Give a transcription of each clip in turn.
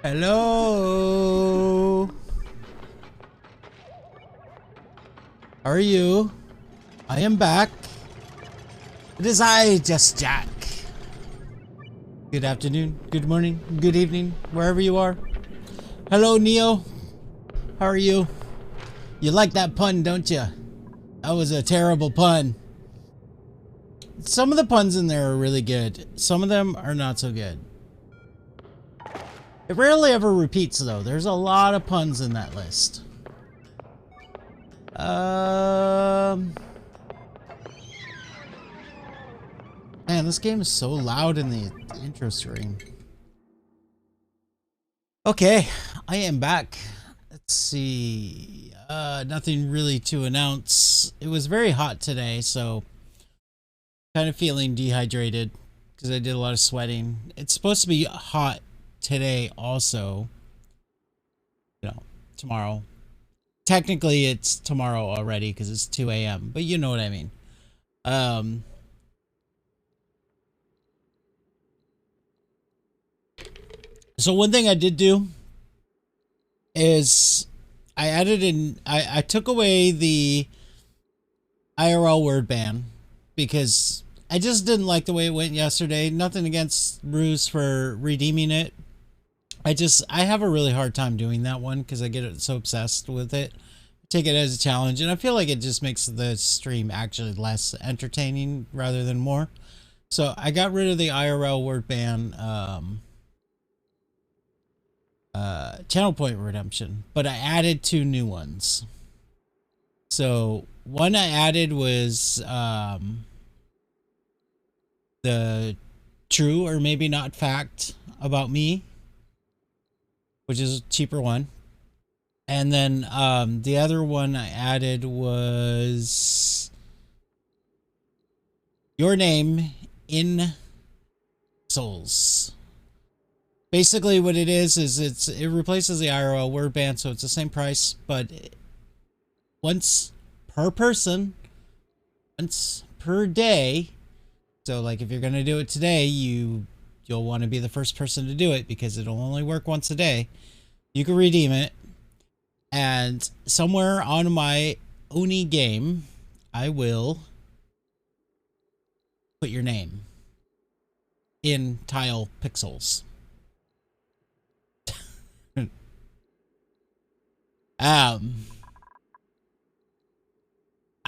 Hello. How are you? I am back. It is I, Just Jack. Good afternoon, good morning, good evening, wherever you are. Hello, Neo. How are you? You like that pun, don't you? That was a terrible pun. Some of the puns in there are really good. Some of them are not so good. It rarely ever repeats, though. There's a lot of puns in that list. Man, this game is so loud in the intro screen. Okay, I am back. Let's see. Nothing really to announce. It was very hot today, so kind of feeling dehydrated because I did a lot of sweating. It's supposed to be hot today also. You know, tomorrow. Technically, it's tomorrow already because it's 2 a.m., but you know what I mean. So one thing I did do is I added in, I took away the IRL word ban because I just didn't like the way it went yesterday. Nothing against Bruce for redeeming it. I have a really hard time doing that one because I get so obsessed with it. Take it as a challenge, and I feel like it just makes the stream actually less entertaining rather than more. So I got rid of the IRL word ban, channel point redemption, but I added 2 new ones. So one I added was the true or maybe not fact about me, which is a cheaper one. And then the other one I added was your name in souls. Basically what it is it replaces the IRL word ban, so it's the same price, but once per person, once per day. So like if you're gonna do it today, you'll want to be the first person to do it because it'll only work once a day. You can redeem it, and somewhere on my Oni game, I will put your name in tile pixels.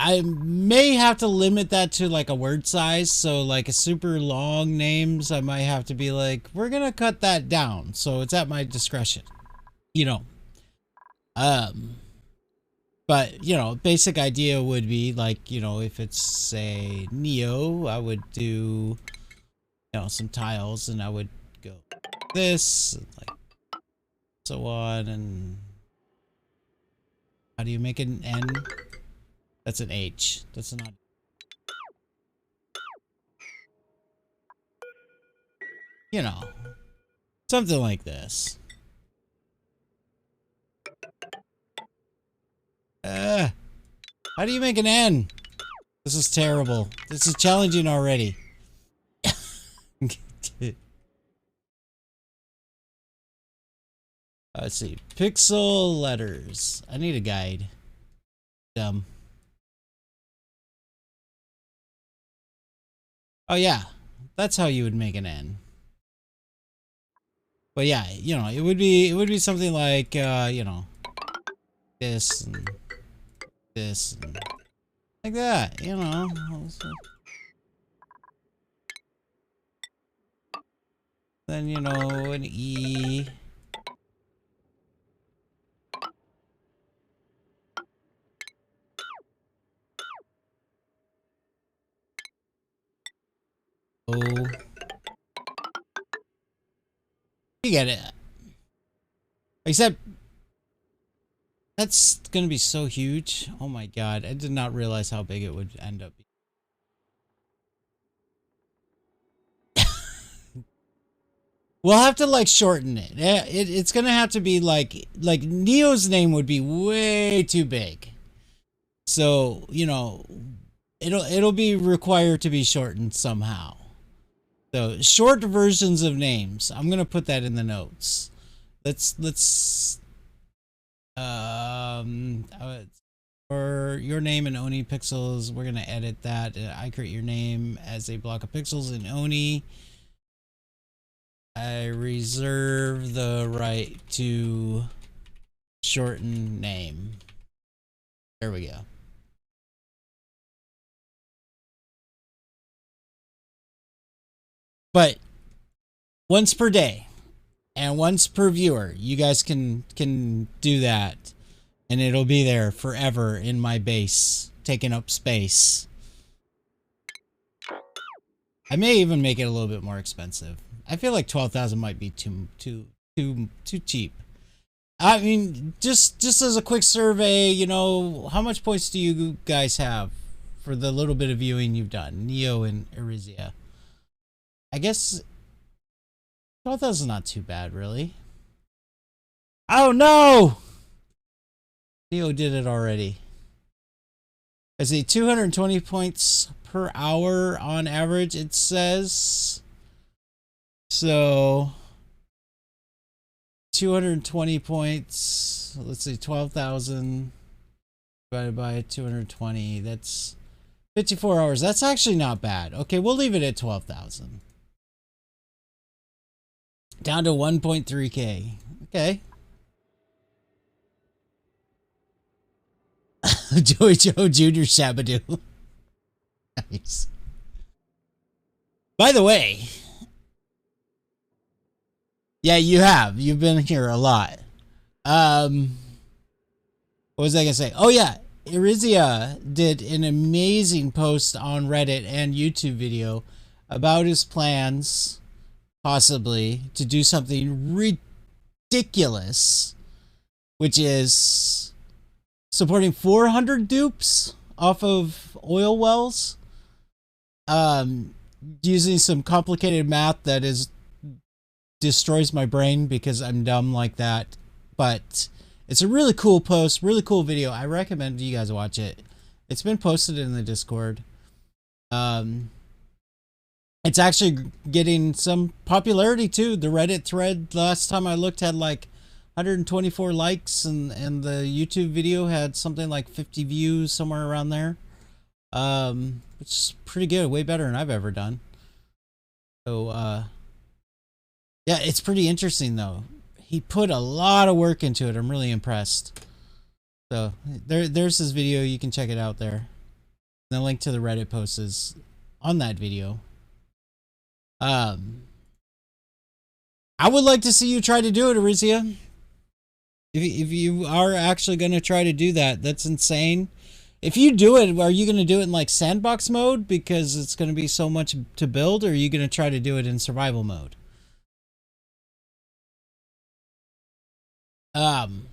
I may have to limit that to like a word size. So like a super long names, I might have to be like, we're going to cut that down. So it's at my discretion, you know. But you know, basic idea would be like, you know, if it's say Neo, I would do, you know, some tiles and I would go this, like so on. And how do you make an N? That's an H. That's not. You know, something like this. How do you make an N? This is terrible. This is challenging already. Let's see. Pixel letters. I need a guide. Dumb. Oh yeah, that's how you would make an N. But yeah, you know, it would be something like you know, this and this and like that, you know. Then you know, an E. O. You get it. Except that's gonna be so huge. Oh my god, I did not realize how big it would end up. We'll have to like shorten it. It's gonna have to be like Neo's name would be way too big. So, you know, it'll be required to be shortened somehow. So short versions of names. I'm gonna put that in the notes. let's for your name in Oni pixels, we're gonna edit that. I create your name as a block of pixels in Oni. I reserve the right to shorten name. There we go. But once per day and once per viewer, you guys can do that, and it'll be there forever in my base, taking up space. I may even make it a little bit more expensive. I feel like 12,000 might be too cheap. I mean, just as a quick survey, you know, how much points do you guys have for the little bit of viewing you've done, Neo and Arisia? I guess 12,000 is not too bad, really. Oh no! Neo did it already. I see 220 points per hour on average, it says. So 220 points. Let's see, 12,000 divided by 220. That's 54 hours. That's actually not bad. Okay, we'll leave it at 12,000. Down to 1.3K. Okay. Joey Joe Jr. Shabadoo. Nice. By the way, yeah, you have. You've been here a lot. What was I gonna say? Oh yeah, Arisia did an amazing post on Reddit and YouTube video about his plans, possibly, to do something ridiculous, which is supporting 400 dupes off of oil wells, using some complicated math that destroys my brain because I'm dumb like that. But it's a really cool post, really cool video. I recommend you guys watch it. It's been posted in the Discord. It's actually getting some popularity too. The Reddit thread last time I looked had like 124 likes, and the YouTube video had something like 50 views, somewhere around there. Which is pretty good, way better than I've ever done. So yeah, it's pretty interesting though. He put a lot of work into it. I'm really impressed. So there's his video. You can check it out there. The link to the Reddit post is on that video. I would like to see you try to do it, Arisia. If you are actually going to try to do that, that's insane. If you do it, are you going to do it in like sandbox mode because it's going to be so much to build, or are you going to try to do it in survival mode? I'm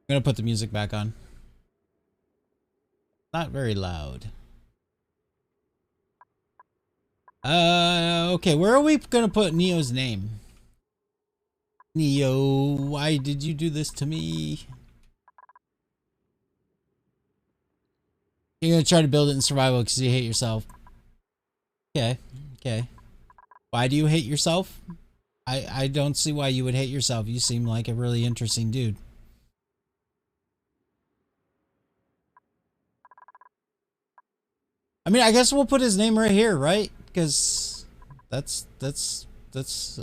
going to put the music back on. Not very loud. Okay, where are we going to put Neo's name? Neo, why did you do this to me? You're going to try to build it in survival because you hate yourself. Okay, okay. Why do you hate yourself? I don't see why you would hate yourself. You seem like a really interesting dude. I mean, I guess we'll put his name right here, right? Because that's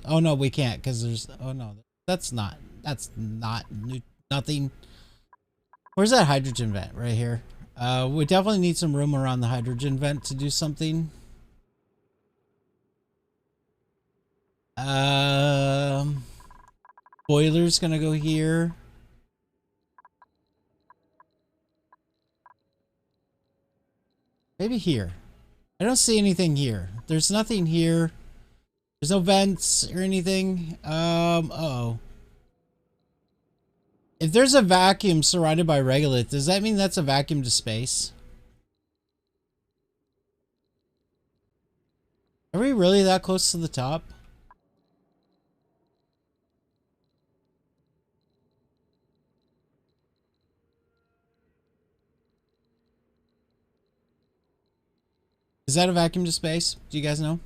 oh no, we can't because there's, oh no, that's not nothing. Where's that hydrogen vent? Right here. We definitely need some room around the hydrogen vent to do something. Boiler's gonna go here. Maybe here. I don't see anything here. There's nothing here. There's no vents or anything. Uh-oh. If there's a vacuum surrounded by regolith, does that mean that's a vacuum to space? Are we really that close to the top? Is that a vacuum to space? Do you guys know?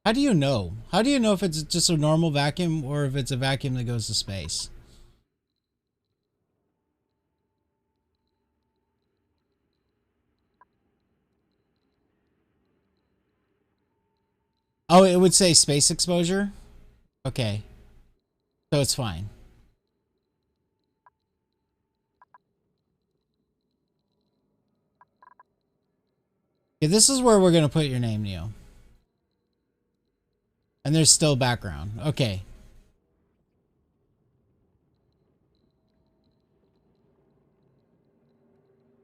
How do you know? How do you know if it's just a normal vacuum or if it's a vacuum that goes to space? Oh, it would say space exposure? Okay. So it's fine. Okay, this is where we're going to put your name, Neo. And there's still background. Okay.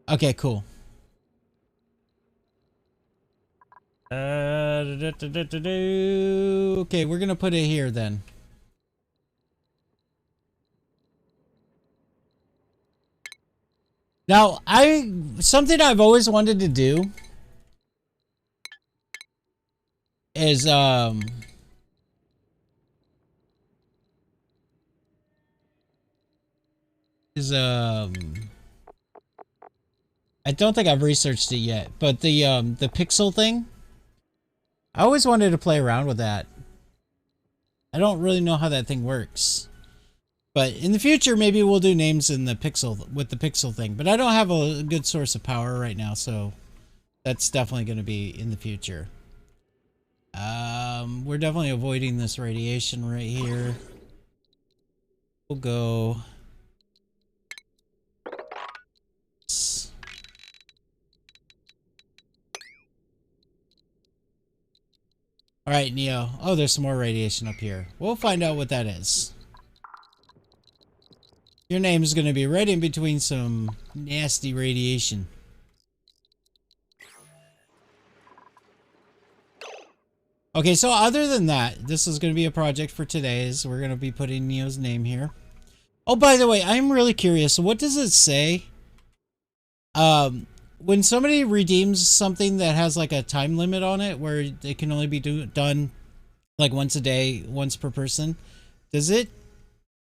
Okay, cool. Okay, we're going to put it here then. Now, something I've always wanted to do is I don't think I've researched it yet, but the pixel thing, I always wanted to play around with that. I don't really know how that thing works. But in the future, maybe we'll do names in the pixel with the pixel thing. But I don't have a good source of power right now, so that's definitely going to be in the future. We're definitely avoiding this radiation right here. We'll go. All right, Neo. Oh, there's some more radiation up here. We'll find out what that is. Your name is going to be right in between some nasty radiation. Okay, so other than that, this is going to be a project for today. Is we're going to be putting Neo's name here. Oh, by the way, I'm really curious. What does it say? When somebody redeems something that has like a time limit on it, where it can only be done like once a day, once per person, does it?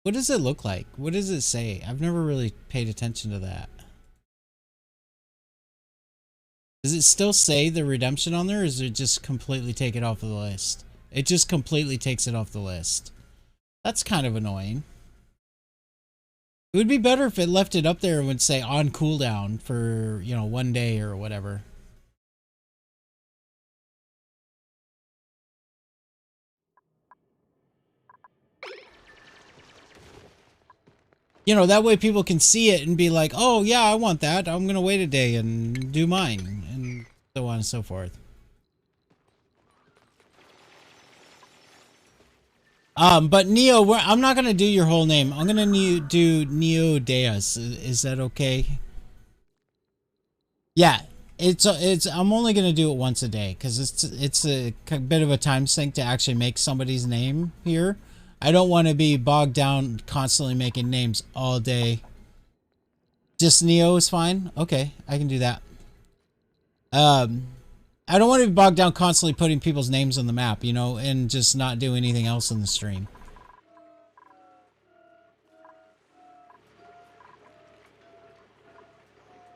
What does it look like? What does it say? I've never really paid attention to that. Does it still say the redemption on there, or does it just completely take it off of the list? It just completely takes it off the list. That's kind of annoying. It would be better if it left it up there and would say on cooldown for, you know, 1 day or whatever. You know, that way people can see it and be like, oh yeah, I want that. I'm going to wait a day and do mine, and so on and so forth. But Neo, I'm not going to do your whole name. I'm going to do Neo Deus. Is that okay? Yeah. I'm only going to do it once a day because it's a bit of a time sink to actually make somebody's name here. I don't want to be bogged down constantly making names all day. Just Neo is fine. Okay, I can do that. I don't want to be bogged down constantly putting people's names on the map, you know, and just not do anything else in the stream.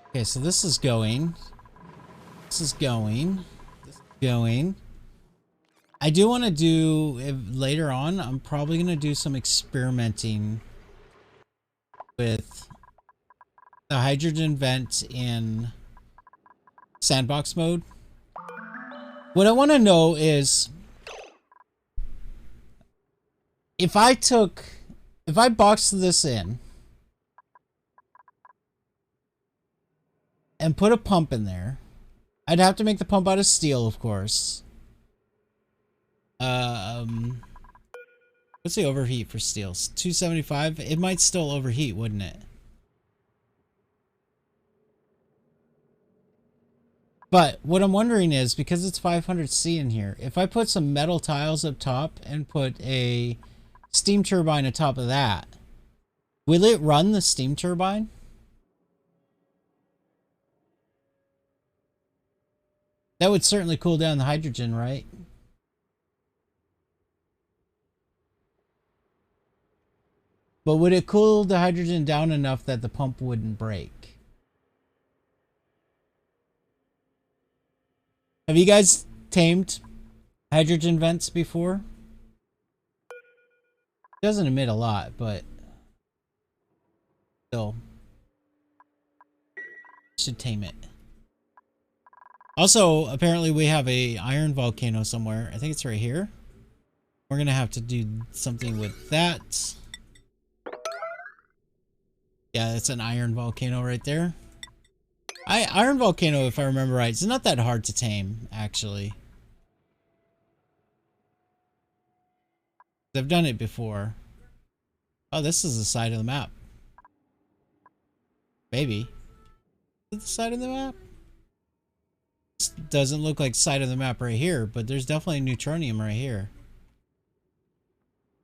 Okay, so this is going. This is going. This is going. I do want to do, later on, I'm probably going to do some experimenting with the hydrogen vent in sandbox mode. What I want to know is if I boxed this in and put a pump in there, I'd have to make the pump out of steel, of course. What's the overheat for steel? 275? It might still overheat, wouldn't it? But what I'm wondering is, because it's 500C in here, if I put some metal tiles up top and put a steam turbine atop of that, will it run the steam turbine? That would certainly cool down the hydrogen, right? But would it cool the hydrogen down enough that the pump wouldn't break? Have you guys tamed hydrogen vents before? It doesn't emit a lot, but still should tame it. Also, apparently we have a iron volcano somewhere. I think it's right here. We're gonna have to do something with that. Yeah, it's an iron volcano right there. Iron volcano, if I remember right, it's not that hard to tame, actually. I've done it before. Oh, this is the side of the map. Maybe. Is it the side of the map? This doesn't look like side of the map right here, but there's definitely neutronium right here.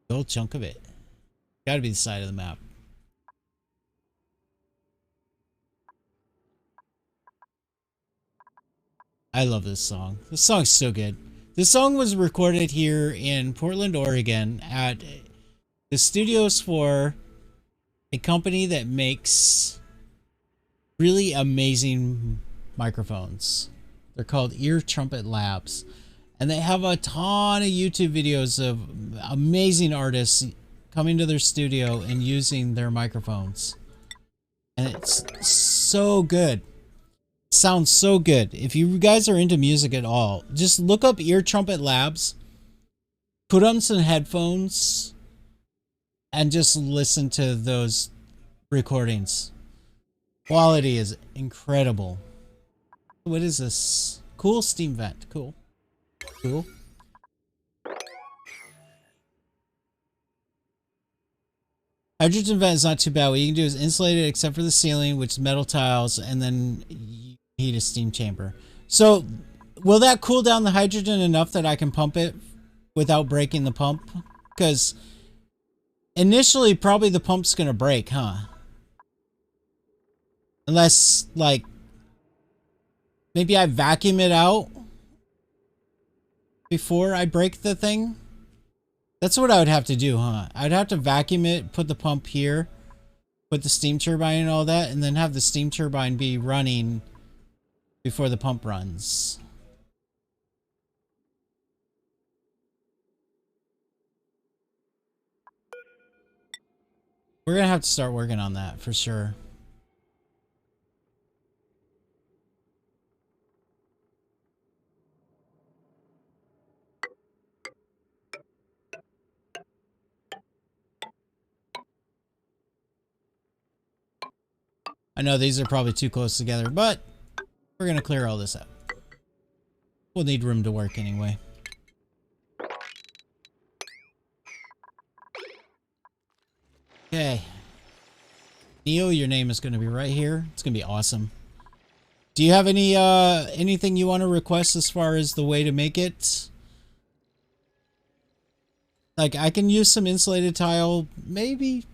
The whole chunk of it. Gotta be the side of the map. I love this song. This song's so good. This song was recorded here in Portland, Oregon at the studios for a company that makes really amazing microphones. They're called Ear Trumpet Labs. And they have a ton of YouTube videos of amazing artists coming to their studio and using their microphones. And it's so good. Sounds so good. If you guys are into music at all, just look up Ear Trumpet Labs, put on some headphones, and just listen to those recordings. Quality is incredible. What is this? Cool steam vent. Cool. Cool. Hydrogen vent is not too bad. What you can do is insulate it except for the ceiling, which is metal tiles, and then heat a steam chamber. So, will that cool down the hydrogen enough that I can pump it without breaking the pump? Because initially, probably the pump's going to break, huh? Unless, like, maybe I vacuum it out before I break the thing. That's what I would have to do, huh? I'd have to vacuum it, put the pump here, put the steam turbine and all that, and then have the steam turbine be running before the pump runs. We're gonna have to start working on that for sure. I know these are probably too close together, but we're gonna clear all this up. We'll need room to work anyway. Okay. Neo, your name is gonna be right here. It's gonna be awesome. Do you have any anything you want to request as far as the way to make it? Like, I can use some insulated tile, maybe.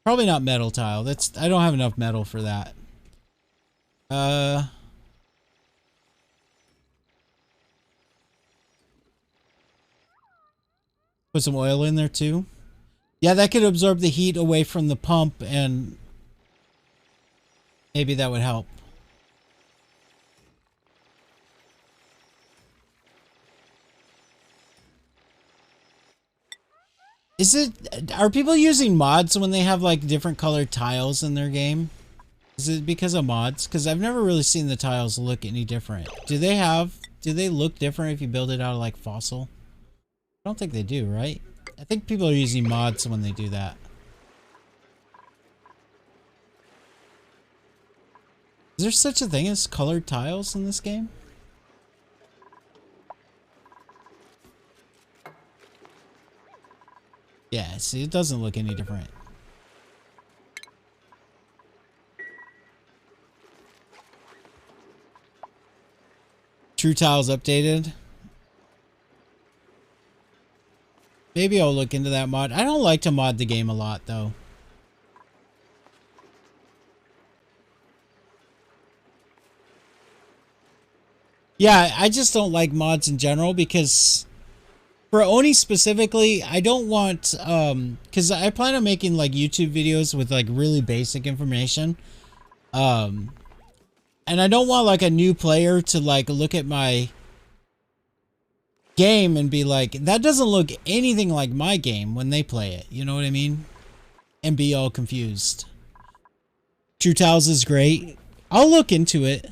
Probably not metal tile. I don't have enough metal for that. Put some oil in there too. Yeah, that could absorb the heat away from the pump, and maybe that would help. Are people using mods when they have like different colored tiles in their game? Is it because of mods? Because I've never really seen the tiles look any different. Do they look different if you build it out of like fossil? I don't think they do, right? I think people are using mods when they do that. Is there such a thing as colored tiles in this game? Yeah, see, it doesn't look any different. True Tiles updated. Maybe I'll look into that mod. I don't like to mod the game a lot, though. Yeah, I just don't like mods in general because for Oni specifically, I don't want, because I plan on making like YouTube videos with like really basic information. And I don't want like a new player to like look at my game and be like, that doesn't look anything like my game when they play it. You know what I mean? And be all confused. True Tiles is great. I'll look into it.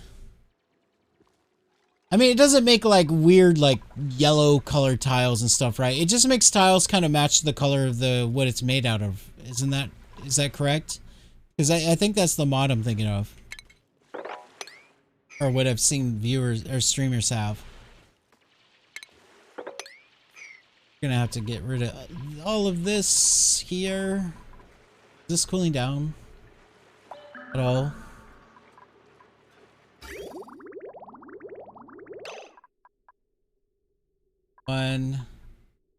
I mean, it doesn't make like weird like yellow colored tiles and stuff, right? It just makes tiles kind of match the color of the what it's made out of. Is that correct? Because I think that's the mod I'm thinking of. Or what I've seen viewers or streamers have. Gonna have to get rid of all of this here. Is this cooling down at all? One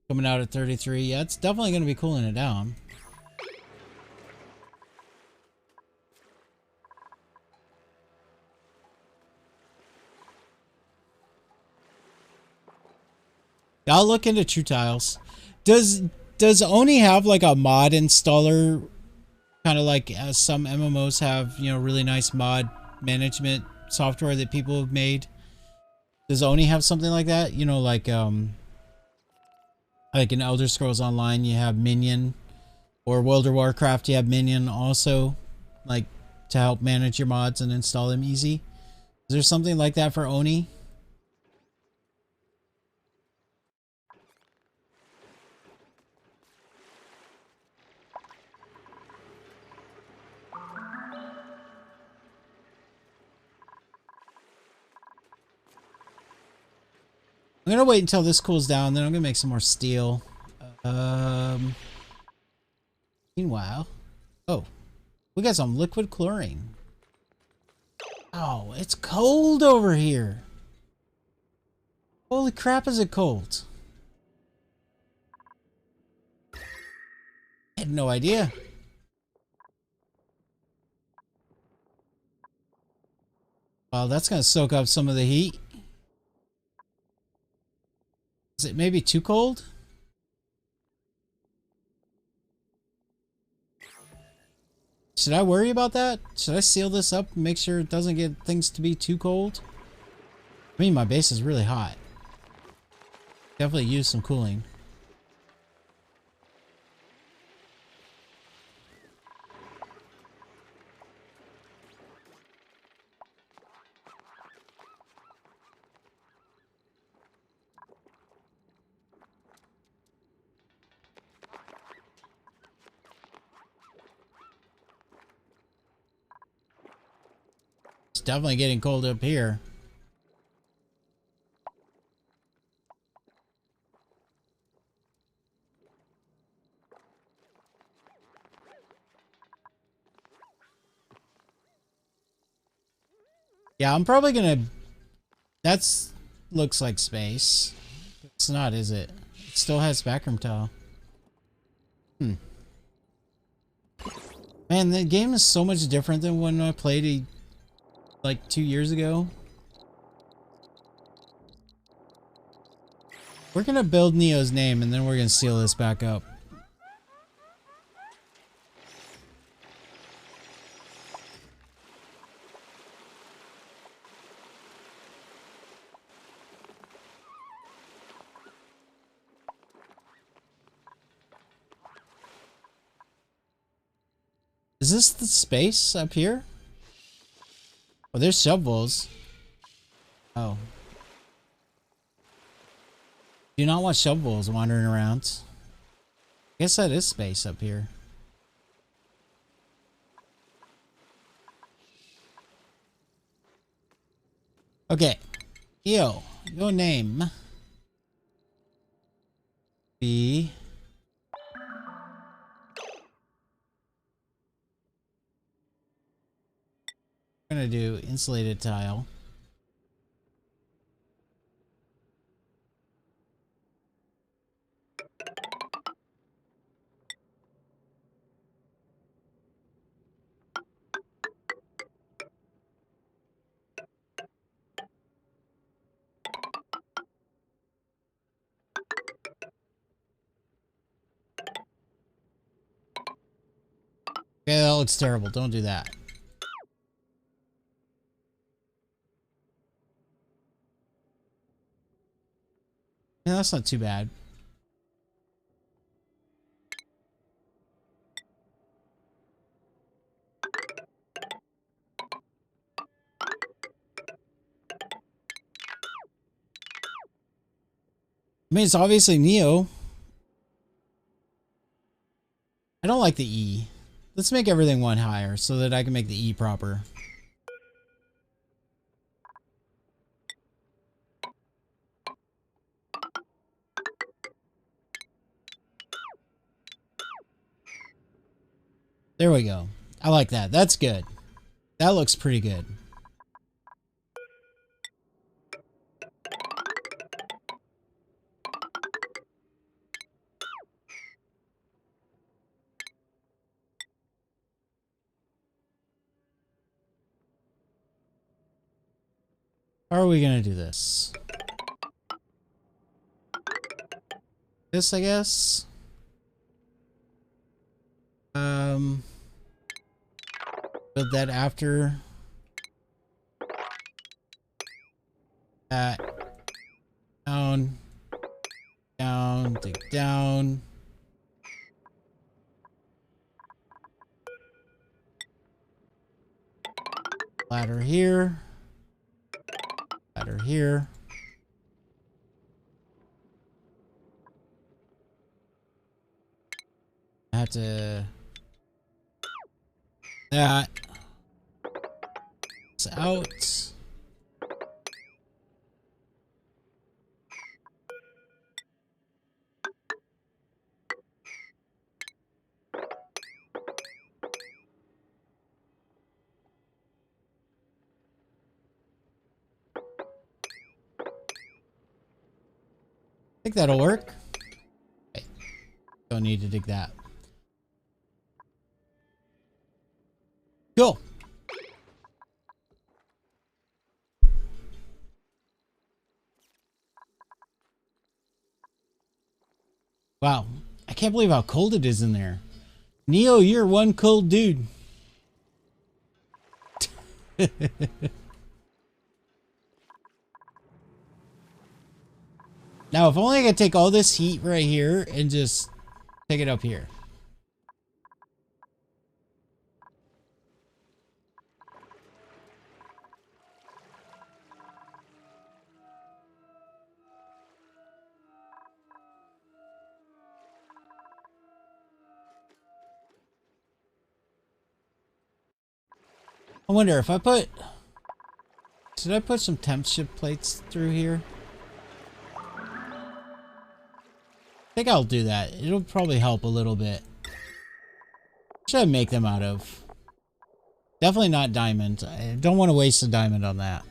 coming out at 33. Yeah, it's definitely gonna be cooling it down. I'll look into True Tiles. Does Oni have like a mod installer, kind of like as some MMOs have, you know, really nice mod management software that people have made? Does Oni have something like that? You know, like in Elder Scrolls Online, you have Minion, or World of Warcraft, you have Minion also, like to help manage your mods and install them easy. Is there something like that for Oni? I'm gonna wait until this cools down, then I'm gonna make some more steel. Meanwhile, oh, we got some liquid chlorine. Oh, it's cold over here. Holy crap, is it cold? I had no idea. Well, that's gonna soak up some of the heat. Is it maybe too cold? Should I worry about that? Should I seal this up and make sure it doesn't get things to be too cold? I mean, my base is really hot. Definitely use some cooling. It's definitely getting cold up here. Yeah, I'm probably gonna... That's... looks like space. It's not, is it? It still has backroom tile. Man, the game is so much different than when I played it like 2 years ago. We're gonna build Neo's name and then we're gonna seal this back up. Is this the space up here? Oh, there's shovels. Oh. Do not want shovels wandering around. I guess that is space up here. Okay. Yo, your name. Be... We're gonna do insulated tile. Okay, that looks terrible. Don't do that. Yeah, that's not too bad. I mean, it's obviously Neo. I don't like the E. Let's make everything one higher so that I can make the E proper. There we go. I like that. That's good. That looks pretty good. How are we going to do this? This, I guess. Build that after that. Down. Down. Dig down. Ladder here. Ladder here. I have to... That. It's out. I think that'll work. Okay. Don't need to dig that. Cool. Wow. I can't believe how cold it is in there. Neo, you're one cold dude. Now, if only I could take all this heat right here and just take it up here. I wonder if I put... Should I put some temp ship plates through here? I think I'll do that. It'll probably help a little bit. What should I make them out of? Definitely not diamond. I don't want to waste a diamond on that.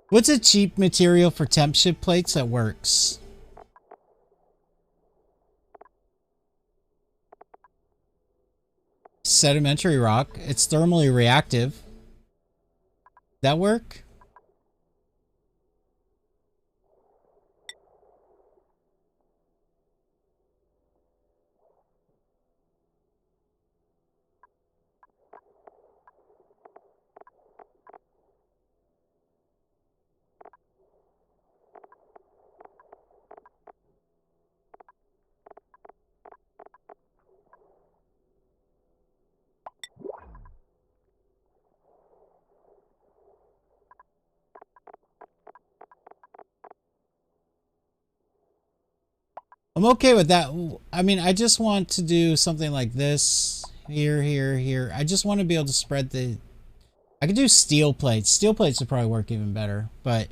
What's a cheap material for temp ship plates that works? Sedimentary rock. It's thermally reactive. That work? I'm okay with that. I mean, I just want to do something like this. Here, here, here. I just want to be able to spread the... I could do steel plates. Steel plates would probably work even better. But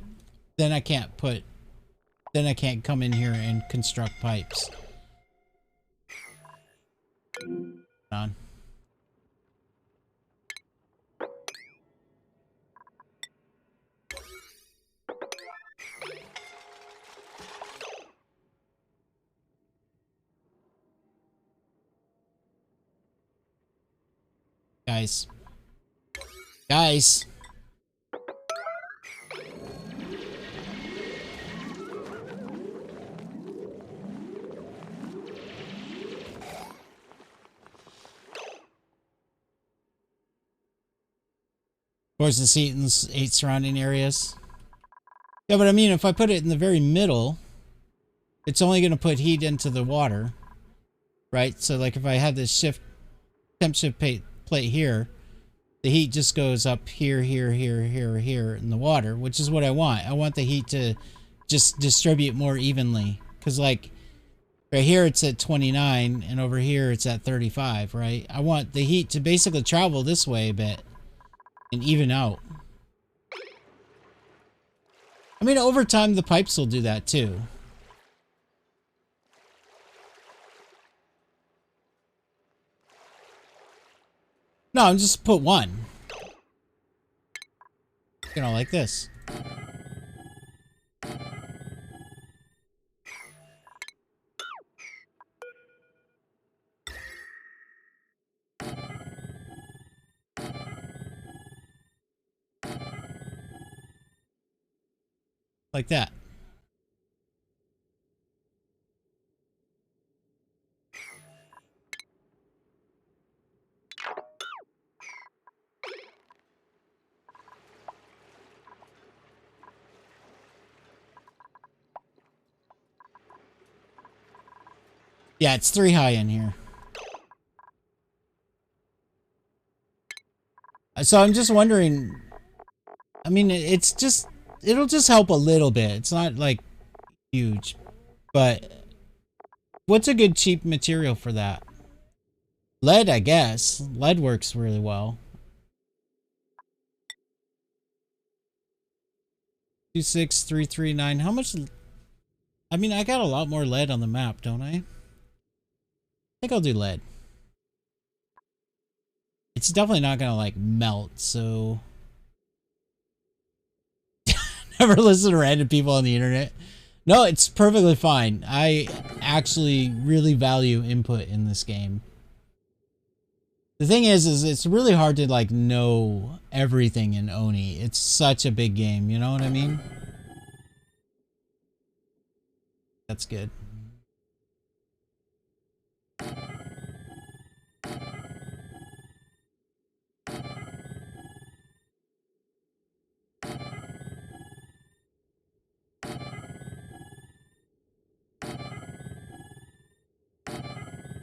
then I can't put... Then I can't come in here and construct pipes. On. Guys. Guys. Poison seat in 8 surrounding areas. Yeah, but I mean, if I put it in the very middle, it's only going to put heat into the water, right? So like if I had this temp shift plate here, the heat just goes up here, here, here, here, here in the water, which is what I want. I want the heat to just distribute more evenly. Because like right here it's at 29 and over here it's at 35, right? I want the heat to basically travel this way a bit and even out. I mean, over time the pipes will do that too. No, I'm just put one. You know, like this. Like that. Yeah, it's 3 high in here. So I'm just wondering, I mean, it'll just help a little bit. It's not like huge, but what's a good cheap material for that? Lead, I guess. Lead works really well. 26339. How much? I mean, I got a lot more lead on the map, don't I? I think I'll do lead. It's definitely not gonna like melt, so never listen to random people on the internet. No, it's perfectly fine. I actually really value input in this game. The thing is it's really hard to like know everything in Oni. It's such a big game, you know what I mean? That's good.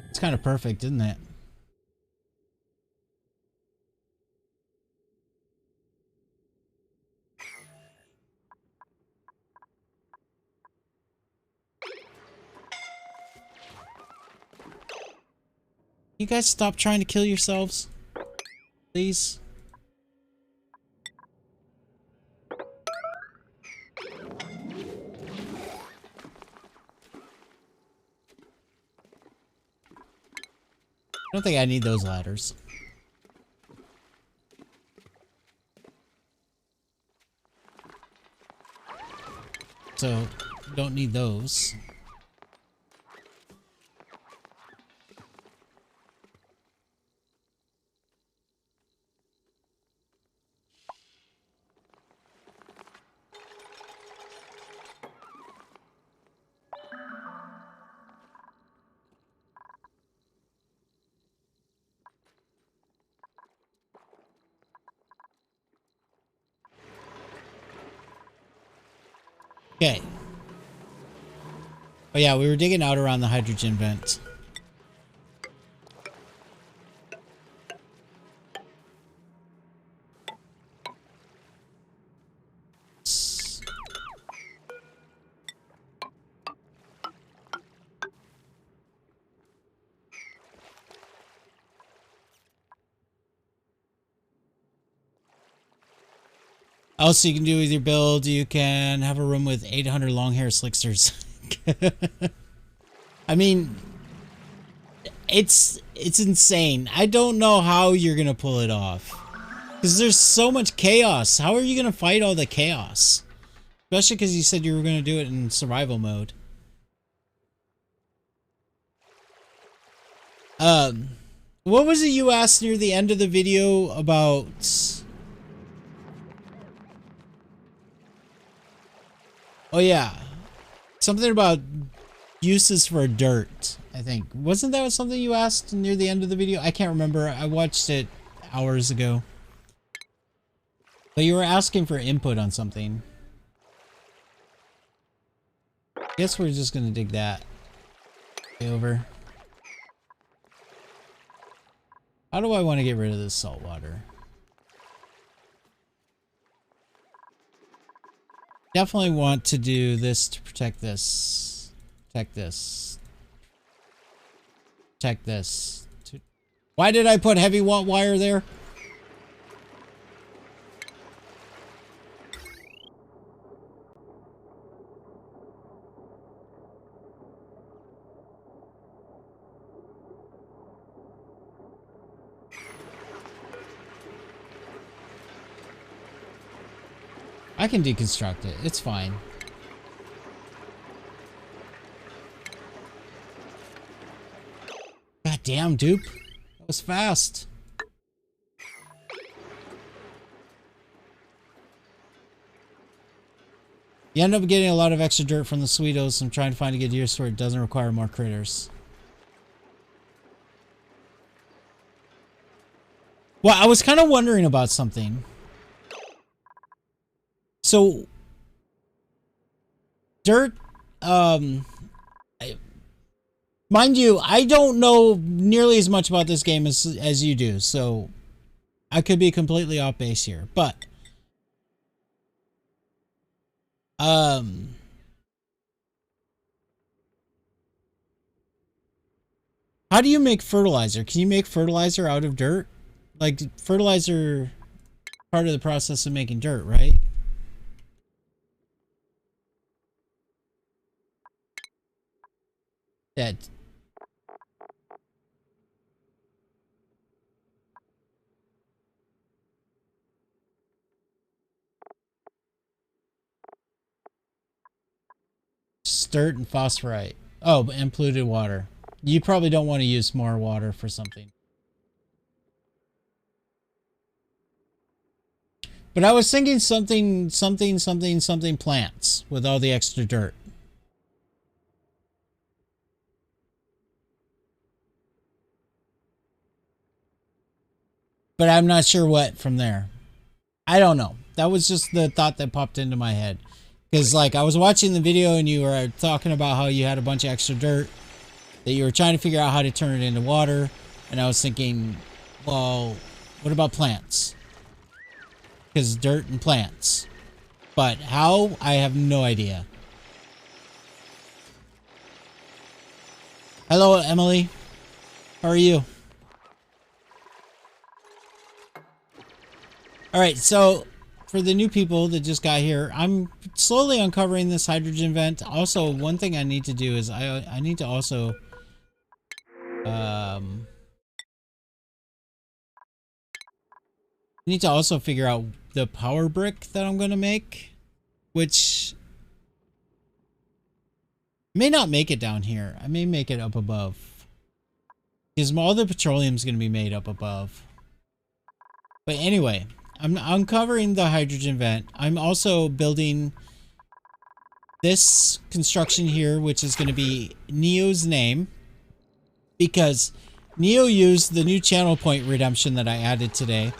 It's kind of perfect, isn't it? You guys stop trying to kill yourselves? Please? I don't think I need those ladders. So, don't need those. Okay. Oh yeah, we were digging out around the hydrogen vent. Also, you can do with your build, you can have a room with 800 long hair slicksters. I mean, it's insane. I don't know how you're gonna pull it off, because there's so much chaos. How are you gonna fight all the chaos? Especially because you said you were gonna do it in survival mode. What was it you asked near the end of the video about? Oh yeah, something about uses for dirt, I think. Wasn't that something you asked near the end of the video? I can't remember. I watched it hours ago. But you were asking for input on something. Guess we're just gonna dig that over. How do I want to get rid of this salt water? Definitely want to do this to protect this. Protect this. Protect this. Why did I put heavy wire there? I can deconstruct it. It's fine. God damn, dupe. That was fast. You end up getting a lot of extra dirt from the Sweetos. I'm trying to find a good use where it doesn't require more critters. Well, I was kind of wondering about something. So, dirt, mind you, I don't know nearly as much about this game as you do, so I could be completely off base here, but, how do you make fertilizer? Can you make fertilizer out of dirt? Like, fertilizer, part of the process of making dirt, right? That dirt and phosphorite. Oh, and polluted water. You probably don't want to use more water for something. But I was thinking something plants with all the extra dirt. But I'm not sure what from there. I don't know. That was just the thought that popped into my head. Because, like, I was watching the video and you were talking about how you had a bunch of extra dirt that you were trying to figure out how to turn it into water. And I was thinking, well, what about plants? Because dirt and plants. But how? I have no idea. Hello, Emily. How are you? Alright, so for the new people that just got here, I'm slowly uncovering this hydrogen vent. Also, one thing I need to do is I need to also figure out the power brick that I'm going to make, which may not make it down here. I may make it up above. Because all the petroleum is going to be made up above. But anyway, I'm uncovering the hydrogen vent. I'm also building this construction here, which is going to be Neo's name. Because Neo used the new channel point redemption that I added today.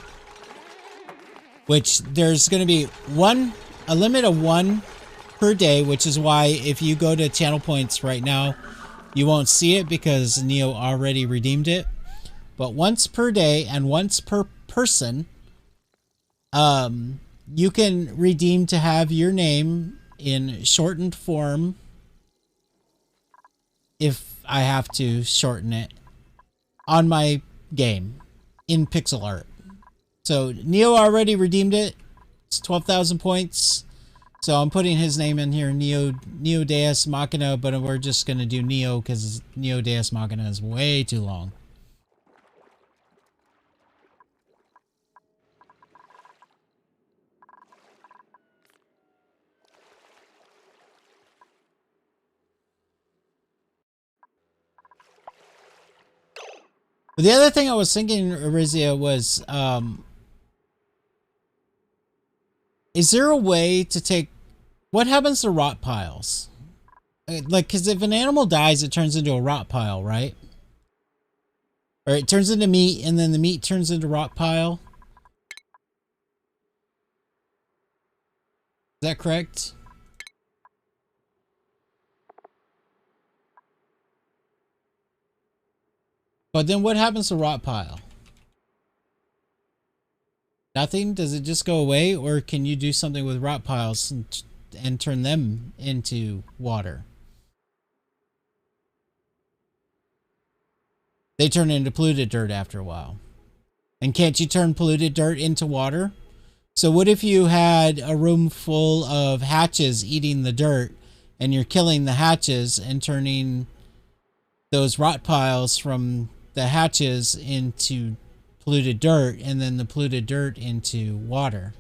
Which there's going to be a limit of 1 per day, which is why if you go to channel points right now, you won't see it because Neo already redeemed it. But once per day and once per person, you can redeem to have your name in shortened form if I have to shorten it on my game in pixel art. So Neo already redeemed it. It's 12,000 points. So I'm putting his name in here, Neo Deus Machina, but we're just going to do Neo because Neo Deus Machina is way too long. But the other thing I was thinking, Arizia, was, is there a way to take... What happens to rot piles? Like, because if an animal dies, it turns into a rot pile, right? Or it turns into meat, and then the meat turns into rot pile. Is that correct? But then what happens to rot pile? Nothing? Does it just go away, or can you do something with rot piles and turn them into water? They turn into polluted dirt after a while. And can't you turn polluted dirt into water? So what if you had a room full of hatches eating the dirt, and you're killing the hatches and turning those rot piles from the hatches into polluted dirt, and then the polluted dirt into water?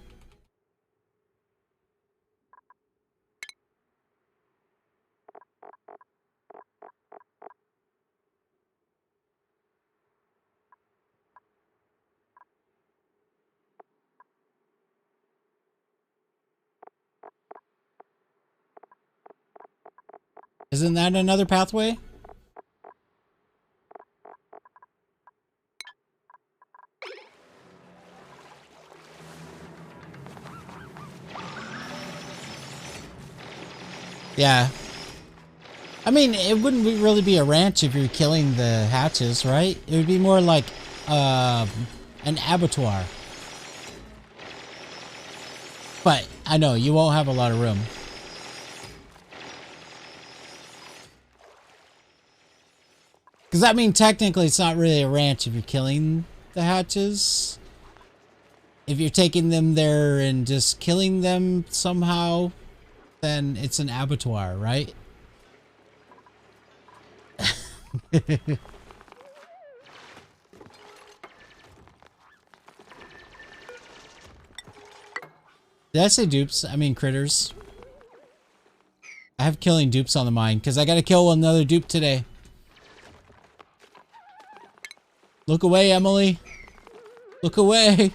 Isn't that another pathway? Yeah. I mean, it wouldn't really be a ranch if you're killing the hatches, right? It would be more like an abattoir. But I know you won't have a lot of room. Because I mean, technically, it's not really a ranch if you're killing the hatches. If you're taking them there and just killing them somehow, then it's an abattoir, right? Did I say dupes? I mean critters. I have killing dupes on the mind because I gotta kill another dupe today. Look away, Emily. Look away.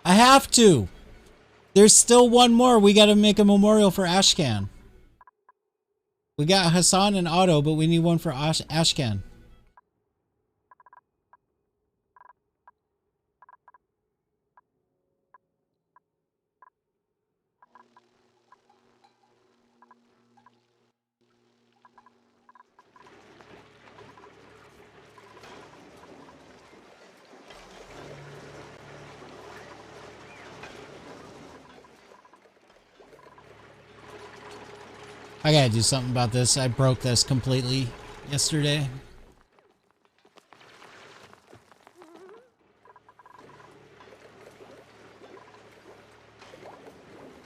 I have to. There's still one more. We got to make a memorial for Ashcan. We got Hassan and Otto, but we need one for Ashcan. I gotta do something about this. I broke this completely yesterday.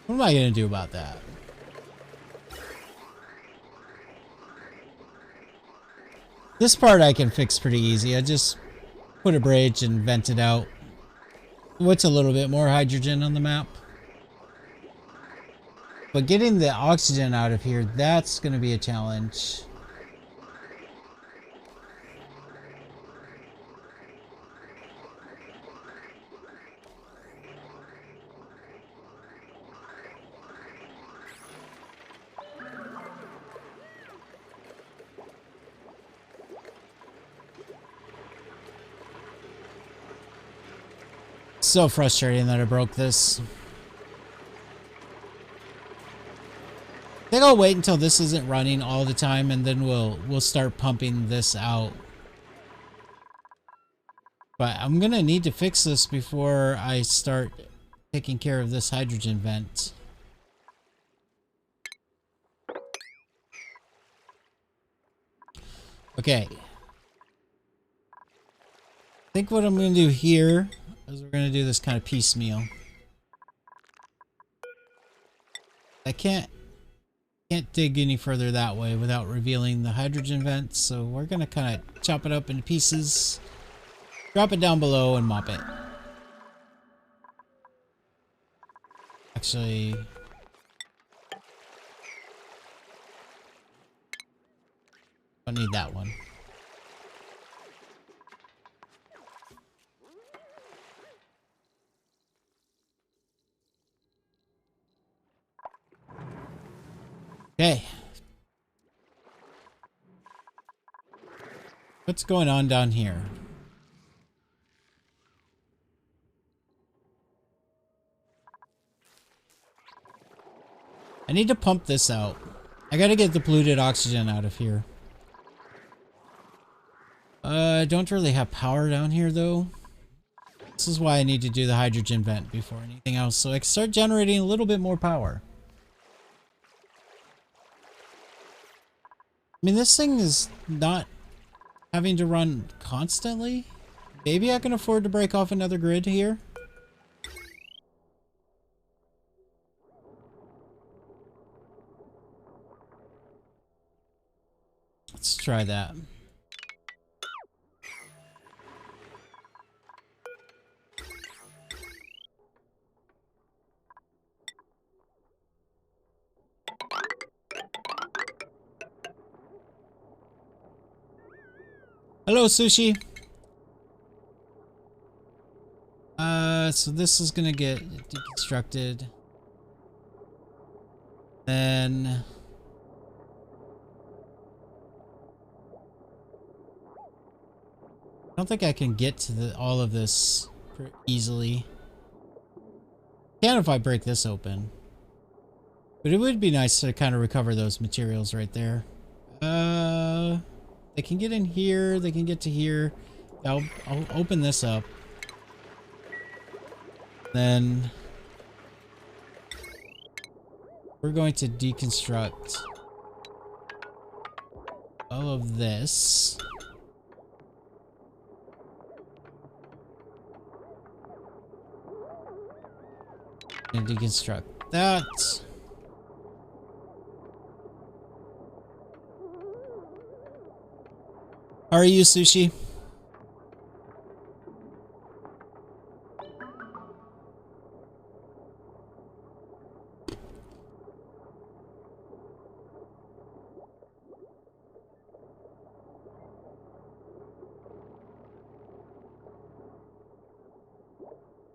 What am I gonna do about that? This part I can fix pretty easy. I just put a bridge and vent it out. What's a little bit more hydrogen on the map? But getting the oxygen out of here, that's going to be a challenge. So frustrating that I broke this. I think I'll wait until this isn't running all the time, and then we'll start pumping this out. But I'm gonna need to fix this before I start taking care of this hydrogen vent. Okay. I think what I'm gonna do here is we're gonna do this kind of piecemeal. I can't dig any further that way without revealing the hydrogen vents, so we're gonna kind of chop it up into pieces, drop it down below, and mop it. Actually, don't need that one. Okay. What's going on down here? need to pump this out. I gotta get the polluted oxygen out of here. I don't really have power down here though. This is why I need to do the hydrogen vent before anything else, so I can start generating a little bit more power. I mean, this thing is not having to run constantly. Maybe I can afford to break off another grid here. Let's try that. Hello, Sushi. So this is gonna get deconstructed. Then I don't think I can get to all of this easily. Can if I break this open. But it would be nice to kind of recover those materials right there. They can get in here, they can get to here. I'll open this up. Then we're going to deconstruct all of this. And deconstruct that. How are you, Sushi?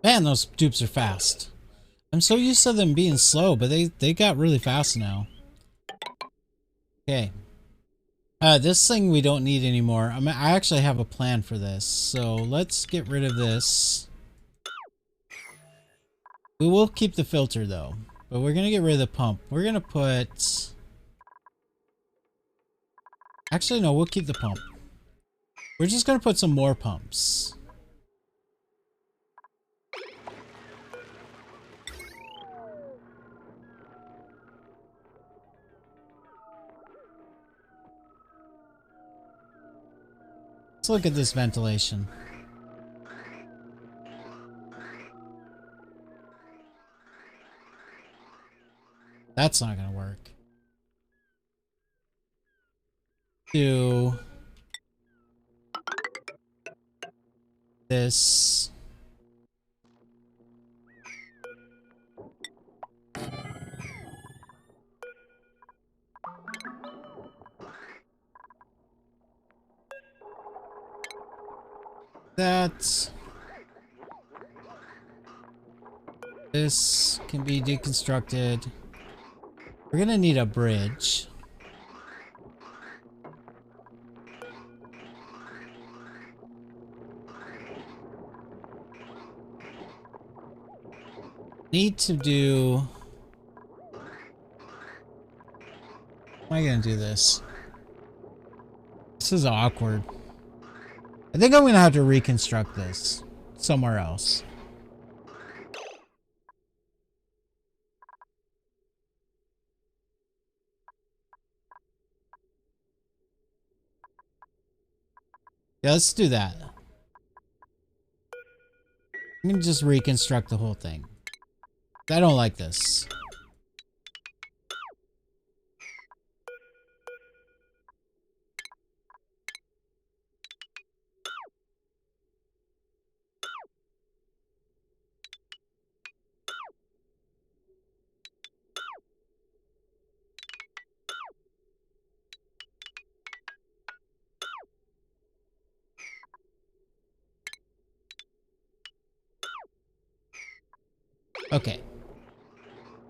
Man, those tubes are fast. I'm so used to them being slow, but they got really fast now. Okay. This thing we don't need anymore. I actually have a plan for this. So let's get rid of this. We will keep the filter though. But we're going to get rid of the pump. We're going to put... Actually, no, we'll keep the pump. We're just going to put some more pumps. Let's look at this ventilation. That's not gonna work. Do this. That. This can be deconstructed. We're gonna need a bridge. Need to do... How am I gonna do this? This is awkward. I think I'm gonna have to reconstruct this somewhere else. Yeah, let's do that. I'm gonna just reconstruct the whole thing. I don't like this. Okay.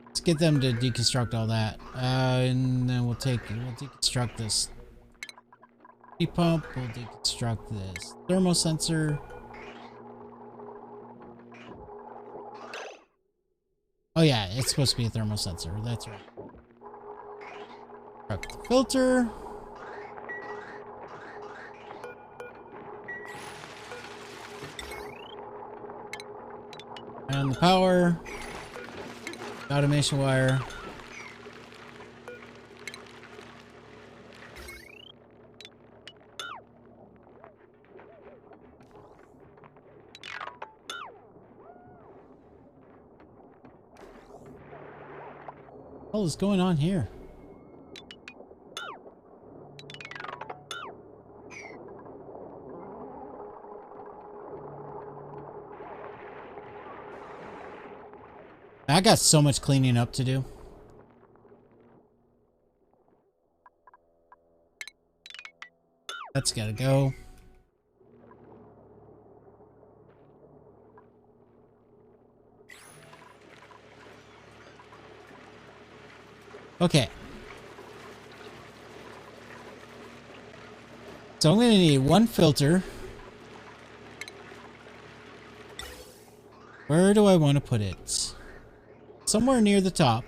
Let's get them to deconstruct all that. And then we'll deconstruct this heat pump, we'll deconstruct this thermosensor. Oh yeah, it's supposed to be a thermosensor, that's right. Construct the filter. And the power. Automation wire. What is going on here? I got so much cleaning up to do. That's gotta go. Okay. So I'm gonna need one filter. Where do I want to put it? Somewhere near the top.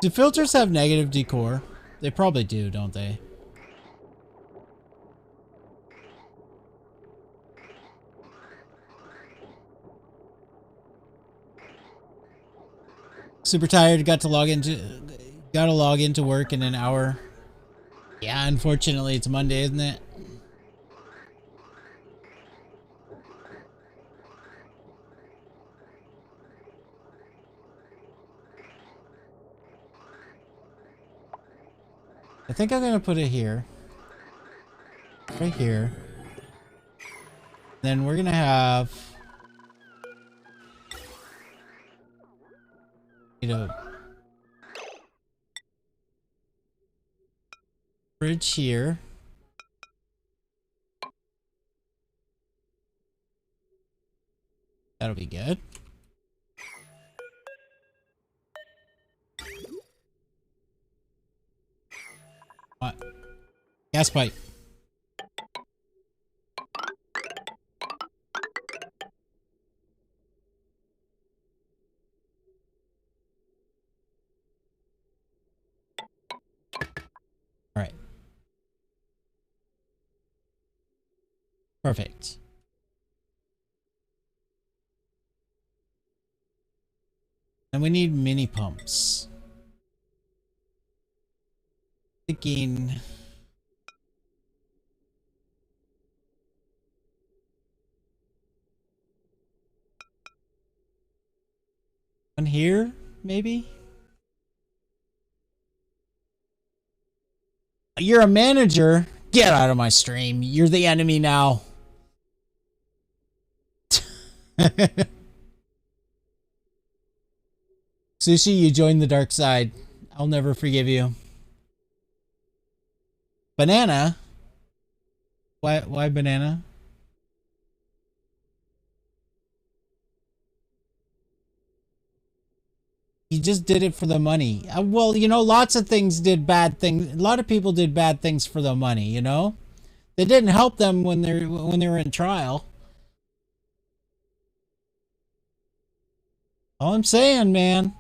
Do filters have negative decor? They probably do, don't they? Super tired, gotta log into work in an hour. Yeah, unfortunately it's Monday, isn't it? I think I'm gonna put it here. Right here. Then we're gonna have, you know, bridge here. That'll be good. What? Gas pipe. All right. Perfect. And we need mini pumps. Thinking one here, maybe? You're a manager? Get out of my stream. You're the enemy now. Sushi, you joined the dark side. I'll never forgive you. Banana? Why banana? You just did it for the money. Well, you know, lots of things did bad things. A lot of people did bad things for the money, you know? They didn't help them when they were in trial. All I'm saying, man,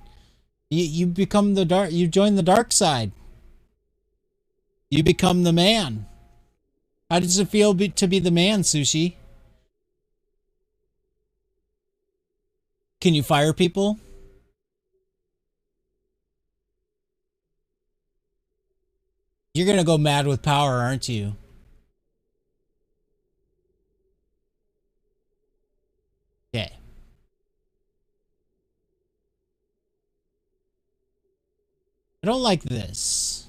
you become the dark, you join the dark side. You become the man. How does it feel to be the man, Sushi? Can you fire people? You're gonna go mad with power, aren't you? Okay. I don't like this.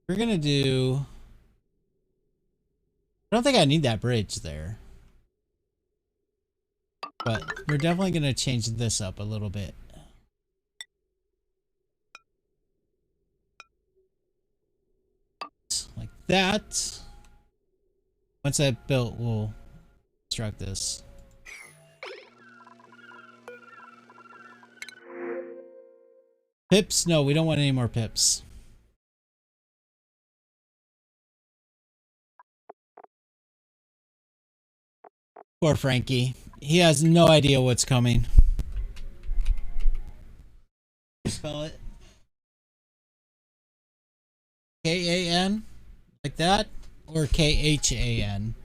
We're gonna do... I don't think I need that bridge there. But we're definitely gonna change this up a little bit. Like that. Once that's built, we'll construct this. Pips? No, we don't want any more pips. Poor Frankie. He has no idea what's coming. Spell it. K-A-N? Like that? Or K-H-A-N?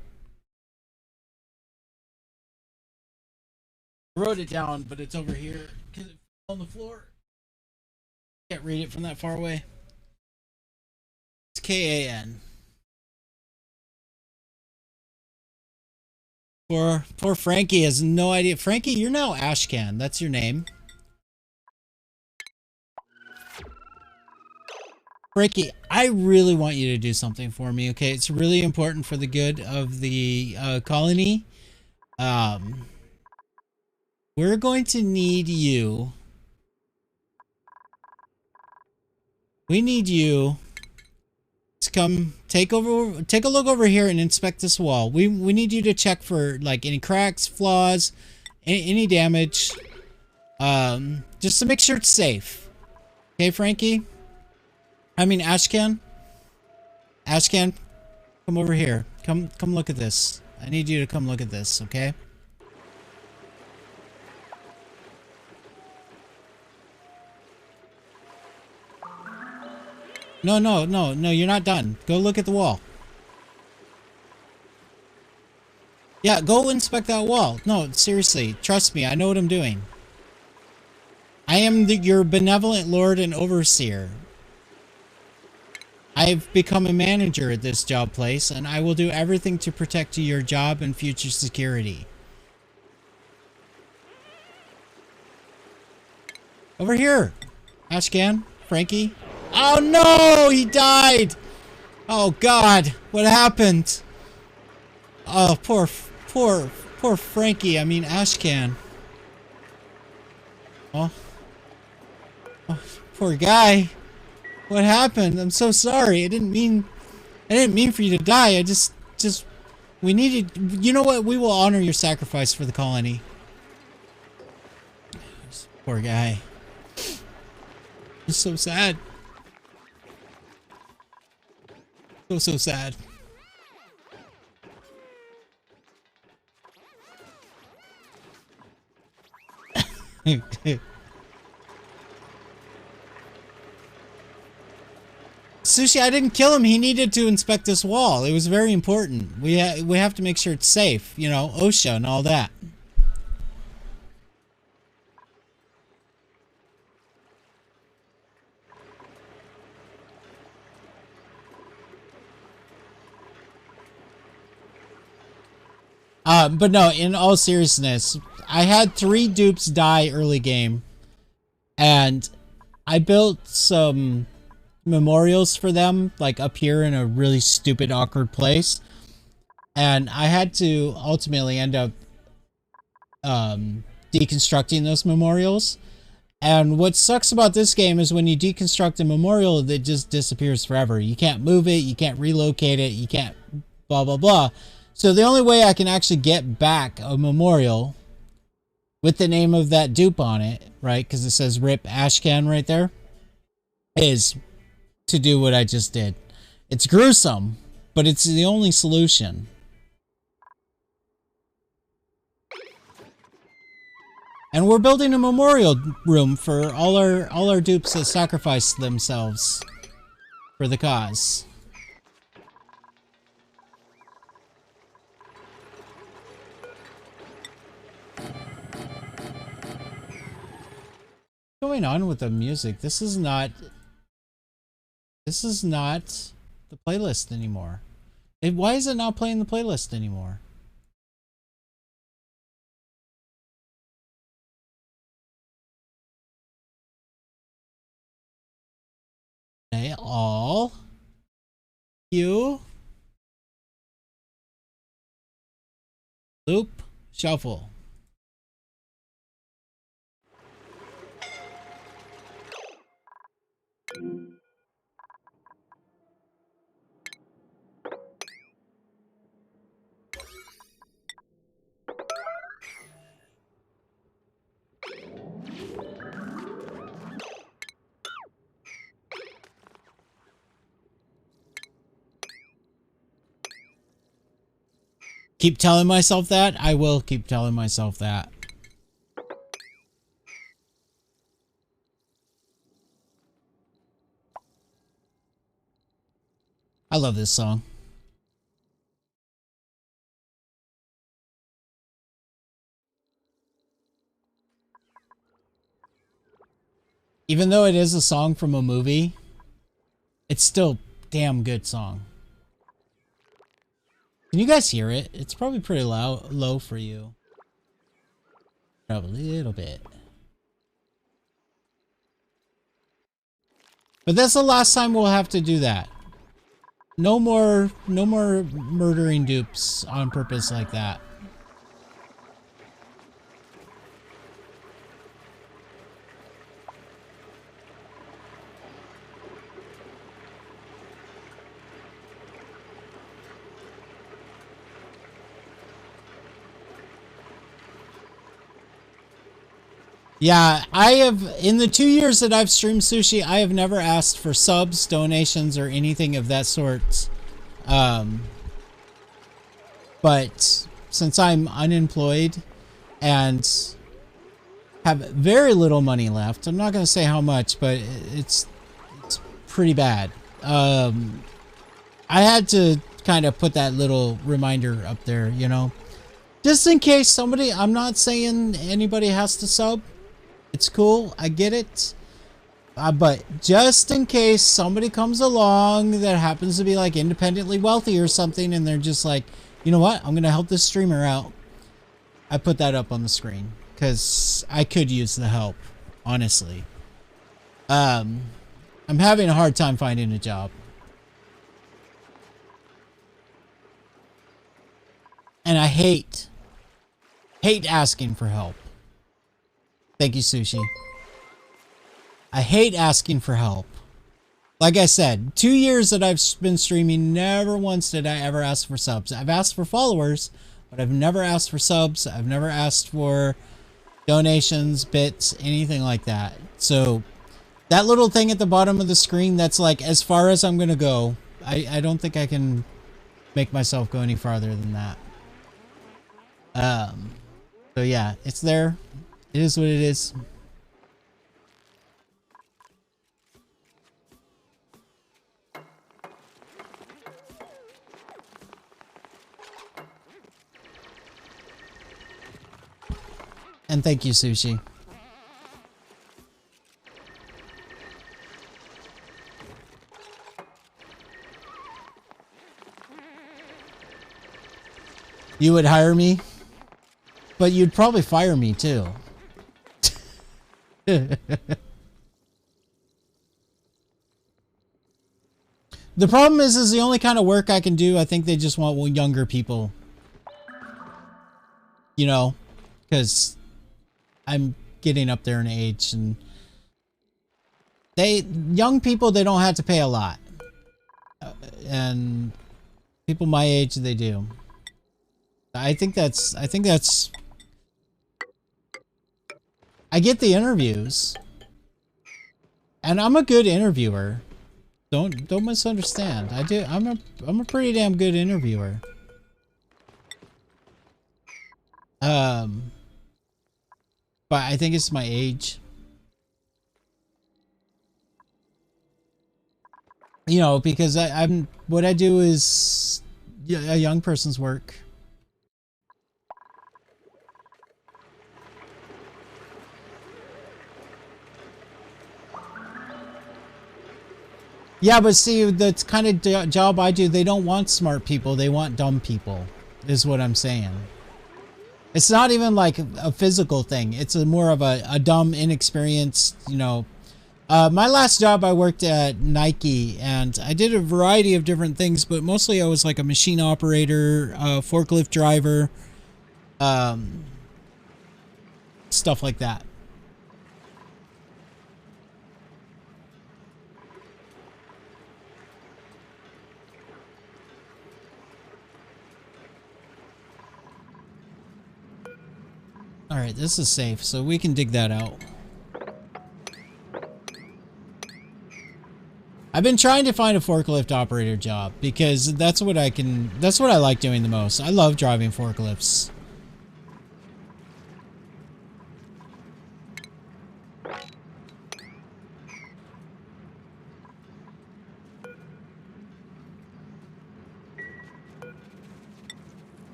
I wrote it down, but it's over here because it's on the floor. Can't read it from that far away. It's K-A-N. Poor Frankie has no idea. Frankie, you're now Ashcan. That's your name. Frankie, I really want you to do something for me, okay? It's really important for the good of the colony. We're going to need you. We need you to come take a look over here and inspect this wall. We need you to check for like any cracks, flaws, any damage. Just to make sure it's safe. Okay, Frankie? I mean Ashcan? Ashcan, come over here. Come look at this. I need you to come look at this, okay? No, you're not done. Go look at the wall. Yeah, go inspect that wall. No, seriously, trust me, I know what I'm doing. I am your benevolent lord and overseer. I've become a manager at this job place, and I will do everything to protect your job and future security. Over here, Ashcan, Frankie. Oh no, he died! Oh God, what happened? Oh, poor Frankie, I mean Ashcan. Oh, poor guy. What happened? I'm so sorry. I didn't mean for you to die. I just we needed, you know what? We will honor your sacrifice for the colony. Poor guy. It's so sad. So sad. Sushi, I didn't kill him. He needed to inspect this wall. It was very important. We have to make sure it's safe. You know, OSHA and all that. But no, in all seriousness, I had 3 dupes die early game, and I built some memorials for them, like up here in a really stupid, awkward place, and I had to ultimately end up deconstructing those memorials. And what sucks about this game is when you deconstruct a memorial, it just disappears forever. You can't move it, you can't relocate it, you can't blah blah blah. So the only way I can actually get back a memorial with the name of that dupe on it, right, because it says RIP Ashcan right there, is to do what I just did. It's gruesome, but it's the only solution. And we're building a memorial room for all our dupes that sacrificed themselves for the cause. What's going on with the music? This is not the playlist anymore. Why is it not playing the playlist anymore? Okay, all you loop shuffle. keep telling myself that. I will keep telling myself that. I love this song. Even though it is a song from a movie, it's still a damn good song. Can you guys hear it? It's probably pretty low for you. Probably a little bit. But that's the last time we'll have to do that. No more murdering dupes on purpose like that. Yeah, I have, in the 2 years that I've streamed Sushi, I have never asked for subs, donations, or anything of that sort. But since I'm unemployed and have very little money left, I'm not going to say how much, but it's pretty bad. I had to kind of put that little reminder up there, you know, just in case somebody, I'm not saying anybody has to sub. It's cool. I get it. But just in case somebody comes along that happens to be like independently wealthy or something, and they're just like, you know what? I'm going to help this streamer out. I put that up on the screen because I could use the help, honestly. I'm having a hard time finding a job. And I hate asking for help. Thank you, Sushi. I hate asking for help. Like I said, 2 years that I've been streaming, never once did I ever ask for subs. I've asked for followers, but I've never asked for subs. I've never asked for donations, bits, anything like that. So that little thing at the bottom of the screen, that's like as far as I'm going to go. I don't think I can make myself go any farther than that. So yeah, it's there. It is what it is. And thank you, Sushi. You would hire me, but you'd probably fire me too. The problem is the only kind of work I can do, I think they just want younger people. You know, because I'm getting up there in age, and young people, they don't have to pay a lot. And people my age, they do. I think that's I get the interviews, and I'm a good interviewer. Don't misunderstand. I do. I'm a pretty damn good interviewer. But I think it's my age. You know, because I'm what I do is a young person's work. Yeah, but see, the kind of job I do, they don't want smart people. They want dumb people, is what I'm saying. It's not even like a physical thing. It's more of a dumb, inexperienced, you know. My last job, I worked at Nike, and I did a variety of different things, but mostly I was like a machine operator, forklift driver, stuff like that. Alright, this is safe, so we can dig that out. I've been trying to find a forklift operator job because that's what I like doing the most. I love driving forklifts.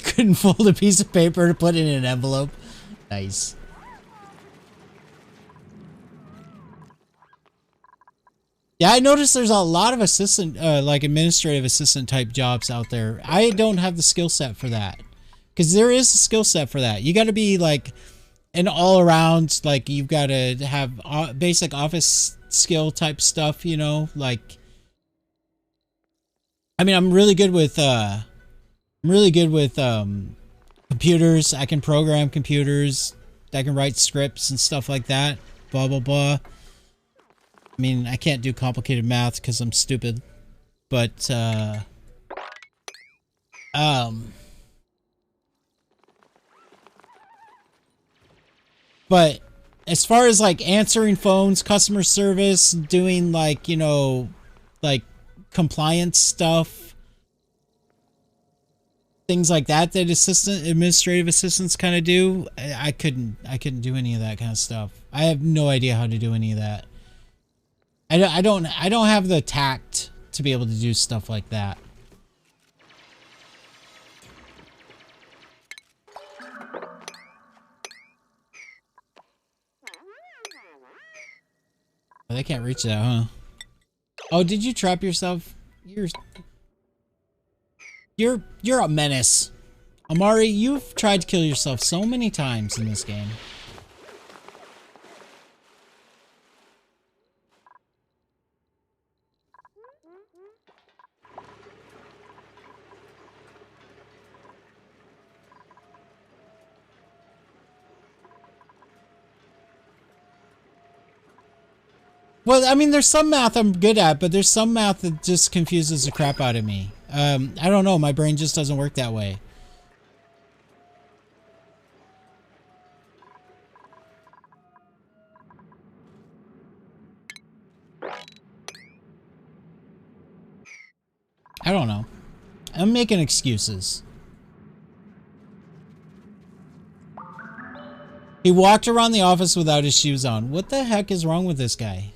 Couldn't fold a piece of paper to put in an envelope. Nice. Yeah, I noticed there's a lot of assistant, like administrative assistant type jobs out there. I don't have the skill set for that. Because there is a skill set for that. You got to be like an all around, like you've got to have basic office skill type stuff, you know, like. I mean, I'm really good with computers. I can program computers. I can write scripts and stuff like that. Blah, blah, blah. I mean, I can't do complicated math because I'm stupid. But, but as far as like answering phones, customer service, doing like, you know, like compliance stuff, things like that administrative assistants kind of do, I couldn't do any of that kind of stuff. I have no idea how to do any of that. I don't have the tact to be able to do stuff like that. Oh, they can't reach that, huh? Oh, did you trap yourself? You're a menace. Amari, you've tried to kill yourself so many times in this game. Well, I mean, there's some math I'm good at, but there's some math that just confuses the crap out of me. I don't know. My brain just doesn't work that way. I don't know. I'm making excuses. He walked around the office without his shoes on. What the heck is wrong with this guy?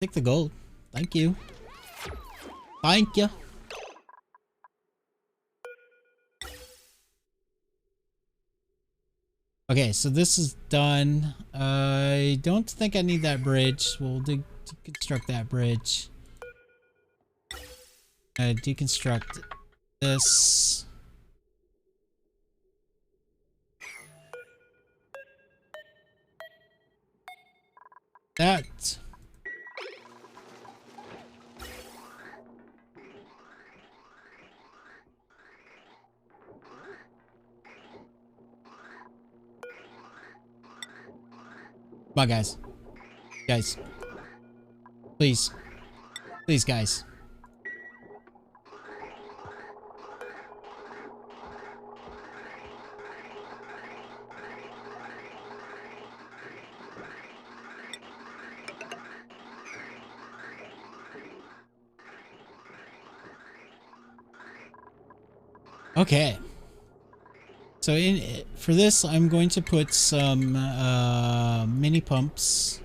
Take the gold. Thank you. Thank you. Okay, so this is done. I don't think I need that bridge. We'll deconstruct that bridge. Deconstruct this. That. Come on, guys. Guys. Please. Please, guys. Okay. So for this, I'm going to put some mini pumps.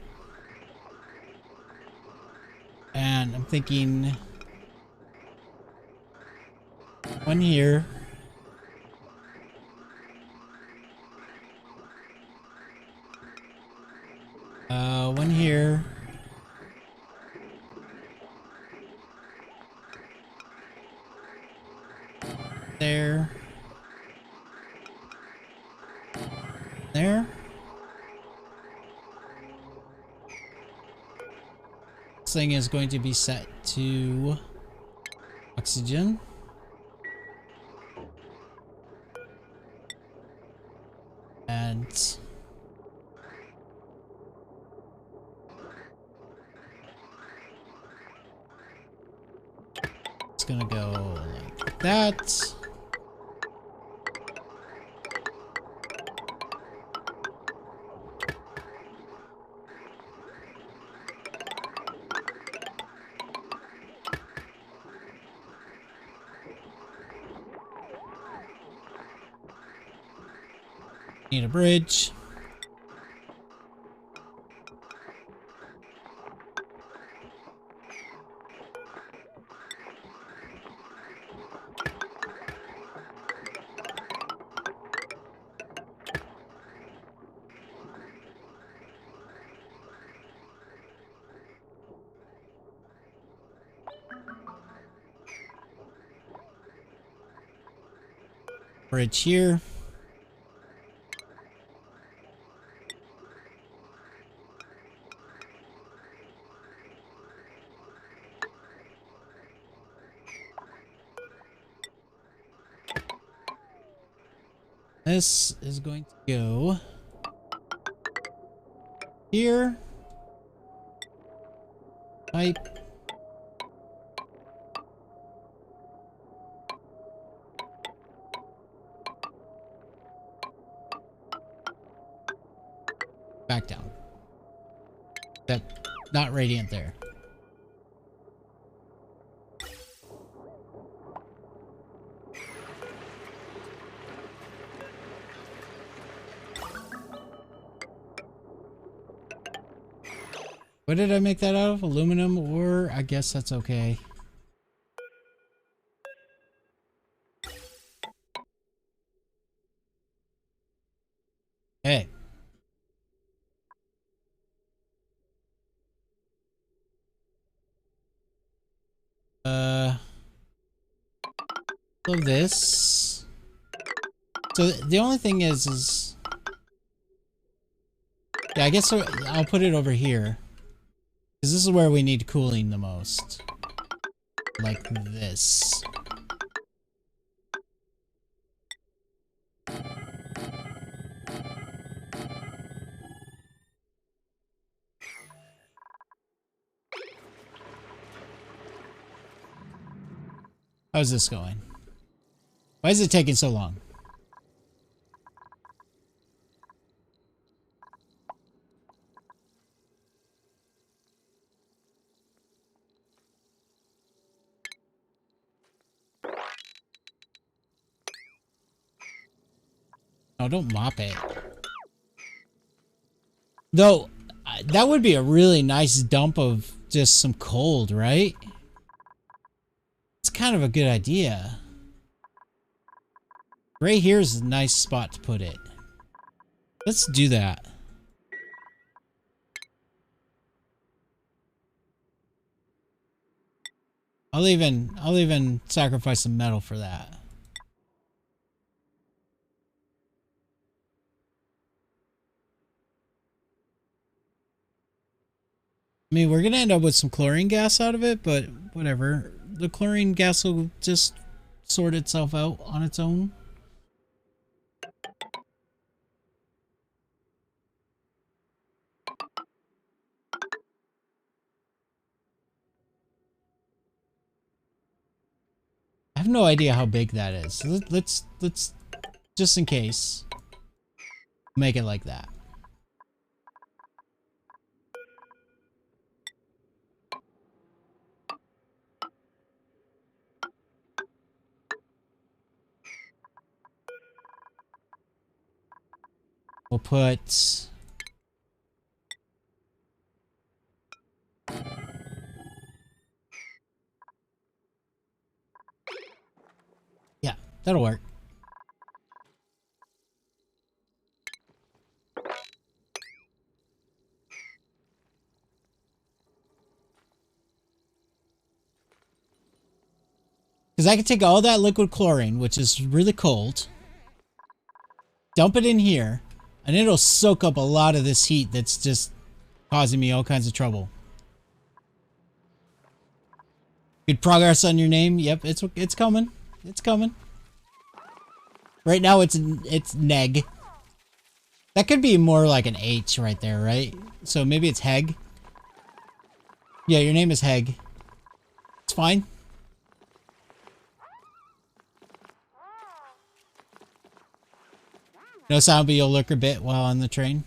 And I'm thinking one here. One here. There. There. This thing is going to be set to oxygen. And gonna go like that. Need a bridge. Bridge here. This is going to go here. Pipe. Back down. That not radiant there. What did I make that out of? Aluminum ore? I guess that's okay. Hey. Love this. So the only thing is yeah, I guess I'll put it over here. Because this is where we need cooling the most. Like this. How's this going? Why is it taking so long? Oh, don't mop it. Though, that would be a really nice dump of just some cold, right? It's kind of a good idea. Right here is a nice spot to put it. Let's do that. I'll even sacrifice some metal for that. I mean, we're gonna end up with some chlorine gas out of it, but whatever. The chlorine gas will just sort itself out on its own. I have no idea how big that is. Let's just in case, make it like that. We'll put yeah, that'll work. Because I can take all that liquid chlorine, which is really cold, dump it in here, and it'll soak up a lot of this heat that's just causing me all kinds of trouble. Good progress on your name. Yep, it's coming. It's coming. Right now it's Neg. That could be more like an H right there, right? So maybe it's Heg. Yeah, your name is Heg. It's fine. No sound, but you'll lurk a bit while on the train.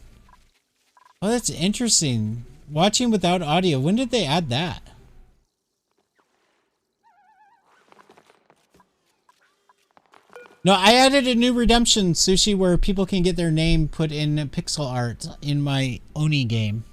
Oh, that's interesting. Watching without audio. When did they add that? No, I added a new redemption, Sushi, where people can get their name put in pixel art in my Oni game.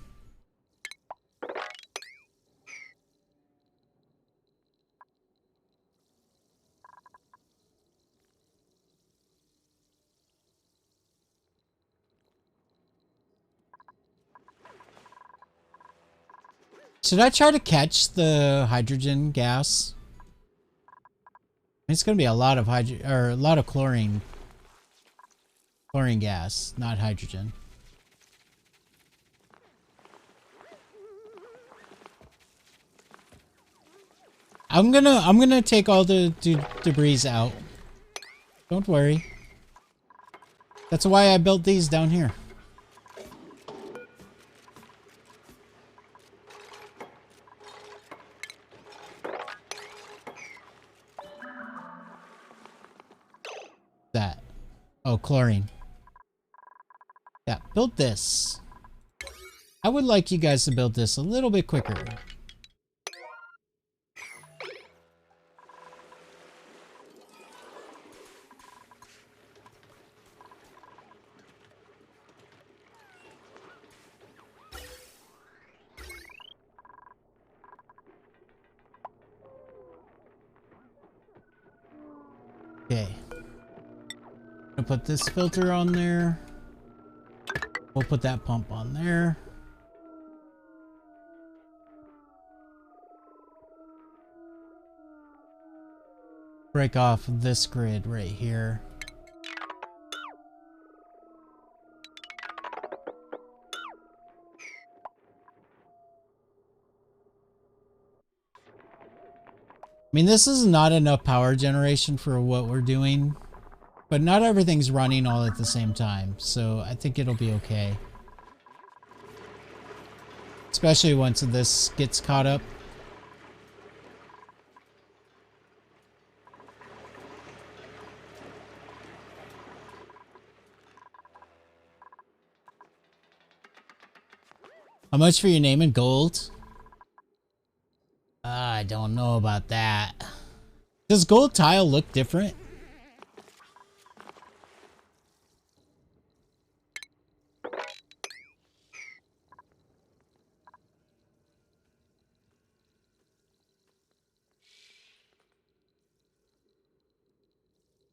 Should I try to catch the hydrogen gas? It's going to be a lot of chlorine gas, not hydrogen. I'm gonna take all the debris out. Don't worry. That's why I built these down here. That. Oh, chlorine. Yeah, build this. I would like you guys to build this a little bit quicker. Okay. I'll put this filter on there. We'll put that pump on there. Break off this grid right here. I mean, this is not enough power generation for what we're doing, but not everything's running all at the same time, so I think it'll be okay. Especially once this gets caught up. How much for your name in gold? I don't know about that. Does gold tile look different?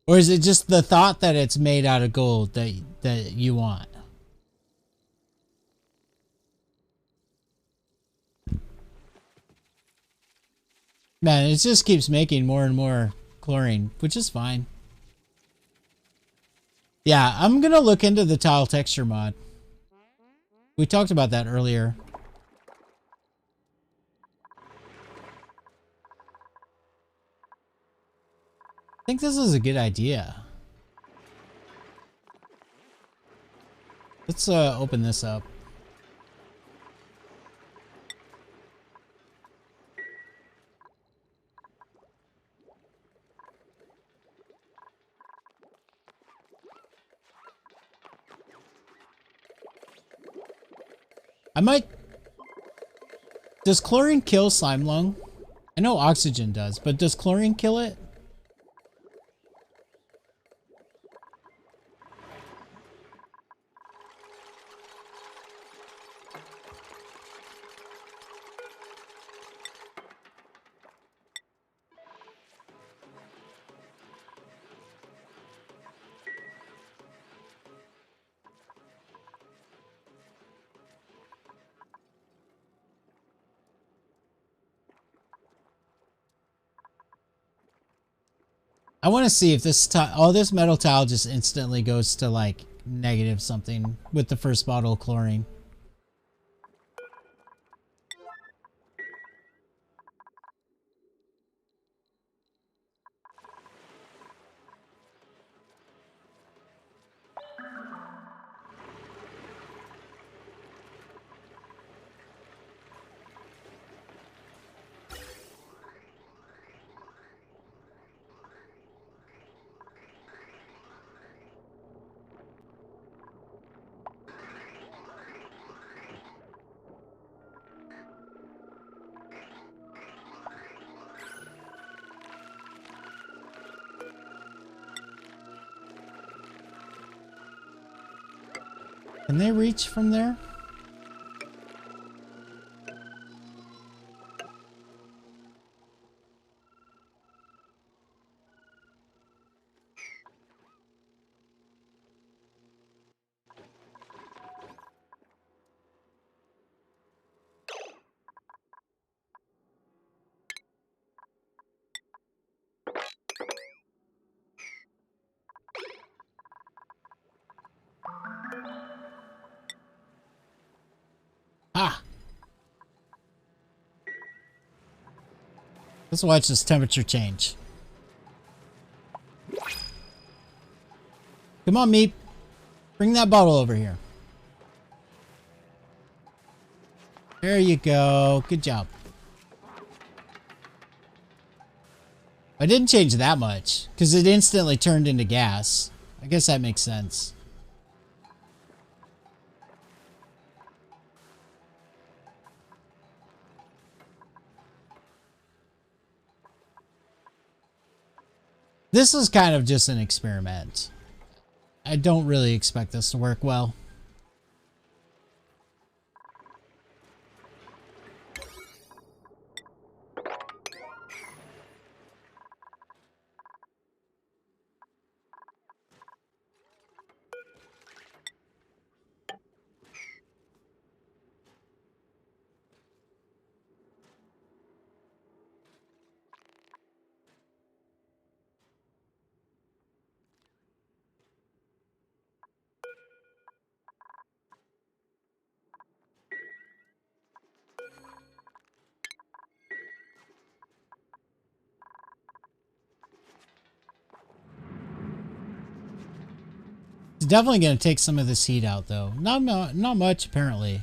Or is it just the thought that it's made out of gold that you want? Man, it just keeps making more and more chlorine, which is fine. Yeah, I'm gonna look into the tile texture mod. We talked about that earlier. I think this is a good idea. Let's open this up. I might... Does chlorine kill slime lung? I know oxygen does, but does chlorine kill it? I want to see if this tile, oh, this metal tile just instantly goes to like negative something with the first bottle of chlorine. Can they reach from there? Ah! Let's watch this temperature change. Come on, Meep. Bring that bottle over here. There you go. Good job. I didn't change that much, because it instantly turned into gas. I guess that makes sense. This is kind of just an experiment. I don't really expect this to work well. It's definitely going to take some of this heat out, though. Not much, apparently.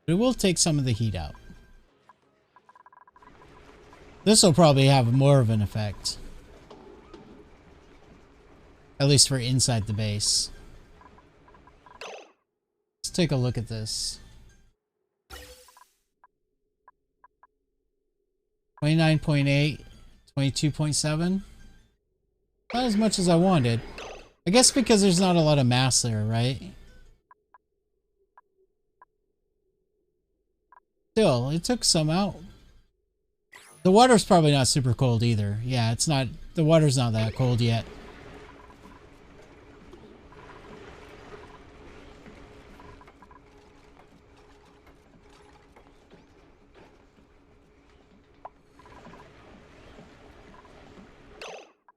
But it will take some of the heat out. This will probably have more of an effect. At least for inside the base. Let's take a look at this. 29.8, 22.7. Not as much as I wanted. I guess because there's not a lot of mass there, right? Still, it took some out. The water's probably not super cold either. Yeah, it's not. The water's not that cold yet.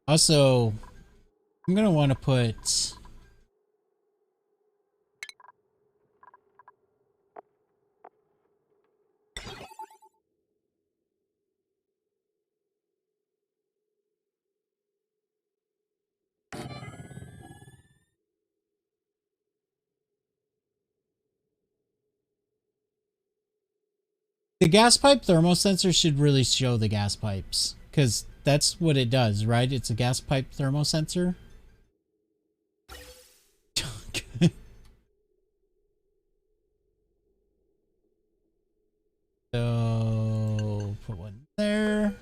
Also, I'm gonna want to put the gas pipe thermosensor should really show the gas pipes, because that's what it does, right? It's a gas pipe thermosensor. So put one there.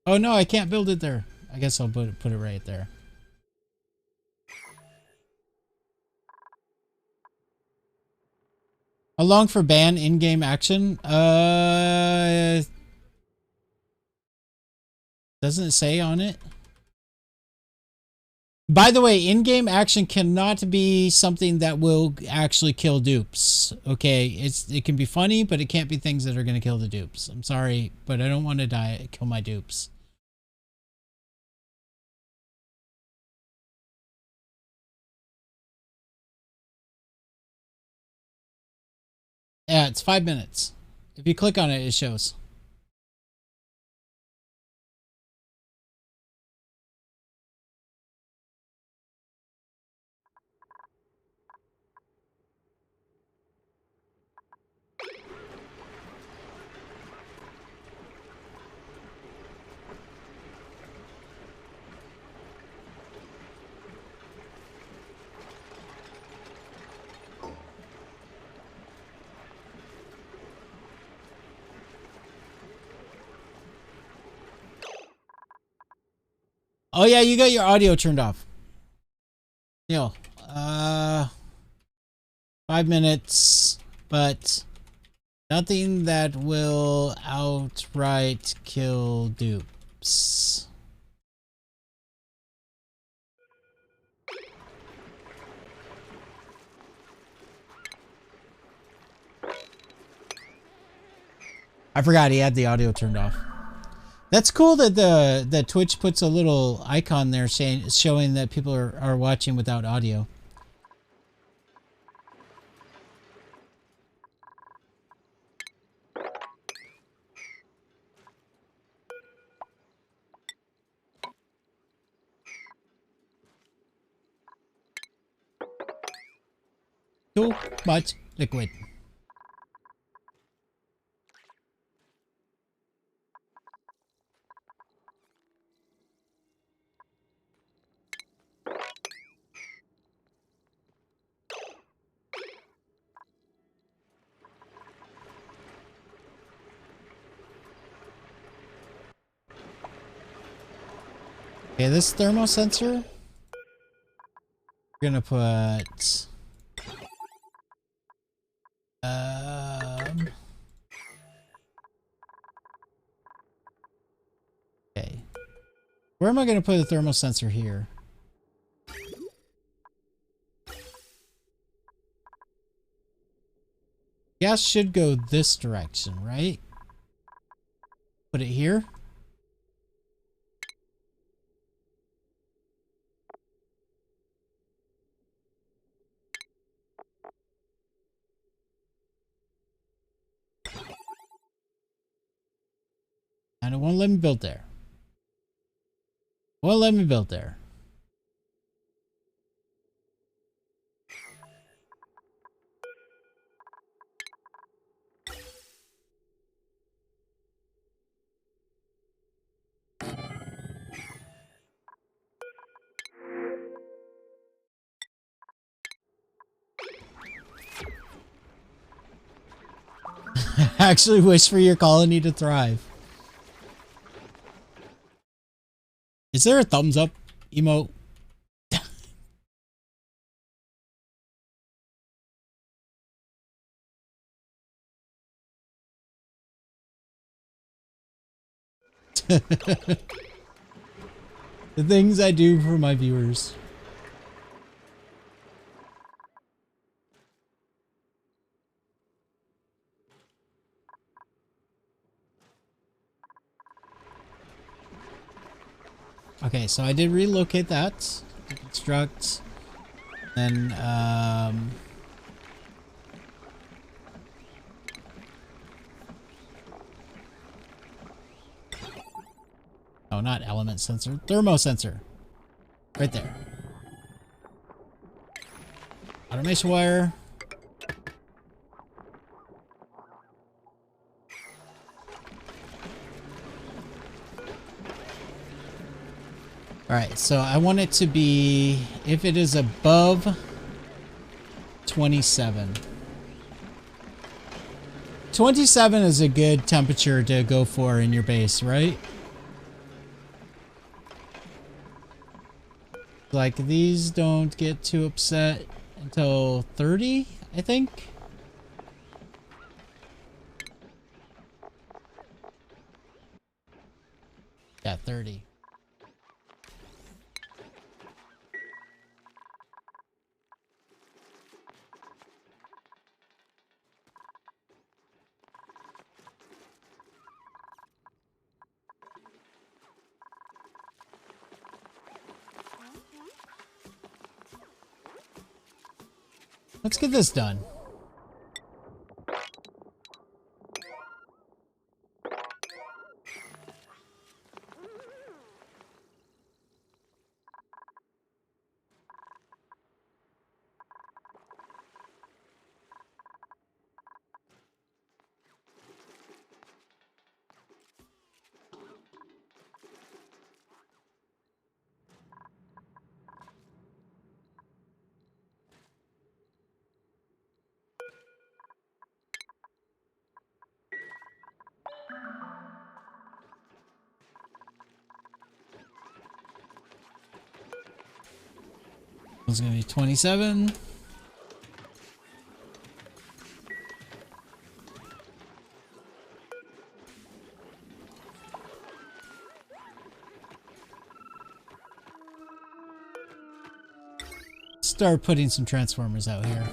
Oh no, I can't build it there. I guess I'll put it right there. How long for ban in-game action? Doesn't it say on it? By the way, in-game action cannot be something that will actually kill dupes. Okay, it can be funny, but it can't be things that are going to kill the dupes. I'm sorry, but I don't want to kill my dupes. Yeah, it's 5 minutes. If you click on it, it shows. Oh yeah, you got your audio turned off. Neil, 5 minutes, but nothing that will outright kill dupes. I forgot he had the audio turned off. That's cool that the Twitch puts a little icon there showing that people are watching without audio. Too much liquid. Okay, this thermal sensor, we're gonna put okay. Where am I gonna put the thermal sensor here? Gas should go this direction, right? Put it here. And it won't let me build there. Won't let me build there. Actually wish for your colony to thrive. Is there a thumbs up emote? The things I do for my viewers. Okay, so I did relocate that. Construct. Then, oh, not element sensor. Thermo sensor. Right there. Automation wire. Alright, so I want it to be, if it is above 27. 27 is a good temperature to go for in your base, right? Like, these don't get too upset until 30, I think. Yeah, 30. Let's get this done. It's gonna be 27. Start putting some transformers out here.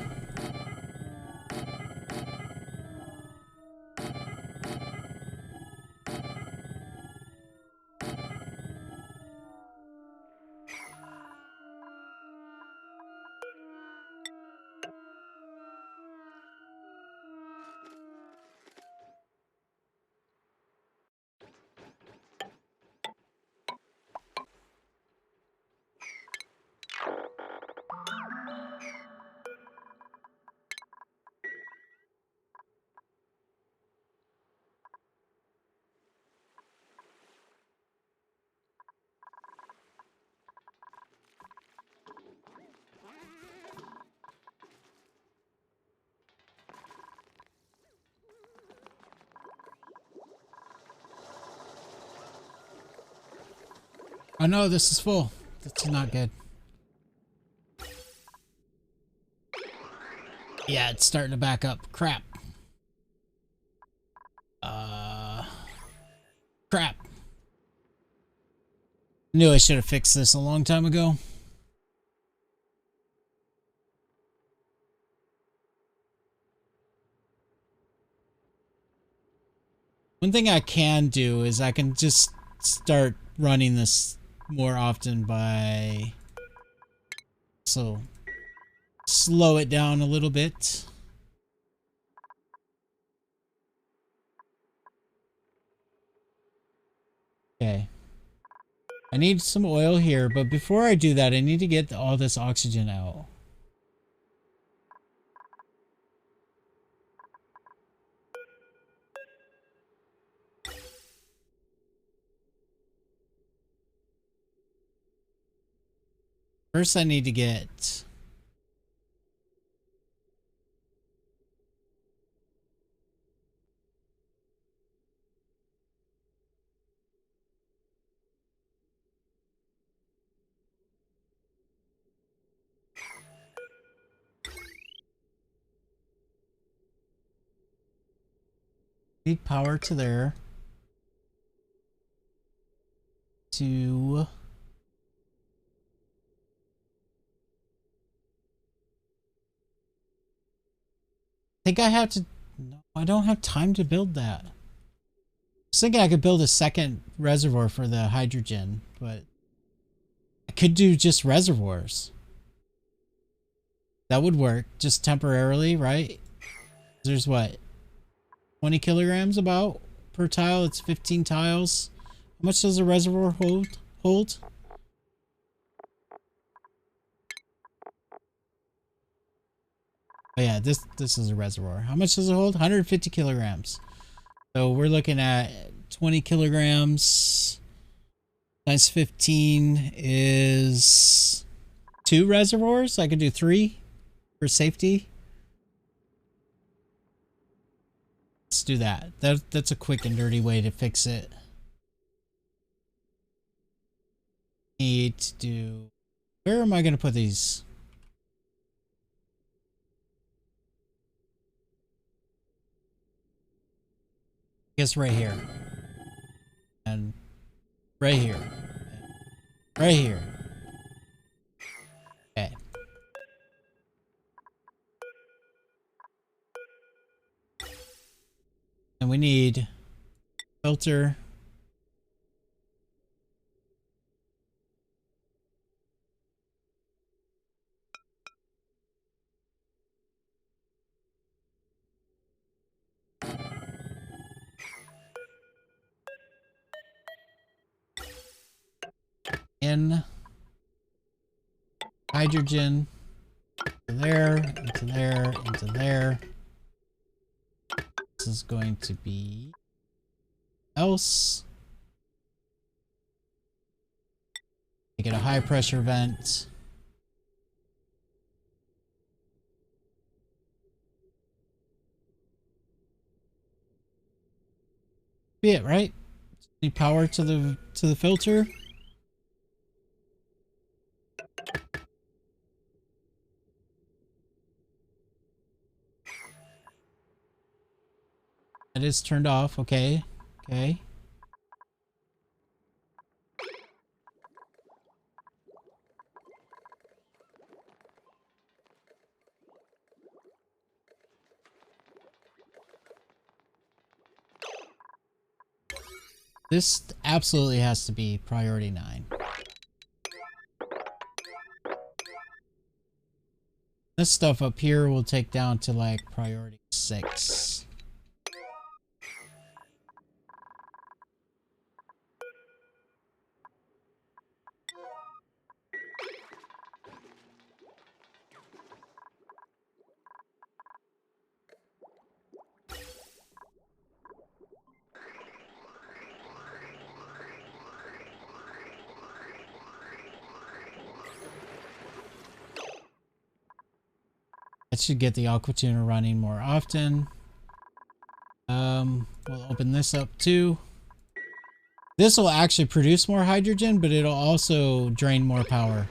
Oh no, this is full. That's not good. Yeah, it's starting to back up. Crap. Crap. Knew I should have fixed this a long time ago. One thing I can do is I can just start running this more often by... So, slow it down a little bit. Okay. I need some oil here, but before I do that, I need to get all this oxygen out. First, I need to get... Need power to there. To... I think I have to... No, I don't have time to build that. I was thinking I could build a second reservoir for the hydrogen, but... I could do just reservoirs. That would work, just temporarily, right? There's what? 20 kilograms about per tile. It's 15 tiles. How much does a reservoir hold? Oh yeah, this is a reservoir. How much does it hold? 150 kilograms. So we're looking at 20 kilograms times 15 is 2 reservoirs. I could do 3 for safety. Let's do that. That's a quick and dirty way to fix it. Need to do... Where am I going to put these? I guess right here. And right here. Right here. Okay. And we need filter. In hydrogen into there, into there, into there. This is going to be else. Make it a high pressure vent. Be it, right? Need power to the filter. That is turned off. Okay. Okay. This absolutely has to be priority 9. This stuff up here will take down to like priority 6. That should get the aqua tuner running more often. We'll open this up too. This will actually produce more hydrogen, but it'll also drain more power.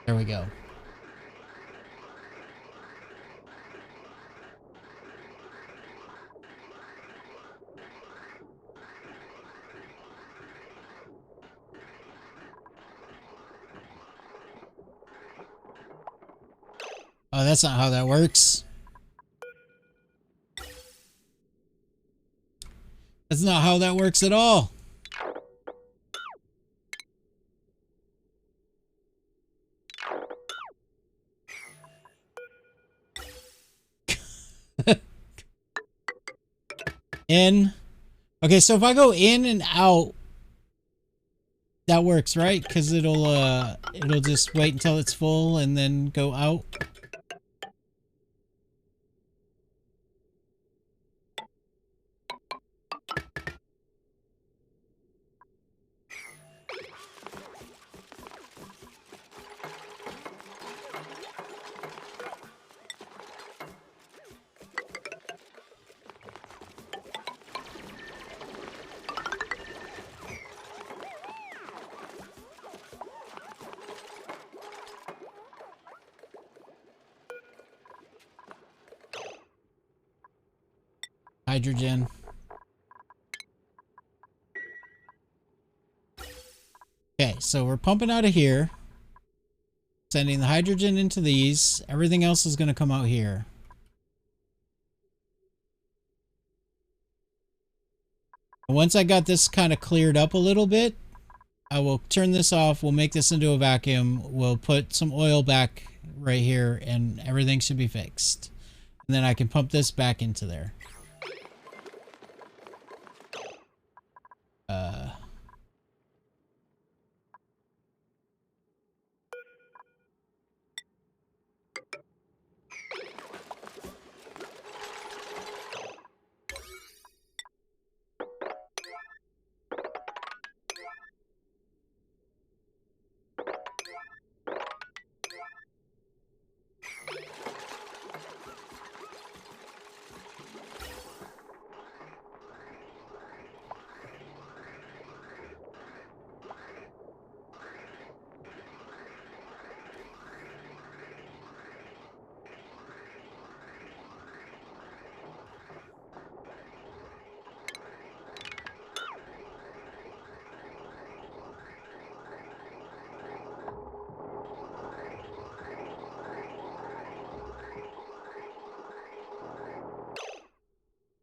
There we go. Oh, that's not how that works. That's not how that works at all. In. Okay, so if I go in and out, that works, right? Because it'll just wait until it's full and then go out. Hydrogen. Okay, so we're pumping out of here. Sending the hydrogen into these. Everything else is going to come out here. Once I got this kind of cleared up a little bit, I will turn this off. We'll make this into a vacuum. We'll put some oil back right here and everything should be fixed. And then I can pump this back into there.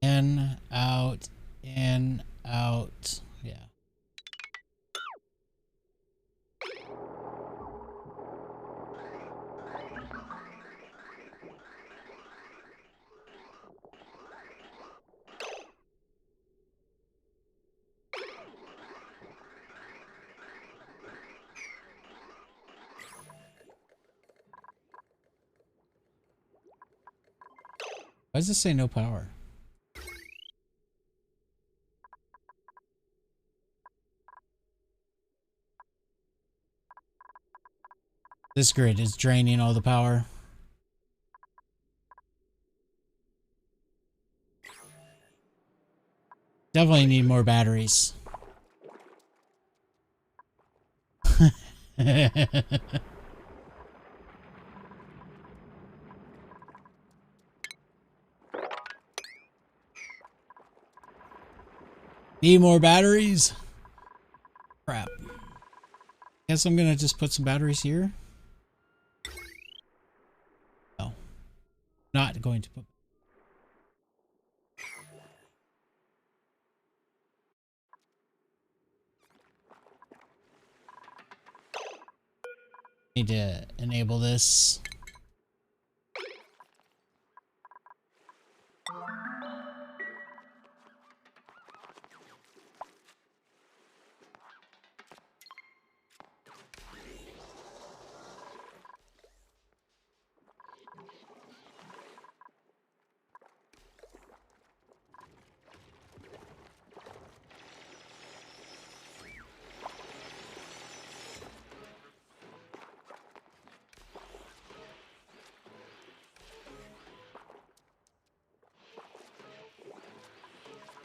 In, out, in, out. Yeah. Why does this say no power? This grid is draining all the power. Definitely need more batteries. Need more batteries? Crap. Guess I'm gonna just put some batteries here. No. Not going to put. Need to enable this.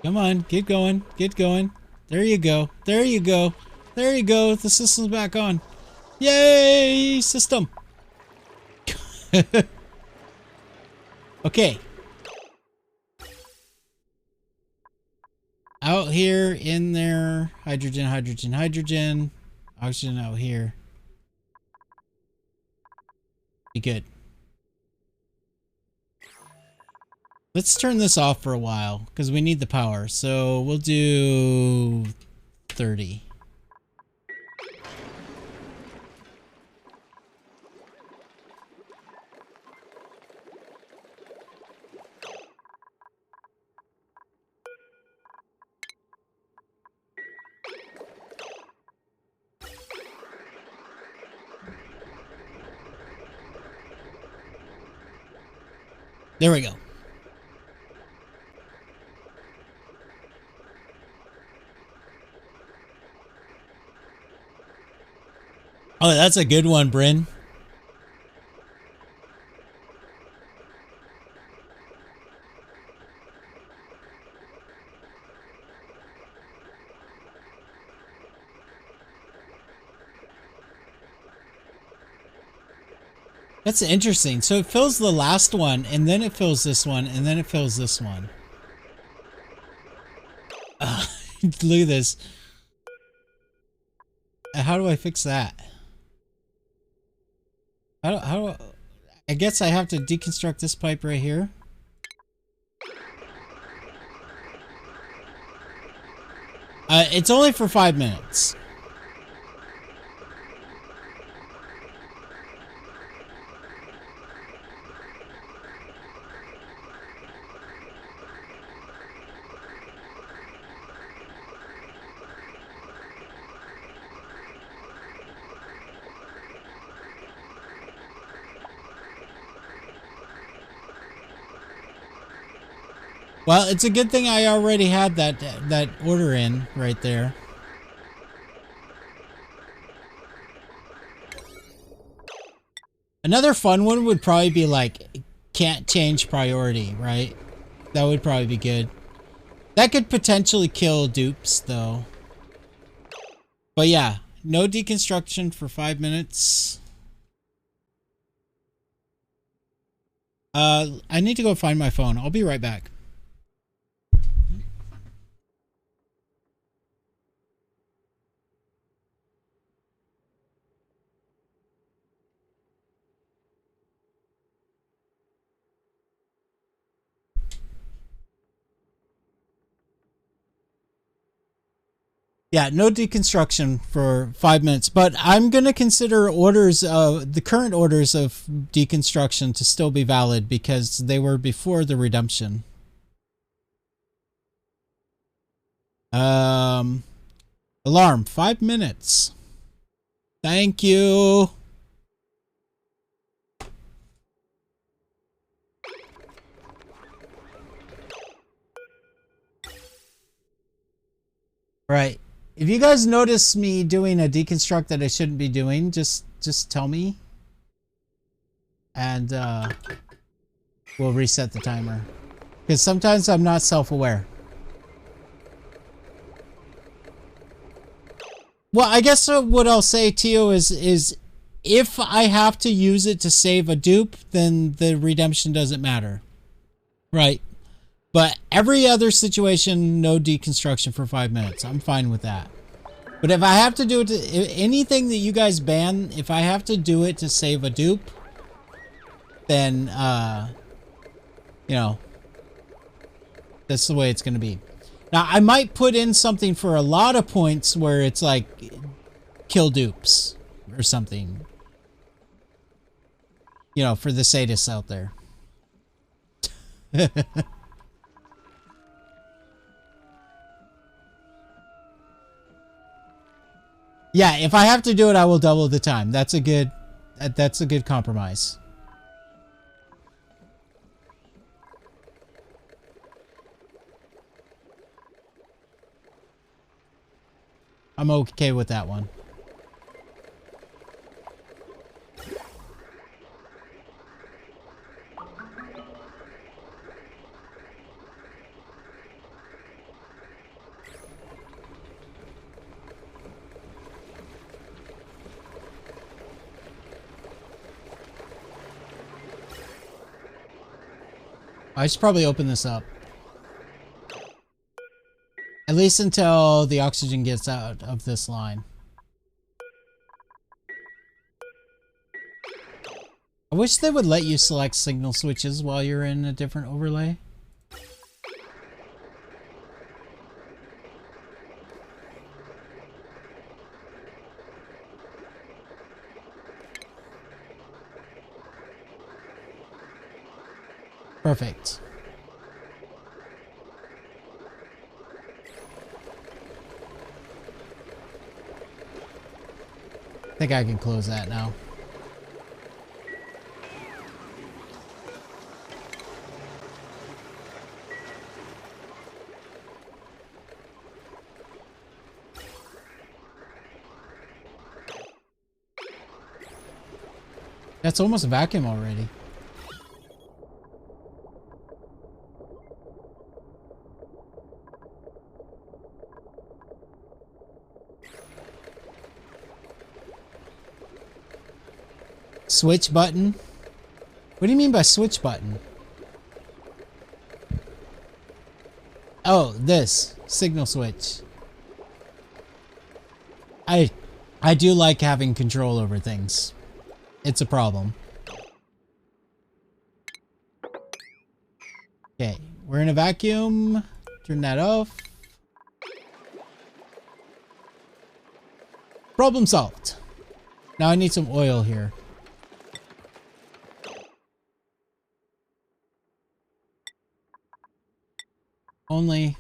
Come on, get going, get going. There you go, there you go, there you go. The system's back on. Yay, system. Okay. Out here, in there, hydrogen, hydrogen, hydrogen. Oxygen out here. Be good. Let's turn this off for a while, because we need the power. So we'll do 30. There we go. Oh, that's a good one, Bryn. That's interesting. So it fills the last one, and then it fills this one, and then it fills this one. Look at this. How do I fix that? I guess I have to deconstruct this pipe right here. It's only for 5 minutes. Well, it's a good thing I already had that order in right there. Another fun one would probably be like, can't change priority, right? That would probably be good. That could potentially kill dupes, though. But yeah, no deconstruction for 5 minutes. I need to go find my phone. I'll be right back. Yeah, no deconstruction for 5 minutes, but I'm going to consider the current orders of deconstruction to still be valid because they were before the redemption. Alarm, 5 minutes. Thank you. Right. If you guys notice me doing a deconstruct that I shouldn't be doing, just tell me. And we'll reset the timer. Because sometimes I'm not self-aware. Well, I guess what I'll say to you is if I have to use it to save a dupe, then the redemption doesn't matter. Right. But every other situation, no deconstruction for 5 minutes. I'm fine with that. But if I have to do it to anything that you guys ban, if I have to do it to save a dupe, then you know, that's the way it's going to be. Now, I might put in something for a lot of points where it's like kill dupes or something. You know, for the sadists out there. Yeah, if I have to do it, I will double the time. That's a good compromise. I'm okay with that one. I should probably open this up. At least until the oxygen gets out of this line. I wish they would let you select signal switches while you're in a different overlay. Perfect. I think I can close that now. That's almost a vacuum already. Switch button? What do you mean by switch button? Oh, this. Signal switch. I do like having control over things. It's a problem. Okay, we're in a vacuum. Turn that off. Problem solved. Now I need some oil here. Only.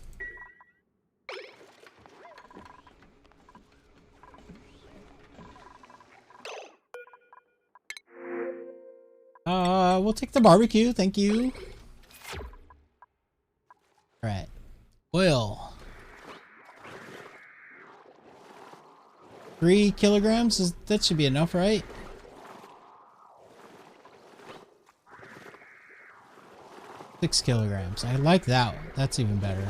We'll take the barbecue, thank you. Alright. Oil. 3 kilograms? That should be enough, right? Six kilograms. I like that one. That's even better.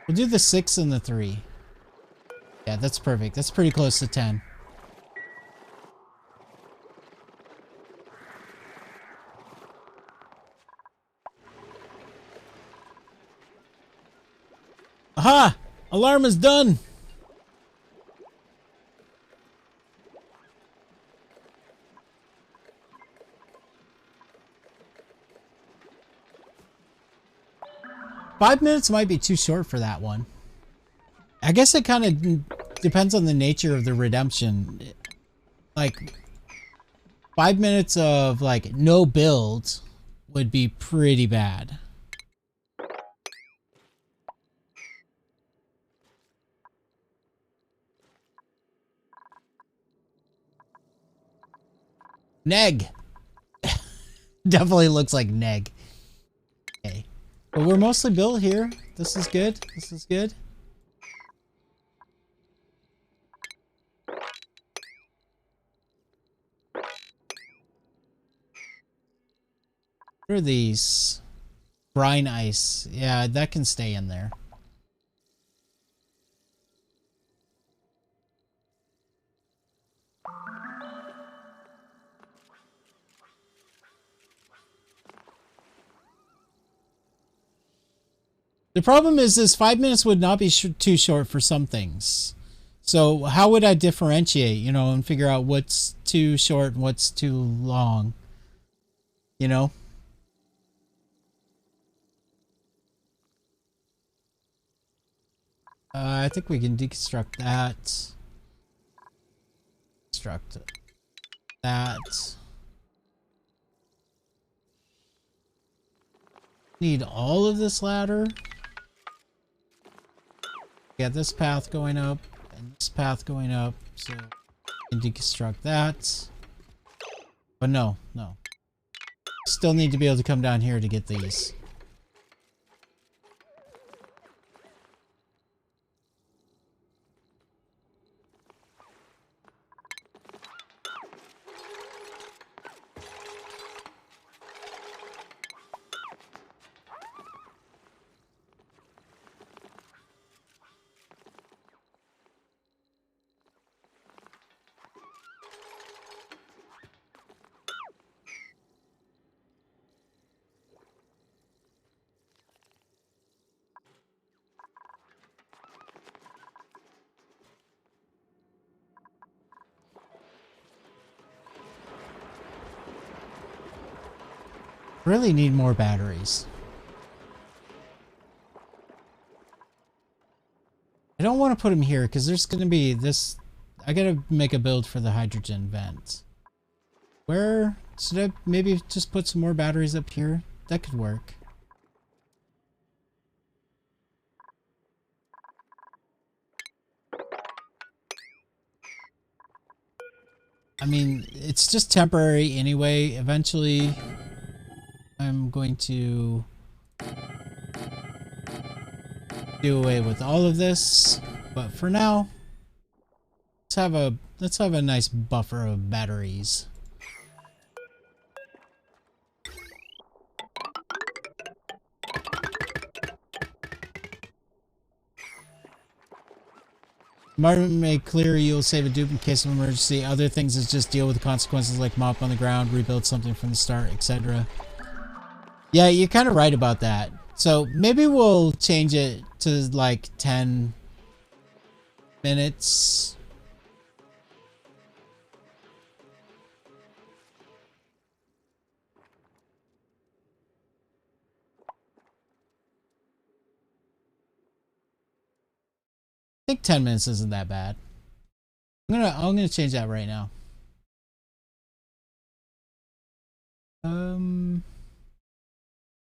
We'll do the 6 and the 3. Yeah, that's perfect. That's pretty close to 10. Aha! Alarm is done! Five minutes might be too short for that one. I guess it kind of depends on the nature of the redemption. Like, 5 minutes of, like, no build would be pretty bad. Neg! Definitely looks like Neg. Okay. But we're mostly built here. This is good. This is good. What are these? Brine ice. Yeah, that can stay in there. The problem is 5 minutes would not be too short for some things. So how would I differentiate, you know, and figure out what's too short and what's too long? You know? I think we can deconstruct that. Construct that. Need all of this ladder. Get this path going up and this path going up, so we can deconstruct that. But no. Still need to be able to come down here to get these. Really need more batteries. I don't want to put them here because there's going to be this. I gotta make a build for the hydrogen vent. Where should I maybe just put some more batteries up here? That could work. I mean, it's just temporary anyway. Eventually, I'm going to do away with all of this, but for now, let's have a nice buffer of batteries. Martin made clear you'll save a dupe in case of emergency. Other things is just deal with the consequences, like mop on the ground, rebuild something from the start, etc. Yeah, you're kind of right about that. So maybe we'll change it to like 10 minutes. I think 10 minutes isn't that bad. I'm gonna change that right now.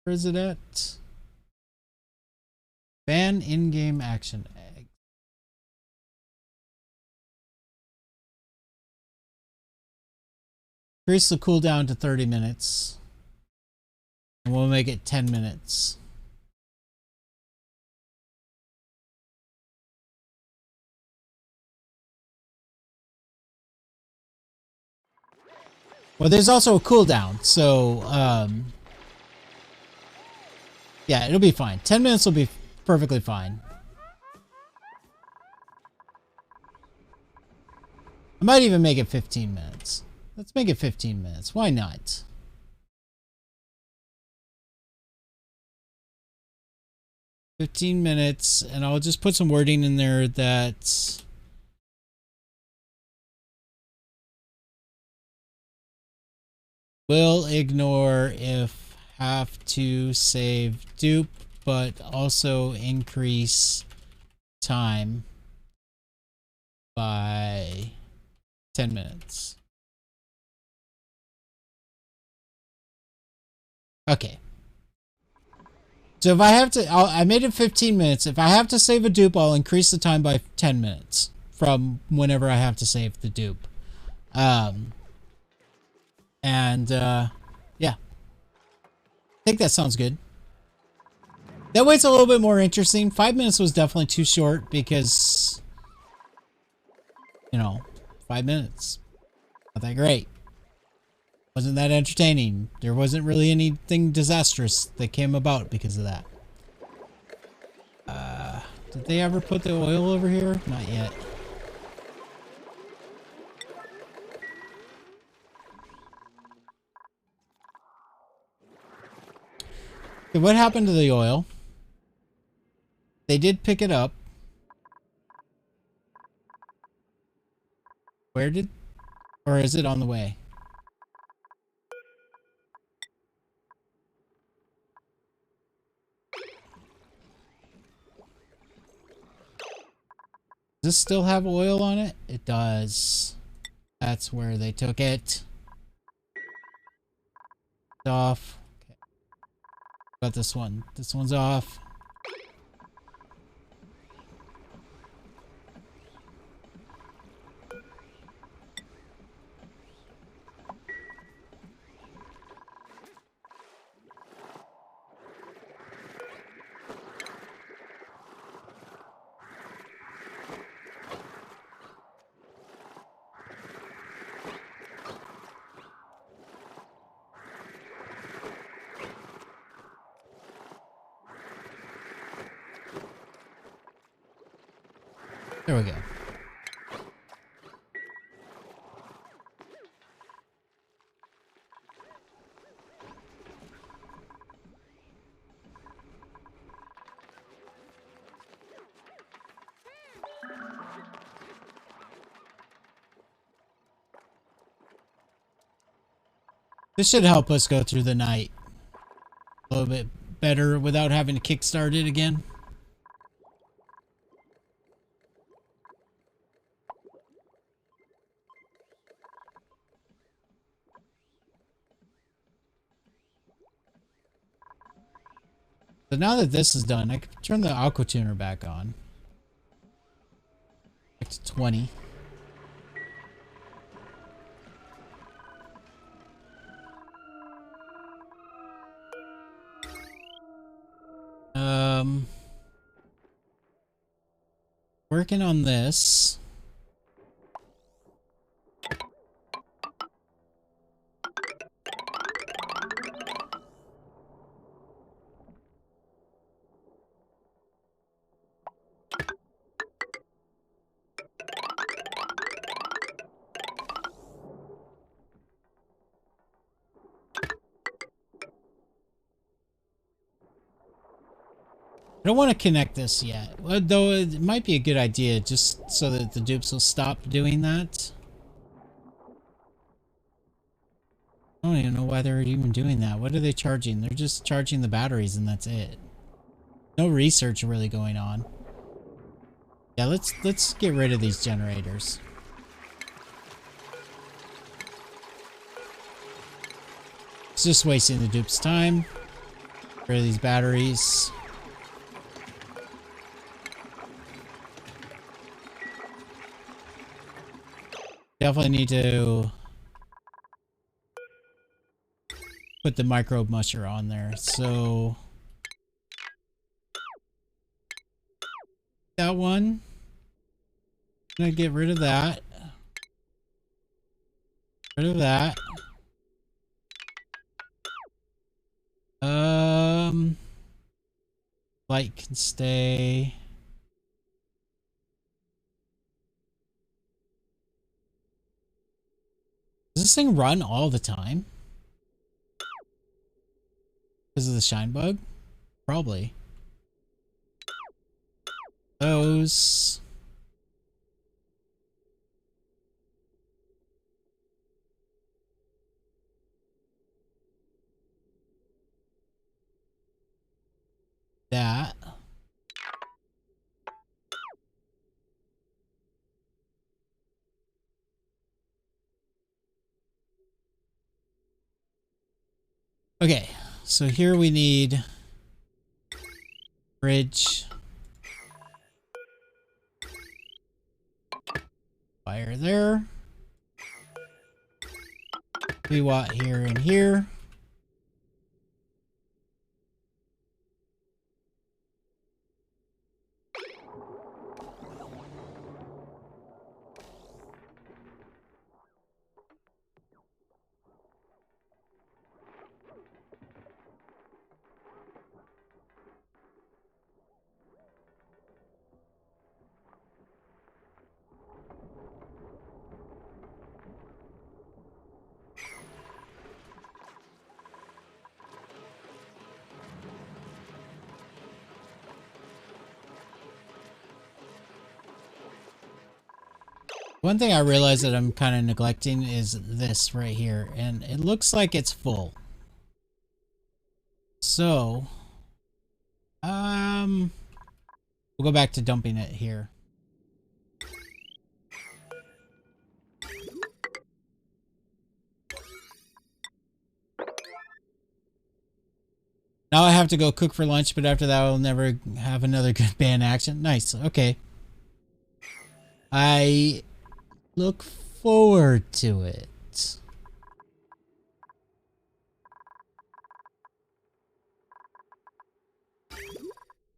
Where is it at? Ban in-game action egg. Increase the cooldown to 30 minutes. And we'll make it 10 minutes. Well, there's also a cooldown, so yeah, it'll be fine. 10 minutes will be perfectly fine. I might even make it 15 minutes. Let's make it 15 minutes. Why not? "15 minutes," and I'll just put some wording in there that will ignore if have to save dupe, but also increase time by 10 minutes. Okay. So if I have to, I made it 15 minutes. If I have to save a dupe, I'll increase the time by 10 minutes from whenever I have to save the dupe. Yeah. I think that sounds good. That way it's a little bit more interesting. 5 minutes was definitely too short because, you know, 5 minutes. Not that great. Wasn't that entertaining. There wasn't really anything disastrous that came about because of that. Did they ever put the oil over here? Not yet. Okay, what happened to the oil? They did pick it up. Where did... Or is it on the way? Does this still have oil on it? It does. That's where they took it. Off. Okay. Got this one. This one's off. There we go. This should help us go through the night a little bit better without having to kickstart it again. So now that this is done, I can turn the aqua tuner back on. Back to 20. Working on this. I don't want to connect this yet, though it might be a good idea just so that the dupes will stop doing that. I don't even know why they're even doing that. What are they charging? They're just charging the batteries and that's it. No research really going on. Yeah, let's get rid of these generators. It's just wasting the dupes' time. Get rid of these batteries. Definitely need to put the microbe musher on there. So that one, I'm gonna get rid of that. Rid of that. Light can stay. Does this thing run all the time? Because of the shine bug? Probably. Those. That. Okay, so here we need bridge, wire there, 3 watt here and here. One thing I realize that I'm kind of neglecting is this right here, and it looks like it's full. So, we'll go back to dumping it here. Now I have to go cook for lunch, but after that I'll never have another good band action. Nice, okay. I look forward to it.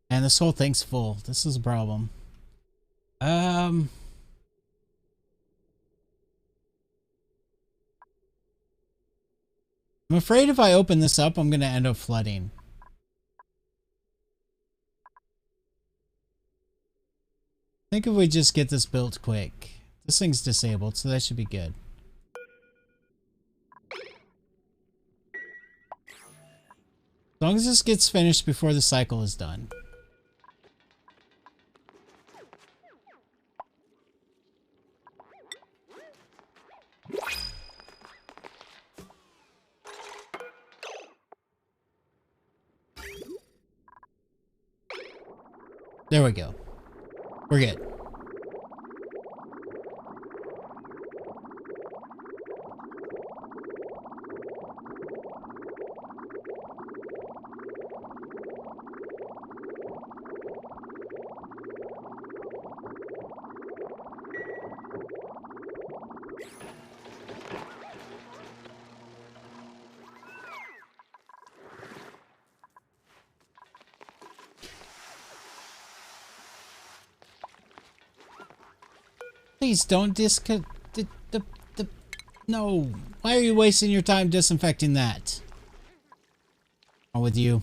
And this whole thing's full. This is a problem. I'm afraid if I open this up, I'm going to end up flooding. I think if we just get this built quick. This thing's disabled, so that should be good. As long as this gets finished before the cycle is done. There we go. We're good. Please don't no. Why are you wasting your time disinfecting that? What's wrong with you?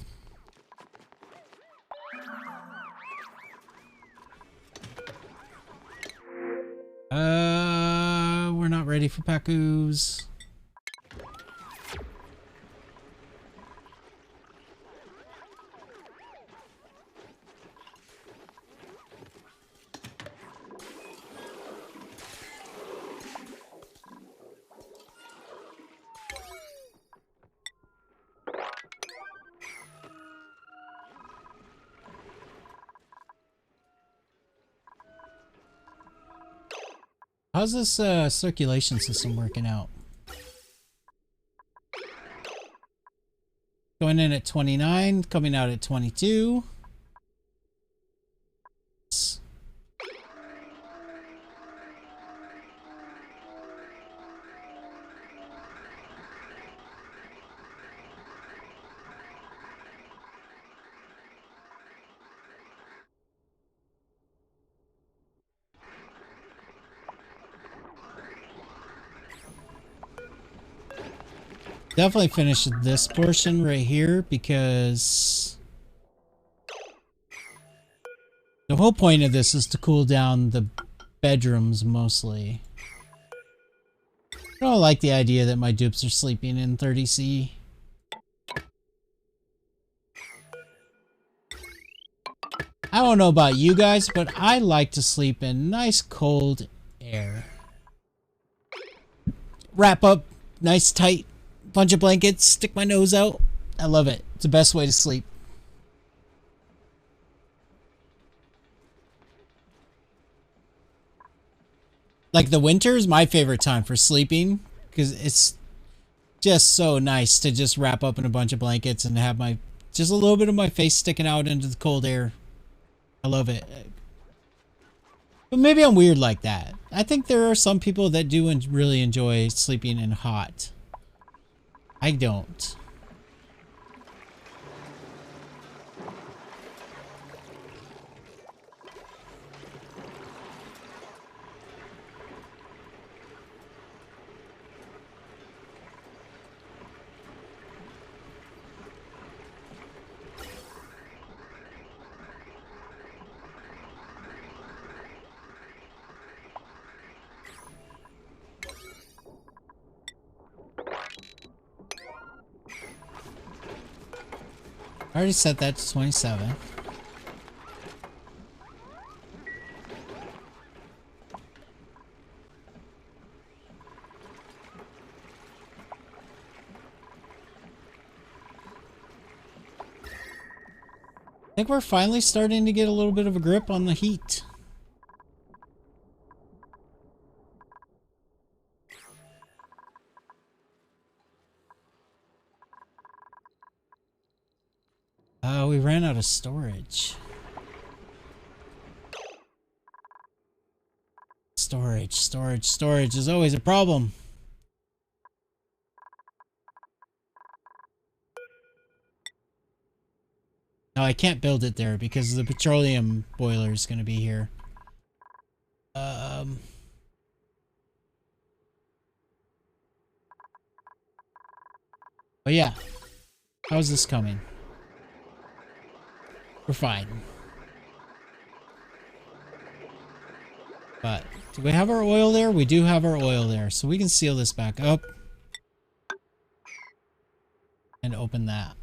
We're not ready for Pakus. How's this circulation system working out? Going in at 29, coming out at 22. Definitely finish this portion right here because the whole point of this is to cool down the bedrooms mostly. I don't like the idea that my dupes are sleeping in 30C. I don't know about you guys, but I like to sleep in nice cold air. Wrap up nice tight. Bunch of blankets, stick my nose out. I love it. It's the best way to sleep. Like the winter is my favorite time for sleeping because it's just so nice to just wrap up in a bunch of blankets and have my just a little bit of my face sticking out into the cold air. I love it. But maybe I'm weird like that. I think there are some people that do really enjoy sleeping in hot. I don't. I already set that to 27. think we're finally starting to get a little bit of a grip on the heat. We ran out of storage. Storage is always a problem. No, I can't build it there because the petroleum boiler is going to be here. But yeah, how's this coming? We're fine. But do we have our oil there? We do have our oil there, so we can seal this back up and open that.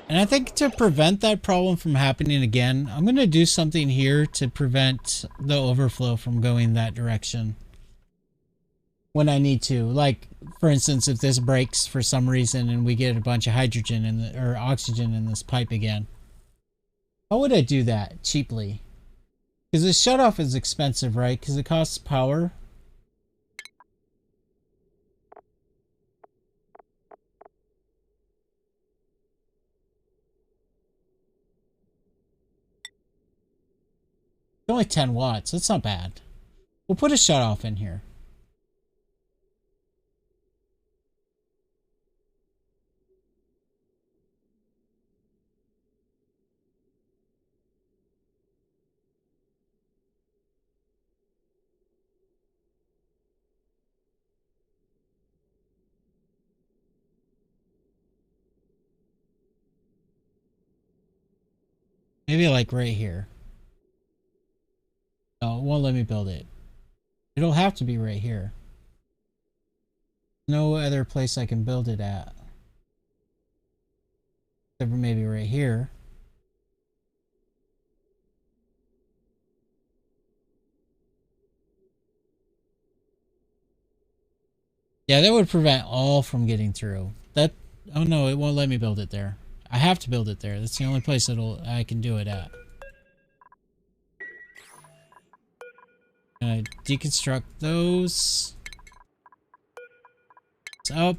And I think to prevent that problem from happening again, I'm going to do something here to prevent the overflow from going that direction when I need to. Like, for instance, if this breaks for some reason and we get a bunch of hydrogen in the, or oxygen in this pipe again. How would I do that cheaply? Because the shutoff is expensive, right? Because it costs power. It's only 10 watts. That's not bad. We'll put a shutoff in here. Maybe like right here. No, it won't let me build it. It'll have to be right here. No other place I can build it at. Except for maybe right here. Yeah, that would prevent all from getting through. That, oh no, it won't let me build it there. I have to build it there. That's the only place I can do it at. Gonna deconstruct those. It's up.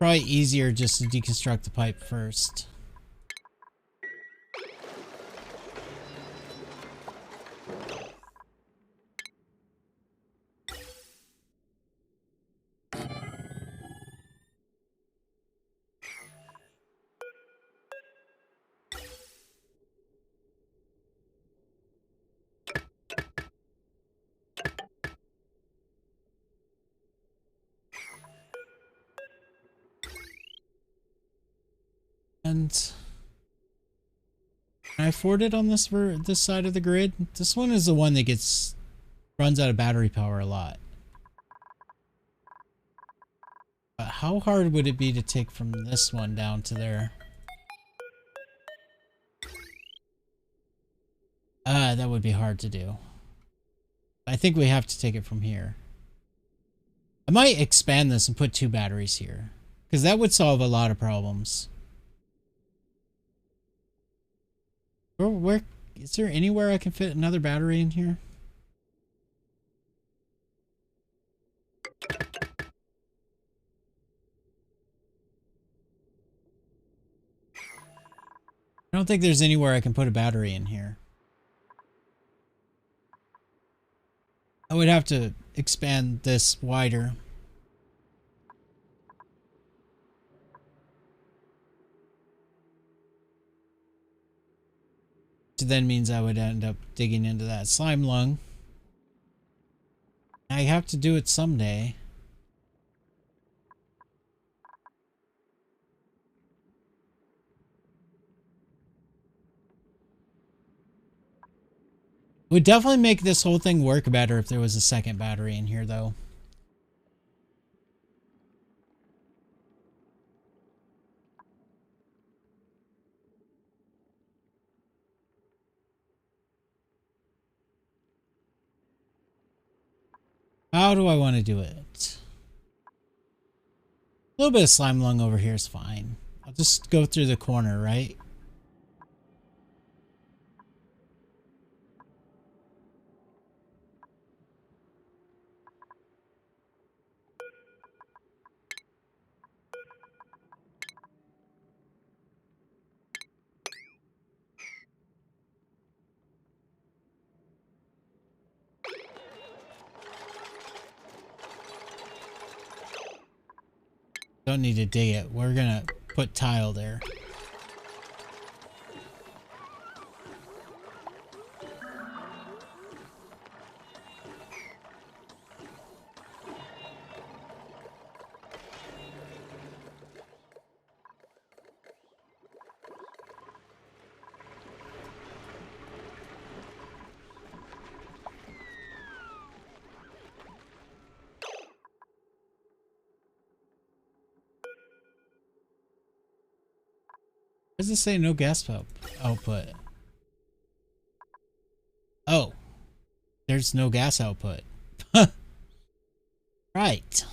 Probably easier just to deconstruct the pipe first. And can I afford it on this side of the grid? This one is the one that runs out of battery power a lot. But how hard would it be to take from this one down to there? That would be hard to do. I think we have to take it from here. I might expand this and put 2 batteries here, because that would solve a lot of problems. Where is there anywhere I can fit another battery in here? I don't think there's anywhere I can put a battery in here. I would have to expand this wider. then means I would end up digging into that slime lung. I have to do it someday. It would definitely make this whole thing work better if there was a second battery in here, though. How do I want to do it? A little bit of slime lung over here is fine. I'll just go through the corner, right? Don't need to dig it. We're gonna put tile there. Where does it say no gas output? Oh, there's no gas output. Right.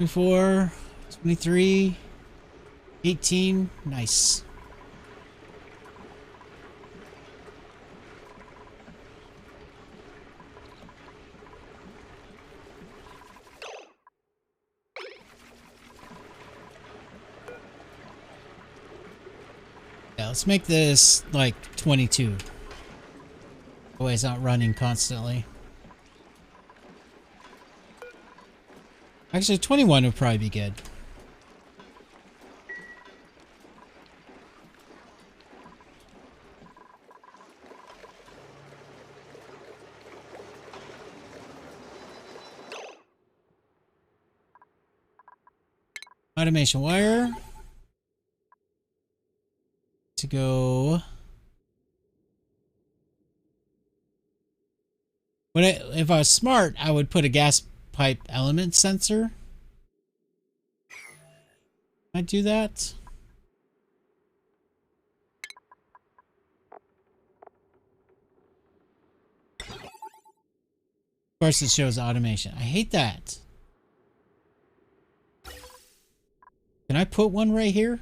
24, 23, 18. Nice. Yeah, let's make this like 22. That way it's not running constantly. Actually, 21 would probably be good. Automation wire. To go. If I was smart, I would put a gas pipe element sensor. I do that. Of course, it shows automation. I hate that. Can I put one right here?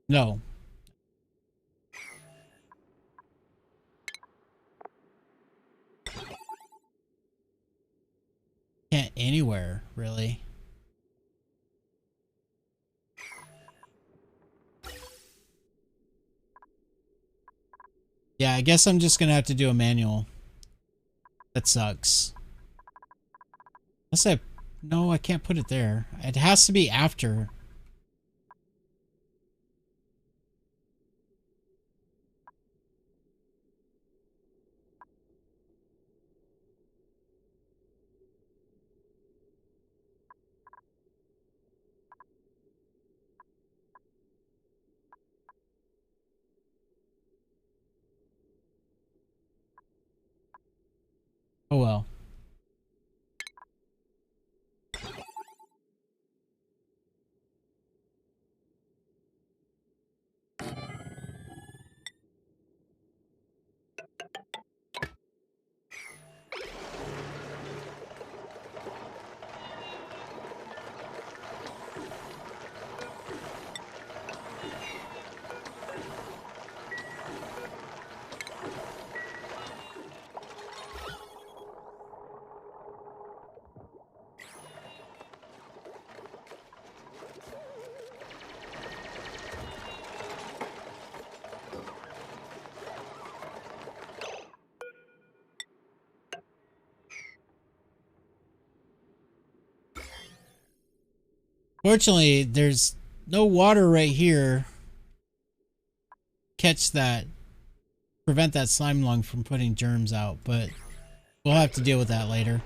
No. Can't anywhere, really. Yeah, I guess I'm just gonna have to do a manual. That sucks. Unless I... No, I can't put it there. It has to be after. Oh well. Fortunately, there's no water right here. Catch that. Prevent that slime lung from putting germs out, but we'll have to deal with that later.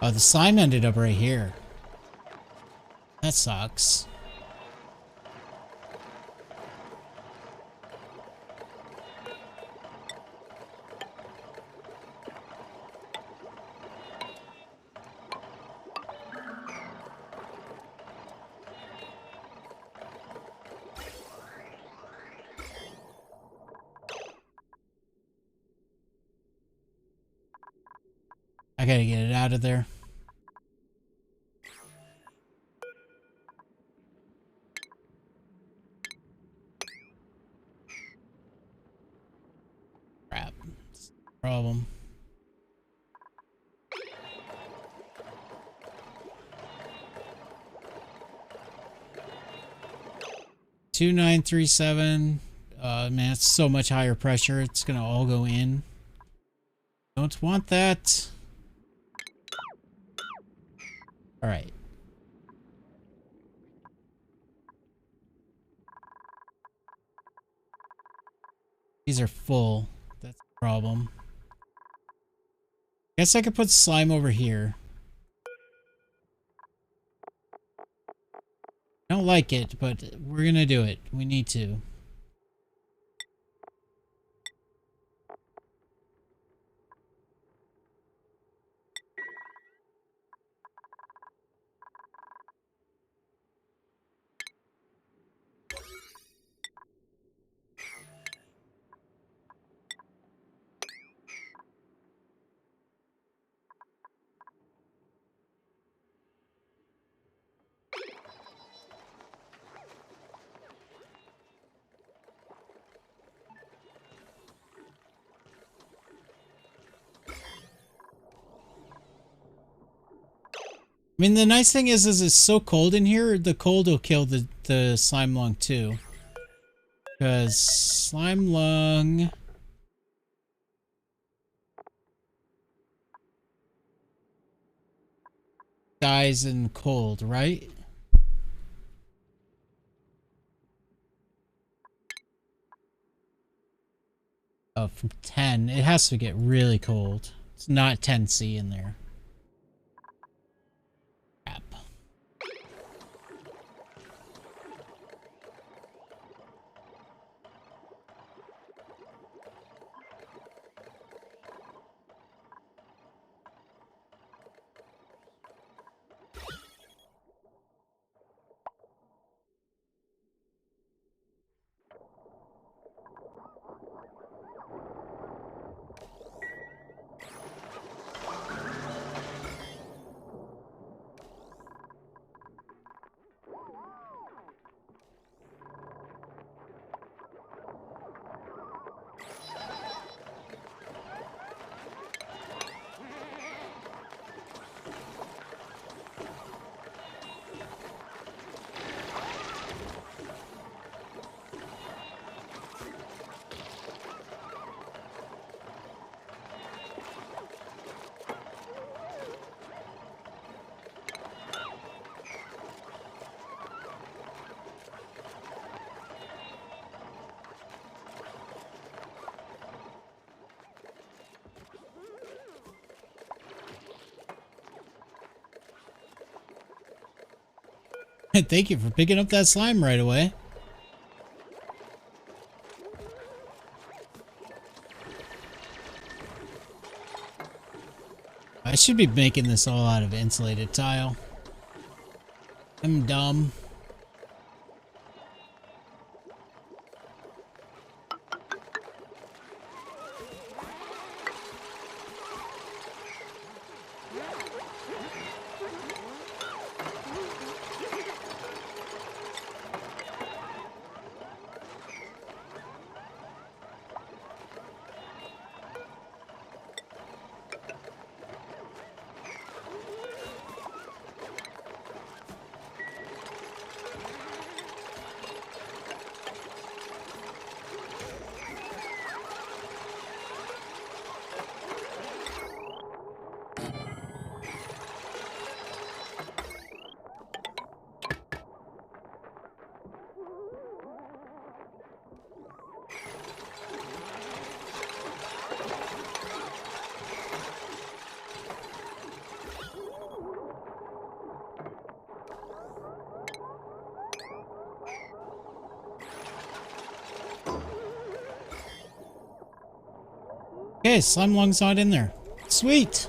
Oh, the slime ended up right here. That sucks. I gotta get it out of there. Crap. It's a problem. Two 937. Man, it's so much higher pressure. It's gonna all go in. Don't want that. All right. These are full. That's the problem. Guess I could put slime over here. I don't like it, but we're gonna do it. We need to. I mean, the nice thing is it's so cold in here, the cold will kill the slime lung too. Because slime lung... dies in cold, right? Oh, from 10. It has to get really cold. It's not 10C in there. Crap. Thank you for picking up that slime right away. I should be making this all out of insulated tile. I'm dumb. Okay, slime lung's not in there. Sweet.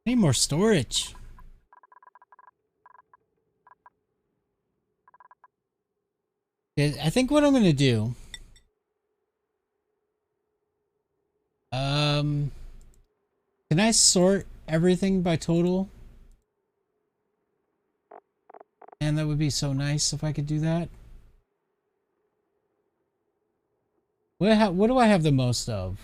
Need more storage. Okay, I think what I'm gonna do. Can I sort everything by total? And that would be so nice if I could do that. What do I have the most of?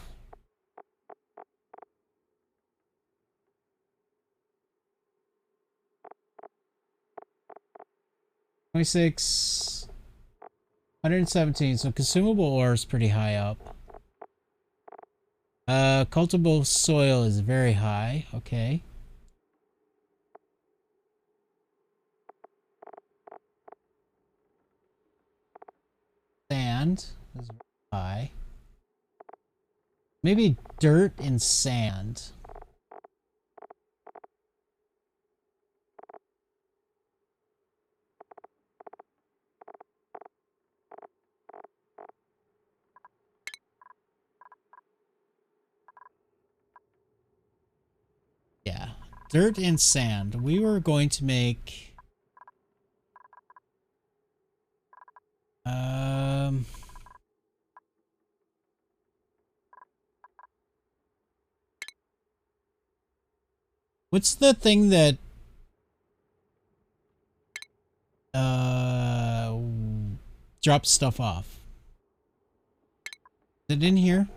$26, 117. So consumable ore is pretty high up. Cultivable soil is very high. Okay. Sand is very high. Maybe dirt and sand. Yeah. Dirt and sand. We were going to make... What's the thing that... drops stuff off? Is it in here?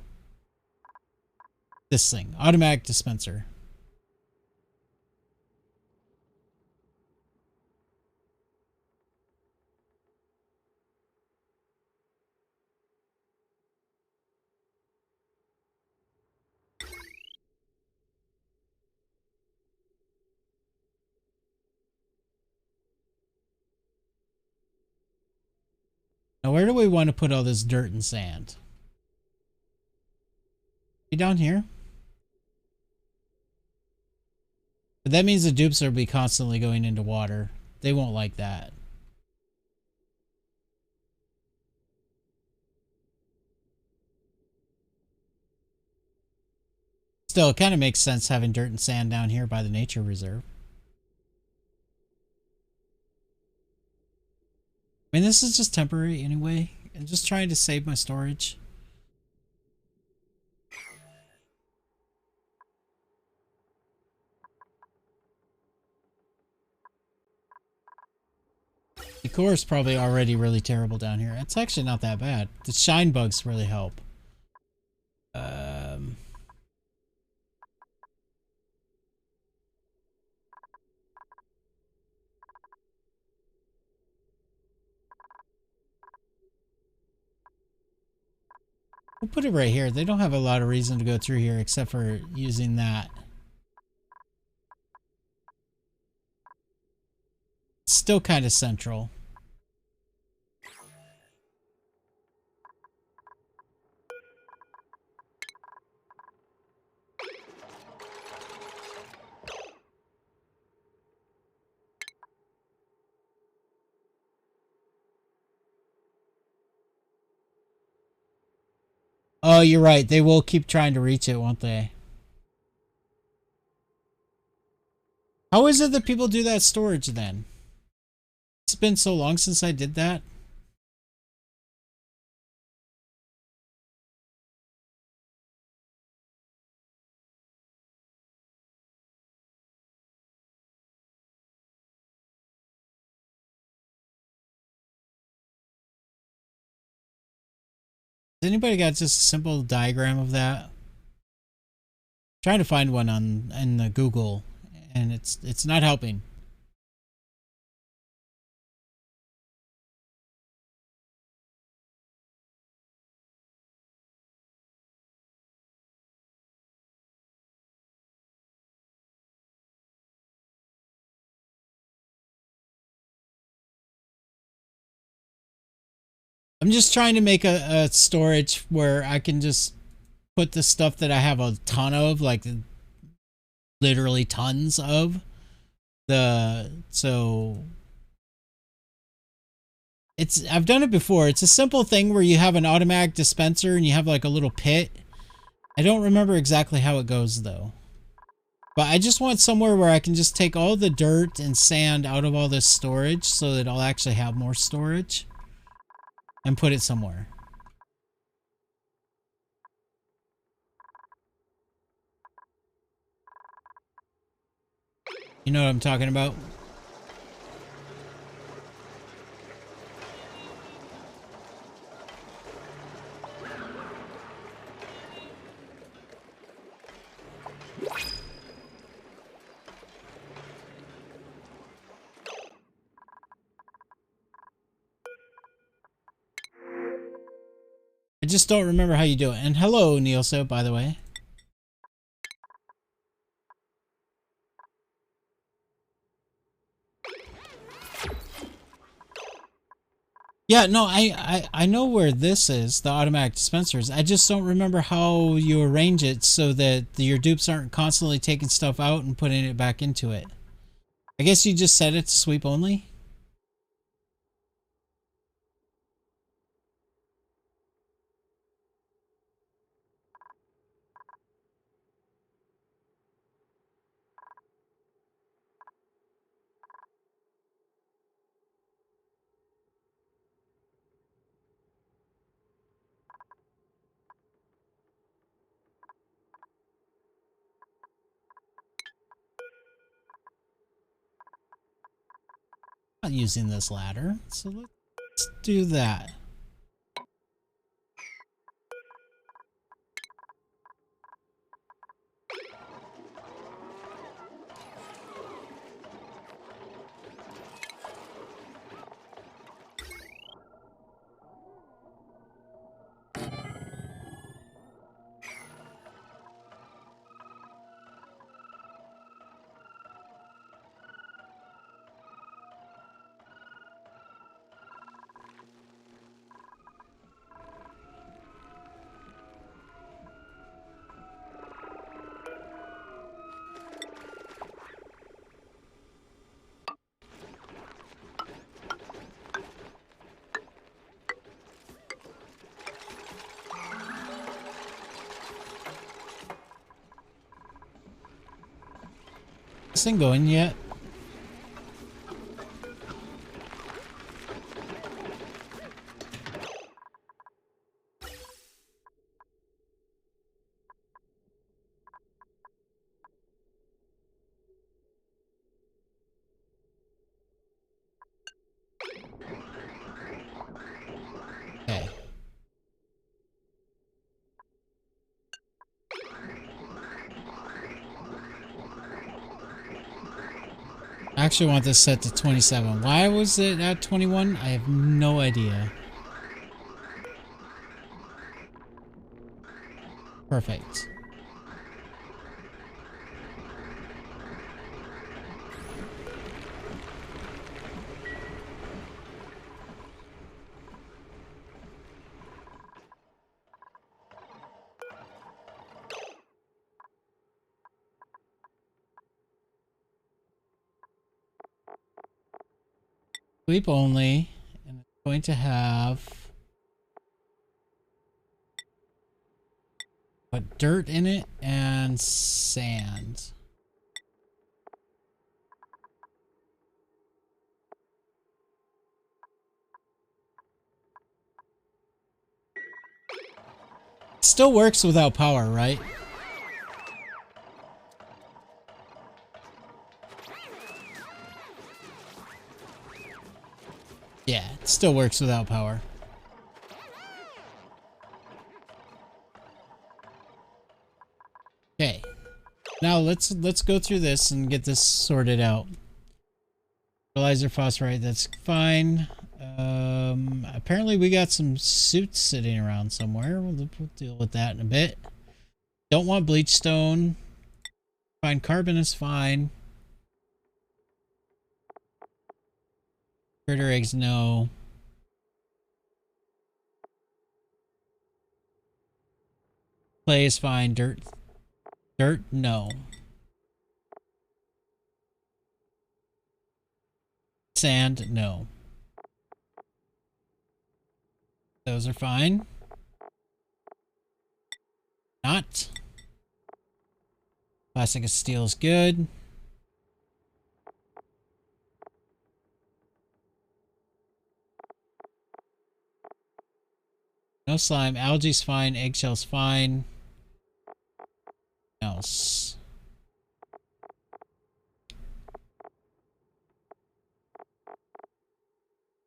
This thing. Automatic dispenser. Now, where do we want to put all this dirt and sand? Be down here? But that means the dupes will be constantly going into water. They won't like that. Still, it kind of makes sense having dirt and sand down here by the nature reserve. I mean, this is just temporary anyway. I'm just trying to save my storage. The core is probably already really terrible down here. It's actually not that bad. The shine bugs really help. We'll put it right here. They don't have a lot of reason to go through here except for using that. It's still kind of central. Oh, you're right. They will keep trying to reach it, won't they? How is it that people do that storage then? It's been so long since I did that. Has anybody got just a simple diagram of that? Trying to find one on in the Google, and it's not helping. I'm just trying to make a storage where I can just put the stuff that I have a ton of, like literally tons of. So it's I've done it before. It's a simple thing where you have an automatic dispenser and you have like a little pit. I don't remember exactly how it goes though. But I just want somewhere where I can just take all the dirt and sand out of all this storage so that I'll actually have more storage and put it somewhere. You know what I'm talking about? I just don't remember how you do it. And hello, Neilso, by the way. Yeah, no, I know where this is, the automatic dispensers. I just don't remember how you arrange it so that your dupes aren't constantly taking stuff out and putting it back into it. I guess you just set it to sweep only? I'm not using this ladder, so let's do that. This thing going yet? Okay. I actually want this set to 27. Why was it at 21? I have no idea. Perfect. Sleep only, and it's going to have Put dirt in it and sand. Still works without power, right? Yeah, it still works without power. Okay. Now let's go through this and get this sorted out. Fertilizer, phosphorite, that's fine. Apparently we got some suits sitting around somewhere. We'll deal with that in a bit. Don't want bleach stone. Fine, carbon is fine. Critter eggs, no. Clay is fine. Dirt, no. Sand, no. Those are fine. Not. Plastic and steel is good. No slime. Algae's fine. Eggshell's fine. Else.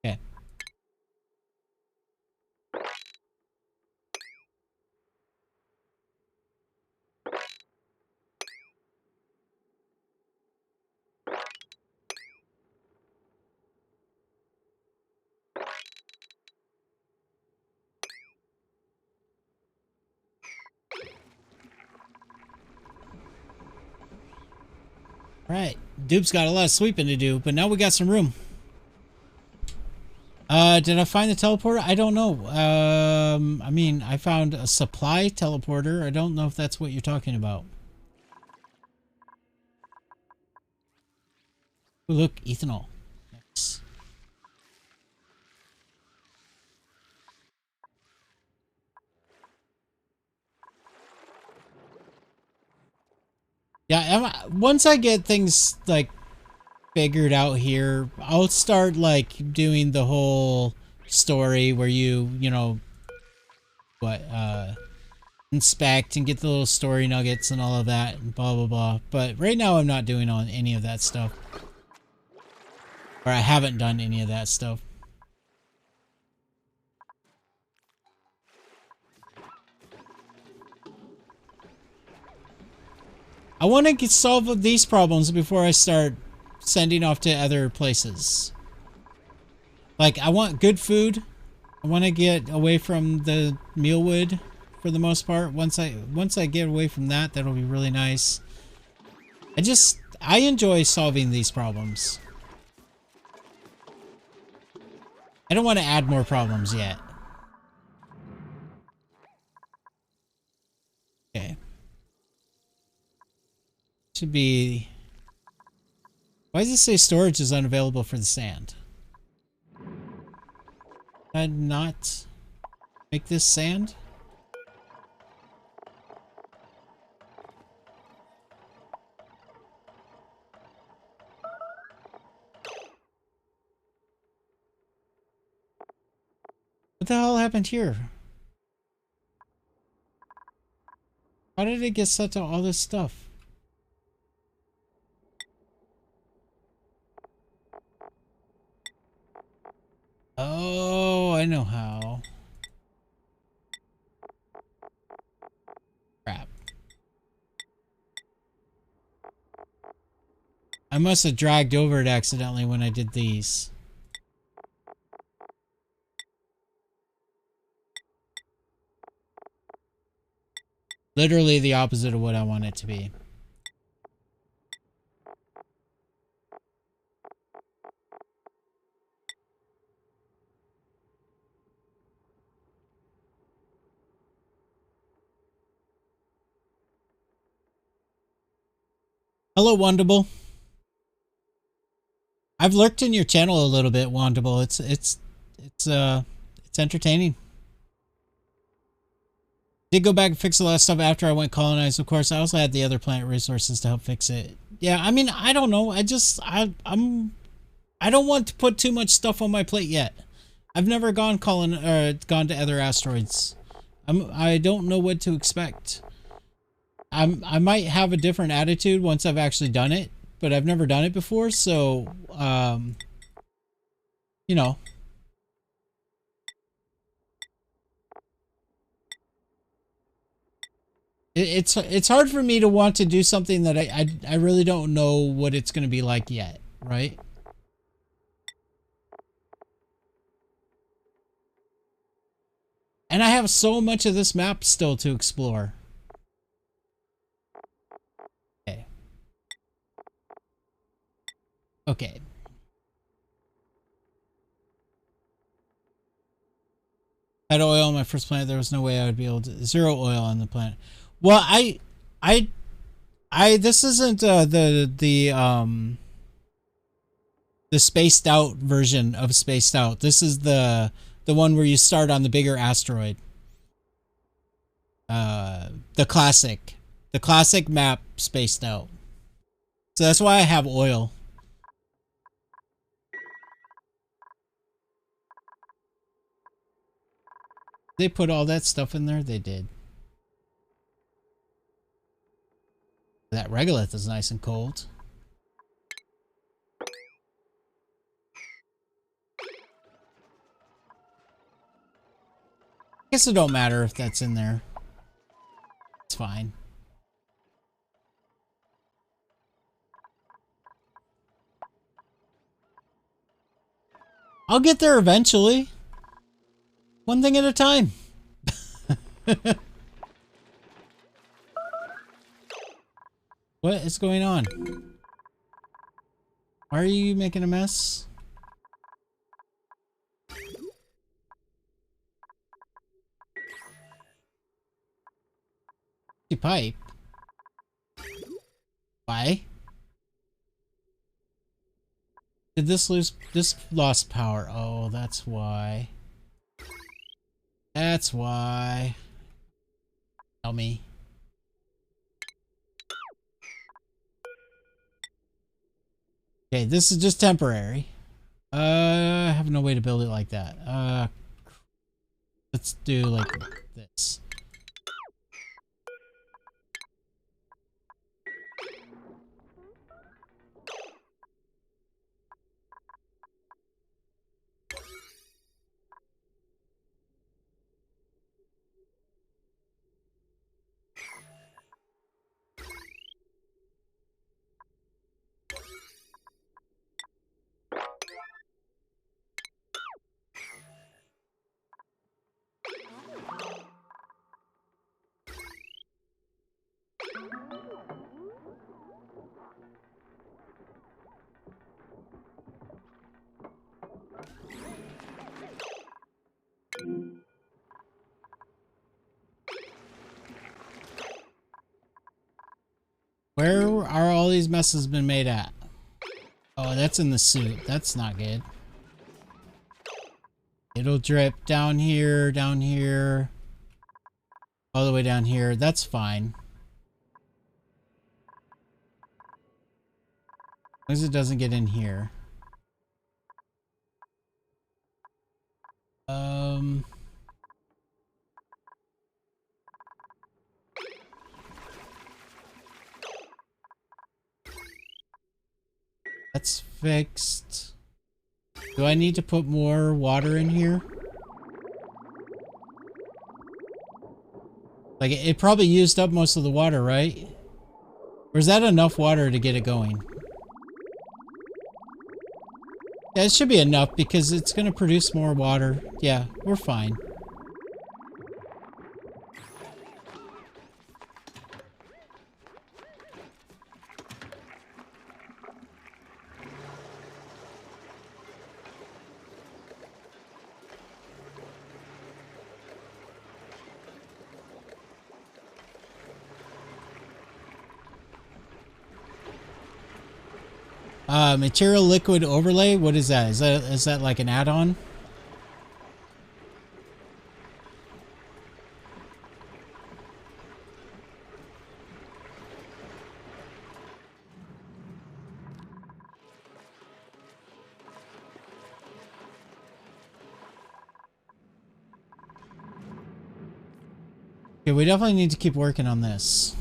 Okay. Right. Dupe's got a lot of sweeping to do, but now we got some room. Did I find the teleporter? I don't know. I mean, I found a supply teleporter. I don't know if that's what you're talking about. Ooh, look, ethanol. Nice. Yeah, once I get things, like, figured out here, I'll start, like, doing the whole story where you know, inspect and get the little story nuggets and all of that and blah, blah, blah. But right now I'm not doing on any of that stuff. Or I haven't done any of that stuff. I want to solve these problems before I start sending off to other places. Like, I want good food. I want to get away from the mealwood for the most part. Once I get away from that, that'll be really nice. I enjoy solving these problems. I don't want to add more problems yet. Okay. Should be... Why does it say storage is unavailable for the sand? Can I not make this sand? What the hell happened here? How did it get set to all this stuff? Oh, I know how. Crap. I must have dragged over it accidentally when I did these. Literally the opposite of what I want it to be. Hello, Wandable. I've lurked in your channel a little bit, Wandable. It's entertaining. Did go back and fix a lot of stuff after I went colonized. Of course, I also had the other planet resources to help fix it. Yeah, I mean, I don't know. I don't want to put too much stuff on my plate yet. I've never gone gone to other asteroids. I don't know what to expect. I might have a different attitude once I've actually done it, but I've never done it before, so you know. It's hard for me to want to do something that I really don't know what it's going to be like yet, right? And I have so much of this map still to explore. Okay. Okay. I had oil on my first planet. There was no way I would be able to zero oil on the planet. Well, this isn't the spaced out version of Spaced Out. This is the one where you start on the bigger asteroid. The classic map Spaced Out. So that's why I have oil. They put all that stuff in there? They did. That regolith is nice and cold. I guess it don't matter if that's in there. It's fine. I'll get there eventually. One thing at a time. What is going on? Why are you making a mess? The pipe. Why? Did this lose? This lost power. Oh, that's why. That's why. Tell me. Okay, this is just temporary. I have no way to build it like that. Let's do like this. Where are all these messes been made at? Oh, that's in the suit. That's not good. It'll drip down here, all the way down here. That's fine. As long as it doesn't get in here. That's fixed. Do I need to put more water in here? Like, it probably used up most of the water, right? Or is that enough water to get it going? Yeah, it should be enough because it's going to produce more water. Yeah, we're fine. Material liquid overlay, what is that? Is that like an add-on? Okay, we definitely need to keep working on this.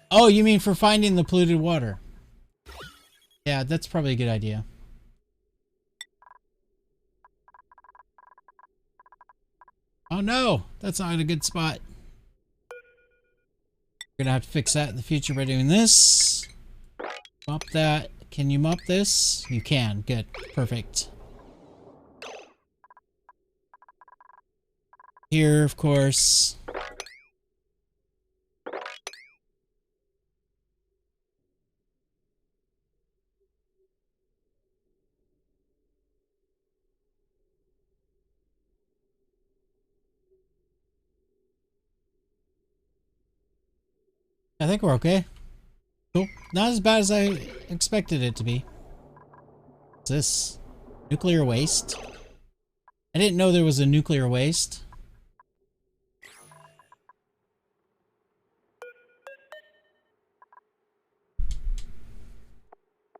Oh, you mean for finding the polluted water? Yeah, that's probably a good idea. Oh no, that's not a good spot. We're gonna have to fix that in the future by doing this. Mop that. Can you mop this? You can. Good. Perfect. Here, of course. I think we're okay. Cool. Not as bad as I expected it to be. What's this? Nuclear waste? I didn't know there was a nuclear waste.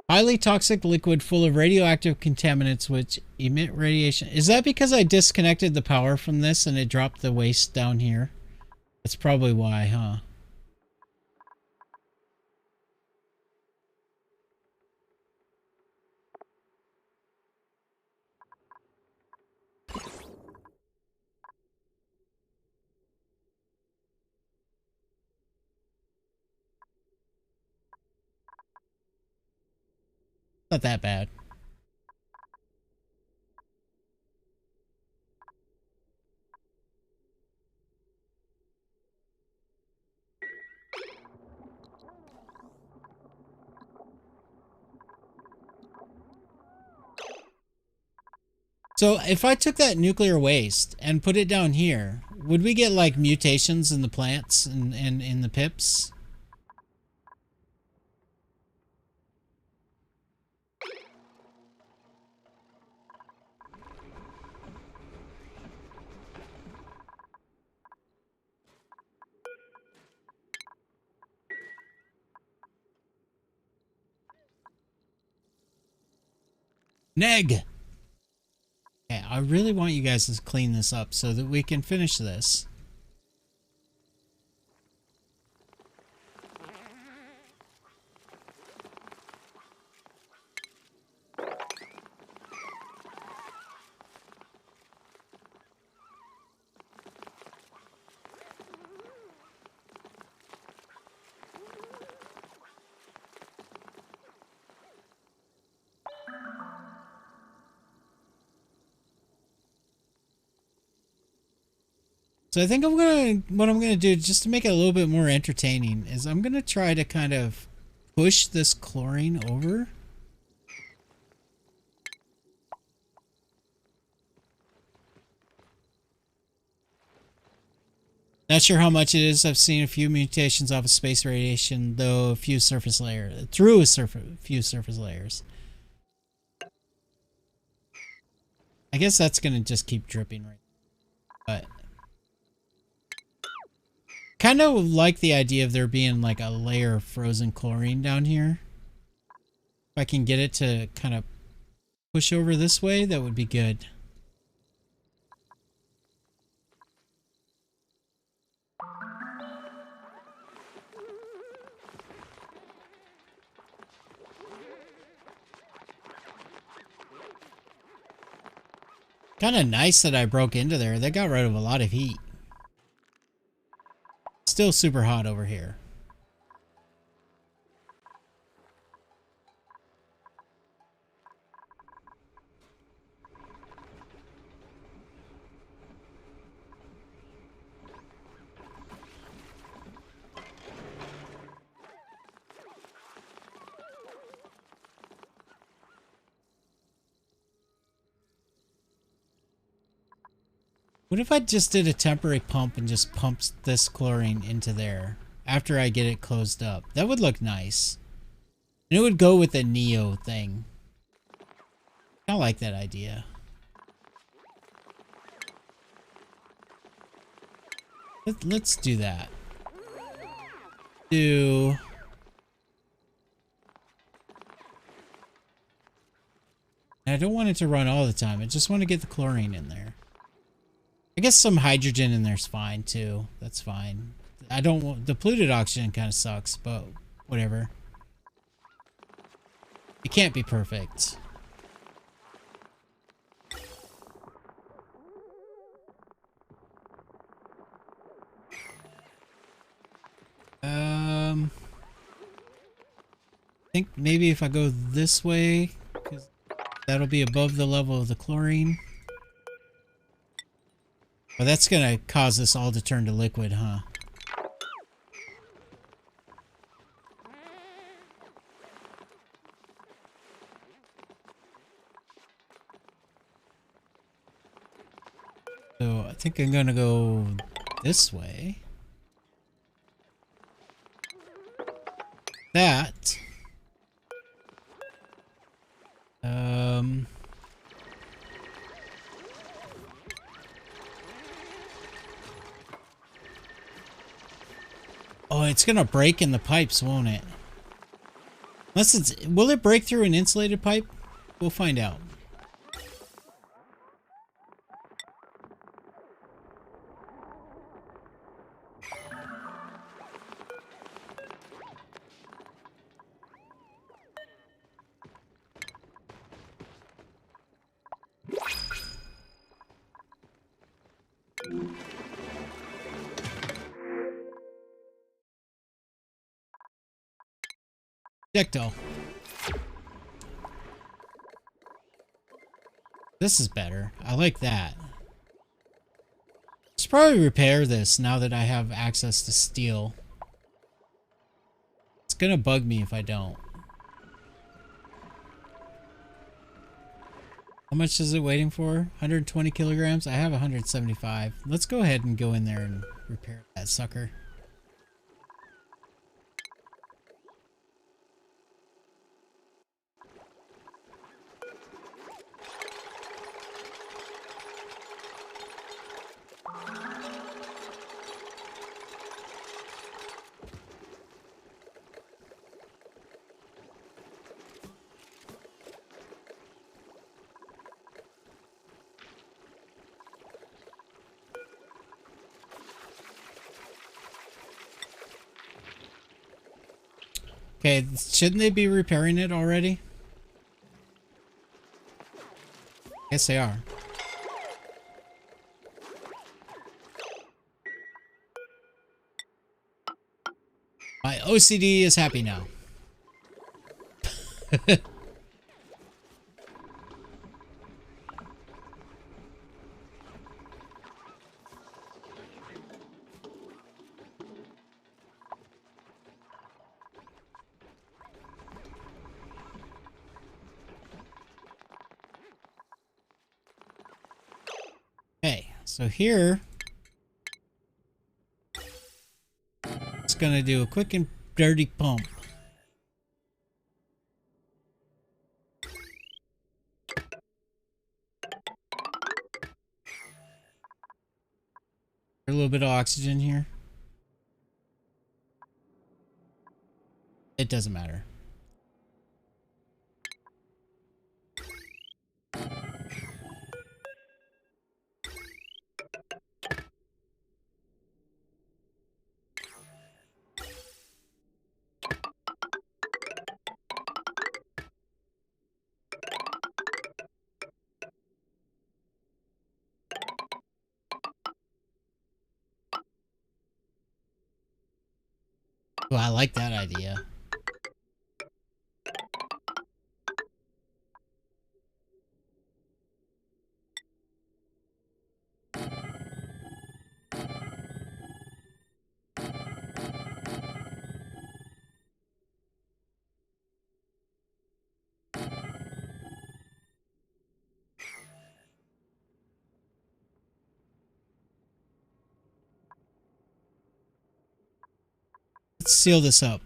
Highly toxic liquid full of radioactive contaminants which emit radiation. Is that because I disconnected the power from this and it dropped the waste down here? That's probably why, huh? Not that bad. So if I took that nuclear waste and put it down here, would we get like mutations in the plants and in the pips? Neg! Okay, I really want you guys to clean this up so that we can finish this. So I think what I'm gonna do just to make it a little bit more entertaining is I'm gonna try to kind of push this chlorine over. Not sure how much it is. I've seen a few mutations off of space radiation, though a few surface layers through a few surface layers. I guess that's gonna just keep dripping right. But kind of like the idea of there being like a layer of frozen chlorine down here. If I can get it to kind of push over this way, that would be good. Kind of nice that I broke into there. That got rid of a lot of heat. Still super hot over here. What if I just did a temporary pump and just pumps this chlorine into there after I get it closed up? That would look nice. And it would go with the Neo thing. I like that idea. Let's do that. Do... I don't want it to run all the time. I just want to get the chlorine in there. I guess some hydrogen in there's fine too. That's fine. I don't want... The polluted oxygen kind of sucks, but whatever. It can't be perfect. I think maybe if I go this way, because that'll be above the level of the chlorine. Well, that's gonna cause this all to turn to liquid, huh? So I think I'm gonna go this way. That. Oh, it's gonna break in the pipes, won't it? Unless it's... Will it break through an insulated pipe? We'll find out. Projectile. This is better. I like that. Should probably repair this now that I have access to steel. It's gonna bug me if I don't. How much is it waiting for? 120 kilograms? I have 175. Let's go ahead and go in there and repair that sucker. Okay, shouldn't they be repairing it already? Yes, they are. My OCD is happy now. Okay, so here it's gonna do a quick and dirty pump. A little bit of oxygen here. It doesn't matter. Well, I like that idea. Let's seal this up.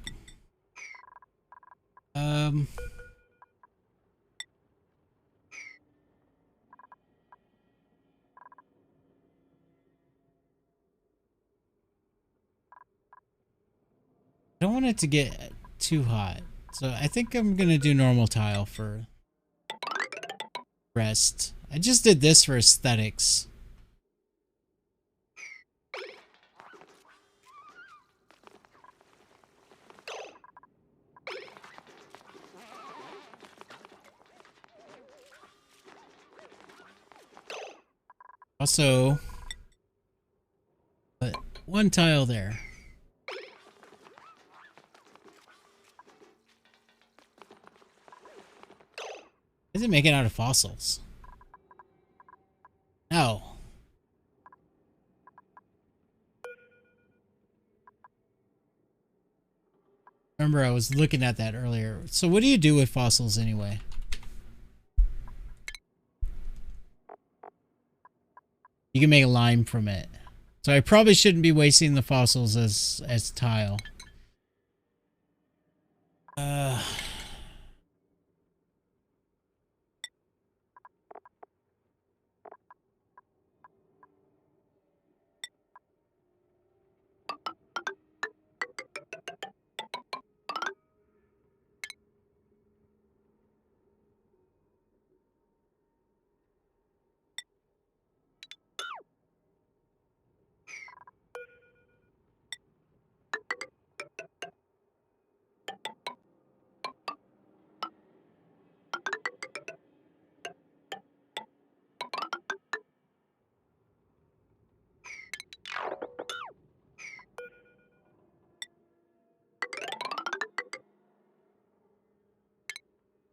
I don't want it to get too hot. So I think I'm going to do normal tile for rest. I just did this for aesthetics. Also, put one tile there. Is it making out of fossils? No. Remember, I was looking at that earlier. So what do you do with fossils anyway? You can make a lime from it. So I probably shouldn't be wasting the fossils as tile.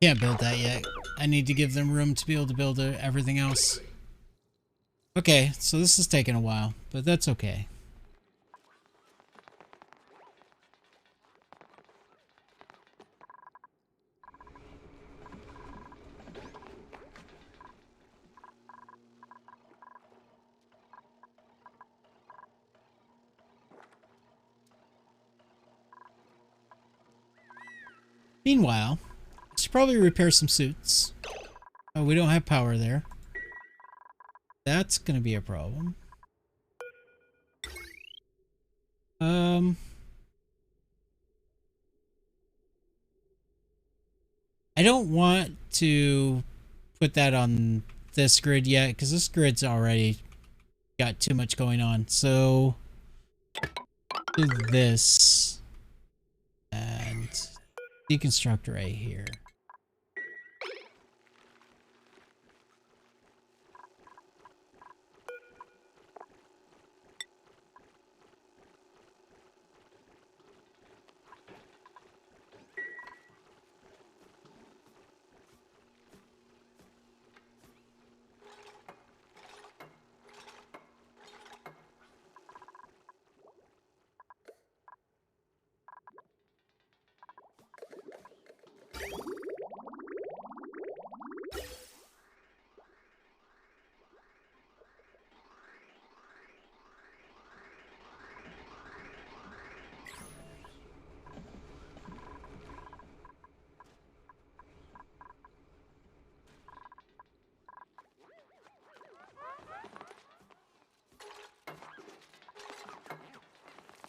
Can't build that yet. I need to give them room to be able to build everything else. Okay, so this is taking a while, but that's okay. Meanwhile, I should probably repair some suits. Oh, we don't have power there. That's gonna be a problem. I don't want to put that on this grid yet, because this grid's already got too much going on. So, do this. And deconstruct right here.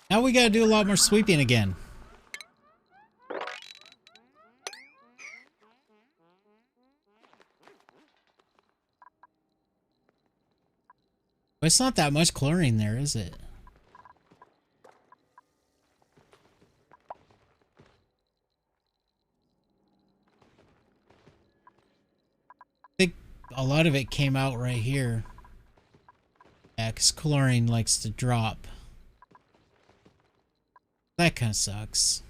Now we gotta do a lot more sweeping again. But it's not that much chlorine there, is it? I think a lot of it came out right here. Yeah, because chlorine likes to drop. That kind of sucks.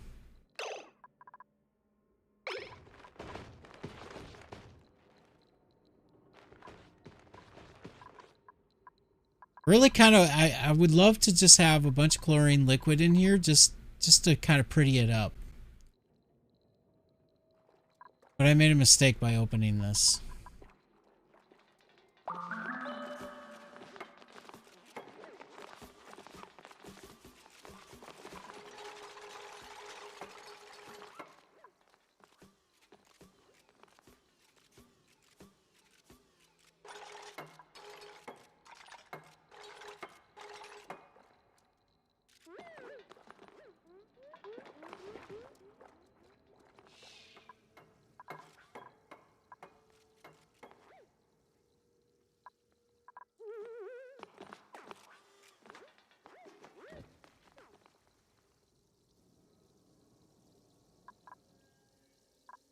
Really kind of, I would love to just have a bunch of chlorine liquid in here just to kind of pretty it up. But I made a mistake by opening this.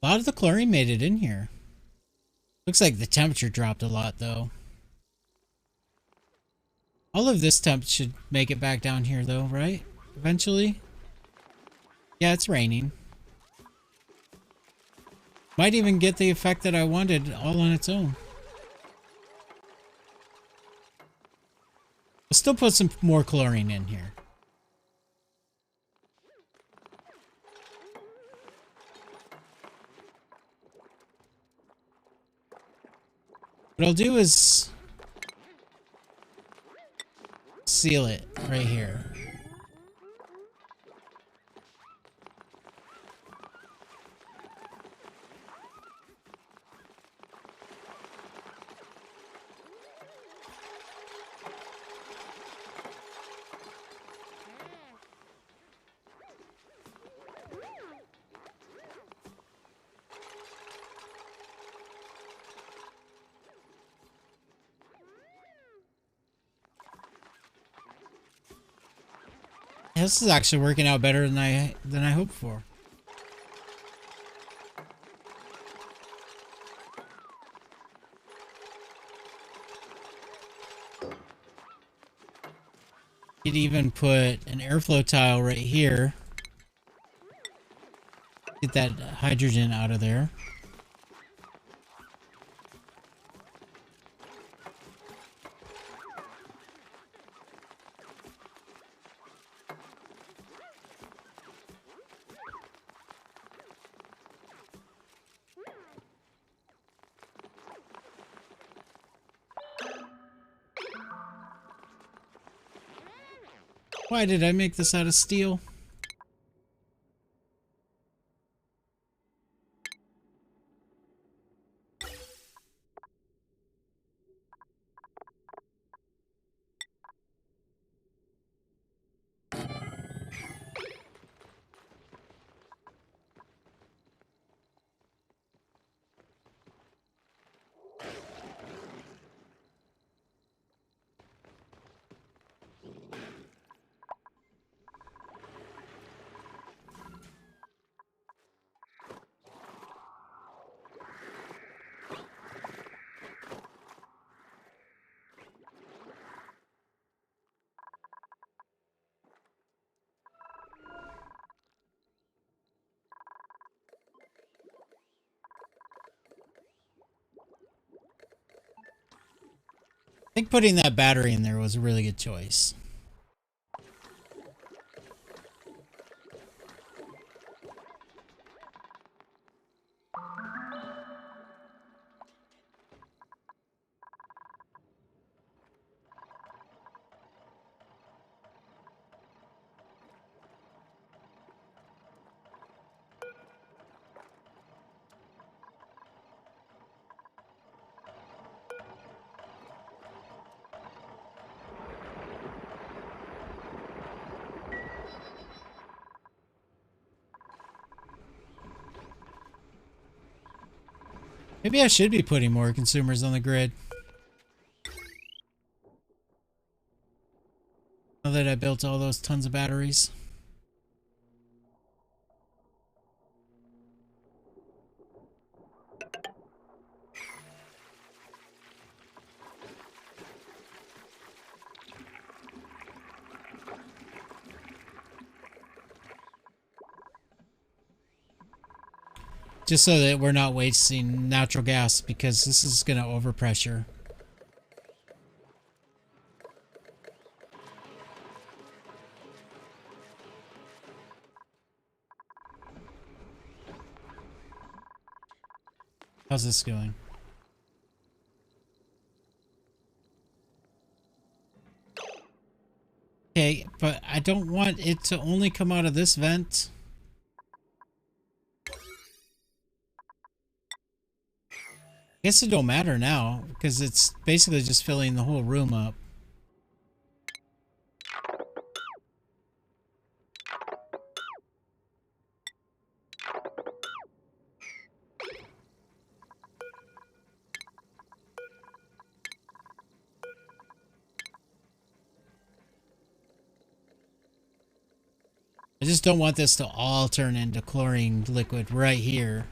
A lot of the chlorine made it in here. Looks like the temperature dropped a lot, though. All of this temp should make it back down here, though, right? Eventually? Yeah, it's raining. Might even get the effect that I wanted all on its own. I'll still put some more chlorine in here. What I'll do is seal it right here. This is actually working out better than I hoped for. Could even put an airflow tile right here. Get that hydrogen out of there. Why did I make this out of steel? I think putting that battery in there was a really good choice. Maybe I should be putting more consumers on the grid. Now that I built all those tons of batteries. Just so that we're not wasting natural gas, because this is going to overpressure. How's this going? Okay, but I don't want it to only come out of this vent. I guess it don't matter now, because it's basically just filling the whole room up. I just don't want this to all turn into chlorine liquid right here.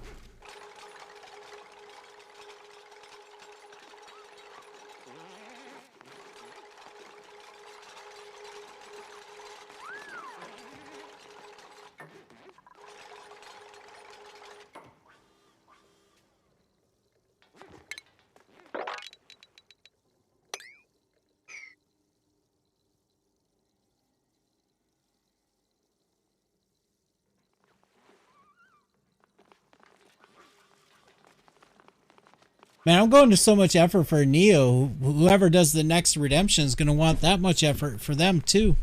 Man, I'm going to so much effort for Neo. Whoever does the next redemption is going to want that much effort for them too.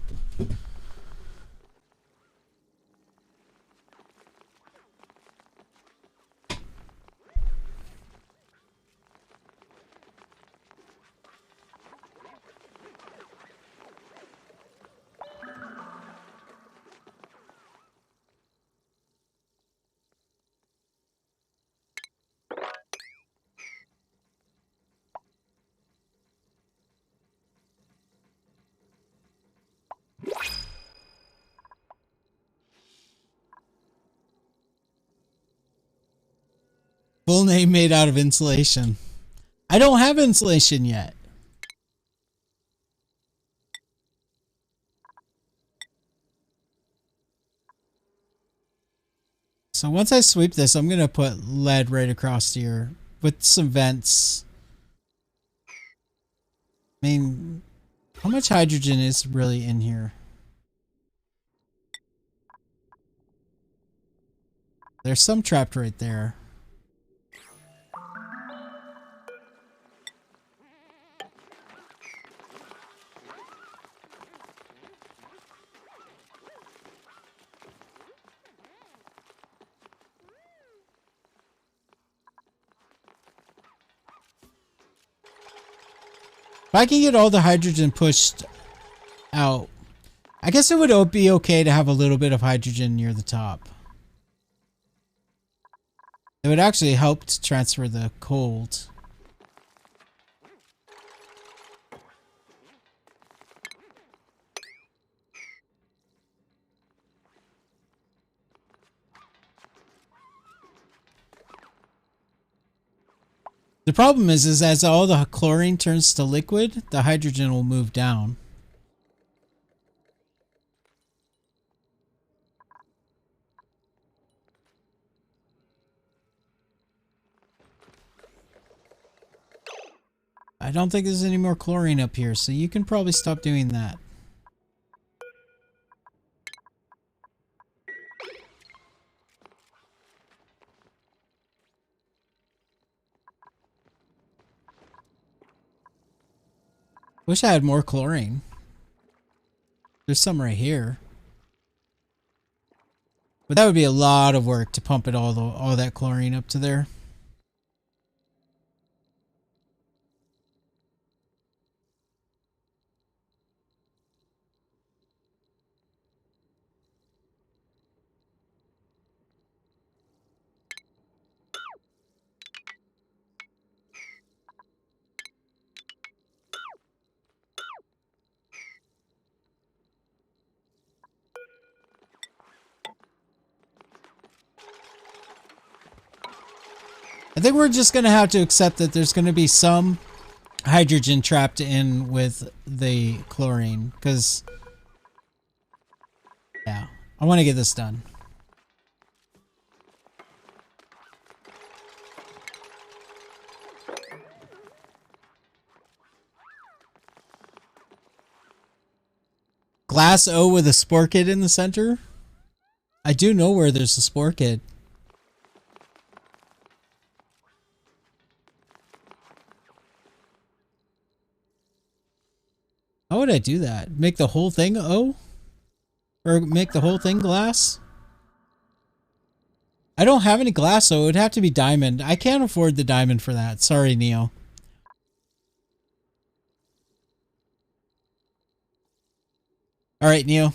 Full name made out of insulation. I don't have insulation yet. So once I sweep this, I'm going to put lead right across here with some vents. I mean, how much hydrogen is really in here? There's some trapped right there. If I can get all the hydrogen pushed out, I guess it would be okay to have a little bit of hydrogen near the top. It would actually help to transfer the cold. The problem is as all the chlorine turns to liquid, the hydrogen will move down. I don't think there's any more chlorine up here, so you can probably stop doing that. Wish I had more chlorine. There's some right here. But that would be a lot of work to pump it all that chlorine up to there. I think we're just going to have to accept that there's going to be some hydrogen trapped in with the chlorine, because yeah, I want to get this done. Glass O with a spore kit in the center? I do know where there's a spore kit. How would I do that? Make the whole thing O? Or make the whole thing glass? I don't have any glass, so it would have to be diamond. I can't afford the diamond for that. Sorry, Neo. Alright, Neo.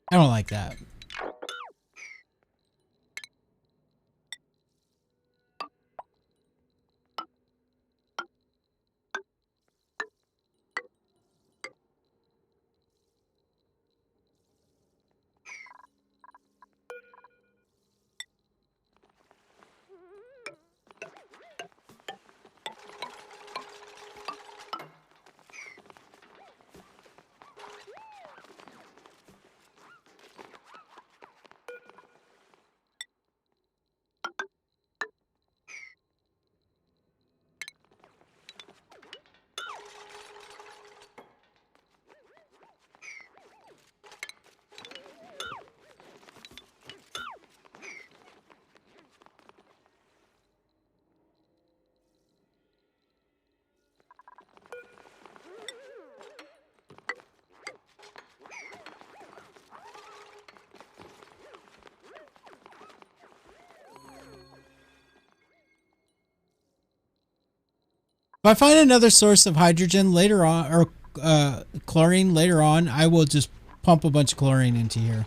I don't like that. I find another source of hydrogen later on, or chlorine later on, I will just pump a bunch of chlorine into here.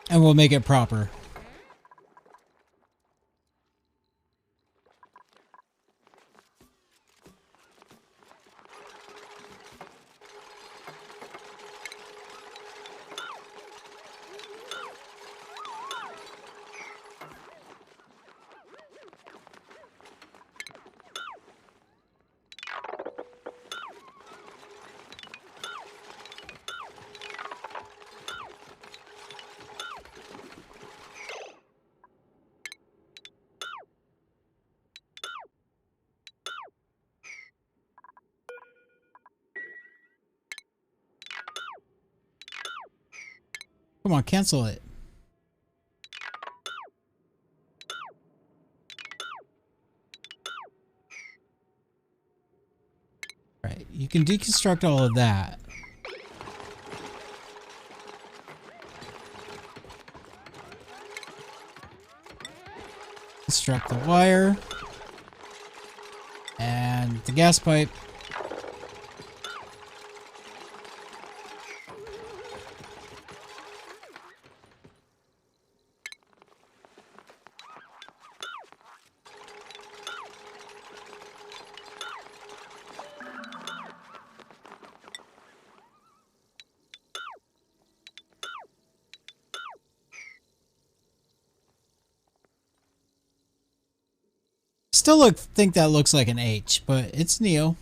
And we'll make it proper. Come on, cancel it. Right, you can deconstruct all of that. Construct the wire. And the gas pipe. Still think that looks like an H, but it's Neo.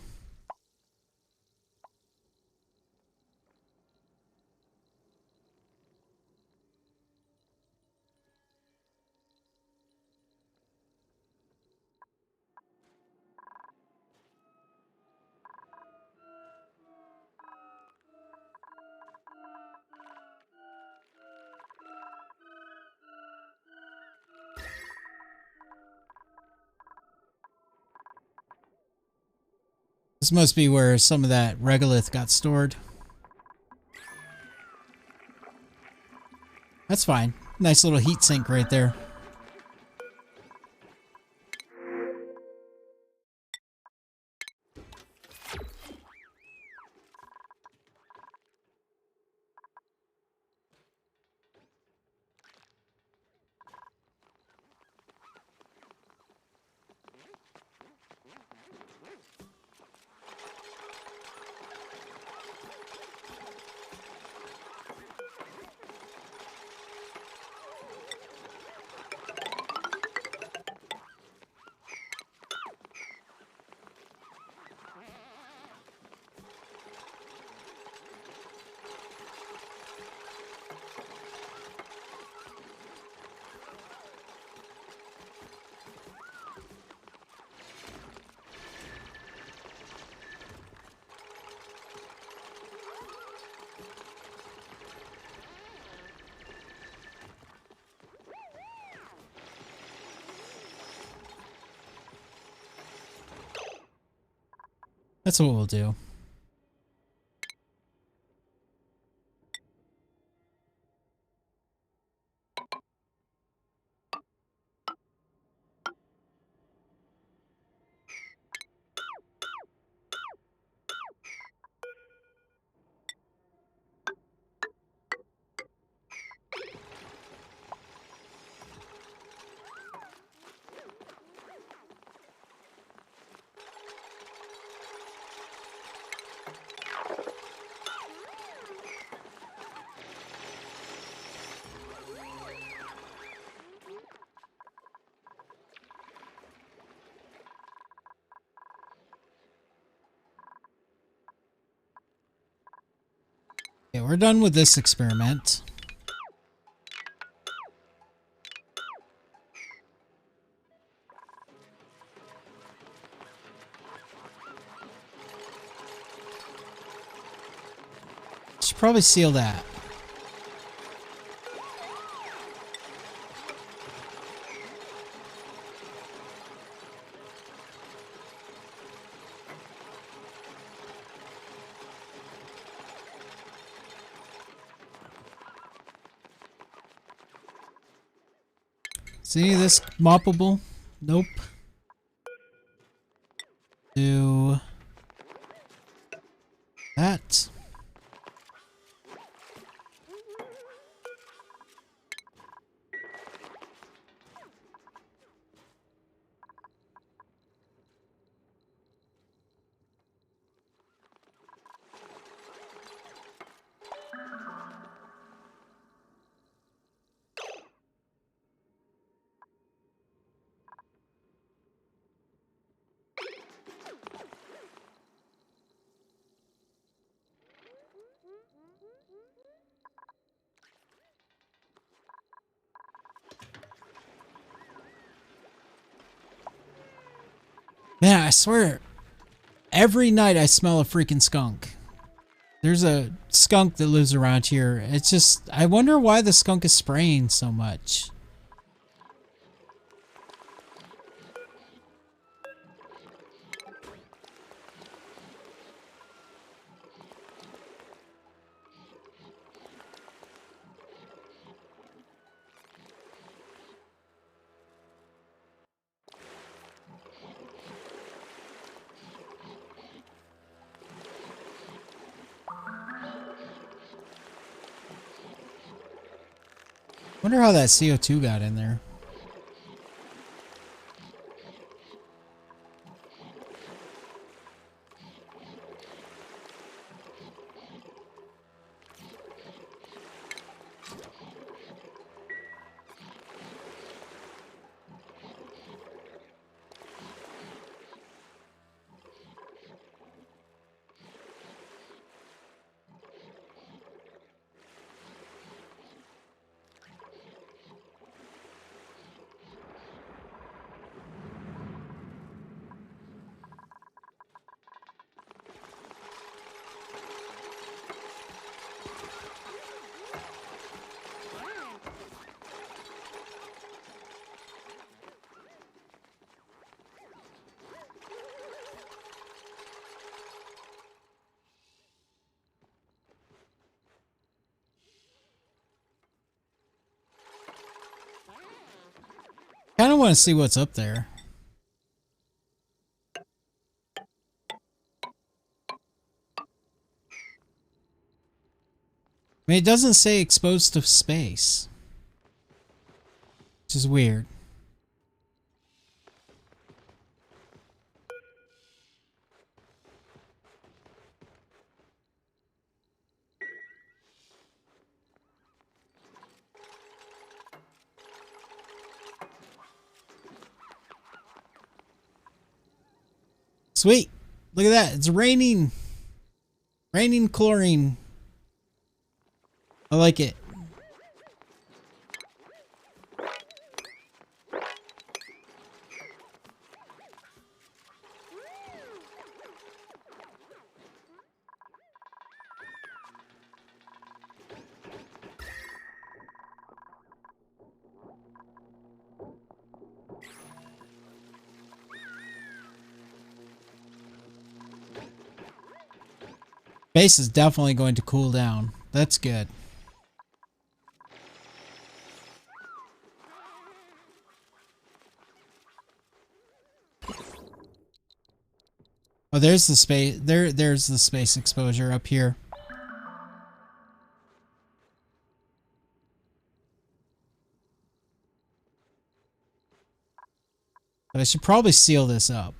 This must be where some of that regolith got stored. That's fine. Nice little heat sink right there. That's what we'll do. Okay, we're done with this experiment. Should probably seal that. Is any of this moppable? Nope. do that. Man, I swear, every night I smell a freaking skunk. There's a skunk that lives around here. It's just, I wonder why the skunk is spraying so much. Wonder how that CO2 got in there. Kind of want to see what's up there. I mean, it doesn't say exposed to space, which is weird. Sweet. Look at that. It's raining. Raining chlorine. I like it. Base is definitely going to cool down. That's good. Oh, there's the space. There's the space exposure up here. But I should probably seal this up.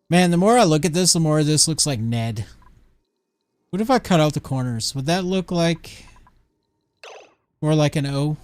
Man, the more I look at this, the more this looks like Ned. What if I cut out the corners? Would that look like more like an O?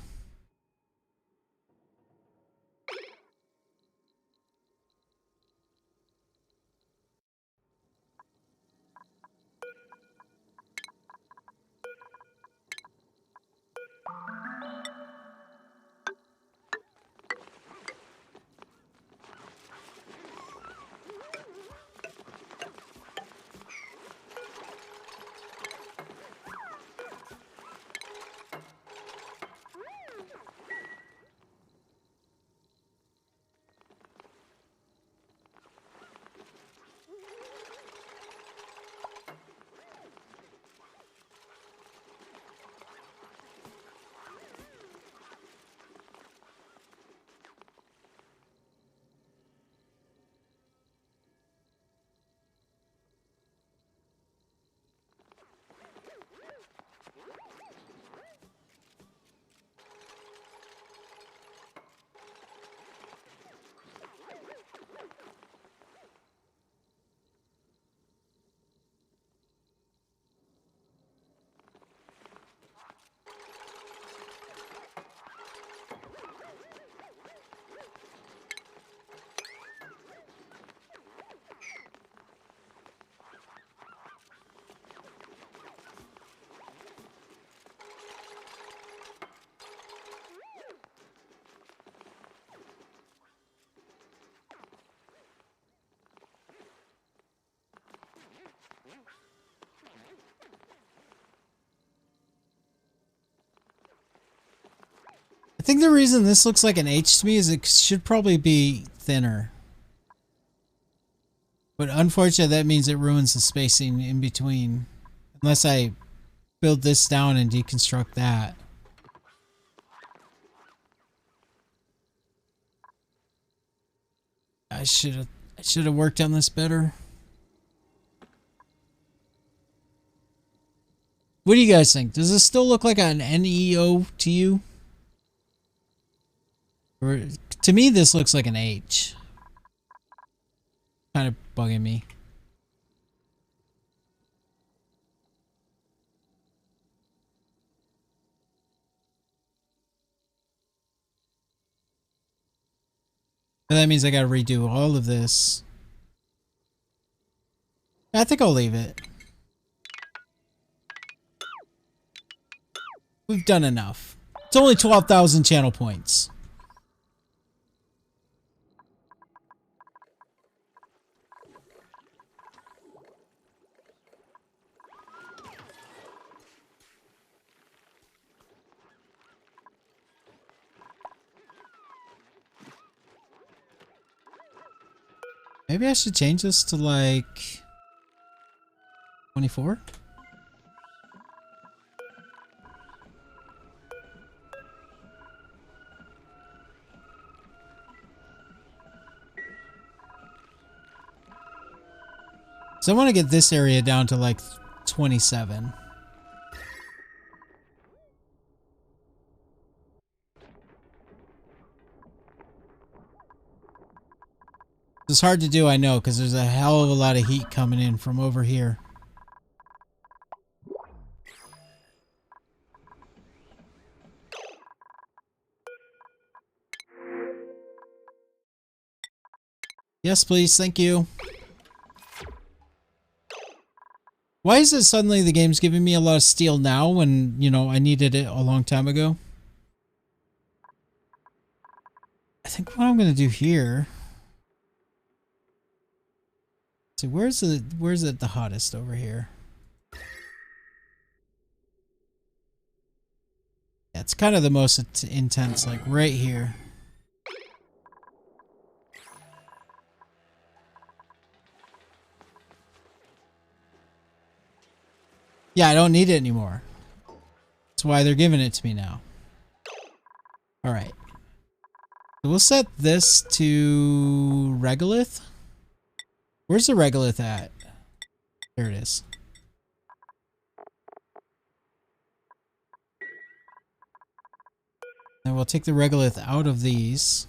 I think the reason this looks like an H to me is it should probably be thinner. But unfortunately, that means it ruins the spacing in between. Unless I build this down and deconstruct that. I should have worked on this better. What do you guys think? Does this still look like an NEO to you? Or to me, this looks like an H. Kind of bugging me. But that means I gotta redo all of this. I think I'll leave it. We've done enough. It's only 12,000 channel points. Maybe I should change this to like 24? So I want to get this area down to like 27. It's hard to do, I know, because there's a hell of a lot of heat coming in from over here. Yes, please. Thank you. Why is it suddenly the game's giving me a lot of steel now when, you know, I needed it a long time ago? I think what I'm going to do here... See, where's it the hottest over here? Yeah, it's kind of the most intense, like right here. Yeah, I don't need it anymore. That's why they're giving it to me now. Alright. So we'll set this to regolith. Where's the regolith at? There it is. And we'll take the regolith out of these.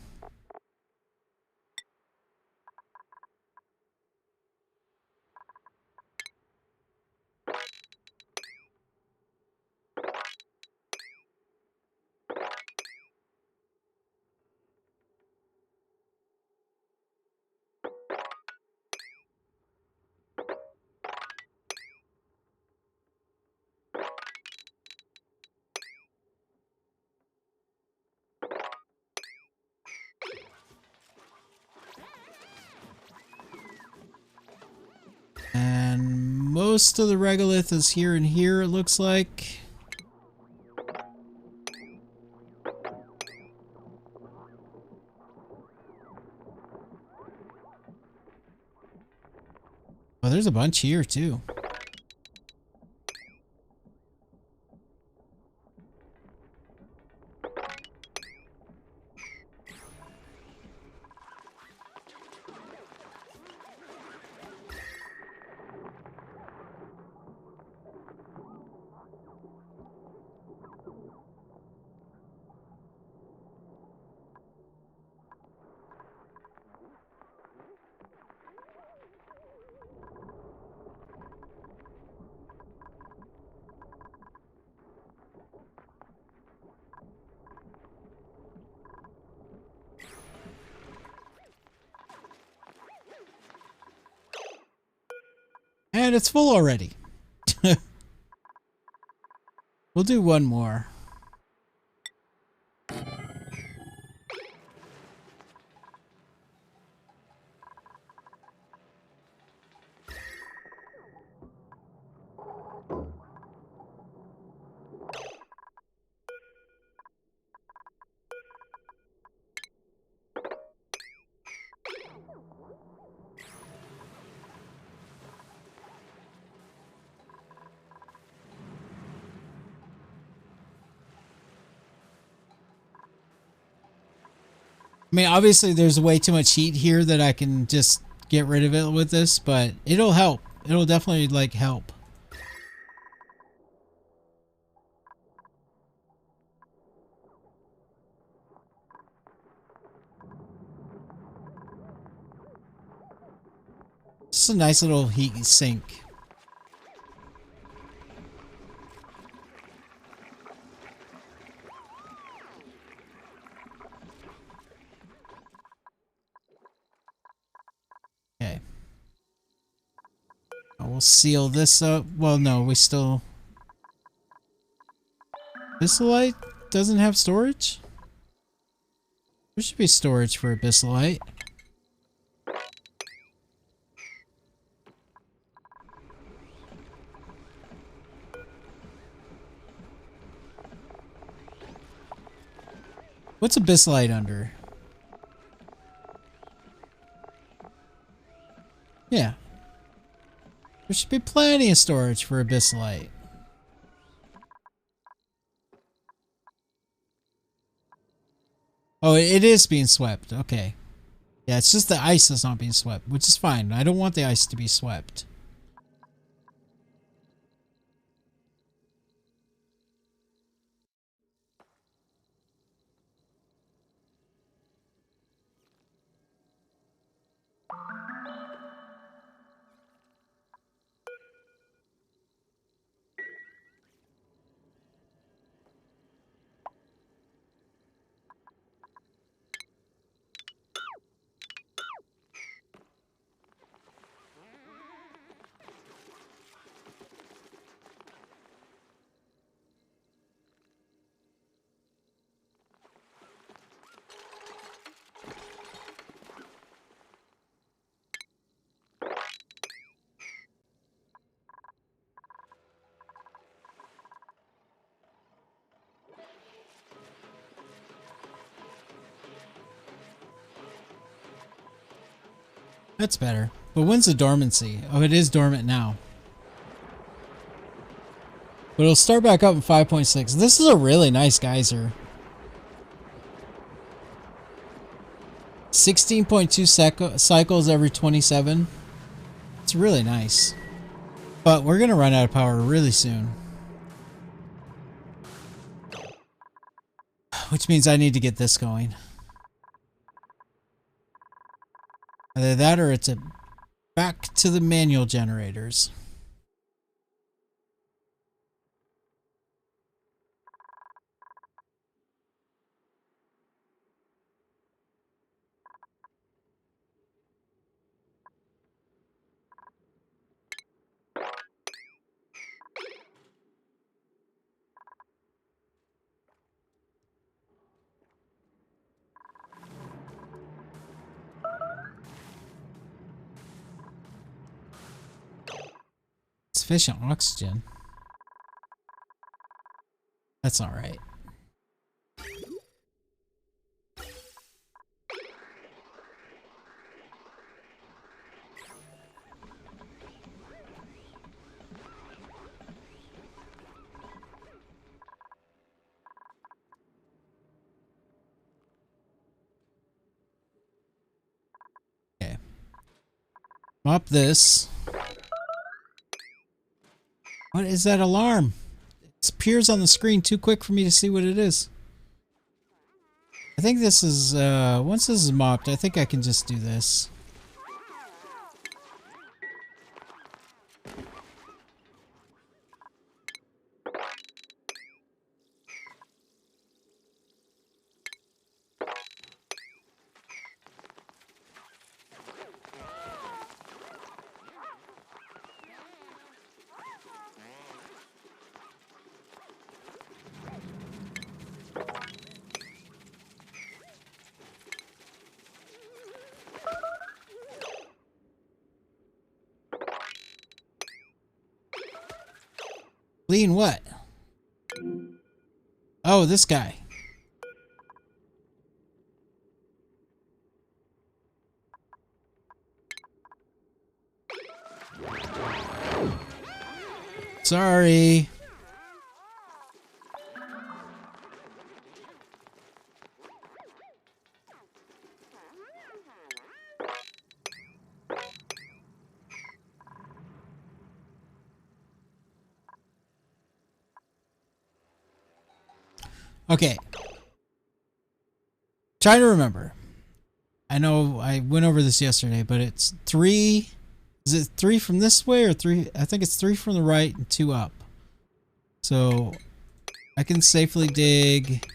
And most of the regolith is here and here, it looks like. Oh, there's a bunch here too. And it's full already. We'll do one more. I mean, obviously there's way too much heat here that I can just get rid of it with this, but it'll help. It'll definitely, like, help. It's a nice little heat sink. Okay. We'll seal this up. Well, no, we still... Abyssalite doesn't have storage? There should be storage for Abyssalite. What's Abyssalite under? Yeah. There should be plenty of storage for Abyssalite. Oh, it is being swept. Okay. Yeah, it's just the ice that's not being swept, which is fine. I don't want the ice to be swept. That's better. But when's the dormancy? Oh, it is dormant now. But it'll start back up in 5.6. This is a really nice geyser. 16.2 cycles every 27. It's really nice. But we're going to run out of power really soon. Which means I need to get this going. Either that or it's back to the manual generators. Sufficient oxygen. That's not right. Okay. Mop this. What is that alarm? It appears on the screen too quick for me to see what it is. I think this is, once this is mopped, I think I can just do this. Clean what? Oh, this guy. Sorry. Okay. Trying to remember. I know I went over this yesterday, but it's 3. Is it 3 from this way or 3? I think it's 3 from the right and 2 up. So I can safely dig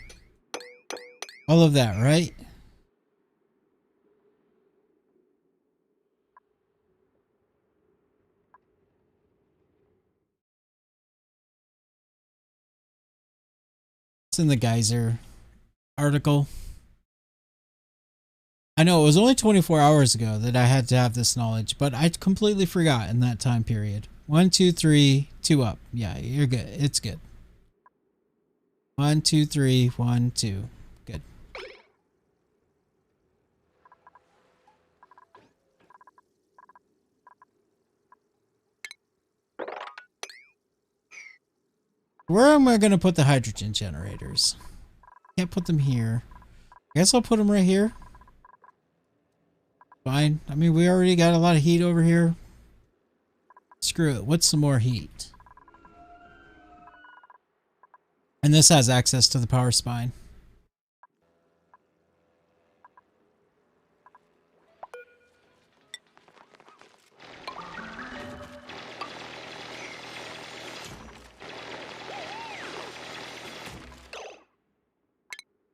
all of that, right? It's in the geyser article. I know it was only 24 hours ago that I had to have this knowledge, but I completely forgot in that time period. 1, 2, 3, 2 up. Yeah, you're good. It's good. 1, 2, 3, 1, 2. Good. Where am I going to put the hydrogen generators? Can't put them here. I guess I'll put them right here. Fine. I mean, we already got a lot of heat over here. Screw it. What's some more heat? And this has access to the power spine.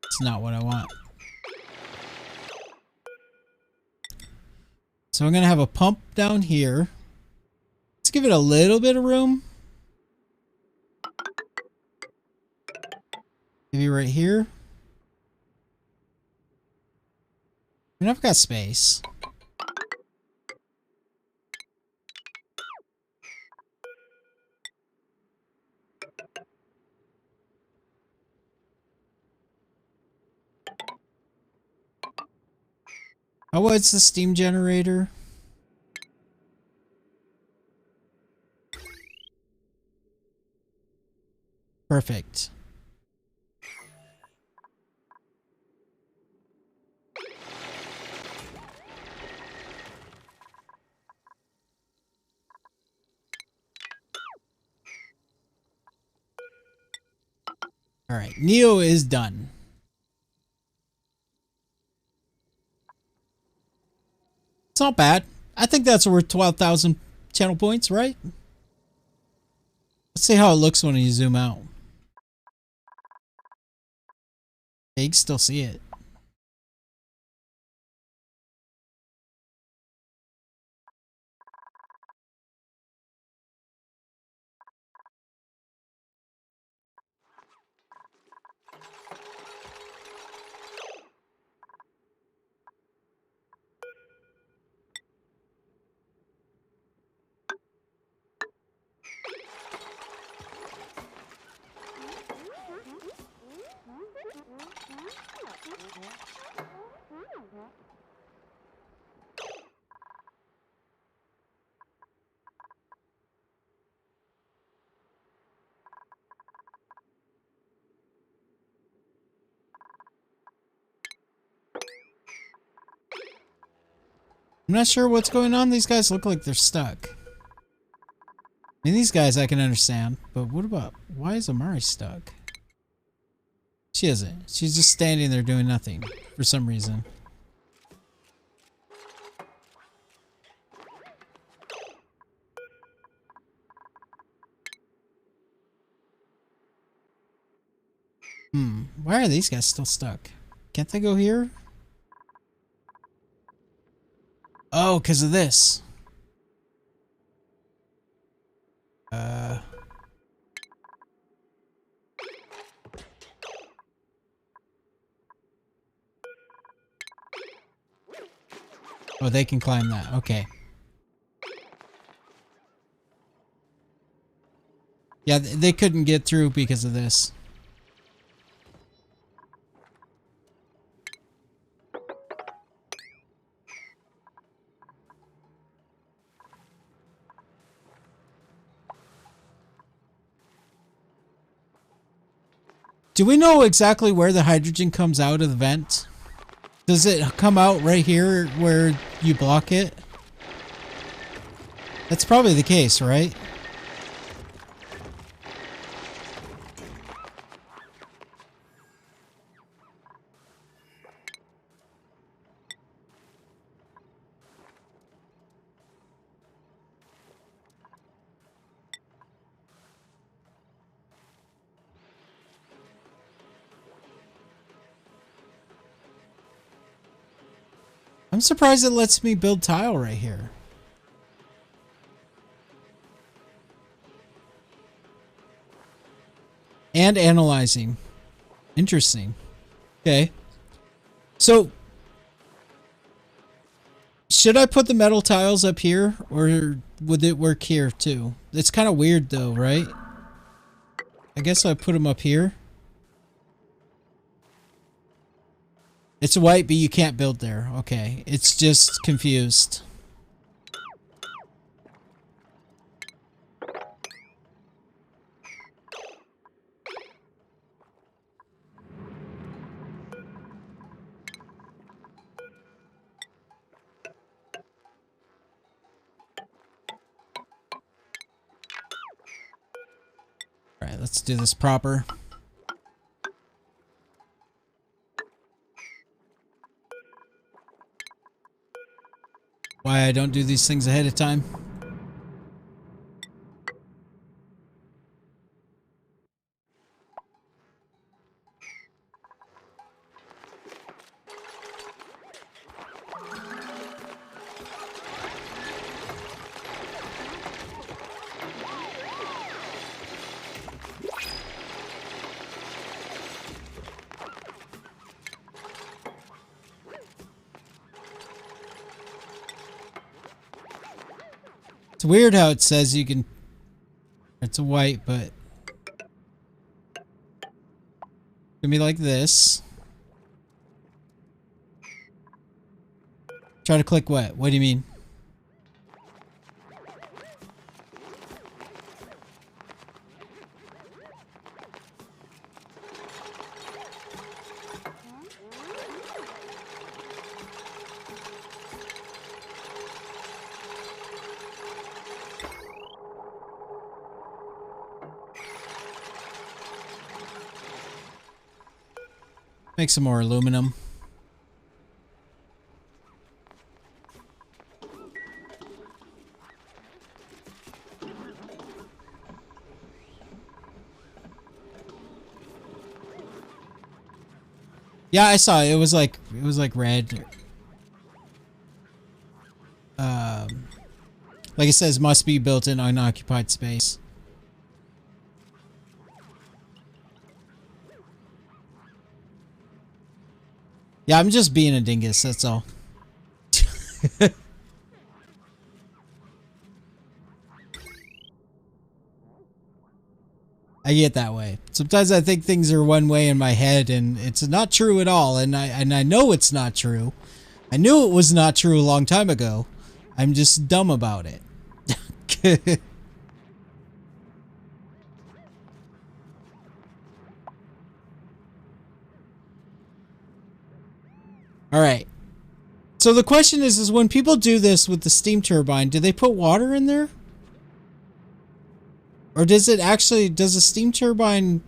It's not what I want. So I'm going to have a pump down here. Let's give it a little bit of room. Maybe right here. I mean, I've got space. Oh, what's the steam generator? Perfect. All right, Neo is done. It's not bad. I think that's worth 12,000 channel points, right? Let's see how it looks when you zoom out. Yeah, you can still see it. I'm not sure what's going on. These guys look like they're stuck. I mean, these guys I can understand, but what about... Why is Amari stuck? She isn't. She's just standing there doing nothing for some reason. Why are these guys still stuck? Can't they go here? Oh, because of this. Oh, they can climb that. Okay. Yeah, they couldn't get through because of this. Do we know exactly where the hydrogen comes out of the vent? Does it come out right here where you block it? That's probably the case, right? I'm surprised it lets me build tile right here. And analyzing. Interesting. Okay. So, should I put the metal tiles up here, or would it work here too? It's kind of weird though, right? I guess I put them up here. It's white, but you can't build there. Okay. It's just confused. Alright, let's do this proper. Why I don't do these things ahead of time. It's weird how it says you can... It's a white, but... It's gonna be like this. Try to click what? What do you mean? Make some more aluminum. Yeah, I saw it. It was like red. Like it says, must be built in unoccupied space. Yeah, I'm just being a dingus, that's all. I get that way. Sometimes I think things are one way in my head and it's not true at all, and I know it's not true. I knew it was not true a long time ago. I'm just dumb about it. All right. So the question is when people do this with the steam turbine, do they put water in there? Or does it actually, does a steam turbine,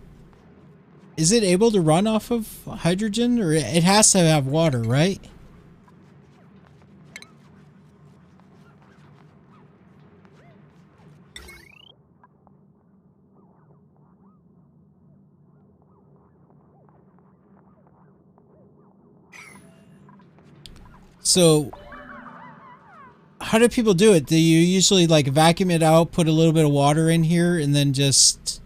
is it able to run off of hydrogen? Or it has to have water, right? So, how do people do it? Do you usually like vacuum it out, put a little bit of water in here, and then just...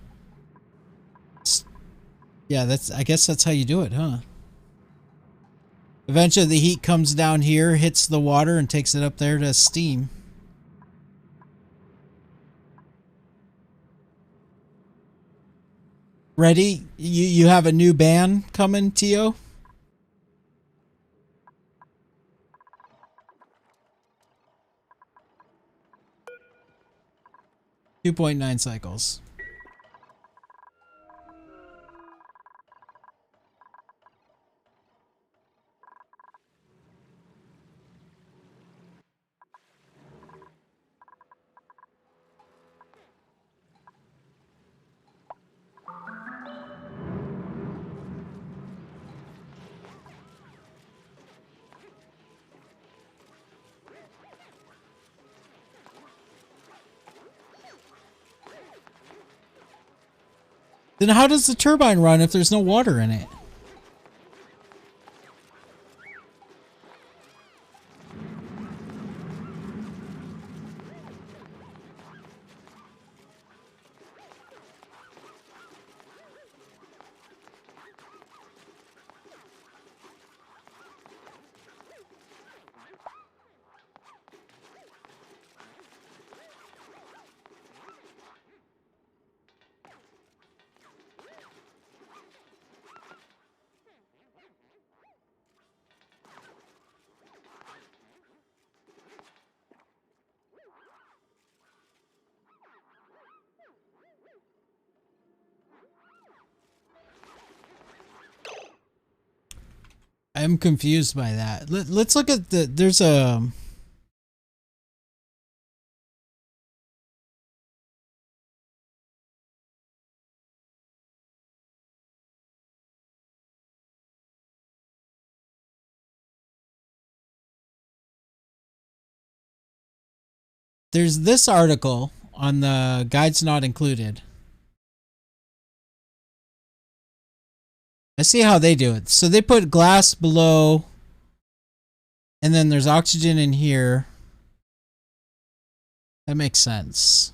Yeah, I guess that's how you do it, huh? Eventually the heat comes down here, hits the water, and takes it up there to steam. Ready? You have a new band coming, Tio? 2.9 cycles. Then how does the turbine run if there's no water in it? I'm confused by that. Let's look at there's a... There's this article on the Guides Not Included. I see how they do it. So they put glass below, and then there's oxygen in here. That makes sense.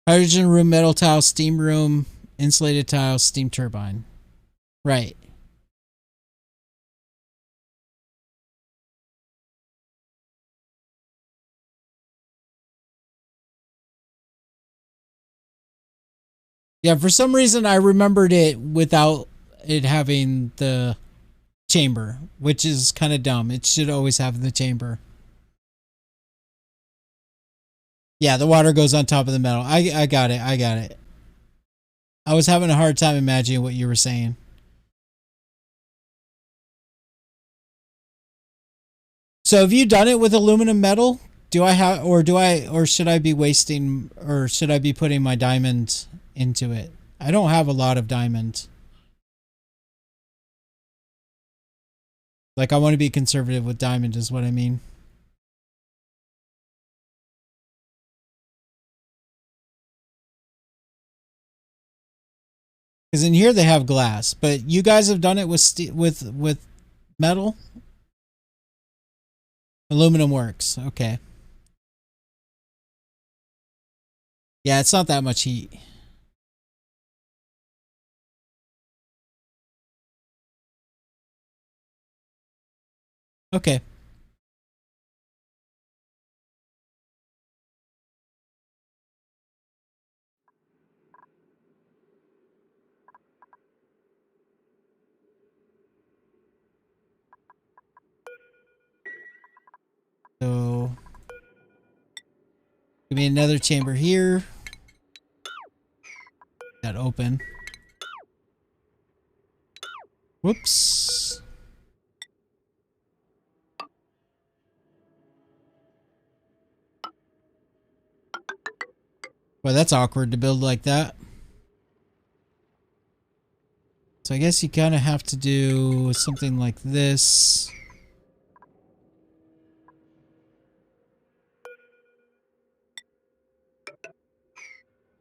Hydrogen room, metal tile, steam room, insulated tile, steam turbine. Right. Yeah, for some reason I remembered it without it having the chamber, which is kind of dumb. It should always have the chamber. Yeah, the water goes on top of the metal. I got it. I got it. I was having a hard time imagining what you were saying. So have you done it with aluminum metal? Or should I be wasting, or should I be putting my diamond into it? I don't have a lot of diamond. Like, I want to be conservative with diamond is what I mean. Because in here they have glass, but you guys have done it with metal? Aluminum works. Okay. Yeah, it's not that much heat. Okay. So give me another chamber here. That open. Whoops. Well, that's awkward to build like that. So I guess you kind of have to do something like this.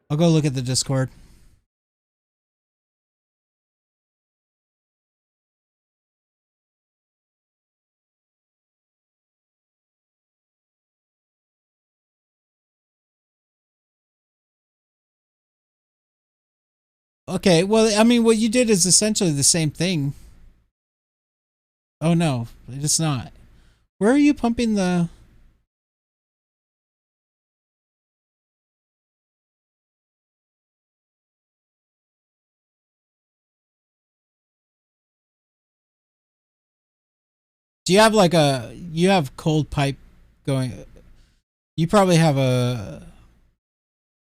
I'll go look at the Discord. Okay, well, I mean, what you did is essentially the same thing. Oh no, it's not. Where are you pumping the... Do you have like you have cold pipe going? You probably have a...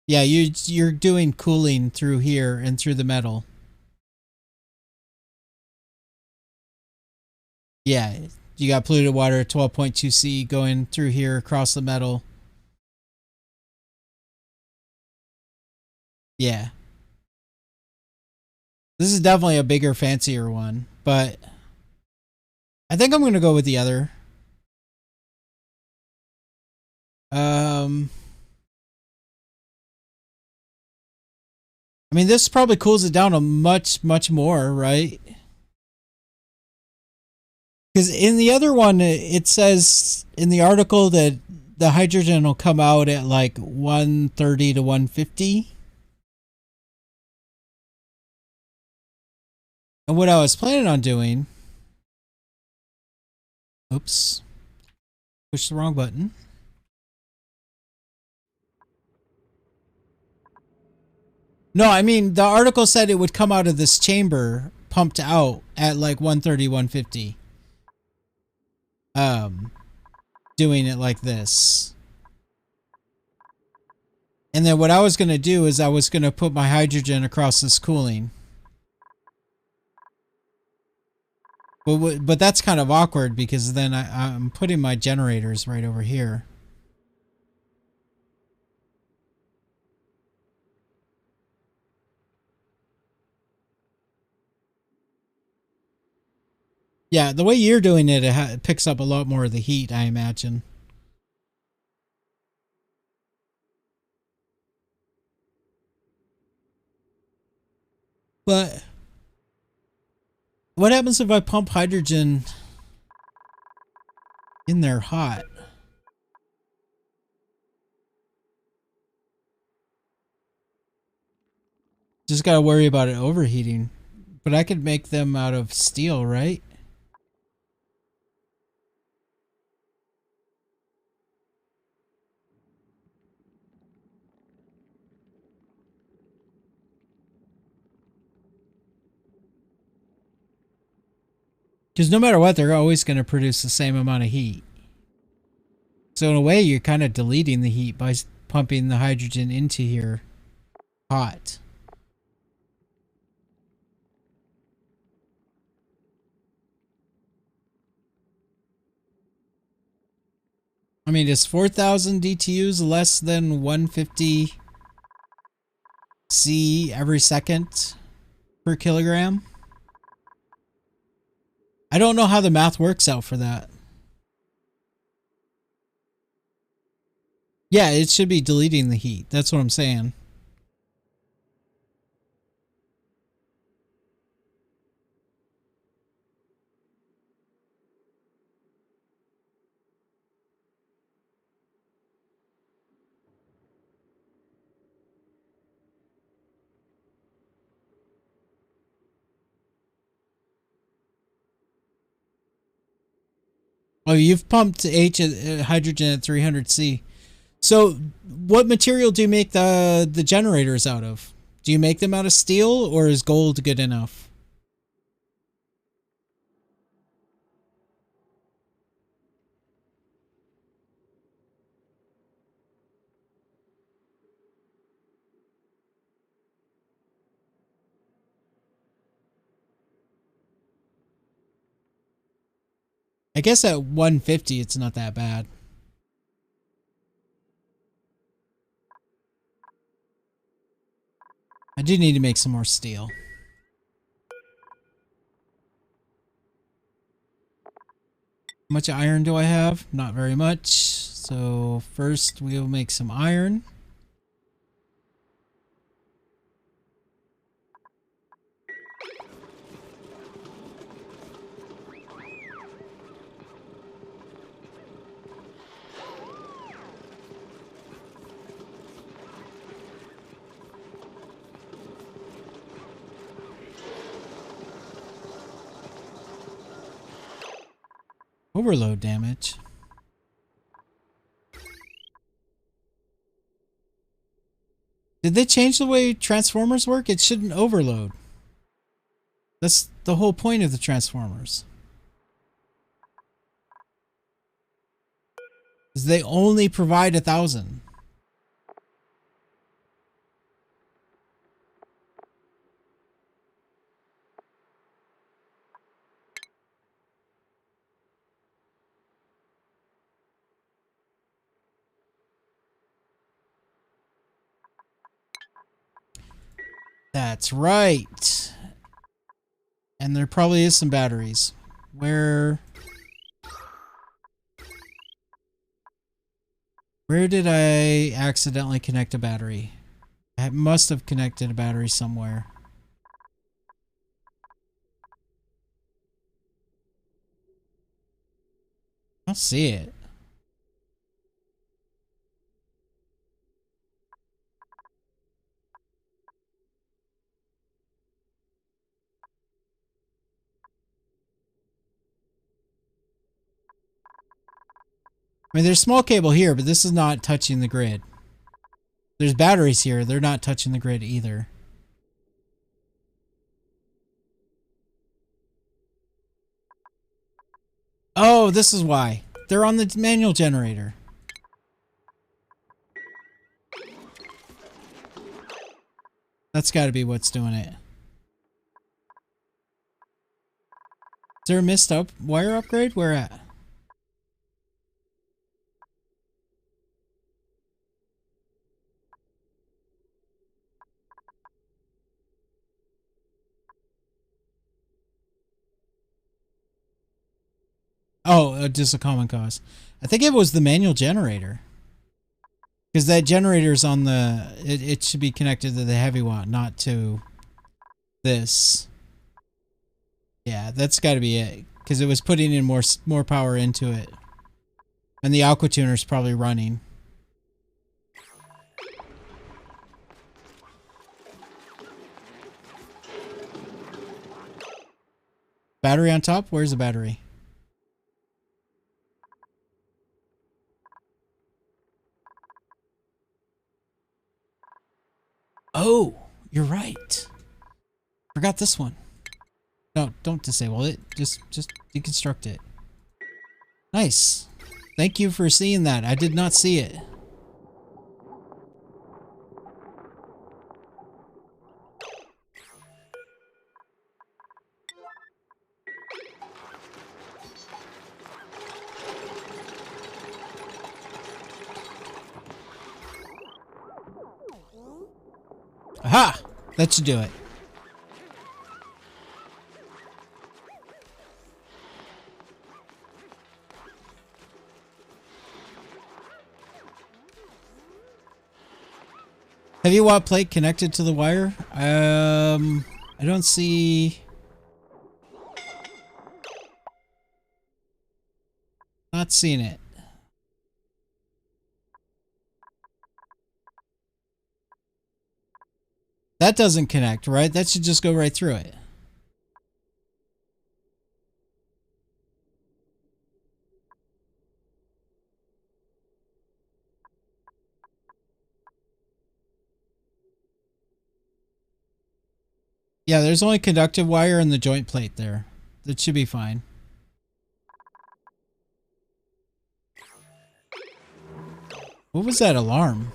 Yeah, you're doing cooling through here and through the metal. Yeah, you got polluted water, 12.2 C going through here across the metal. Yeah. This is definitely a bigger, fancier one, but I think I'm going to go with the other. I mean, this probably cools it down a much more, right? Because in the other one, it says in the article that the hydrogen will come out at like 130 to 150. And what I was planning on doing... Oops. Push the wrong button. No, I mean, the article said it would come out of this chamber, pumped out at like 130, 150. Doing it like this. And then what I was going to do is I was going to put my hydrogen across this cooling. But that's kind of awkward because then I'm putting my generators right over here. Yeah, the way you're doing it, it picks up a lot more of the heat, I imagine. But what happens if I pump hydrogen in there hot? Just gotta worry about it overheating. But I could make them out of steel, right? Because no matter what, they're always going to produce the same amount of heat. So in a way, you're kind of deleting the heat by pumping the hydrogen into here hot. I mean, is 4,000 DTUs less than 150 C every second per kilogram? I don't know how the math works out for that. Yeah, it should be deleting the heat. That's what I'm saying. Oh, you've pumped hydrogen at 300 C. So, what material do you make the generators out of? Do you make them out of steel, or is gold good enough? I guess at 150, it's not that bad. I do need to make some more steel. How much iron do I have? Not very much. So first we'll make some iron. Overload damage. Did they change the way transformers work? It shouldn't overload. That's the whole point of the transformers. Is they only provide 1,000. That's right. And there probably is some batteries. Where did I accidentally connect a battery? I must have connected a battery somewhere. I don't see it. I mean, there's small cable here, but this is not touching the grid. There's batteries here. They're not touching the grid either. Oh, this is why. They're on the manual generator. That's got to be what's doing it. Is there a missed wire upgrade? Where at? Oh, just a common cause. I think it was the manual generator. Because that generator's on the... It should be connected to the heavy watt, not to this. Yeah, that's got to be it. Because it was putting in more power into it. And the aqua tuner's probably running. Battery on top? Where's the battery? Oh, you're right. Forgot this one. No, don't disable it. Just deconstruct it. Nice. Thank you for seeing that. I did not see it. Aha! That should do it. Heavy watt plate connected to the wire? I don't see... Not seeing it. That doesn't connect, right? That should just go right through it. Yeah, there's only conductive wire and the joint plate there. That should be fine. What was that alarm?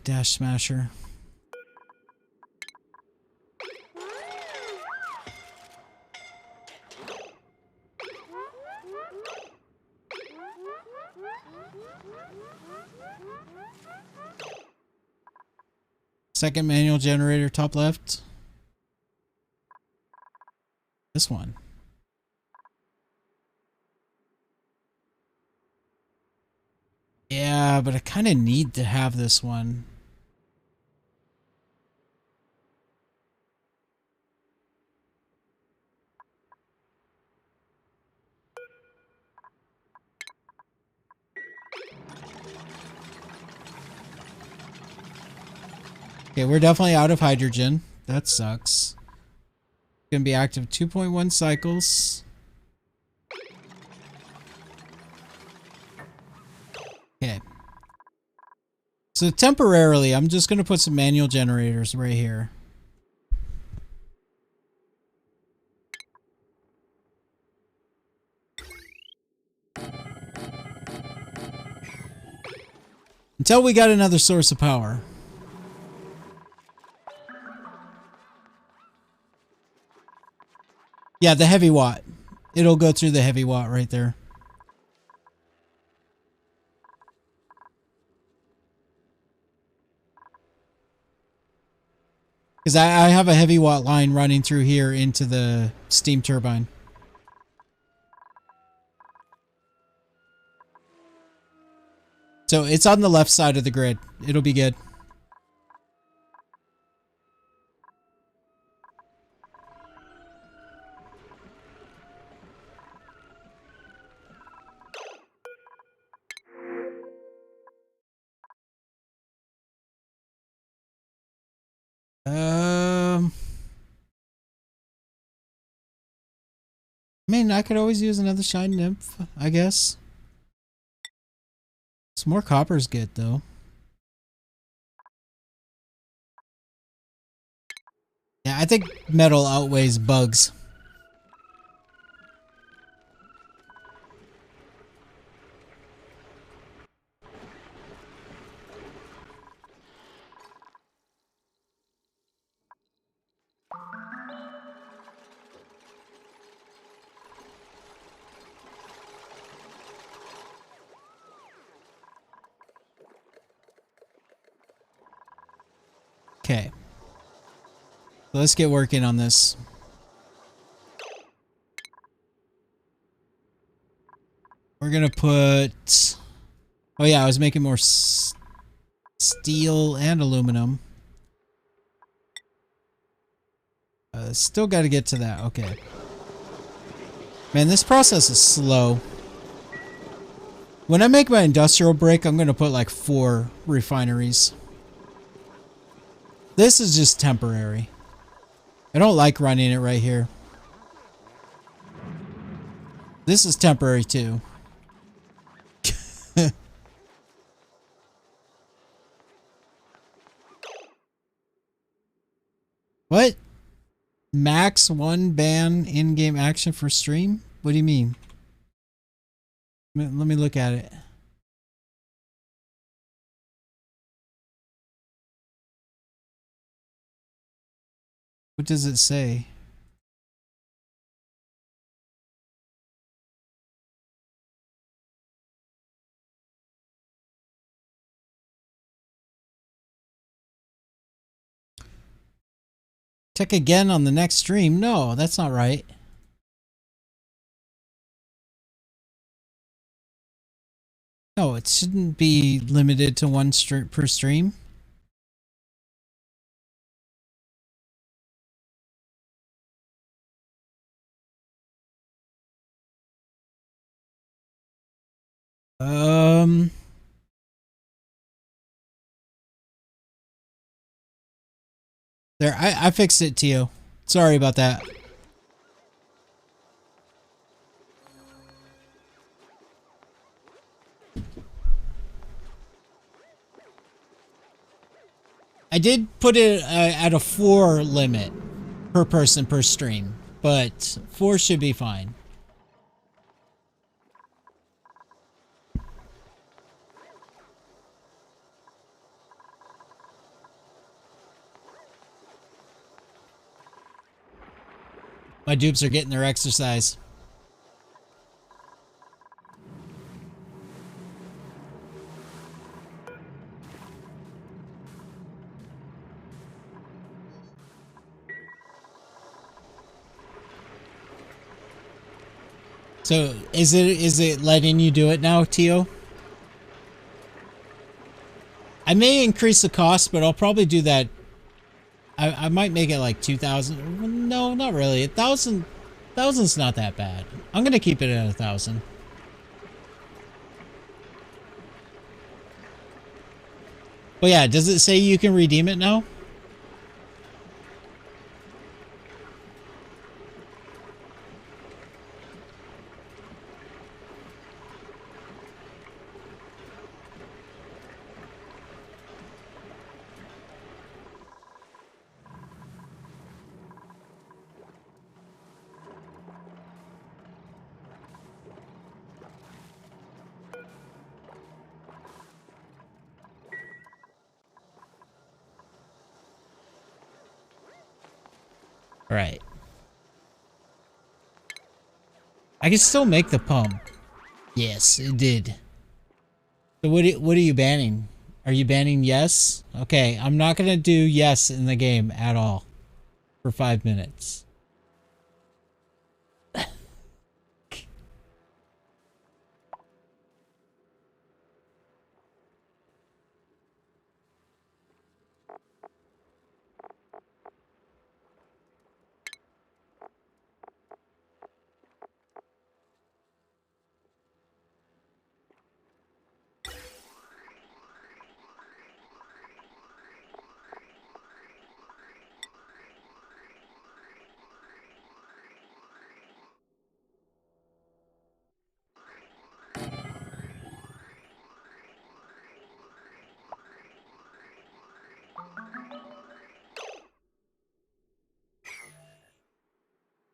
Dash smasher. Second manual generator, top left. This one. Yeah, but I kind of need to have this one. Okay, we're definitely out of hydrogen. That sucks. Gonna be active 2.1 cycles. Okay. So temporarily, I'm just gonna put some manual generators right here. Until we got another source of power. Yeah, the heavy watt. It'll go through the heavy watt right there. Because I have a heavy watt line running through here into the steam turbine. So it's on the left side of the grid. It'll be good. I mean, I could always use another shine nymph, I guess. Some more copper's good, though. Yeah, I think metal outweighs bugs. Okay. So let's get working on this. We're gonna put... Oh yeah, I was making more steel and aluminum. Still got to get to that. Okay. Man, this process is slow. When I make my industrial brick, I'm gonna put like 4 refineries. This is just temporary. I don't like running it right here. This is temporary too. What? Max 1 ban in-game action for stream? What do you mean? Let me look at it. What does it say? Check again on the next stream. No, that's not right. No, it shouldn't be limited to 1 per stream. There, I fixed it, Tio. Sorry about that. I did put it at a 4 limit per person per stream, but 4 should be fine. My dupes are getting their exercise. So is it letting you do it now, Tio? I may increase the cost, but I'll probably do that. I might make it like 2,000. No, not really. 1,000. 1,000's not that bad. I'm gonna keep it at 1,000. But yeah, does it say you can redeem it now? Right. I can still make the pump. Yes, it did. So what are you banning? Are you banning yes? Okay, I'm not gonna do yes in the game at all for 5 minutes.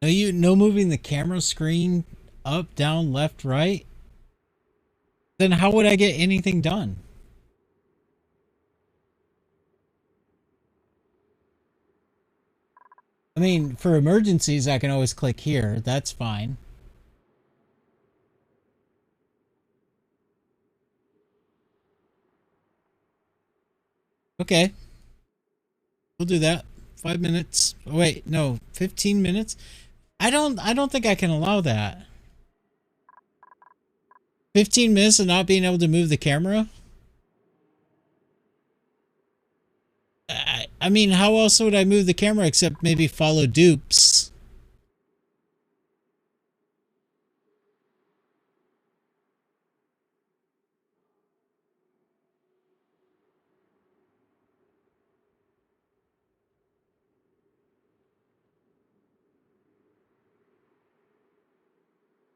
No moving the camera screen up, down, left, right? Then how would I get anything done? I mean, for emergencies, I can always click here. That's fine. Okay. We'll do that. 5 minutes. Oh, wait, no, 15 minutes. I don't think I can allow that. 15 minutes of not being able to move the camera? I mean, how else would I move the camera except maybe follow dupes?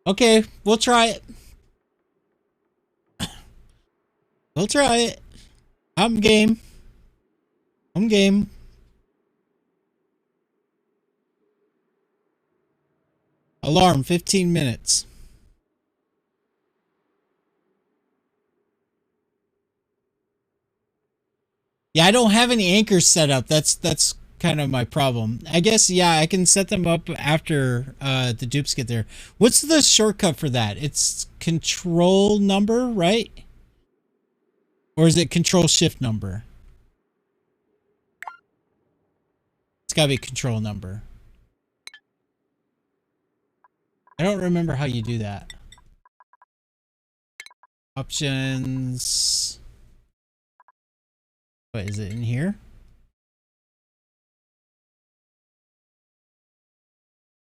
Okay, we'll try it. We'll try it. I'm game. I'm game. Alarm, 15 minutes. Yeah, I don't have any anchors set up. That's kind of my problem. I guess, yeah, I can set them up after the dupes get there. What's the shortcut for that? It's control number, right? Or is it control shift number? It's gotta be control number. I don't remember how you do that. Options. What is it in here?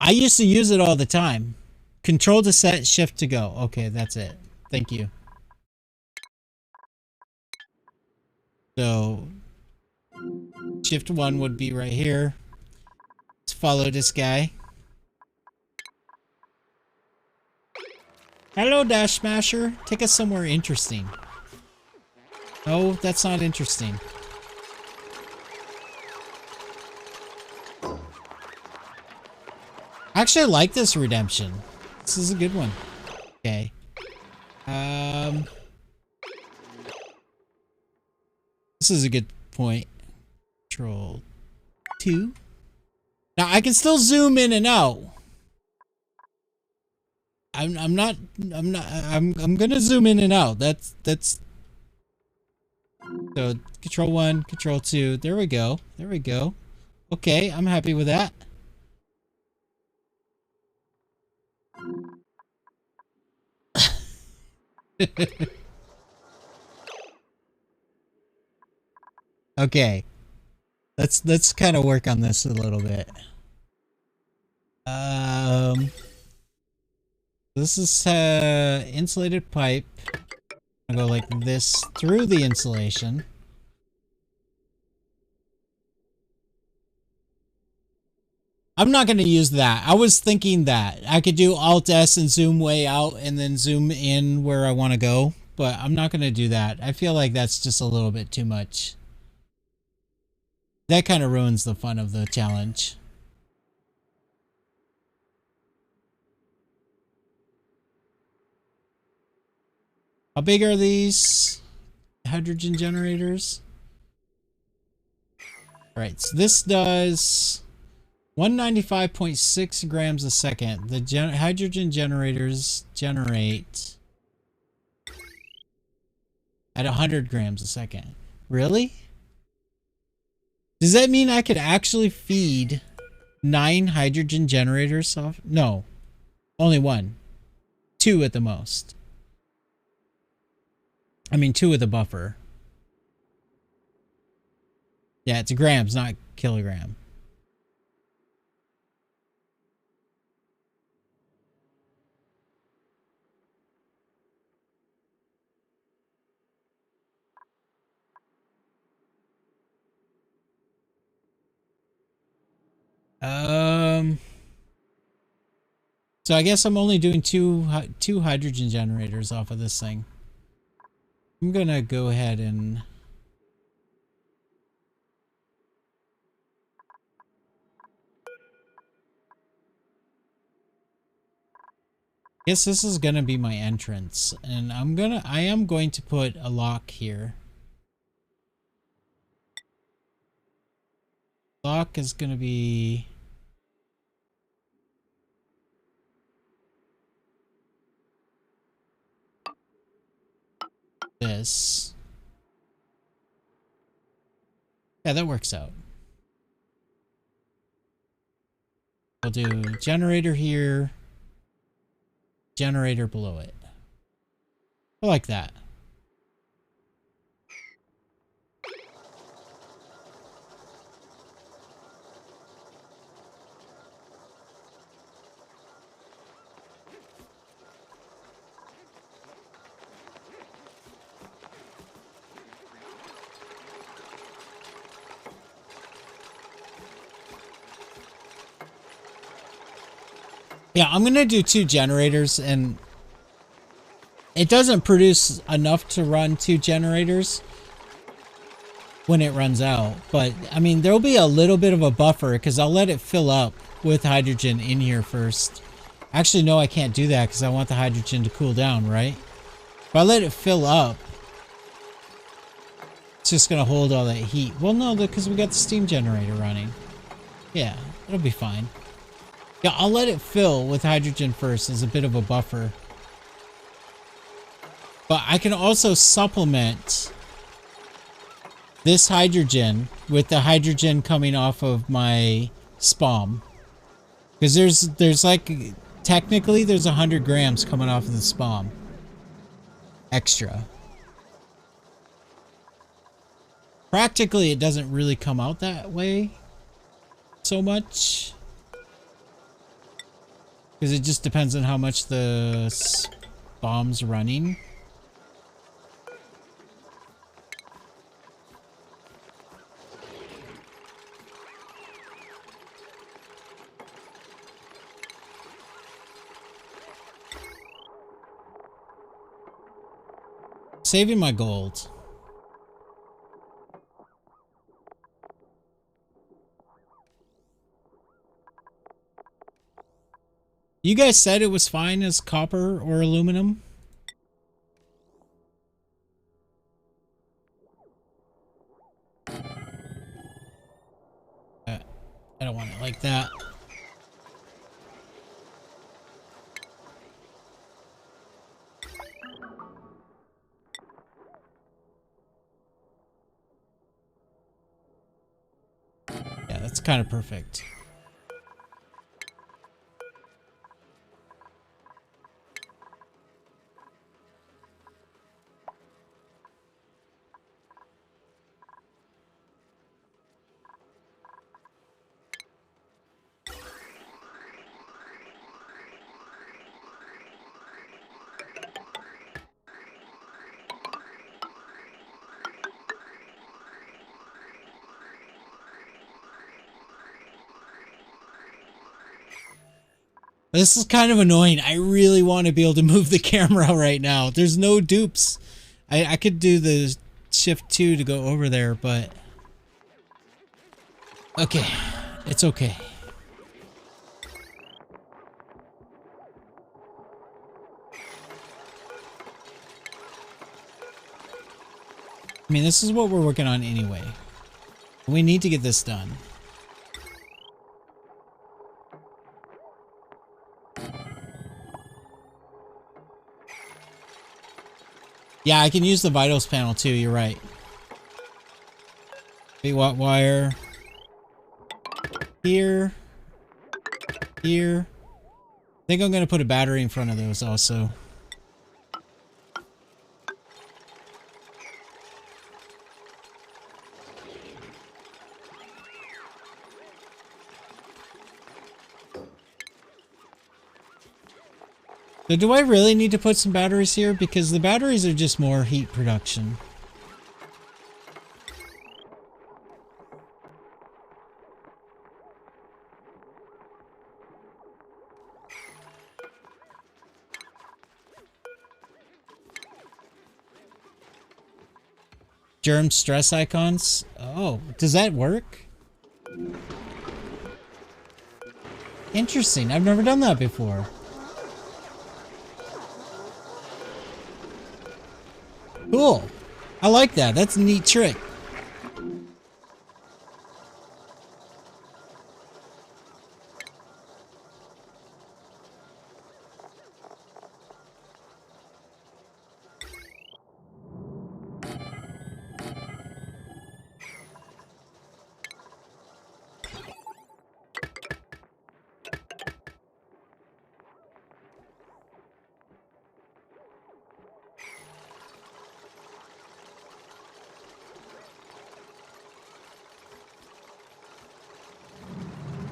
I used to use it all the time. Control to set, shift to go. Okay, that's it. Thank you. So, shift 1 would be right here. Let's follow this guy. Hello, Dash Smasher. Take us somewhere interesting. No, that's not interesting. Actually, I like this redemption. This is a good one. Okay. This is a good point. Control 2. Now I can still zoom in and out. I'm gonna zoom in and out. That's so control 1, control 2. There we go. There we go. Okay, I'm happy with that. Okay. Let's kind of work on this a little bit. This is insulated pipe. I'll go like this through the insulation. I'm not going to use that. I was thinking that I could do Alt S and zoom way out and then zoom in where I want to go, but I'm not going to do that. I feel like that's just a little bit too much. That kind of ruins the fun of the challenge. How big are these hydrogen generators? All right, so this does 195.6 grams a second. The hydrogen generators generate at 100 grams a second. Really? Does that mean I could actually feed 9 hydrogen generators off? No, only 1. 2 at the most. I mean, 2 with a buffer. Yeah, it's grams, not kilogram. So I guess I'm only doing two hydrogen generators off of this thing. I'm gonna go ahead and guess this is gonna be my entrance, and I am going to put a lock here. Lock is gonna be this. Yeah, that works out. We'll do generator here, generator below it. I like that. Yeah, I'm going to do 2 generators, and it doesn't produce enough to run 2 generators when it runs out. But, I mean, there'll be a little bit of a buffer because I'll let it fill up with hydrogen in here first. Actually, no, I can't do that because I want the hydrogen to cool down, right? If I let it fill up, it's just going to hold all that heat. Well, no, because we got the steam generator running. Yeah, it'll be fine. Yeah, I'll let it fill with hydrogen first as a bit of a buffer. But I can also supplement this hydrogen with the hydrogen coming off of my SPOM. Because there's like, technically there's 100 grams coming off of the SPOM. Extra. Practically it doesn't really come out that way so much. Because it just depends on how much the SPOM's running. Saving my gold. You guys said it was fine as copper or aluminum? I don't want it like that. Yeah, that's kind of perfect. This is kind of annoying. I really want to be able to move the camera right now. There's no dupes. I could do the shift 2 to go over there, but... Okay. It's okay. I mean, this is what we're working on anyway. We need to get this done. Yeah, I can use the vitals panel too, you're right. 8-watt wire. Here. Here. I think I'm going to put a battery in front of those also. So do I really need to put some batteries here? Because the batteries are just more heat production. Germ stress icons? Oh, does that work? Interesting. I've never done that before. Cool. I like that. That's a neat trick.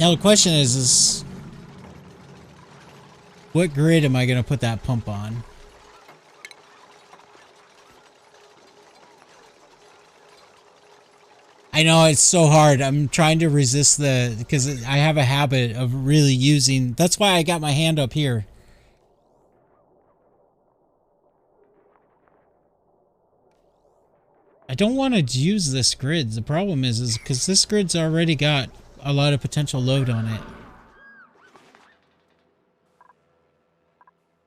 Now the question is what grid am I going to put that pump on? I know it's so hard. I'm trying to resist because I have a habit of really using. That's why I got my hand up here. I don't want to use this grid. The problem is because this grid's already got a lot of potential load on it.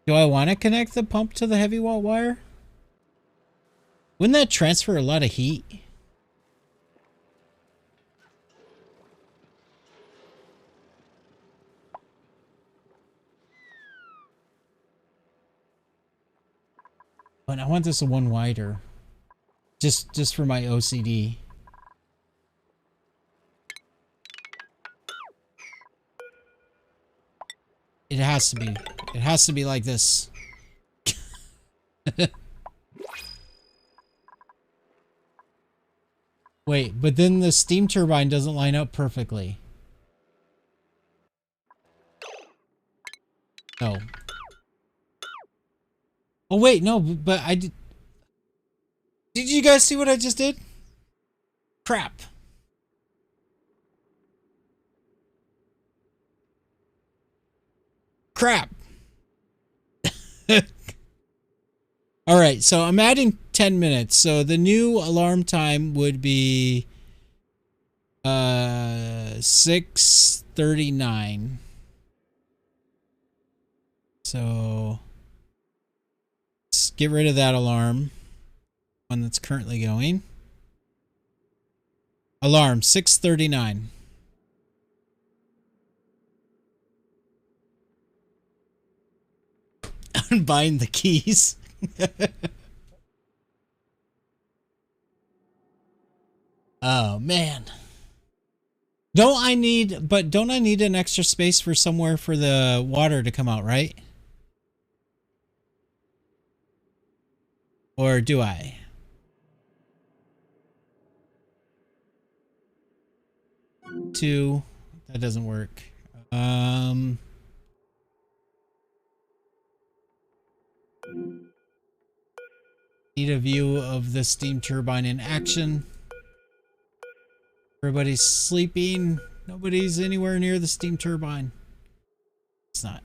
Do I want to connect the pump to the heavy watt wire? Wouldn't that transfer a lot of heat? But I want this one wider. Just for my OCD. It has to be. It has to be like this. Wait, but then the steam turbine doesn't line up perfectly. No. Oh wait, no, but I did. Did you guys see what I just did? Crap. Crap. All right, so I'm adding 10 minutes. So the new alarm time would be 6:39. So let's get rid of that alarm. One that's currently going. Alarm 6:39. Unbind the keys. Oh man. Don't I need an extra space for somewhere for the water to come out, right? Or do I? Two. That doesn't work. Need a view of the steam turbine in action. Everybody's sleeping. Nobody's anywhere near the steam turbine. It's not.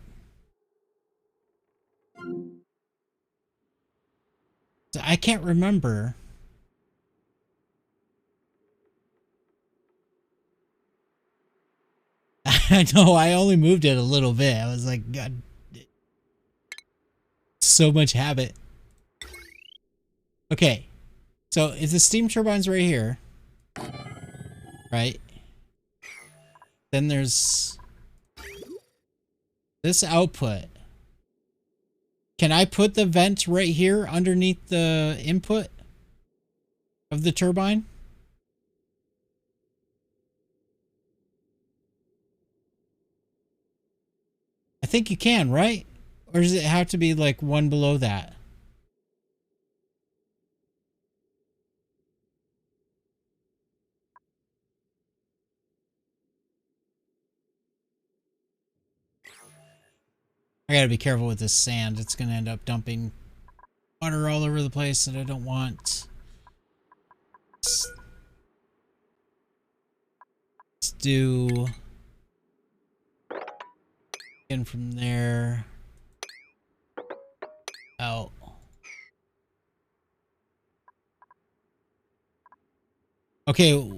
I can't remember. I know, I only moved it a little bit. I was like, God, so much habit. Okay, so if the steam turbine's right here, right? Then there's this output. Can I put the vent right here underneath the input of the turbine? I think you can, right? Or does it have to be like one below that? I gotta be careful with this sand. It's gonna end up dumping water all over the place that I don't want. Let's do in from there out. Okay,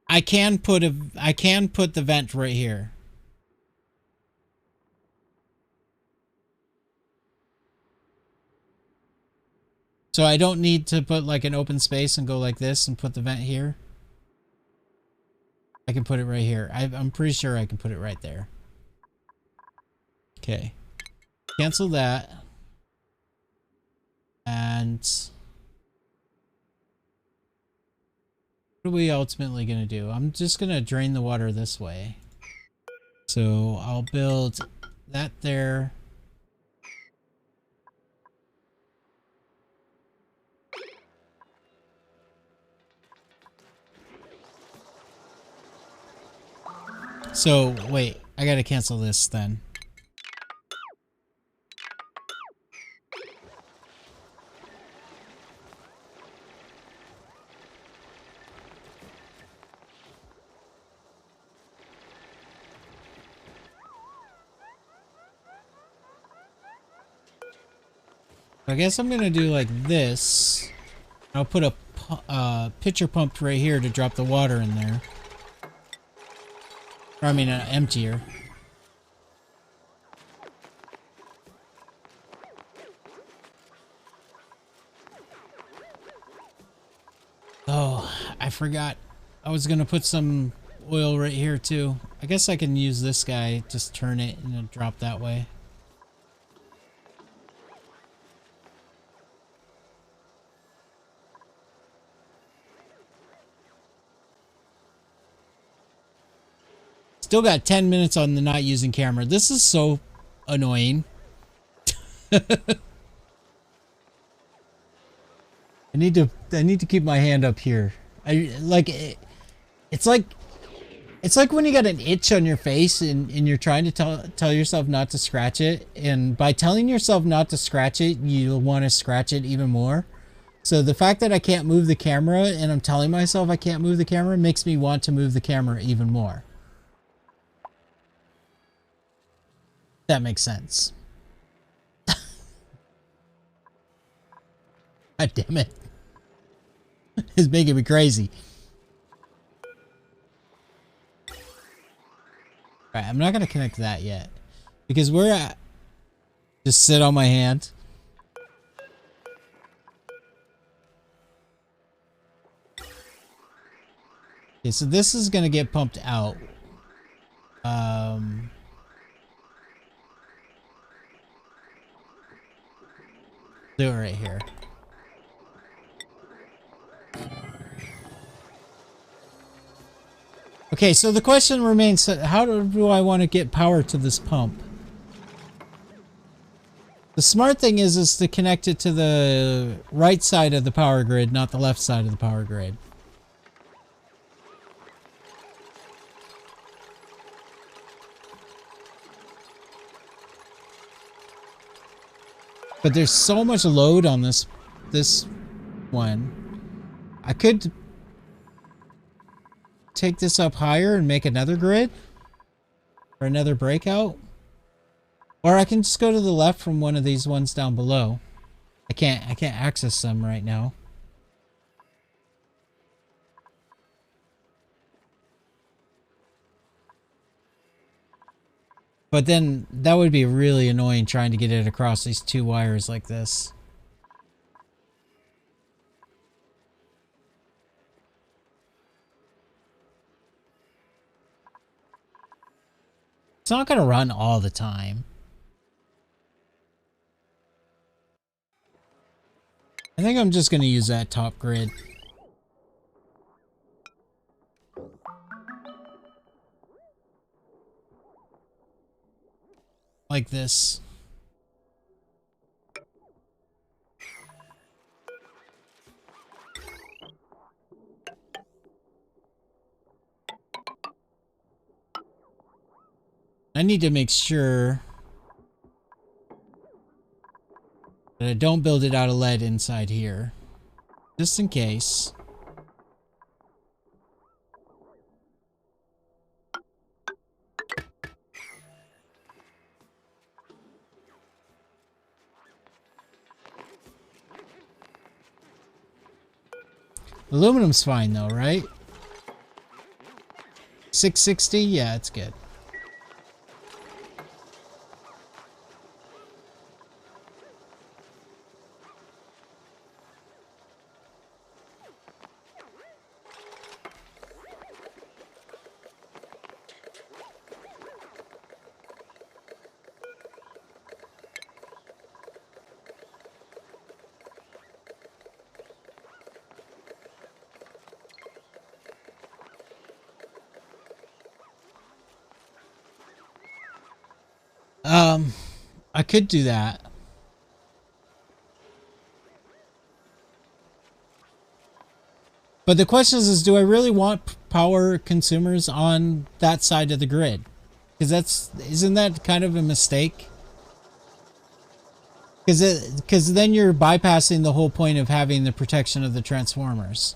I can put the vent right here. So I don't need to put like an open space and go like this and put the vent here. I can put it right here. I'm pretty sure I can put it right there. Okay. Cancel that. And what are we ultimately going to do? I'm just going to drain the water this way. So I'll build that there. So, wait, I gotta cancel this then. I guess I'm gonna do like this. I'll put a pitcher pump right here to drop the water in there. Or I mean, emptier. Oh, I forgot. I was gonna put some oil right here too. I guess I can use this guy, just turn it and it'll drop that way. Still got 10 minutes on the not using camera. This is so annoying. I need to keep my hand up here. It's like when you got an itch on your face and you're trying to tell yourself not to scratch it, and by telling yourself not to scratch it, you'll want to scratch it even more. So the fact that I can't move the camera and I'm telling myself I can't move the camera makes me want to move the camera even more. That makes sense. God damn it. It's making me crazy. Alright, I'm not going to connect that yet. Because we're at... Just sit on my hand. Okay, so this is going to get pumped out. Do it right here. Okay, so the question remains, how do I want to get power to this pump? The smart thing is to connect it to the right side of the power grid, not the left side of the power grid. But there's so much load on this one. I could take this up higher and make another grid or another breakout, or I can just go to the left from one of these ones down below. I can't access them right now. But then that would be really annoying trying to get it across these two wires like this. It's not going to run all the time. I think I'm just going to use that top grid. Like this. I need to make sure that I don't build it out of lead inside here. Just in case. Aluminum's fine though, right? 660? Yeah, it's good. I could do that. But the question is do I really want power consumers on that side of the grid? Because isn't that kind of a mistake? Because then you're bypassing the whole point of having the protection of the transformers.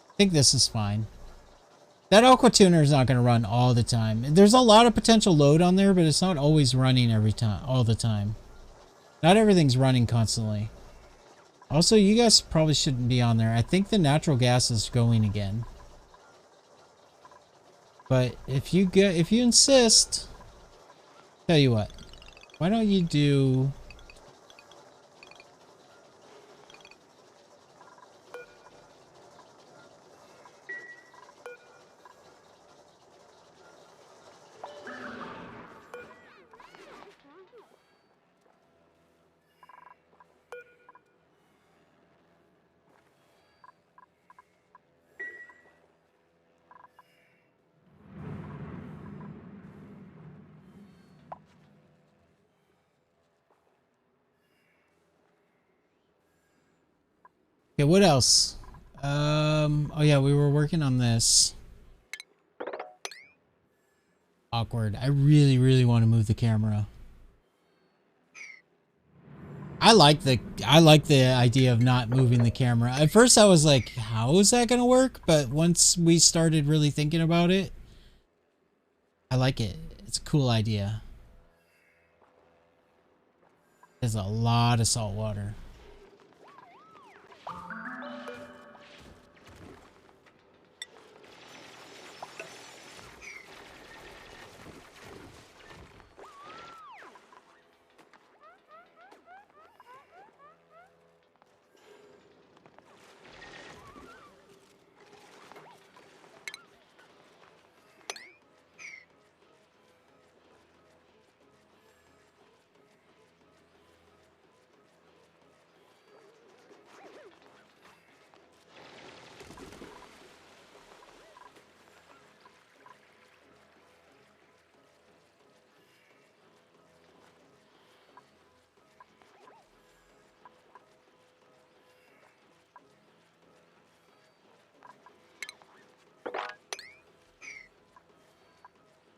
I think this is fine. That Aqua Tuner is not going to run all the time. There's a lot of potential load on there, but it's not always running all the time. Not everything's running constantly. Also, you guys probably shouldn't be on there. I think the natural gas is going again. But if you insist, tell you what, why don't you do... Okay, what else? Oh yeah, we were working on this. Awkward. I really, really want to move the camera. I like the idea of not moving the camera. At first I was like, how is that gonna work? But once we started really thinking about it, I like it. It's a cool idea. There's a lot of salt water.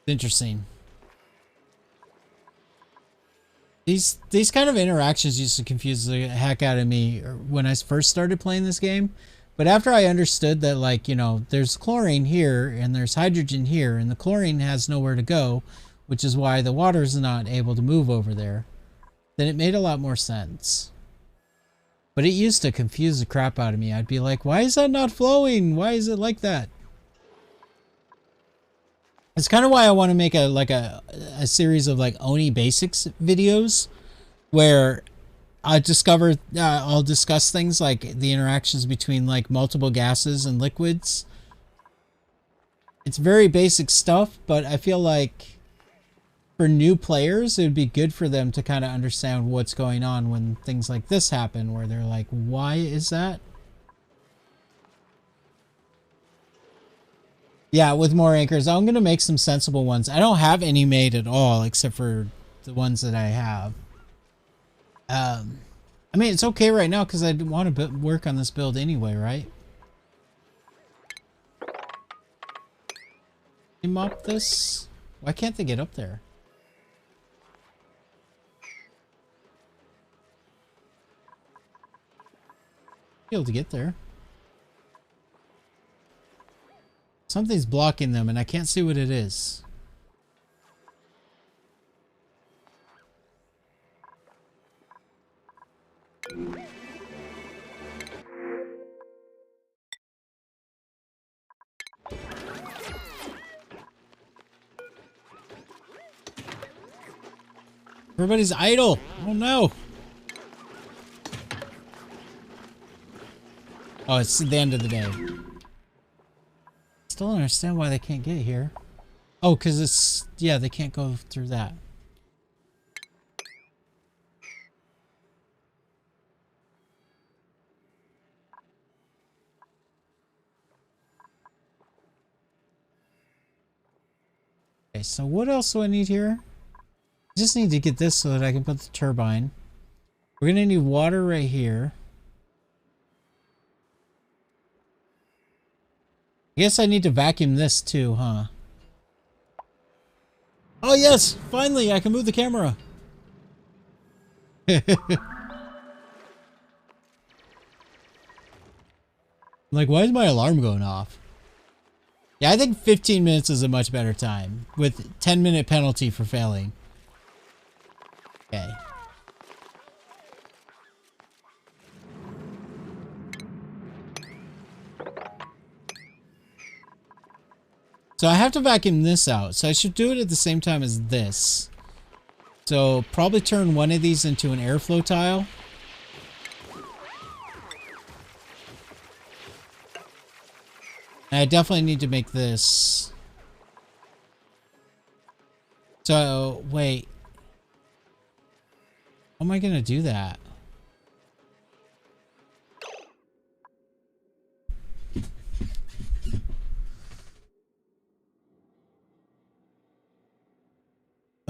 Interesting. These kind of interactions used to confuse the heck out of me when I first started playing this game. But after I understood that, like, you know, there's chlorine here and there's hydrogen here and the chlorine has nowhere to go, which is why the water's not able to move over there, then it made a lot more sense. But it used to confuse the crap out of me. I'd be like, why is that not flowing? Why is it like that? It's kind of why I want to make a series of like Oni basics videos where I'll discuss things like the interactions between like multiple gases and liquids. It's very basic stuff, but I feel like for new players, it would be good for them to kind of understand what's going on when things like this happen, where they're like, why is that? Yeah, with more anchors. I'm going to make some sensible ones. I don't have any made at all, except for the ones that I have. I mean, it's okay right now because I want to work on this build anyway, right? Can you mop this? Why can't they get up there? Be able to get there. Something's blocking them and I can't see what it is. Everybody's idle. Oh no. Oh, it's the end of the day. Still don't understand why they can't get here. Oh, because it's... yeah, they can't go through that. Okay, so what else do I need here? I just need to get this so that I can put the turbine. We're gonna need water right here. I guess I need to vacuum this too, huh? Oh yes! Finally, I can move the camera! Like, why is my alarm going off? Yeah, I think 15 minutes is a much better time, with 10-minute penalty for failing. Okay. So I have to vacuum this out, so I should do it at the same time as this. So probably turn one of these into an airflow tile. And I definitely need to make this. So, wait. How am I gonna do that?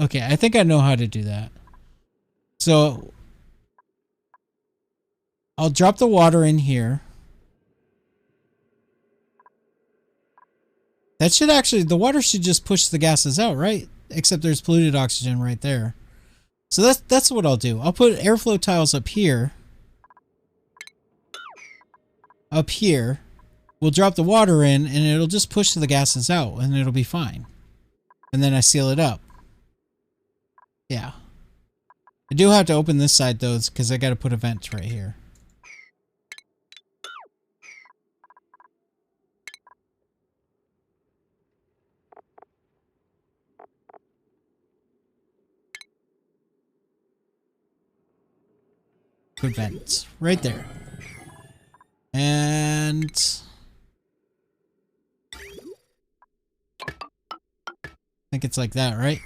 Okay, I think I know how to do that. So, I'll drop the water in here. That should actually, the water should just push the gases out, right? Except there's polluted oxygen right there. So that's what I'll do. I'll put airflow tiles up here. Up here. We'll drop the water in and it'll just push the gases out and it'll be fine. And then I seal it up. Yeah. I do have to open this side though because I got to put a vent right here. Good vent. Right there. And I think it's like that, right?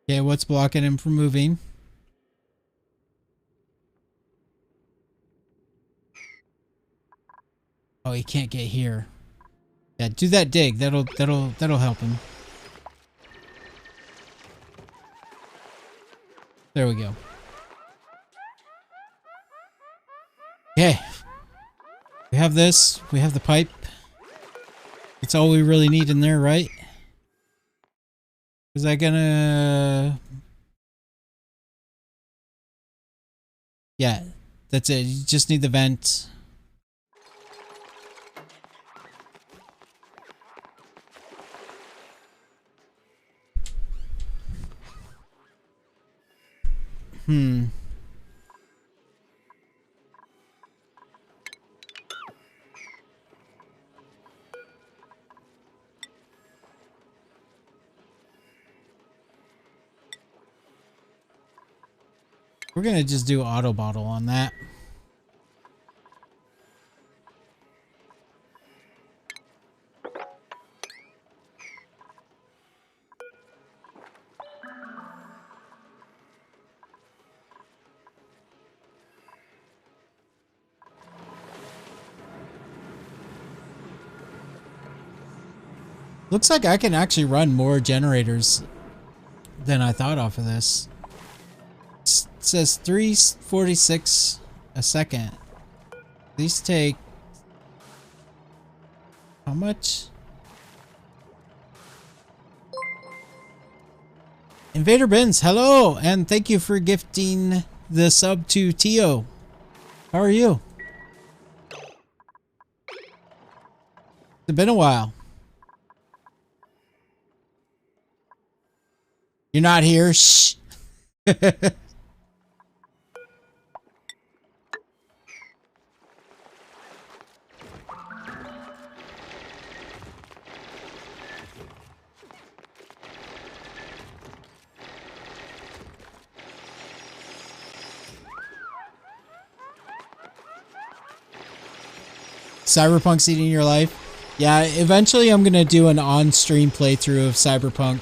Okay, what's blocking him from moving? Oh, he can't get here. Yeah, do that dig. That'll help him. There we go. Okay. We have this. We have the pipe. It's all we really need in there, right? Is that gonna... Yeah, that's it. You just need the vent. We're gonna just do auto bottle on that. Looks like I can actually run more generators than I thought off of this. It says 346 a second. These take how much? Invader Benz, hello, and thank you for gifting the sub to Tio. How are you? It's been a while. You're not here? Shh. Cyberpunk's eating your life. Yeah, eventually I'm gonna do an on-stream playthrough of Cyberpunk.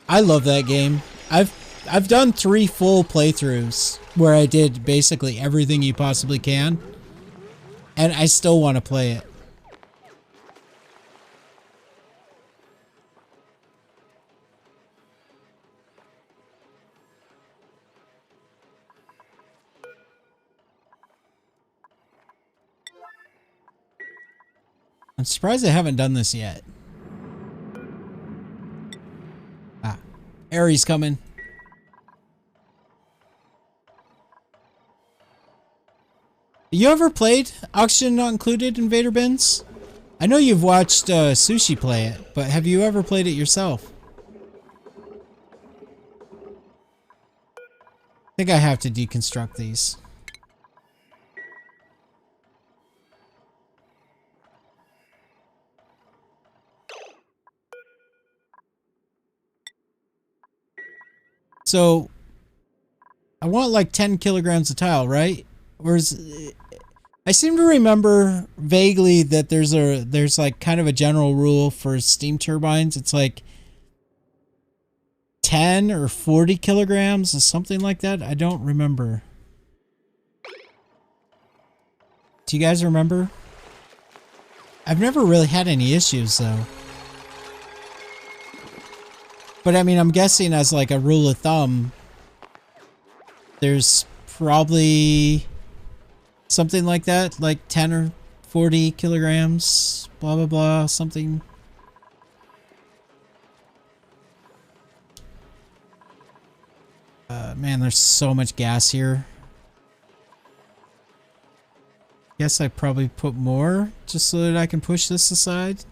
I love that game. I've done 3 full playthroughs where I did basically everything you possibly can, and I still want to play it. I'm surprised I haven't done this yet. Ah, Ares coming. You ever played Oxygen Not Included Invader Bins? I know you've watched Sushi play it, but have you ever played it yourself? I think I have to deconstruct these. So, I want like 10 kilograms of tile, right? Whereas, I seem to remember vaguely that there's like kind of a general rule for steam turbines. It's like 10 or 40 kilograms or something like that. I don't remember. Do you guys remember? I've never really had any issues though. But I mean, I'm guessing as like a rule of thumb, there's probably something like that, like 10 or 40 kilograms, blah, blah, blah, something. Man, there's so much gas here. Guess I probably put more just so that I can push this aside.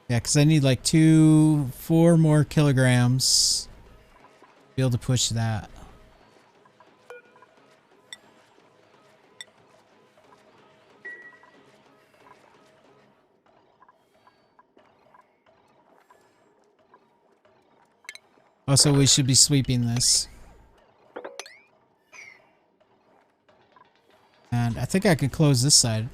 Yeah, because I need like 4 more kilograms to be able to push that. Also, we should be sweeping this. And I think I could close this side.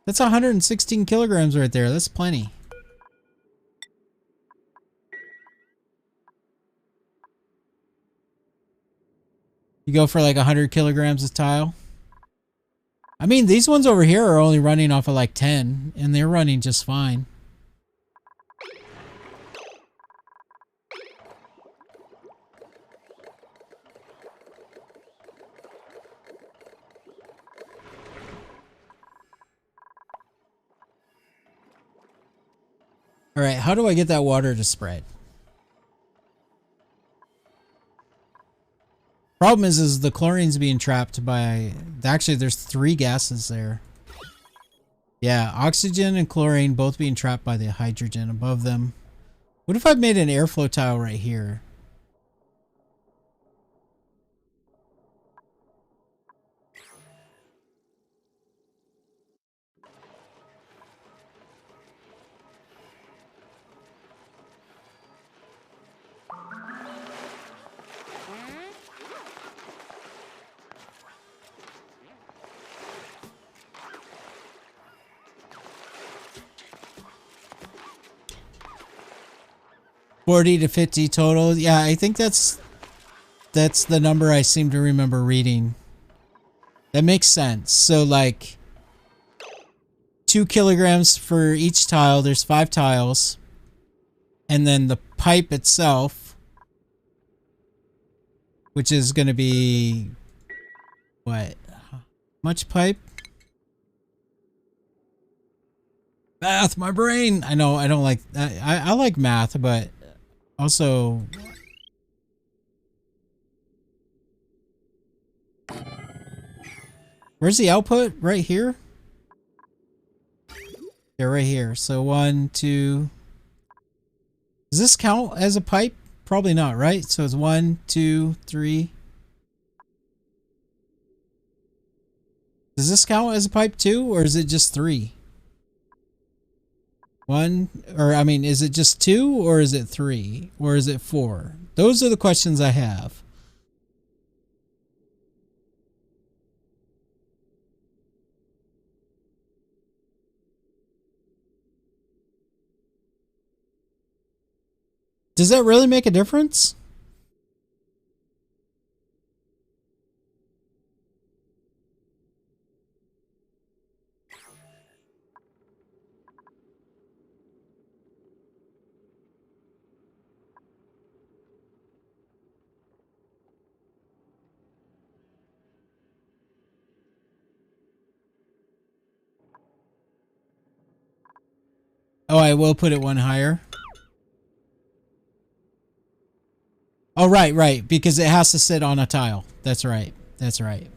That's 116 kilograms right there. That's plenty. You go for like 100 kilograms of tile. I mean, these ones over here are only running off of like 10, and they're running just fine. All right, how do I get that water to spread? Problem is the chlorine's being trapped by... Actually, there's 3 gases there. Yeah, oxygen and chlorine both being trapped by the hydrogen above them. What if I made an airflow tile right here? $40 to $50 total. Yeah, I think that's the number I seem to remember reading. That makes sense. So like 2 kilograms for each tile. There's 5 tiles. And then the pipe itself, which is going to be what? Much pipe? Math, my brain. I know I don't like I like math, but also where's the output? Right here? Yeah, right here. So 1, 2. Does this count as a pipe? Probably not, right? So it's 1, 2, 3. Does this count as a pipe too, or is it just 3? 1, or I mean, is it just 2, or is it 3, or is it 4? Those are the questions I have. Does that really make a difference? Oh, I will put it 1 higher. Oh, right, right, because it has to sit on a tile. That's right. That's right.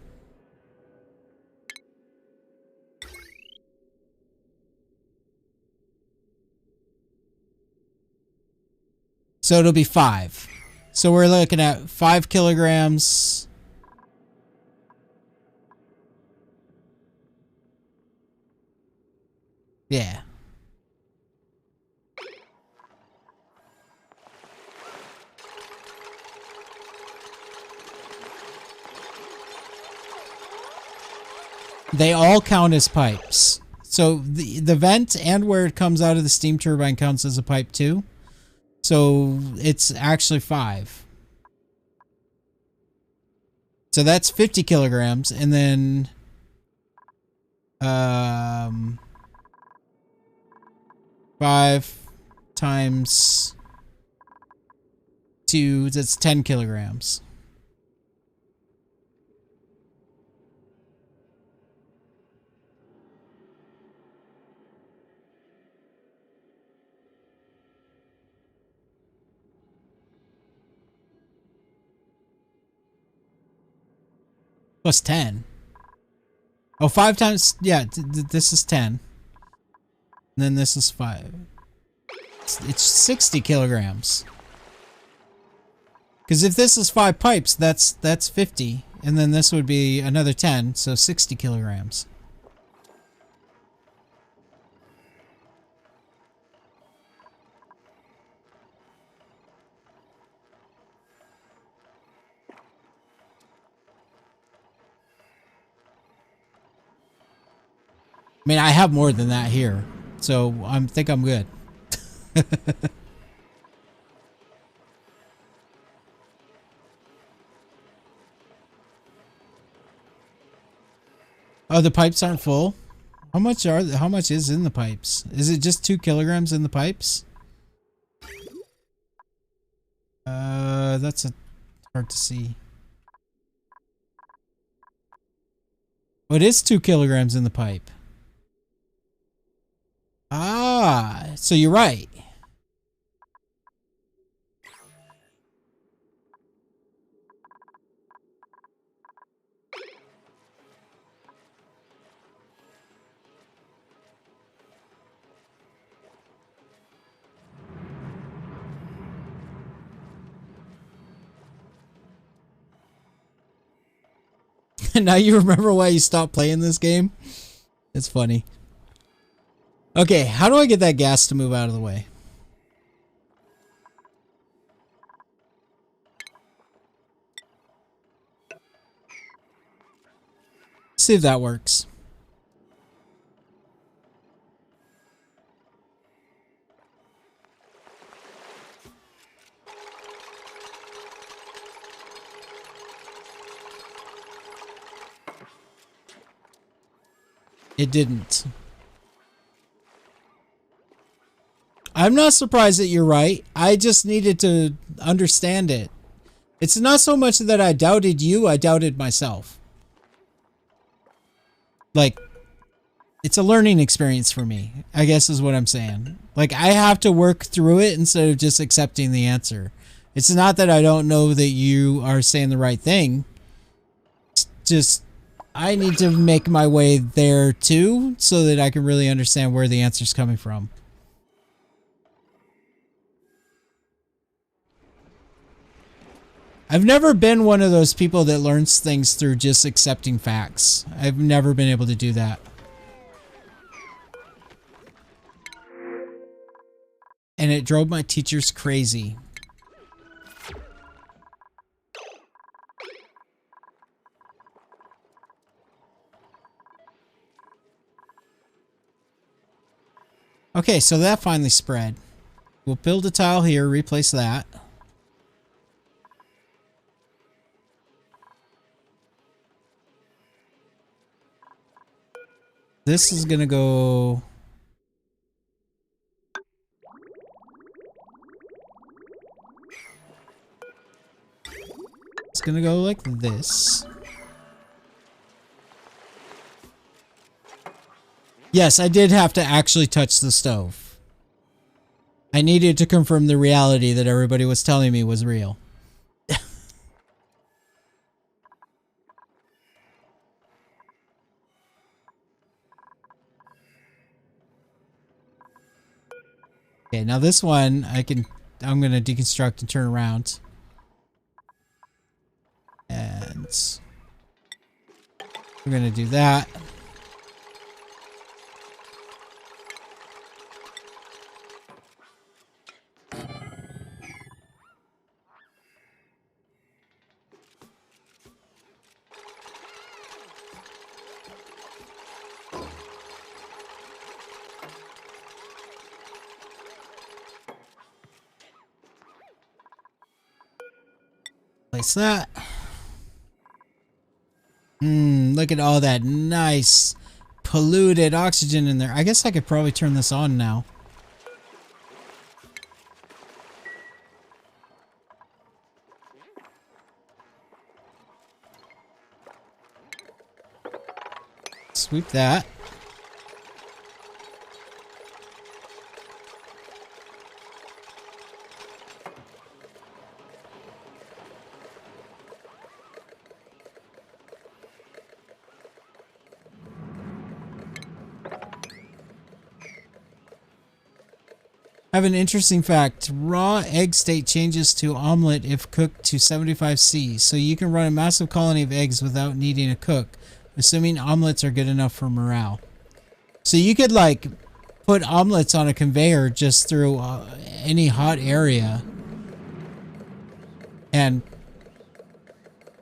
So it'll be 5. So we're looking at 5 kilograms. Yeah. They all count as pipes. So the vent and where it comes out of the steam turbine counts as a pipe too. So it's actually 5. So that's 50 kilograms, and then 5 times 2, that's 10 kilograms. Plus 10. Oh, 5 times, yeah, this is 10. And then this is 5. It's 60 kilograms. Because if this is 5 pipes, that's 50. And then this would be another 10, so 60 kilograms. I mean, I have more than that here, so I think I'm good. Oh, the pipes aren't full? How much is in the pipes? Is it just 2 kilograms in the pipes? That's hard to see. Oh, it is 2 kilograms in the pipe. Ah, so you're right. Now you remember why you stopped playing this game? It's funny. Okay, how do I get that gas to move out of the way? See if that works. It didn't. I'm not surprised that you're right. I just needed to understand it. It's not so much that I doubted you, I doubted myself. Like, it's a learning experience for me, I guess is what I'm saying. Like, I have to work through it instead of just accepting the answer. It's not that I don't know that you are saying the right thing. It's just, I need to make my way there too, so that I can really understand where the answer's coming from. I've never been one of those people that learns things through just accepting facts. I've never been able to do that. And it drove my teachers crazy. Okay, so that finally spread. We'll build a tile here, replace that. This is gonna go... It's gonna go like this. Yes, I did have to actually touch the stove. I needed to confirm the reality that everybody was telling me was real. Okay, now this one I'm gonna deconstruct and turn around. And we're gonna do that. Place that. Look at all that nice polluted oxygen in there. I guess I could probably turn this on now. Sweep that. I have an interesting fact. Raw egg state changes to omelet if cooked to 75°C, so you can run a massive colony of eggs without needing a cook, assuming omelets are good enough for morale. So you could like put omelets on a conveyor just through any hot area. And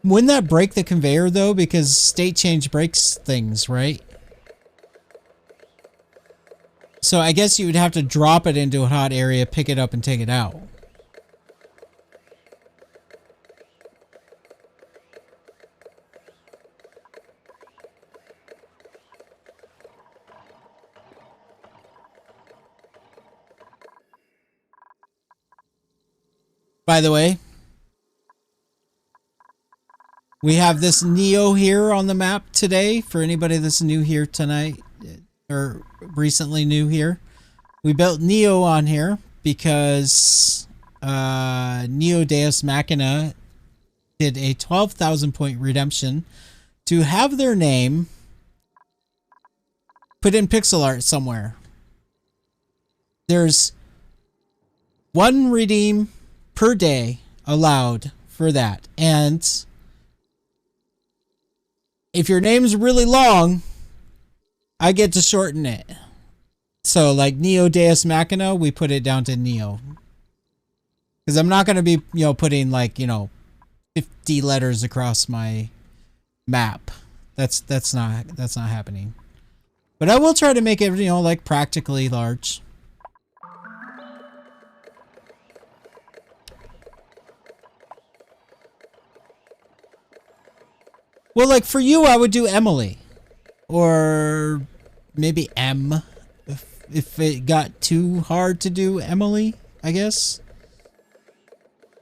wouldn't that break the conveyor though? Because state change breaks things, right? So I guess you would have to drop it into a hot area, pick it up, and take it out. By the way, we have this Neo here on the map today for anybody that's new here tonight. Or recently new here. We built Neo on here because Neo Deus Machina did a 12,000 point redemption to have their name put in pixel art somewhere. There's one redeem per day allowed for that. And if your name's really long, I get to shorten it. So like Neo Deus Machina, we put it down to Neo. Because I'm not going to be, putting like, 50 letters across my map. That's not happening. But I will try to make it, like practically large. Well, like for you, I would do Emily. Or maybe M. If it got too hard to do Emily, I guess.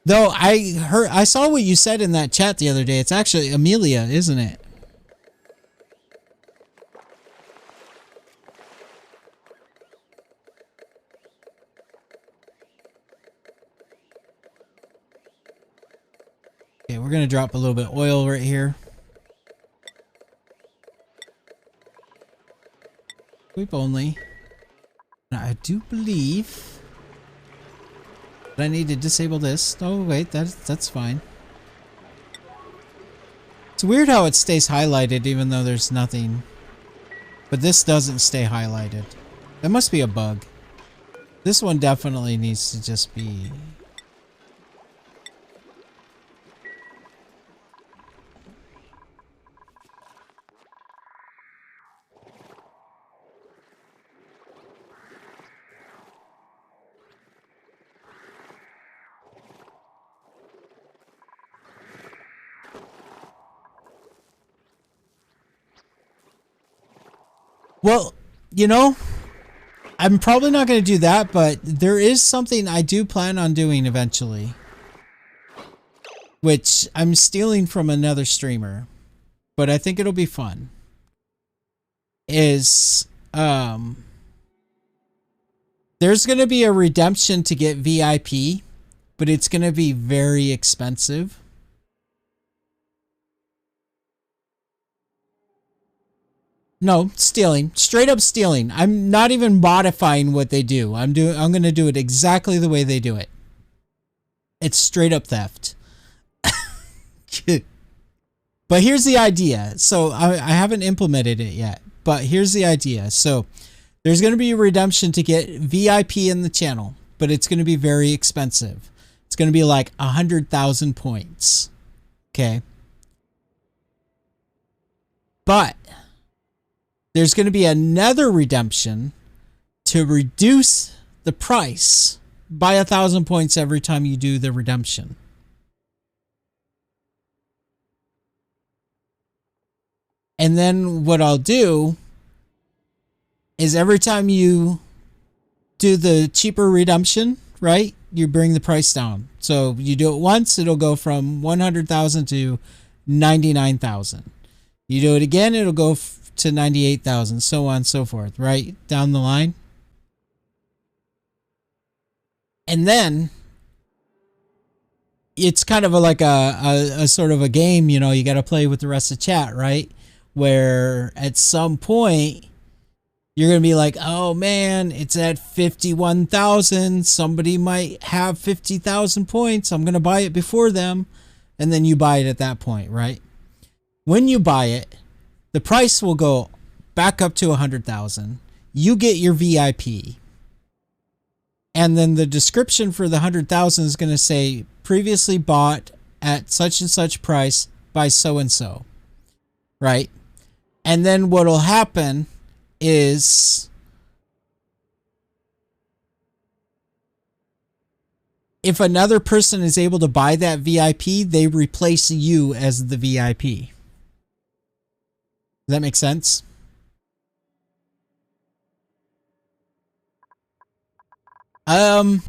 Though I saw what you said in that chat the other day. It's actually Amelia, isn't it? Okay, we're gonna drop a little bit of oil right here. Sweep only. Now, I do believe that I need to disable this. Oh wait, that's fine. It's weird how it stays highlighted even though there's nothing. But this doesn't stay highlighted. That must be a bug. This one definitely needs to just be... Well, you know, I'm probably not going to do that, but there is something I do plan on doing eventually. Which I'm stealing from another streamer. But I think it'll be fun. There's going to be a redemption to get VIP, but it's going to be very expensive. No, stealing. Straight up stealing. I'm not even modifying what they do. I'm going to do it exactly the way they do it. It's straight up theft. But here's the idea. So I haven't implemented it yet, but here's the idea. So there's going to be a redemption to get VIP in the channel, but it's going to be very expensive. It's going to be like 100,000 points. Okay. But there's going to be another redemption to reduce the price by 1,000 points every time you do the redemption. And then what I'll do is every time you do the cheaper redemption, right, you bring the price down. So you do it once, it'll go from 100,000 to 99,000. You do it again, it'll go to 98,000, so on and so forth, right down the line. And then it's kind of like a sort of a game, you know, you got to play with the rest of the chat, right? Where at some point you're going to be like, oh man, it's at 51,000. Somebody might have 50,000 points. I'm going to buy it before them. And then you buy it at that point, right? When you buy it, the price will go back up to 100,000. You get your VIP. And then the description for the 100,000 is going to say previously bought at such and such price by so and so. Right? And then what'll happen is if another person is able to buy that VIP, they replace you as the VIP. Does that make sense? I'm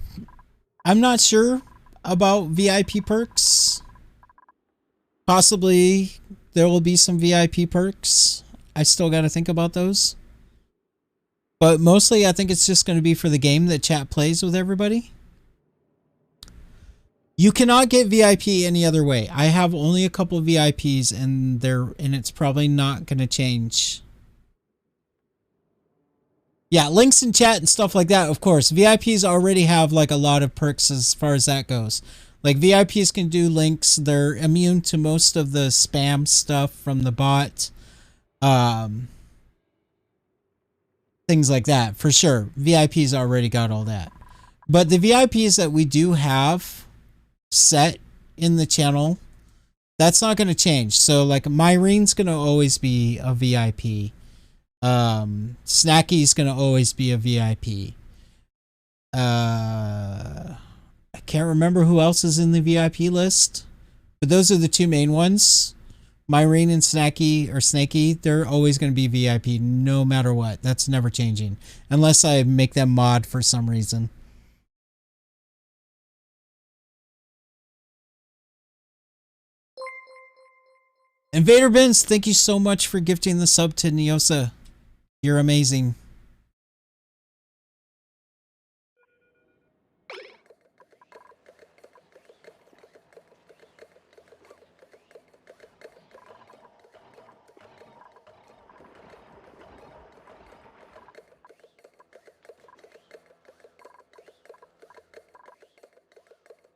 not sure about VIP perks. Possibly there will be some VIP perks. I still got to think about those. But mostly I think it's just going to be for the game that chat plays with everybody. You cannot get VIP any other way. I have only a couple of VIPs and it's probably not going to change. Yeah, links in chat and stuff like that, of course. VIPs already have like a lot of perks as far as that goes. Like VIPs can do links. They're immune to most of the spam stuff from the bot. Things like that, for sure. VIPs already got all that. But the VIPs that we do have set in the channel, that's not going to change. So like Myrene's going to always be a VIP. Snacky's going to always be a VIP. I can't remember who else is in the VIP list, but those are the two main ones. Myrene and Snaky, they're always going to be VIP no matter what. That's never changing. Unless I make them mod for some reason. Invader Bins, thank you so much for gifting the sub to Neosa. You're amazing.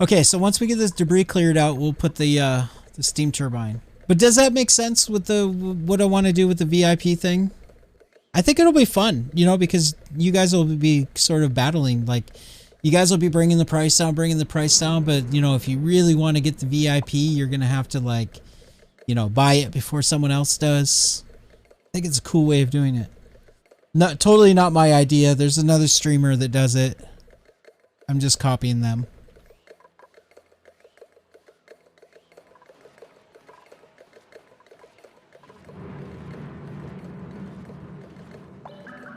Okay, so once we get this debris cleared out, we'll put the steam turbine. But does that make sense with the what I want to do with the VIP thing? I think it'll be fun, you know, because you guys will be sort of battling. Like, you guys will be bringing the price down, but, you know, if you really want to get the VIP, you're going to have to, like, you know, buy it before someone else does. I think it's a cool way of doing it. Totally not my idea. There's another streamer that does it. I'm just copying them.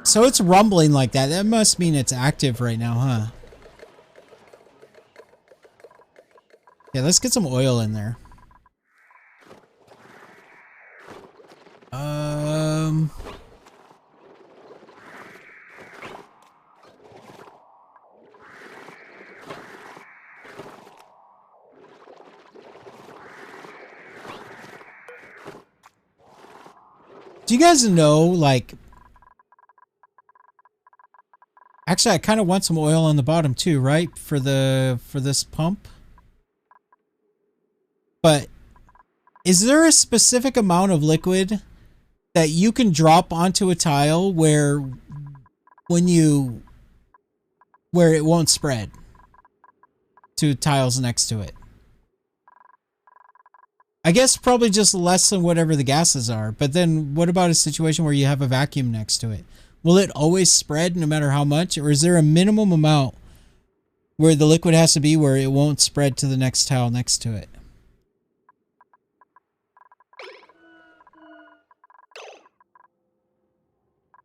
So it's rumbling like that. That must mean it's active right now, huh? Yeah, let's get some oil in there. Do you guys know, like... Actually, I kind of want some oil on the bottom too, right? For this pump. But is there a specific amount of liquid that you can drop onto a tile where it won't spread to tiles next to it? I guess probably just less than whatever the gases are. But then what about a situation where you have a vacuum next to it? Will it always spread no matter how much? Or is there a minimum amount where the liquid has to be where it won't spread to the next tile next to it?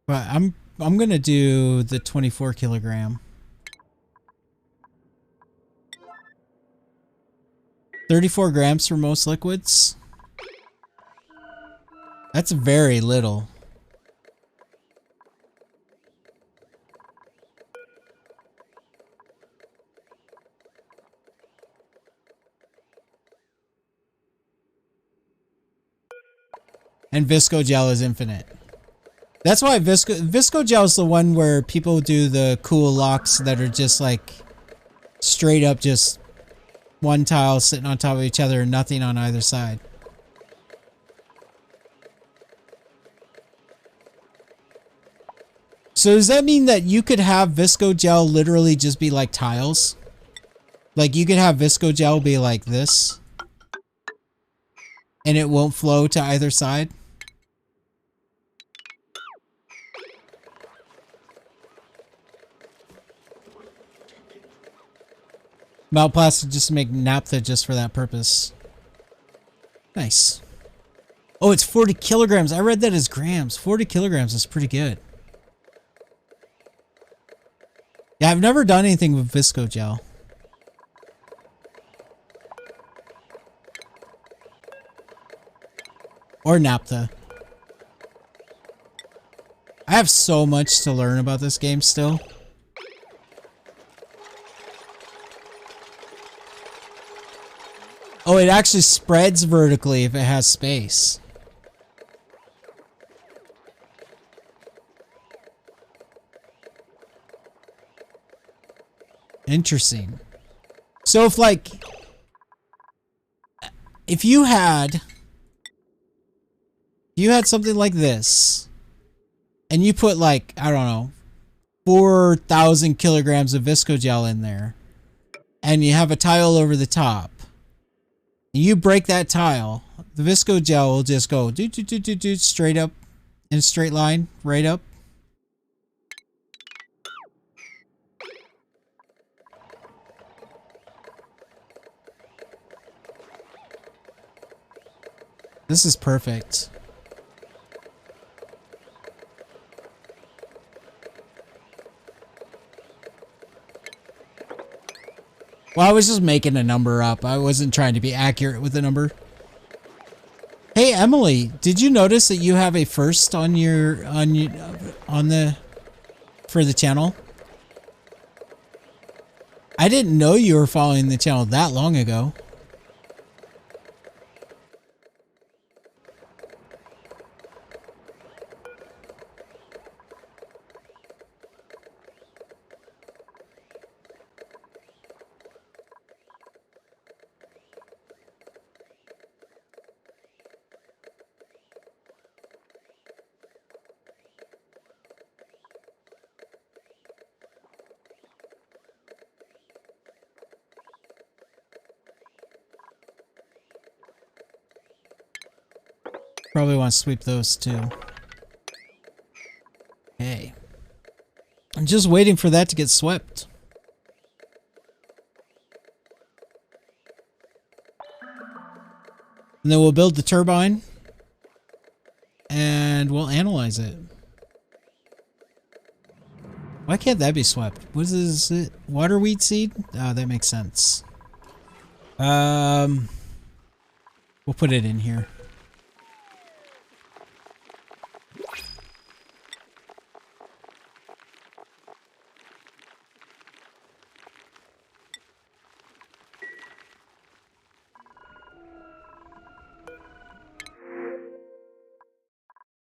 But I'm gonna do the 24 kilogram. 34 grams for most liquids. That's very little. And Visco Gel is infinite. That's why Visco Gel is the one where people do the cool locks that are just like straight up just one tile sitting on top of each other and nothing on either side. So does that mean that you could have Visco Gel literally just be like tiles? Like you could have Visco Gel be like this and it won't flow to either side? Malplastic just to make naphtha just for that purpose. Nice. Oh, it's 40 kilograms. I read that as grams. 40 kilograms is pretty good. Yeah, I've never done anything with Visco Gel. Or naphtha. I have so much to learn about this game still. Oh, it actually spreads vertically if it has space. Interesting. So if you had something like this and you put like, I don't know, 4,000 kilograms of Visco Gel in there and you have a tile over the top, you break that tile, the Visco Gel will just go straight up in a straight line, right up. This is perfect. Well, I was just making a number up. I wasn't trying to be accurate with the number. Hey, Emily, did you notice that you have a first on the for the channel? I didn't know you were following the channel that long ago. Probably want to sweep those too. Okay. I'm just waiting for that to get swept. And then we'll build the turbine. And we'll analyze it. Why can't that be swept? What is it? Water wheat seed? Oh, that makes sense. We'll put it in here.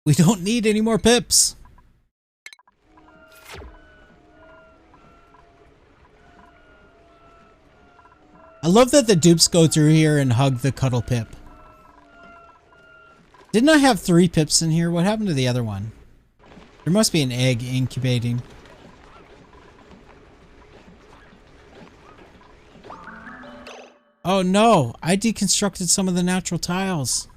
We don't need any more pips. I love that the dupes go through here and hug the cuddle pip. Didn't I have 3 pips in here? What happened to the other one? There must be an egg incubating. Oh no, I deconstructed some of the natural tiles.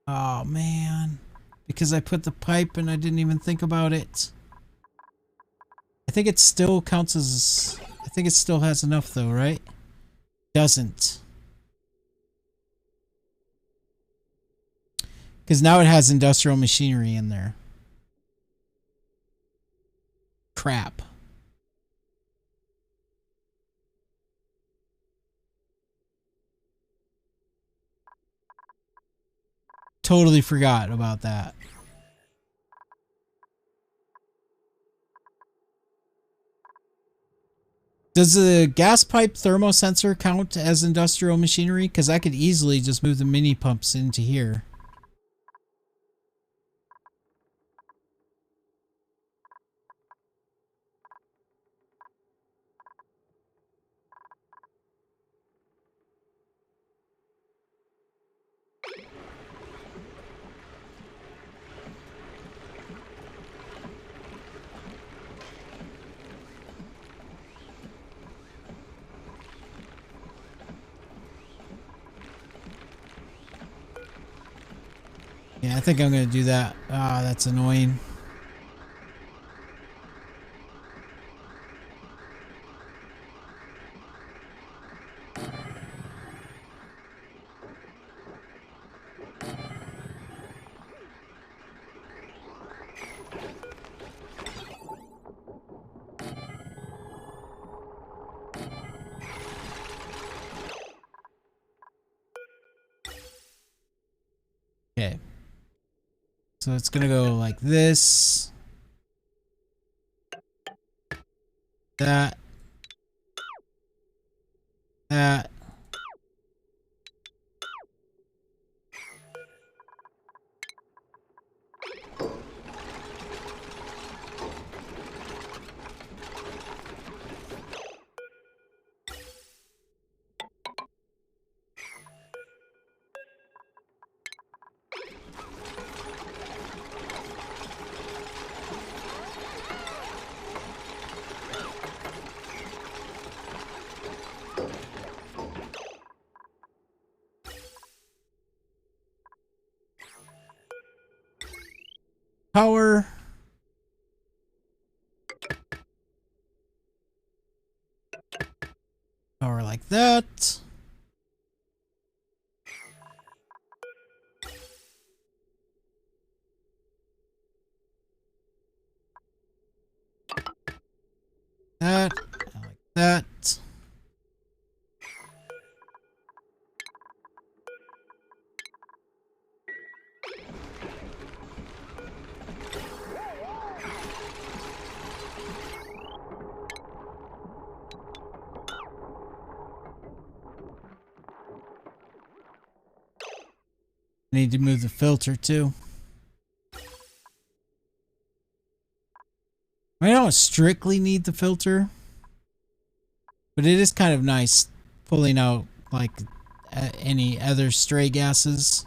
Oh man. Because I put the pipe and I didn't even think about it. I think it still counts as... I think it still has enough though, right? Doesn't. Because now it has industrial machinery in there. Crap. Totally forgot about that. Does the gas pipe thermosensor count as industrial machinery? Because I could easily just move the mini pumps into here. Yeah, I think I'm going to do that. Ah, that's annoying. Okay. So it's going to go like this. That. That. Power. Power like that. that. I like that. I need to move the filter too. I don't strictly need the filter, but it is kind of nice pulling out like any other stray gases.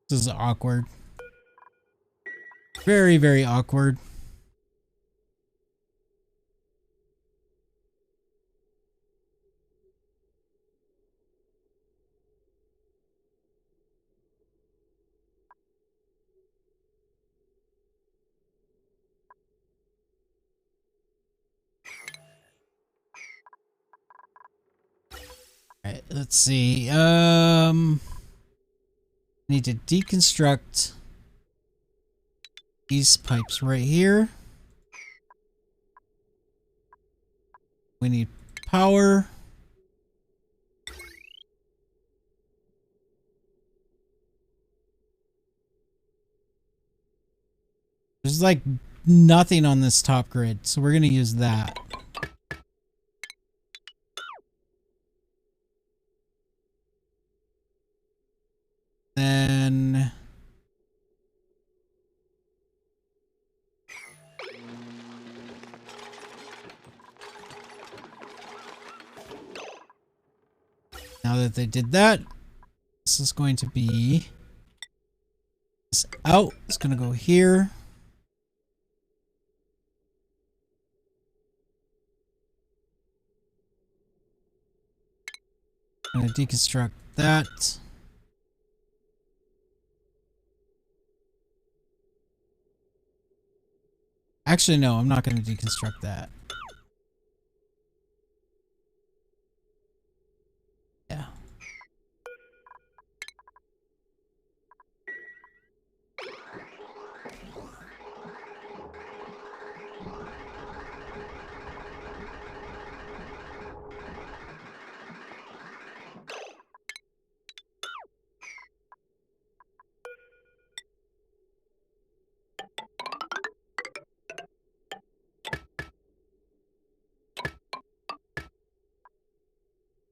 This is awkward. Very, very awkward. Alright, let's see. Need to deconstruct these pipes right here. We need power. There's like nothing on this top grid, so we're gonna use that. Then now that they did that, this is going to be this out. It's gonna go here. I'm gonna deconstruct that. Actually, no, I'm not going to deconstruct that. Yeah.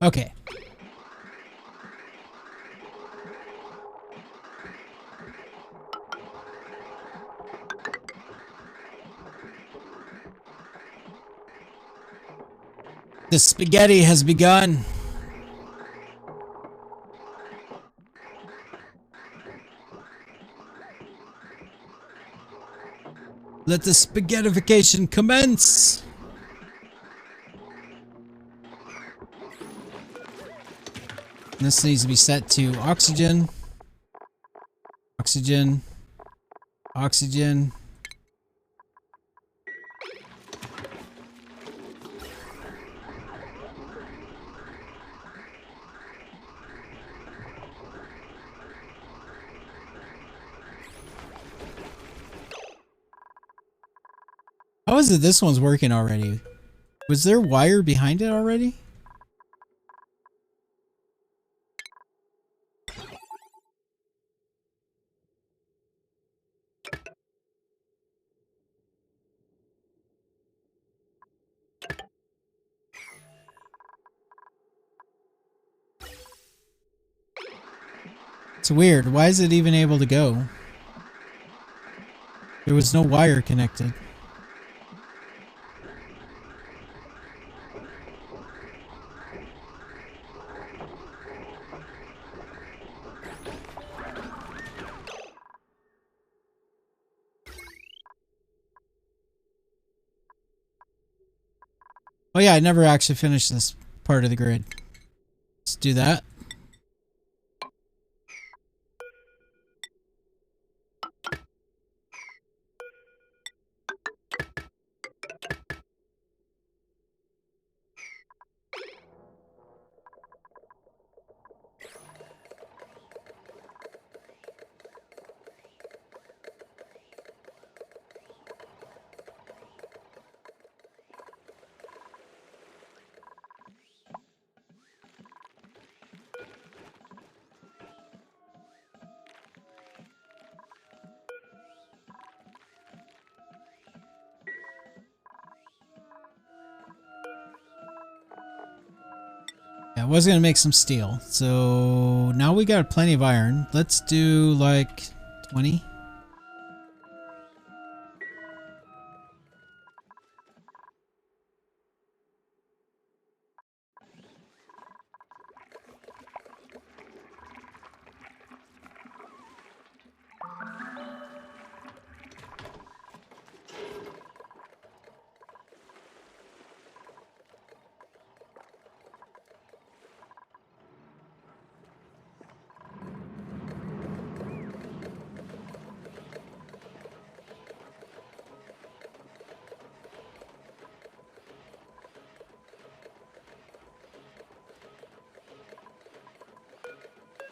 Okay. The spaghetti has begun. Let the spaghettification commence. This needs to be set to oxygen. Oxygen. Oxygen. How is it this one's working already? Was there wire behind it already? It's weird. Why is it even able to go? There was no wire connected. Oh yeah, I never actually finished this part of the grid. Let's do that. Yeah, I was gonna make some steel. So now we got plenty of iron. Let's do like 20.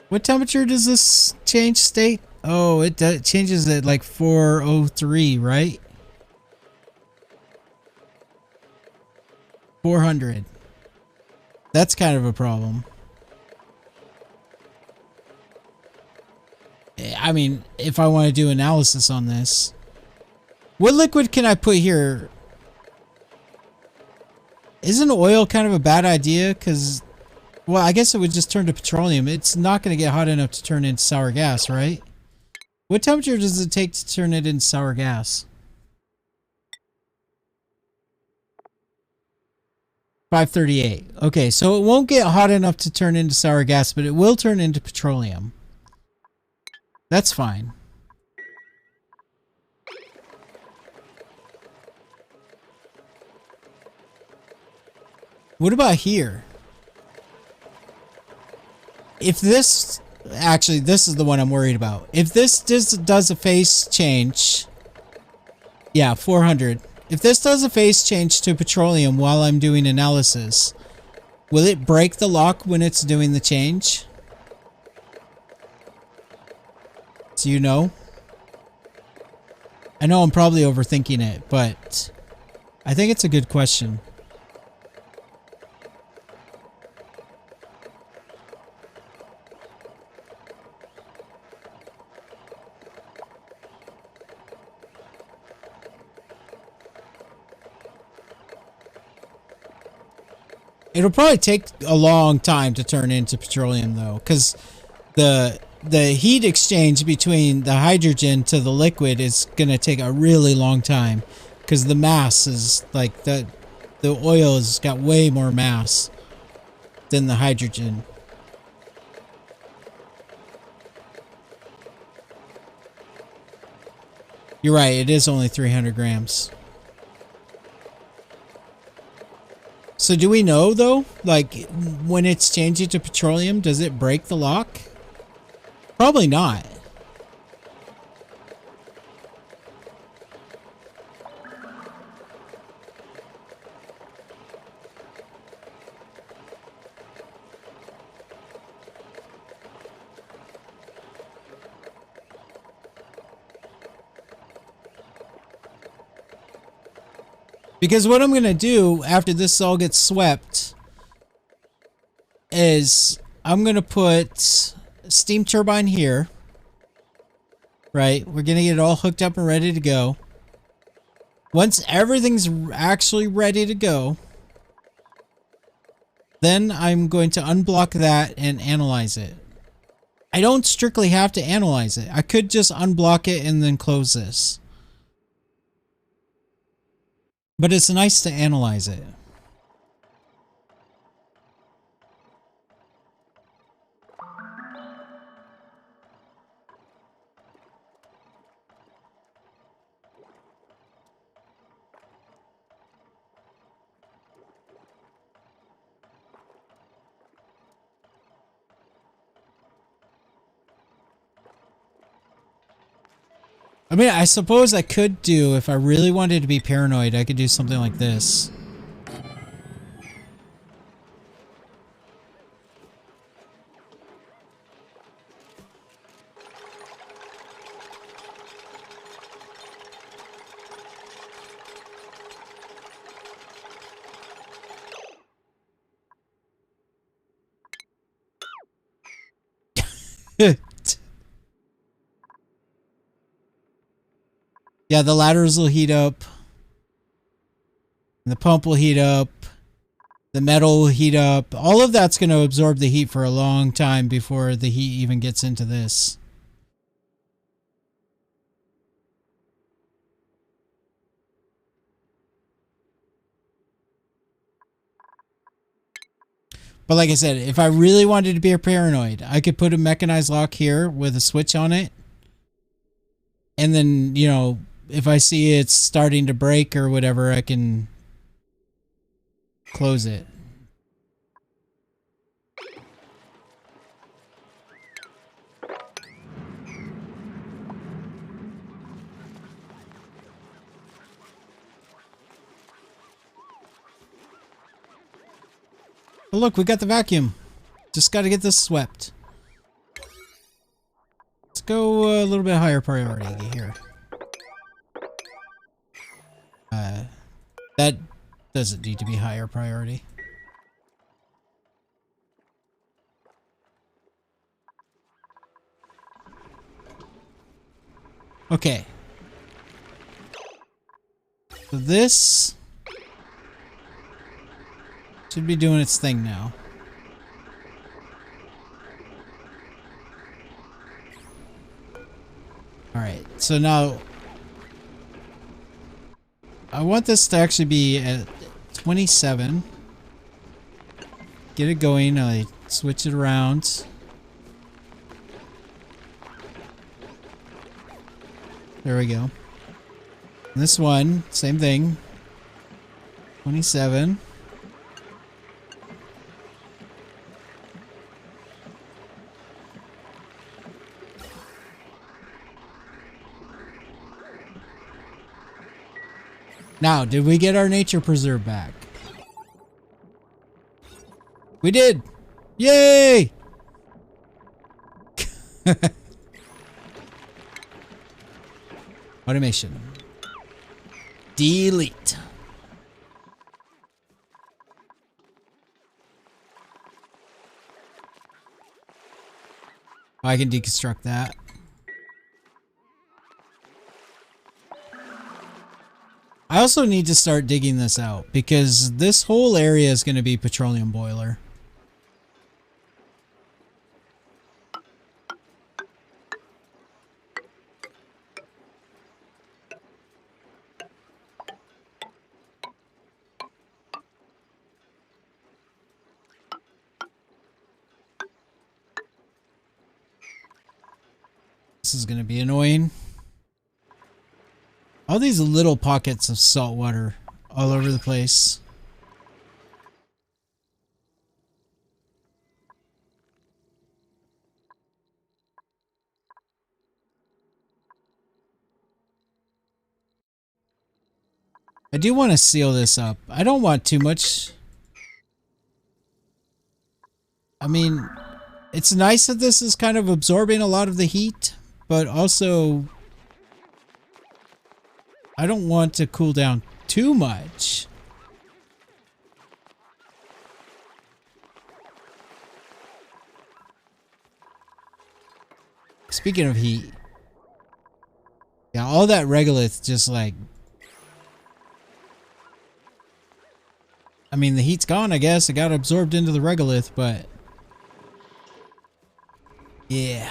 What temperature does this change state? Oh, it changes at like 403, right? 400. That's kind of a problem. I mean, if I want to do analysis on this. What liquid can I put here? Isn't oil kind of a bad idea? Because, well, I guess it would just turn to petroleum. It's not going to get hot enough to turn into sour gas, right? What temperature does it take to turn it into sour gas? 538. Okay, so it won't get hot enough to turn into sour gas, but it will turn into petroleum. That's fine. What about here? If this... Actually, this is the one I'm worried about. If this does a phase change... Yeah, 400. If this does a phase change to petroleum while I'm doing analysis, will it break the lock when it's doing the change? Do you know? I know I'm probably overthinking it, but I think it's a good question. It'll probably take a long time to turn into petroleum though, because the heat exchange between the hydrogen to the liquid is gonna take a really long time, because the mass is like the oil has got way more mass than the hydrogen. You're right, it is only 300 grams. So do we know though, like when it's changing to petroleum, does it break the lock? Probably not. Because what I'm going to do after this all gets swept is I'm going to put a steam turbine here. Right? We're going to get it all hooked up and ready to go. Once everything's actually ready to go, then I'm going to unblock that and analyze it. I don't strictly have to analyze it. I could just unblock it and then close this. But it's nice to analyze it. I mean, I suppose I could do, if I really wanted to be paranoid, I could do something like this. Yeah, the ladders will heat up. The pump will heat up. The metal will heat up. All of that's going to absorb the heat for a long time before the heat even gets into this. But like I said, if I really wanted to be a paranoid, I could put a mechanized lock here with a switch on it. And then, you know, if I see it's starting to break or whatever, I can close it. Oh, look, we got the vacuum. Just got to get this swept. Let's go a little bit higher priority here. That doesn't need to be higher priority. Okay. So this should be doing its thing now. Alright, so now I want this to actually be at 27. Get it going, I switch it around. There we go. And this one, same thing. 27. Now, did we get our nature preserve back? We did! Yay! Automation. Delete. I can deconstruct that. I also need to start digging this out because this whole area is going to be petroleum boiler. This is going to be annoying. All these little pockets of salt water all over the place. I do want to seal this up. I don't want too much. I mean, it's nice that this is kind of absorbing a lot of the heat, but also I don't want to cool down too much. Speaking of heat, yeah, all that regolith just like, I mean, the heat's gone, I guess. It got absorbed into the regolith, but yeah.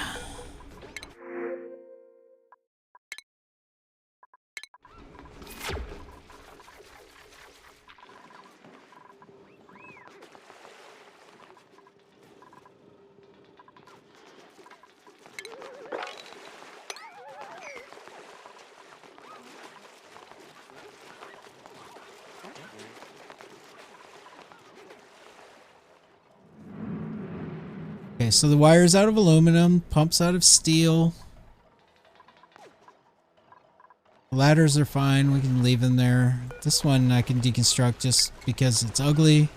Okay, so the wire's out of aluminum, pump's out of steel. Ladders are fine. We can leave them there. This one I can deconstruct just because it's ugly.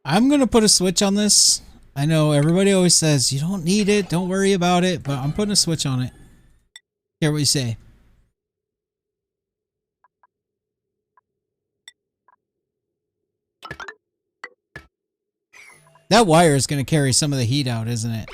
I'm going to put a switch on this. I know everybody always says, you don't need it, don't worry about it, but I'm putting a switch on it. Hear what you say. That wire is going to carry some of the heat out, isn't it?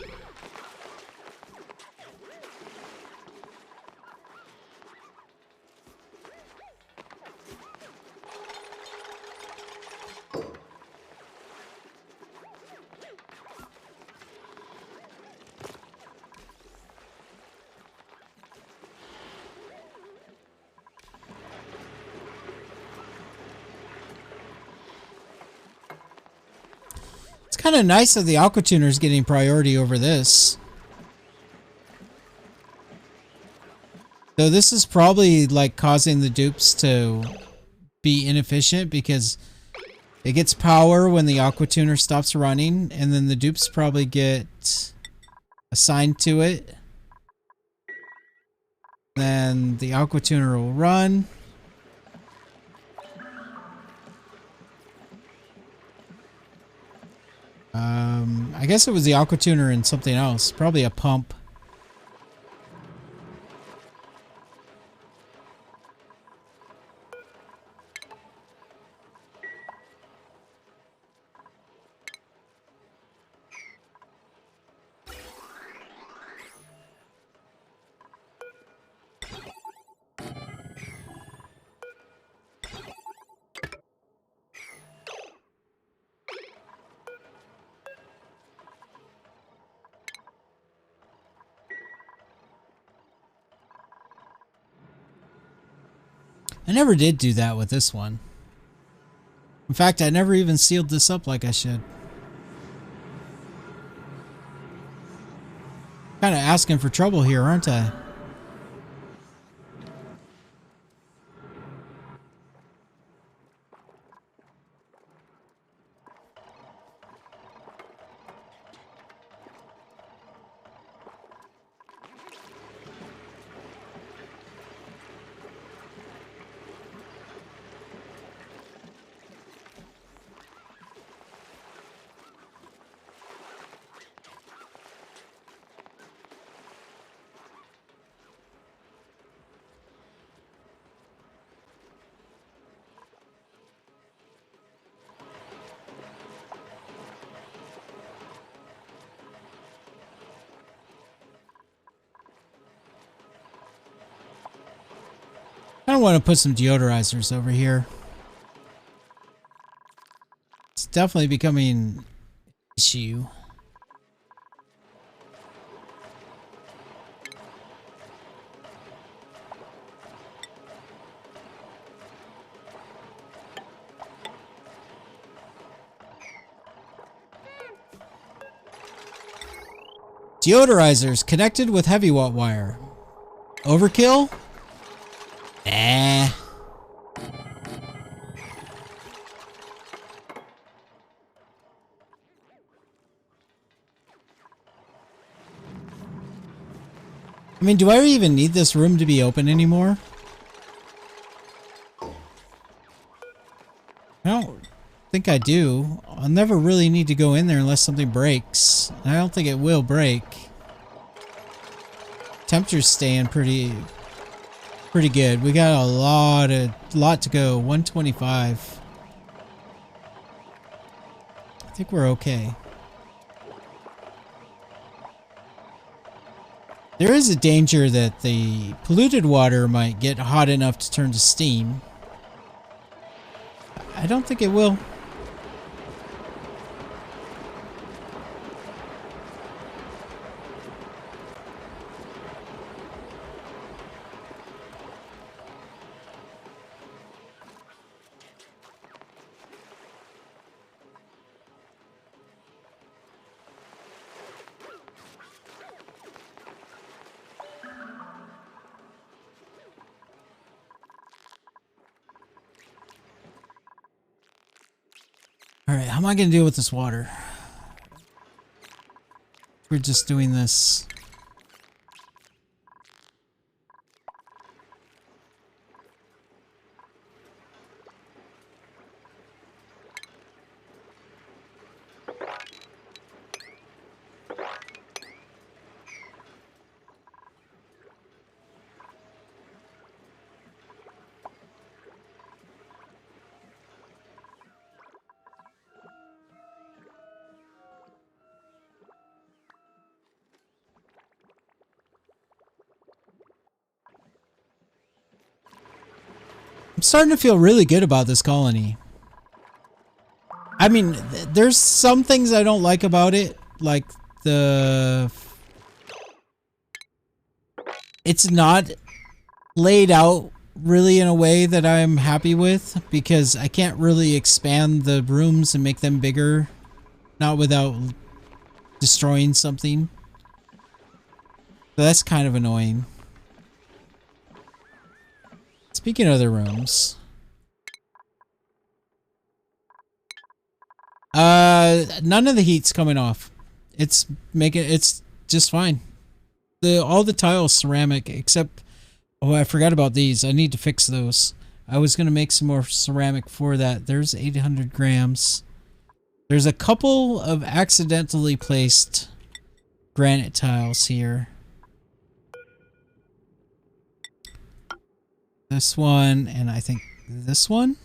Kind of nice that the Aqua Tuner is getting priority over this. So this is probably like causing the dupes to be inefficient because it gets power when the Aqua Tuner stops running, and then the dupes probably get assigned to it. Then the Aqua Tuner will run. I guess it was the Aqua Tuner and something else. Probably a pump. I never did do that with this one. In fact, I never even sealed this up like I should. Kind of asking for trouble here, aren't I? I want to put some deodorizers over here. It's definitely becoming an issue. Deodorizers connected with heavy watt wire. Overkill? Nah. I mean, do I even need this room to be open anymore? I don't think I do. I'll never really need to go in there unless something breaks. I don't think it will break. Temperature's staying pretty good. We got a lot to go. 125. I think we're okay. There is a danger that the polluted water might get hot enough to turn to steam. I don't think it will. am I going to deal with this water? We're just doing this. I'm starting to feel really good about this colony. I mean, there's some things I don't like about it, like it's not laid out really in a way that I'm happy with, because I can't really expand the rooms and make them bigger, not without destroying something. So that's kind of annoying. Speaking of the rooms, none of the heat's coming off. It's just fine. All the tiles ceramic except, oh, I forgot about these. I need to fix those. I was gonna make some more ceramic for that. There's 800 grams. There's a couple of accidentally placed granite tiles here. This one, and I think this one.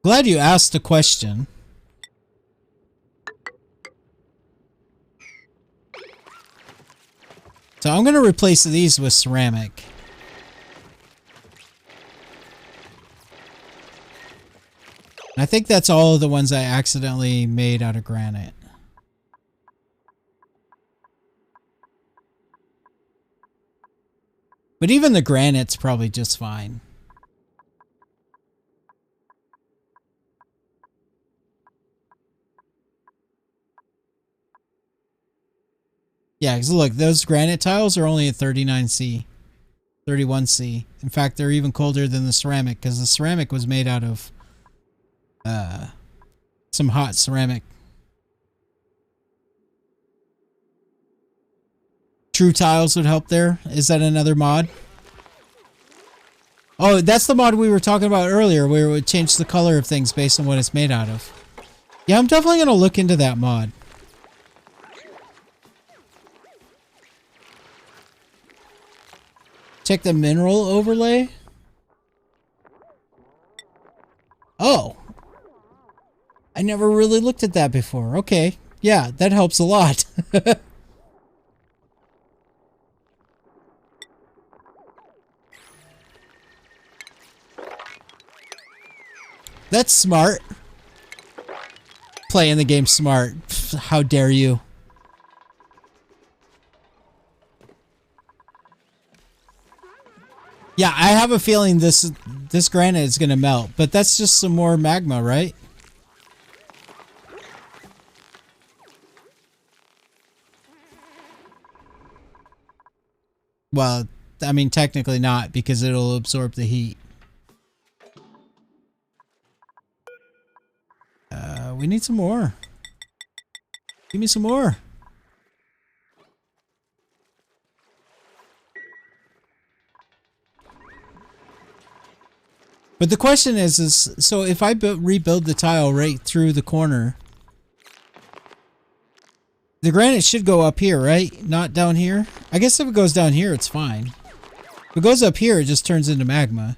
Glad you asked a question. So I'm going to replace these with ceramic. And I think that's all of the ones I accidentally made out of granite. But even the granite's probably just fine. Yeah, because look, those granite tiles are only at 39C. 31C. In fact, they're even colder than the ceramic, because the ceramic was made out of some hot ceramic. True tiles would help there. Is that another mod? Oh, that's the mod we were talking about earlier, where it would change the color of things based on what it's made out of. Yeah, I'm definitely going to look into that mod. Check the mineral overlay. Oh. I never really looked at that before. Okay. Yeah, that helps a lot. That's smart. Playing the game smart. How dare you? Yeah, I have a feeling this granite is going to melt, but that's just some more magma, right? Well, I mean, technically not, because it'll absorb the heat. We need some more. Give me some more. But the question is so if I rebuild the tile right through the corner, the granite should go up here, right? Not down here? I guess if it goes down here, it's fine. If it goes up here, it just turns into magma.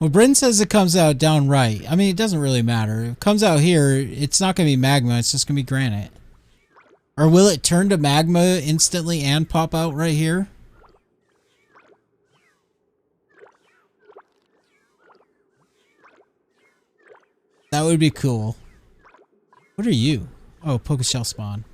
Well, Bryn says it comes out down right. I mean, it doesn't really matter. If it comes out here, it's not going to be magma. It's just going to be granite. Or will it turn to magma instantly and pop out right here? That would be cool. What are you? Oh, Pokeshell spawn.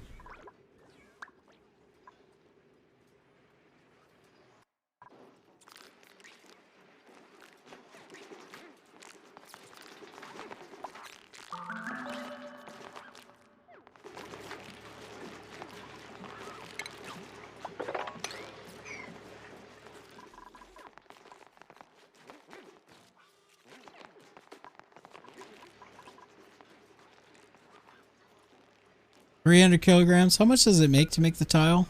$300 kilograms. How much does it make to make the tile?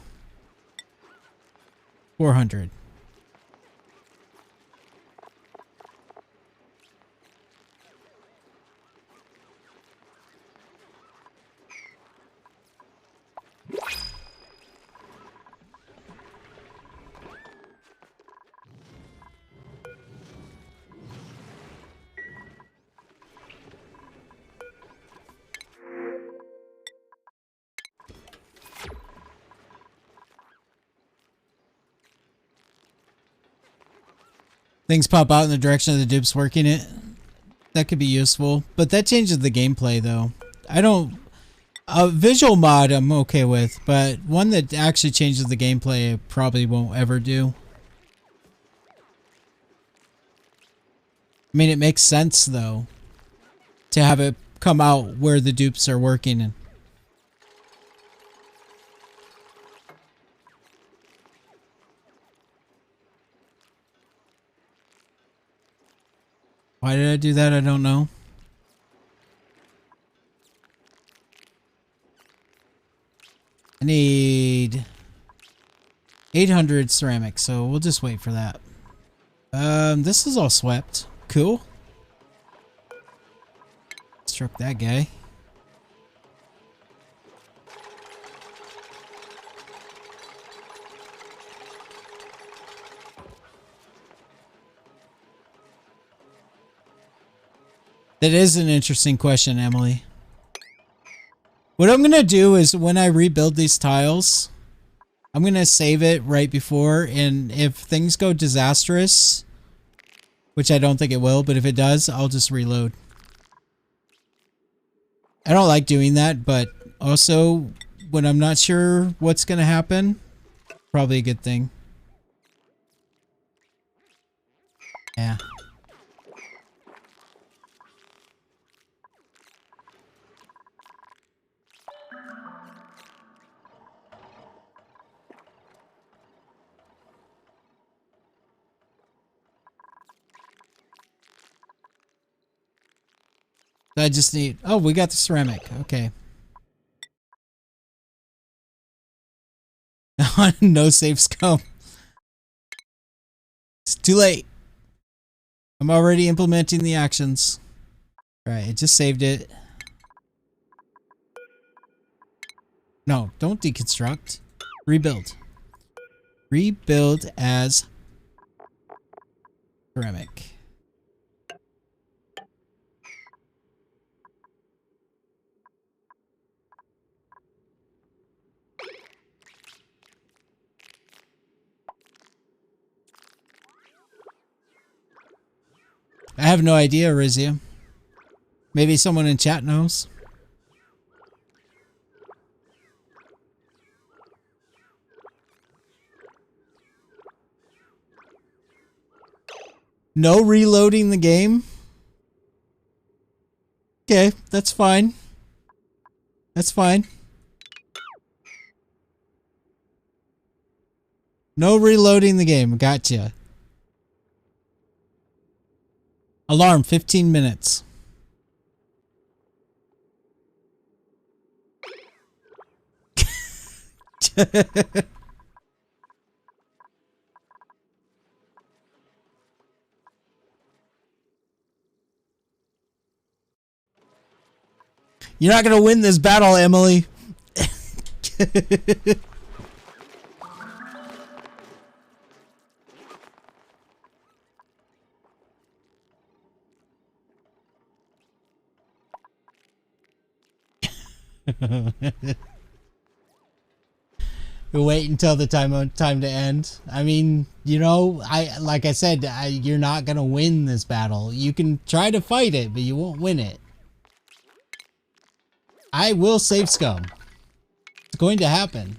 400. Things pop out in the direction of the dupes working it. That could be useful. But that changes the gameplay, though. I don't... A visual mod I'm okay with, but one that actually changes the gameplay I probably won't ever do. I mean, it makes sense, though, to have it come out where the dupes are working. Why did I do that? I don't know. I need 800 ceramic, so we'll just wait for that. This is all swept. Cool. Struck that guy. That is an interesting question, Emily. What I'm going to do is when I rebuild these tiles, I'm going to save it right before, and if things go disastrous, which I don't think it will, but if it does, I'll just reload. I don't like doing that, but also when I'm not sure what's going to happen, probably a good thing. Yeah. I just need... Oh, we got the ceramic. Okay. No save scope. It's too late. I'm already implementing the actions. Alright, it just saved it. No, don't deconstruct. Rebuild. Rebuild as ceramic. I have no idea, Rizia. Maybe someone in chat knows. No reloading the game? Okay, that's fine. That's fine. No reloading the game. Gotcha. Alarm, 15 minutes. You're not going to win this battle, Emily. Wait until the time to end. I mean, you know, like I said, you're not gonna win this battle. You can try to fight it, but you won't win it. I will save scum. It's going to happen.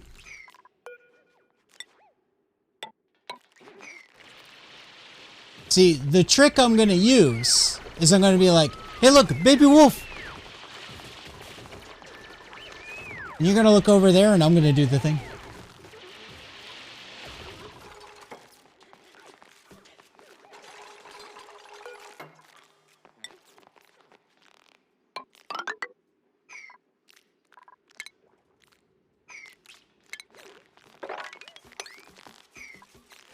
See, the trick I'm gonna use is I'm gonna be like, hey look, baby wolf! And you're gonna look over there and I'm gonna do the thing.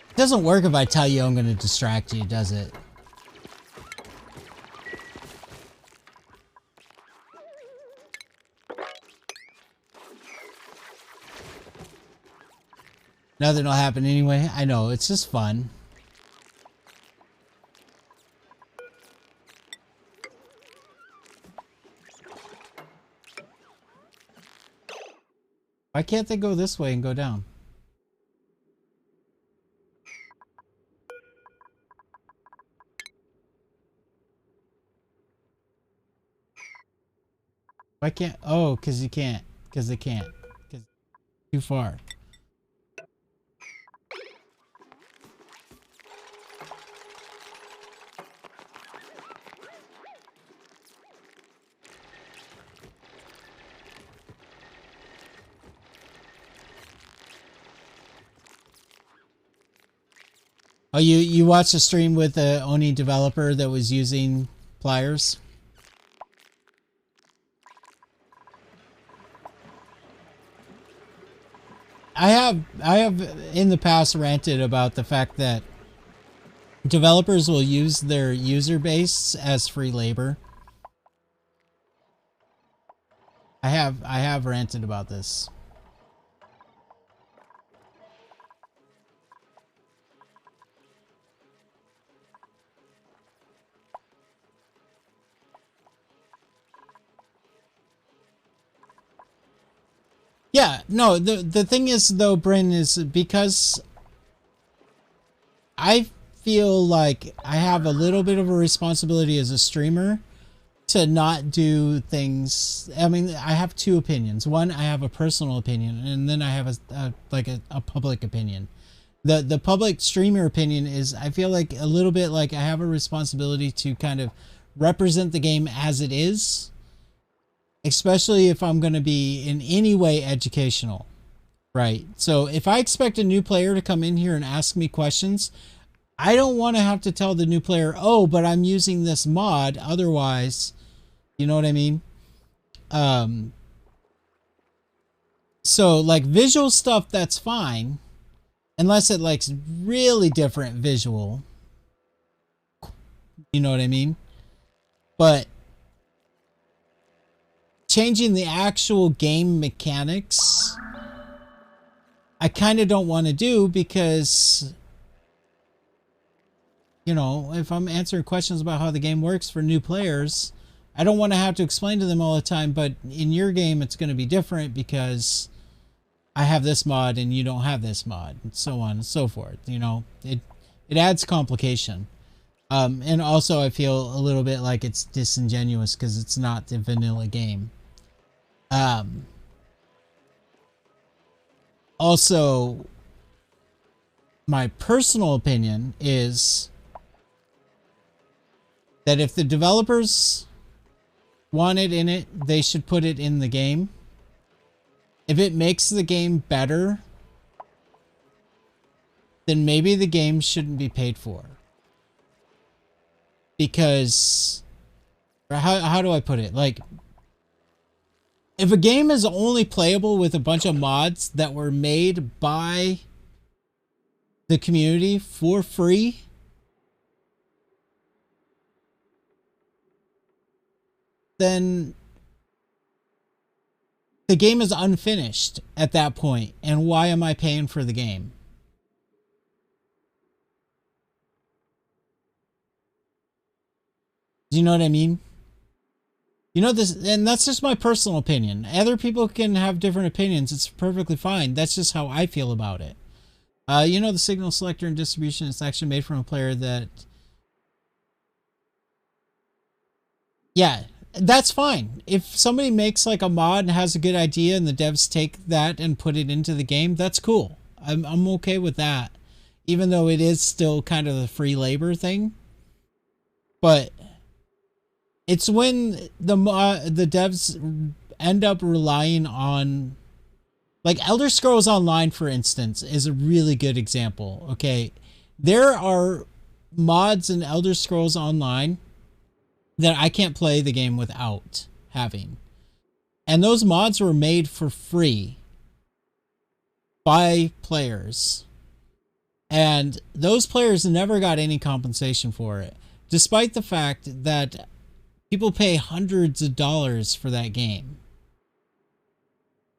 It doesn't work if I tell you I'm gonna distract you, does it? Nothing will happen anyway. I know, it's just fun. Why can't they go this way and go down? Why can't? Oh, because you can't. Because they can't. Because too far. Oh, you watched a stream with the Oni developer that was using pliers? I have in the past ranted about the fact that developers will use their user base as free labor. I have ranted about this. Yeah, no, the thing is though, Bryn, is because I feel like I have a little bit of a responsibility as a streamer to not do things. I mean, I have two opinions. One, I have a personal opinion, and then I have a public opinion. The public streamer opinion is I feel like a little bit like I have a responsibility to kind of represent the game as it is, especially if I'm going to be in any way educational, right? So if I expect a new player to come in here and ask me questions, I don't want to have to tell the new player, oh, but I'm using this mod, otherwise, you know what I mean? So like visual stuff, that's fine, unless it likes really different visual, you know what I mean? But changing the actual game mechanics, I kind of don't want to do, because, you know, if I'm answering questions about how the game works for new players, I don't want to have to explain to them all the time, but in your game it's going to be different because I have this mod and you don't have this mod, and so on and so forth. You know, it adds complication. And also I feel a little bit like it's disingenuous because it's not the vanilla game. Also, my personal opinion is that if the developers want it in it, they should put it in the game. If it makes the game better, then maybe the game shouldn't be paid for. Because, how do I put it? Like, if a game is only playable with a bunch of mods that were made by the community for free, then the game is unfinished at that point, and why am I paying for the game? Do you know what I mean? You know this, and that's just my personal opinion. Other people can have different opinions. It's perfectly fine. That's just how I feel about it. You know, the signal selector and distribution is actually made from a player that... Yeah, that's fine. If somebody makes like a mod and has a good idea and the devs take that and put it into the game, that's cool. I'm okay with that. Even though it is still kind of the free labor thing. But it's when the devs end up relying on... Like Elder Scrolls Online, for instance, is a really good example. Okay, there are mods in Elder Scrolls Online that I can't play the game without having. And those mods were made for free by players. And those players never got any compensation for it, despite the fact that people pay hundreds of dollars for that game.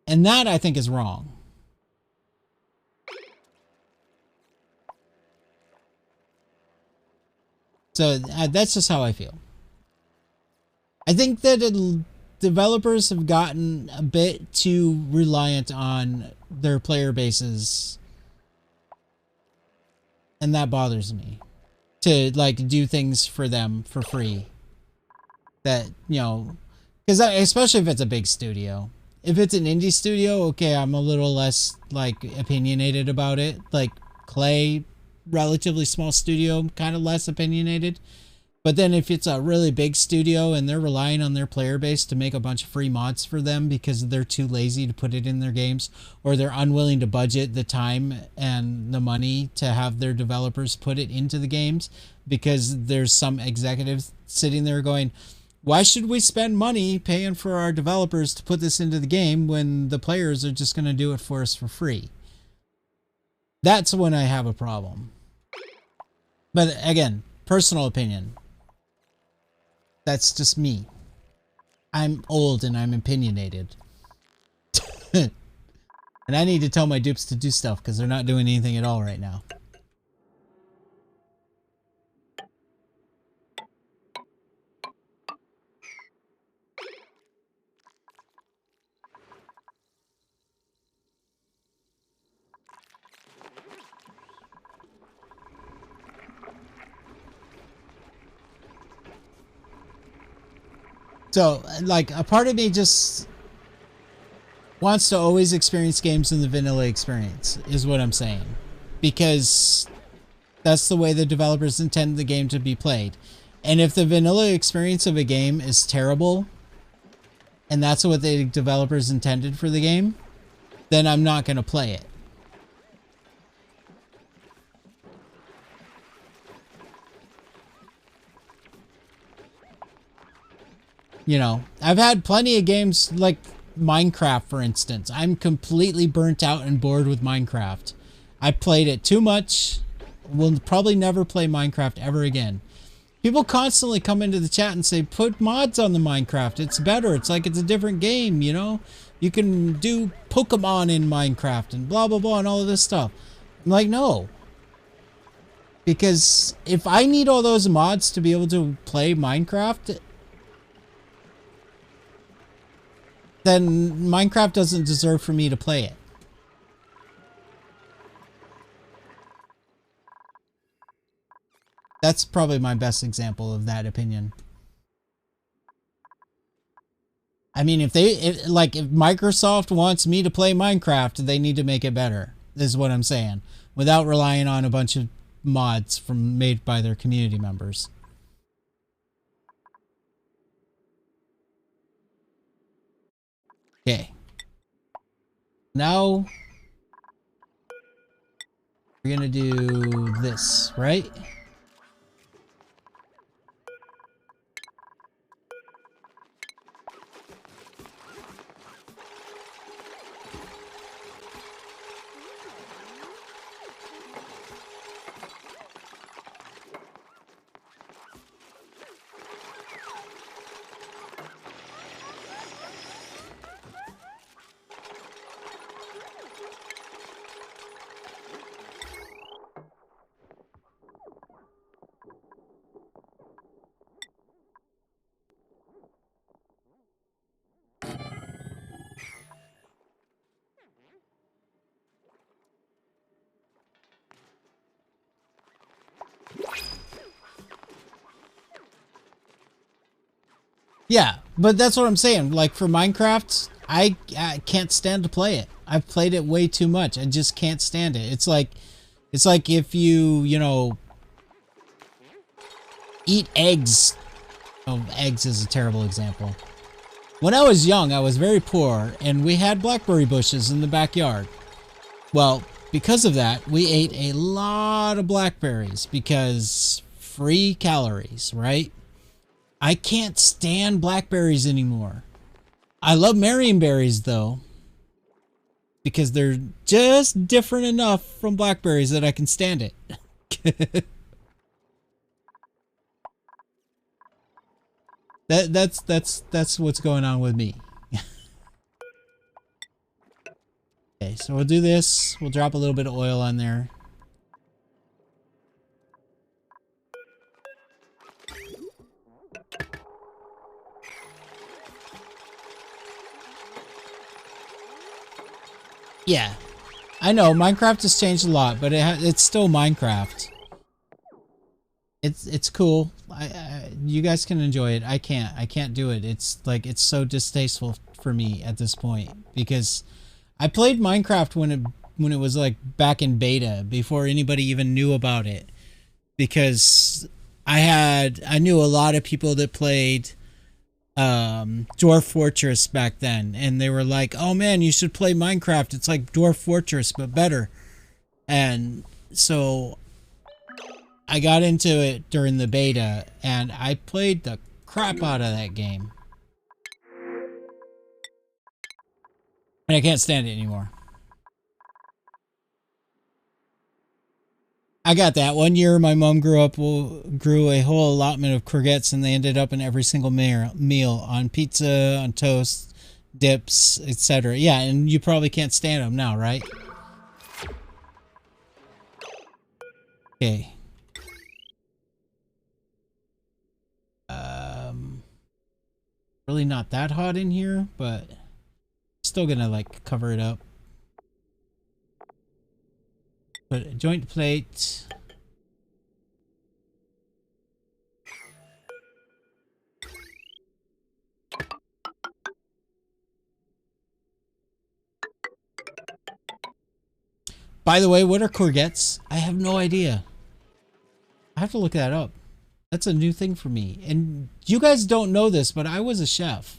And that, I think, is wrong. So that's just how I feel. I think that developers have gotten a bit too reliant on their player bases. And that bothers me. To, like, do things for them for free. That, you know... Because especially if it's a big studio. If it's an indie studio, okay, I'm a little less, like, opinionated about it. Like, Clay, relatively small studio, kind of less opinionated. But then if it's a really big studio and they're relying on their player base to make a bunch of free mods for them because they're too lazy to put it in their games, or they're unwilling to budget the time and the money to have their developers put it into the games because there's some executive sitting there going... Why should we spend money paying for our developers to put this into the game when the players are just going to do it for us for free? That's when I have a problem. But again, personal opinion. That's just me. I'm old and I'm opinionated. And I need to tell my dupes to do stuff because they're not doing anything at all right now. So, like, a part of me just wants to always experience games in the vanilla experience, is what I'm saying. Because that's the way the developers intend the game to be played. And if the vanilla experience of a game is terrible, and that's what the developers intended for the game, then I'm not going to play it. You know, I've had plenty of games like Minecraft, for instance. I'm completely burnt out and bored with Minecraft. I played it too much. Will probably never play Minecraft ever again. People constantly come into the chat and say, put mods on the Minecraft. It's better. It's like it's a different game, you know? You can do Pokemon in Minecraft and blah, blah, blah, and all of this stuff. I'm like, no. Because if I need all those mods to be able to play Minecraft, then Minecraft doesn't deserve for me to play it. That's probably my best example of that opinion. I mean, if Microsoft wants me to play Minecraft, they need to make it better, is what I'm saying. Without relying on a bunch of mods made by their community members. Okay. Now we're gonna do this, right? Yeah, but that's what I'm saying. Like for Minecraft, I can't stand to play it. I've played it way too much. I just can't stand it. It's like if you know, eat eggs. Oh, eggs is a terrible example. When I was young, I was very poor, and we had blackberry bushes in the backyard. Well, because of that, we ate a lot of blackberries because free calories, right? I can't stand blackberries anymore. I love marionberries though, because they're just different enough from blackberries that I can stand it. That's what's going on with me. Okay, so we'll do this. We'll drop a little bit of oil on there. Yeah, I know Minecraft has changed a lot, but it's still Minecraft. It's cool. You guys can enjoy it. I can't. I can't do it. It's like it's so distasteful for me at this point because I played Minecraft when it was like back in beta before anybody even knew about it because I knew a lot of people that played Dwarf Fortress back then, and they were like, "Oh man, you should play Minecraft. It's like Dwarf Fortress but better." And so I got into it during the beta, and I played the crap out of that game. And I can't stand it anymore. I got that. One year, my mom grew a whole allotment of courgettes, and they ended up in every single meal on pizza, on toast, dips, etc. Yeah, and you probably can't stand them now, right? Okay. Really not that hot in here, but still gonna like cover it up. Put a joint plate. By the way, what are courgettes? I have no idea. I have to look that up. That's a new thing for me. And you guys don't know this, but I was a chef.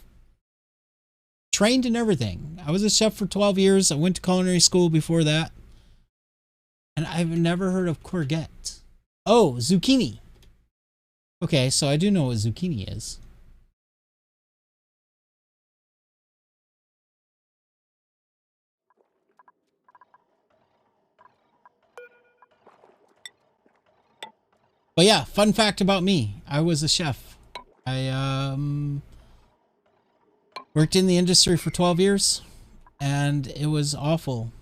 Trained in everything. I was a chef for 12 years. I went to culinary school before that. And I've never heard of courgette. Oh, zucchini. Okay, so I do know what zucchini is. But yeah, fun fact about me. I was a chef. I worked in the industry for 12 years, and it was awful.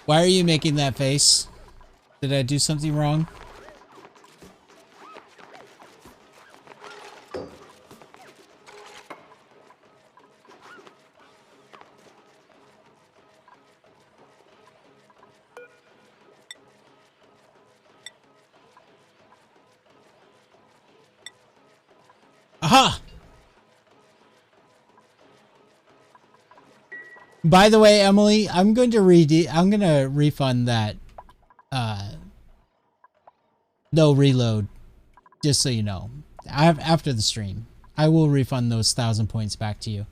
Why are you making that face? Did I do something wrong? Aha! By the way, Emily, I'm going to refund that no reload, just so you know. After the stream, I will refund those 1,000 points back to you.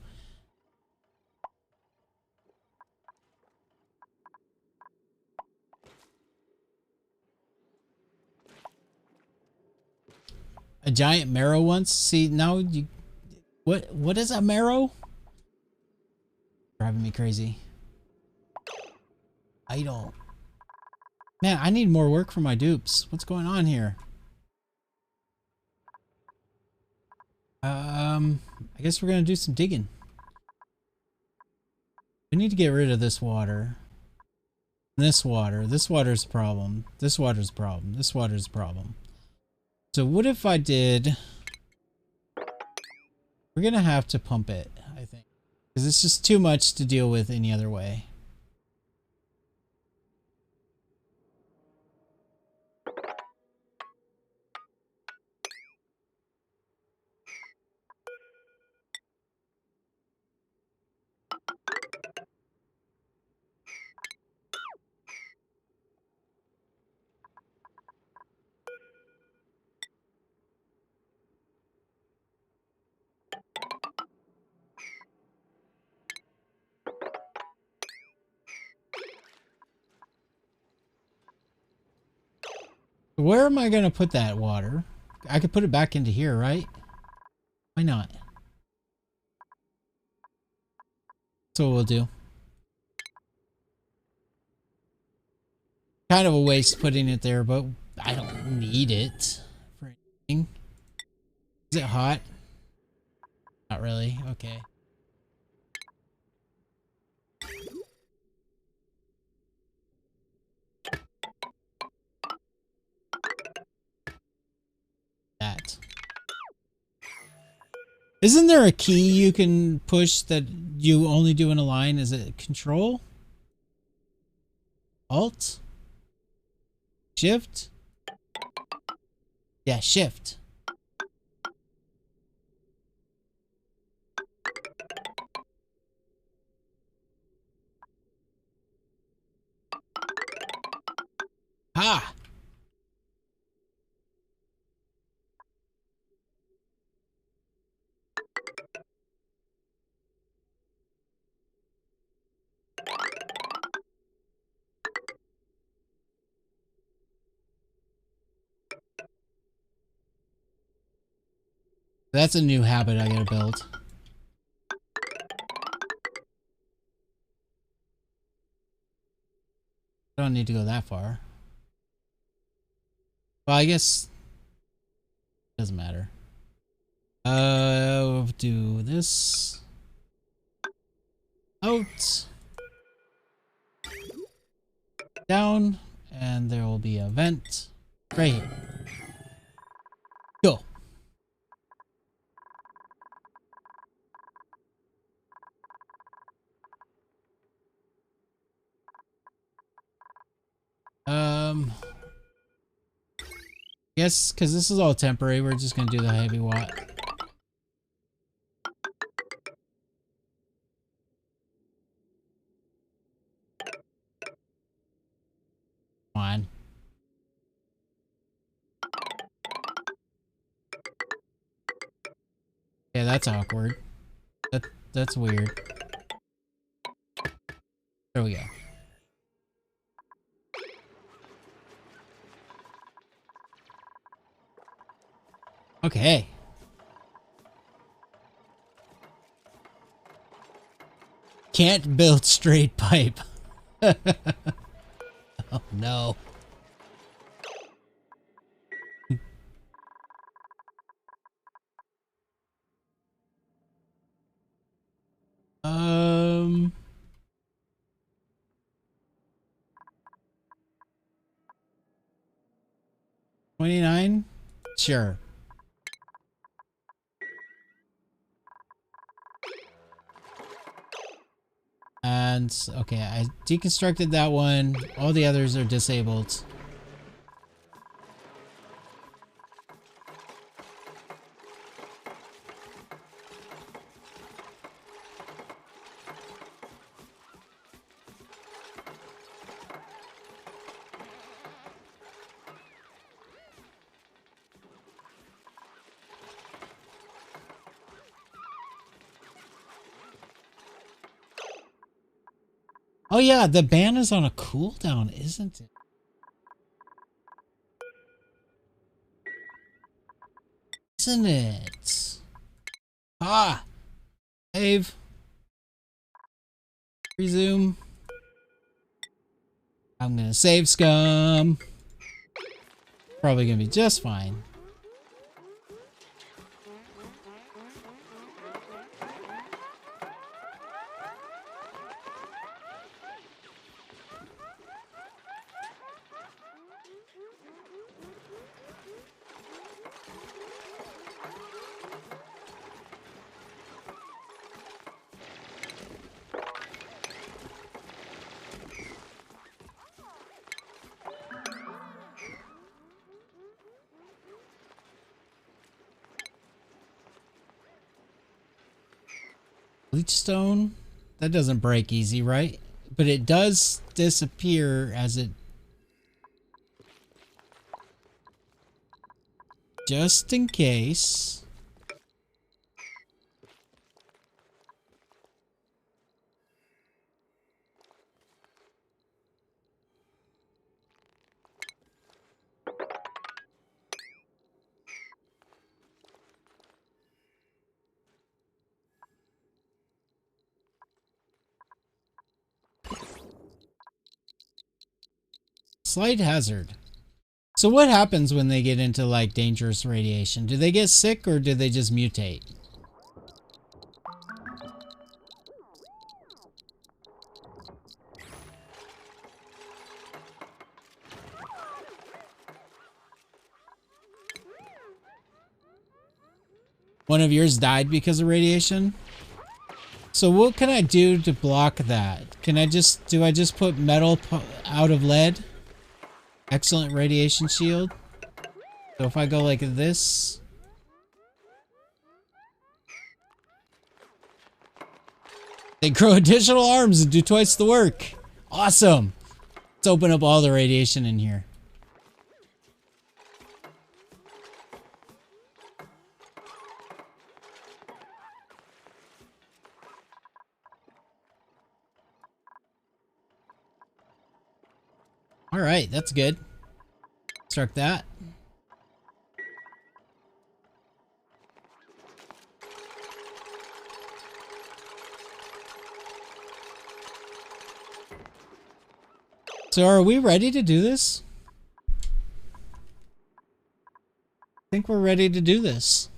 A giant marrow once? See, now you... What is a marrow? Driving me crazy. Idle. Man, I need more work for my dupes. What's going on here? I guess we're gonna do some digging. We need to get rid of this water. This water's a problem. This water's a problem. This water's a problem. So what if I did... We're gonna have to pump it, I think. Because it's just too much to deal with any other way. Where am I gonna put that water? I could put it back into here, right? Why not? That's what we'll do. Kind of a waste putting it there, but I don't need it for anything. Is it hot? Not really. Okay. That. Isn't there a key you can push that you only do in a line? Is it Control? Alt? Shift? Yeah, Shift. Ah! That's a new habit I gotta build. I don't need to go that far. Well, I guess it doesn't matter. We'll do this. Out. Down. And there will be a vent right here. Go. Yes, because this is all temporary, we're just gonna do the heavy watt. Come on. Yeah, that's awkward. That's weird. There we go. Okay. Can't build straight pipe. Oh no. Um 29? Sure. And okay, I deconstructed that one. All the others are disabled. Oh yeah, the ban is on a cooldown, isn't it? Isn't it? Ah! Save. Resume. I'm gonna save scum. Probably gonna be just fine. Bleachstone? That doesn't break easy, right? But it does disappear as it... Just in case. Slight hazard. So what happens when they get into like dangerous radiation? Do they get sick or do they just mutate? One of yours died because of radiation? So what can I do to block that? Can I just, do I just put metal out of lead? Excellent radiation shield. So if I go like this. They grow additional arms and do twice the work. Awesome. Let's open up all the radiation in here. All right, that's good. Start that. So are we ready to do this? I think we're ready to do this.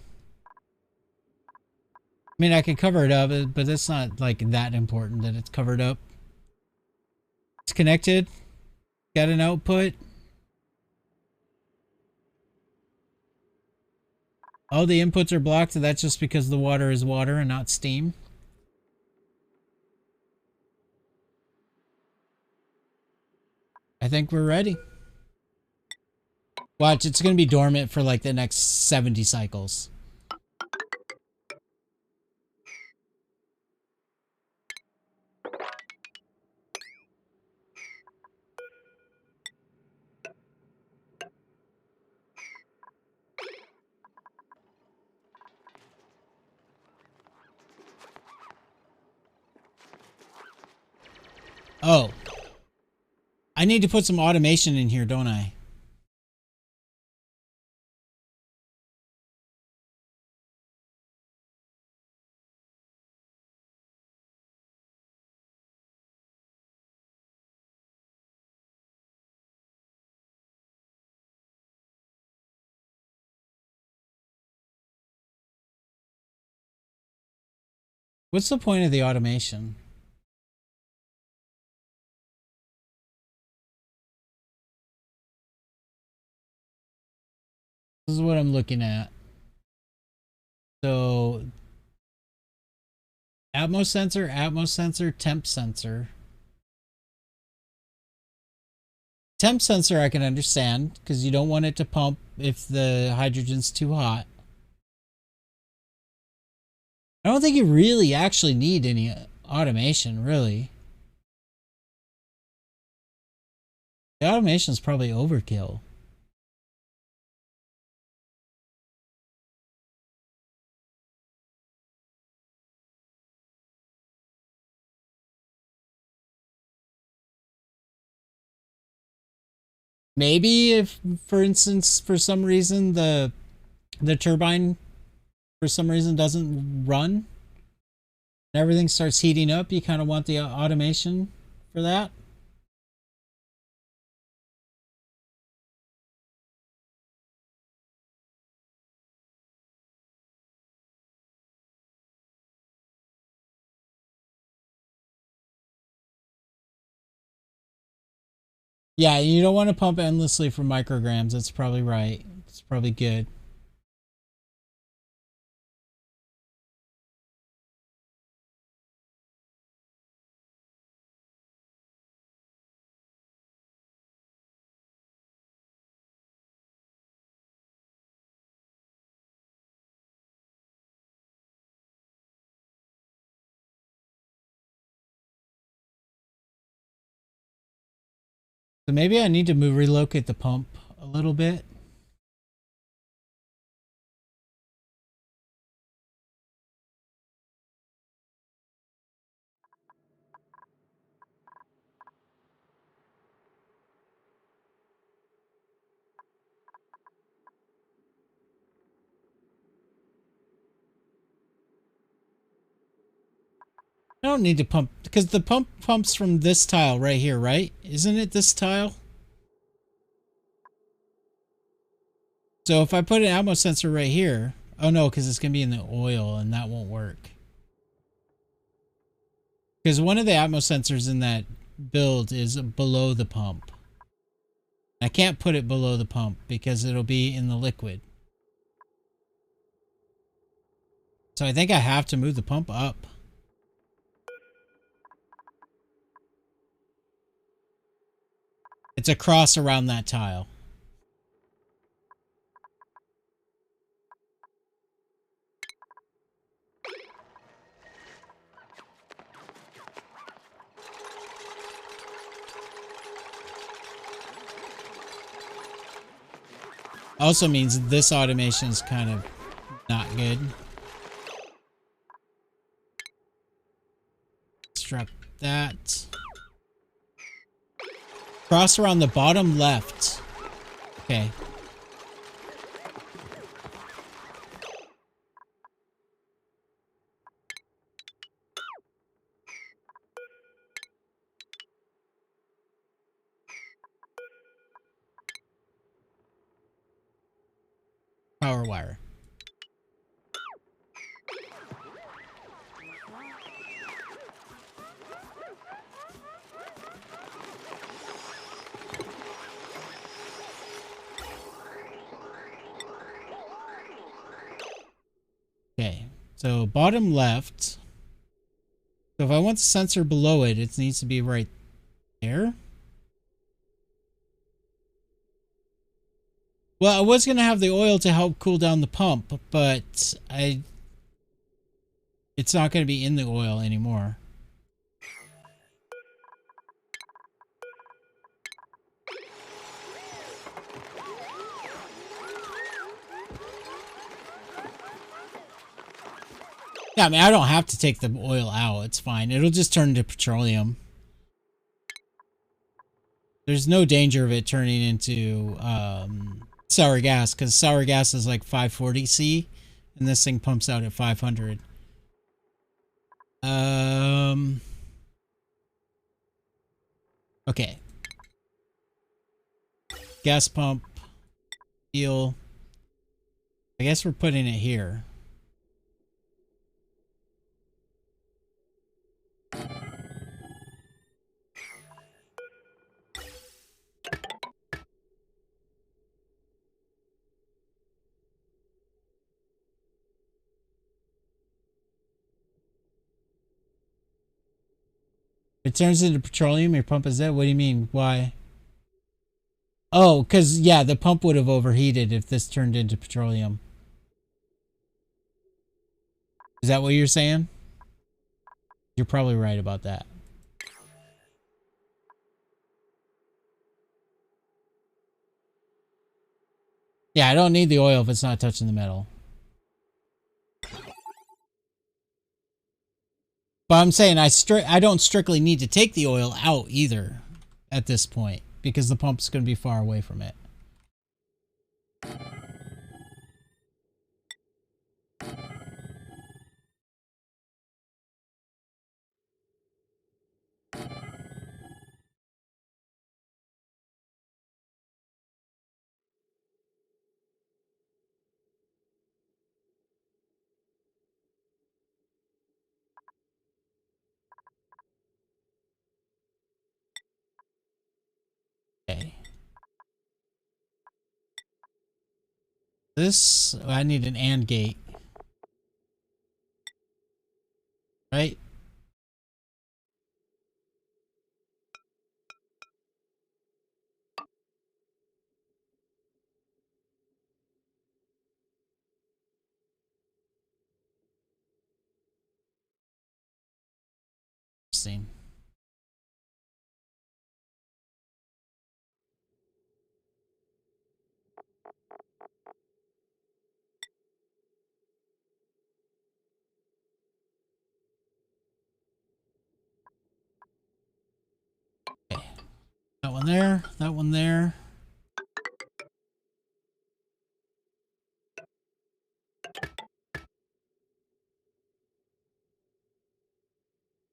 I mean, I can cover it up, but it's not like that important that it's covered up. It's connected. Got an output. All the inputs are blocked, and that's just because the water is water and not steam. I think we're ready. Watch, it's going to be dormant for like the next 70 cycles. Oh. I need to put some automation in here, don't I? What's the point of the automation? This is what I'm looking at. So, Atmos sensor, temp sensor. Temp sensor I can understand, because you don't want it to pump if the hydrogen's too hot. I don't think you really actually need any automation, really. The automation is probably overkill. Maybe if, for instance, for some reason the turbine for some reason doesn't run and everything starts heating up, you kind of want the automation for that. Yeah, you don't want to pump endlessly for micrograms. That's probably right. It's probably good. So maybe I need to relocate the pump a little bit. I don't need to pump because the pump pumps from this tile right here, right? Isn't it this tile? So if I put an Atmos sensor right here, oh no, because it's going to be in the oil and that won't work. Because one of the Atmos sensors in that build is below the pump. I can't put it below the pump because it'll be in the liquid. So I think I have to move the pump up. It's a cross around that tile. Also means this automation is kind of not good. Strap that. Cross around the bottom left. Okay. Power wire. Okay. So bottom left. So if I want the sensor below it, it needs to be right there. Well, I was going to have the oil to help cool down the pump, but it's not going to be in the oil anymore. Yeah, I mean, I don't have to take the oil out. It's fine. It'll just turn into petroleum. There's no danger of it turning into sour gas, because sour gas is like 540 C, and this thing pumps out at 500. Okay. Gas pump. Fuel. I guess we're putting it here. It turns into petroleum, your pump is dead? What do you mean? Why? Oh, because, yeah, the pump would have overheated if this turned into petroleum. Is that what you're saying? You're probably right about that. Yeah, I don't need the oil if it's not touching the metal. But I'm saying I don't strictly need to take the oil out either at this point because the pump's going to be far away from it. Okay. This, I need an AND gate. Right? Interesting. That one there. That one there.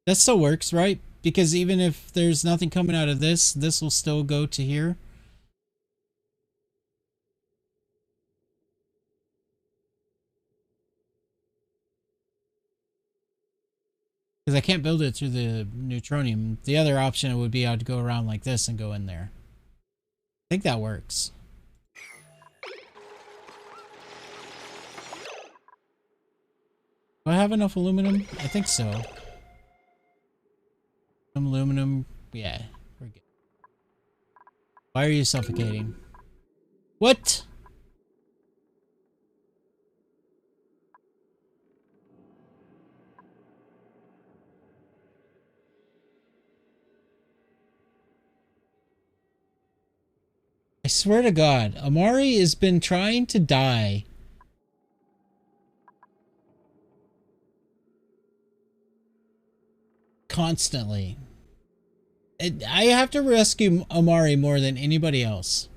That still works, right? Because even if there's nothing coming out of this, this will still go to here. Because I can't build it through the neutronium. The other option would be I'd go around like this and go in there. I think that works. Do I have enough aluminum? I think so. Some aluminum. Yeah, we're good. Why are you suffocating? What? I swear to God, Amari has been trying to die. Constantly. I have to rescue Amari more than anybody else.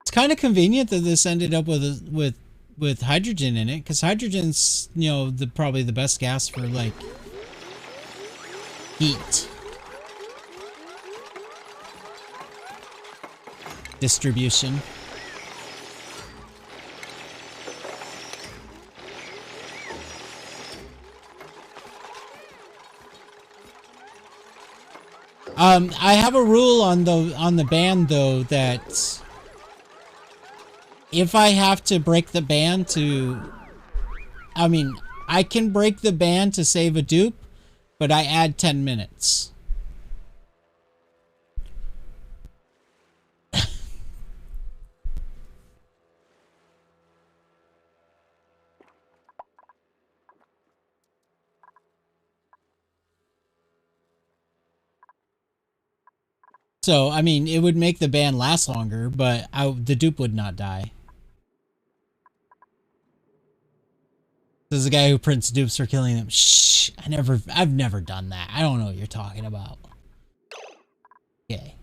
It's kind of convenient that this ended up with hydrogen in it, because hydrogen's, you know, probably the best gas for like heat distribution. I have a rule on the band though that if I have to break the band I can break the band to save a dupe, but I add 10 minutes. So, I mean, it would make the band last longer, but the dupe would not die. This is a guy who prints dupes for killing them. Shh! I've never done that. I don't know what you're talking about. Okay.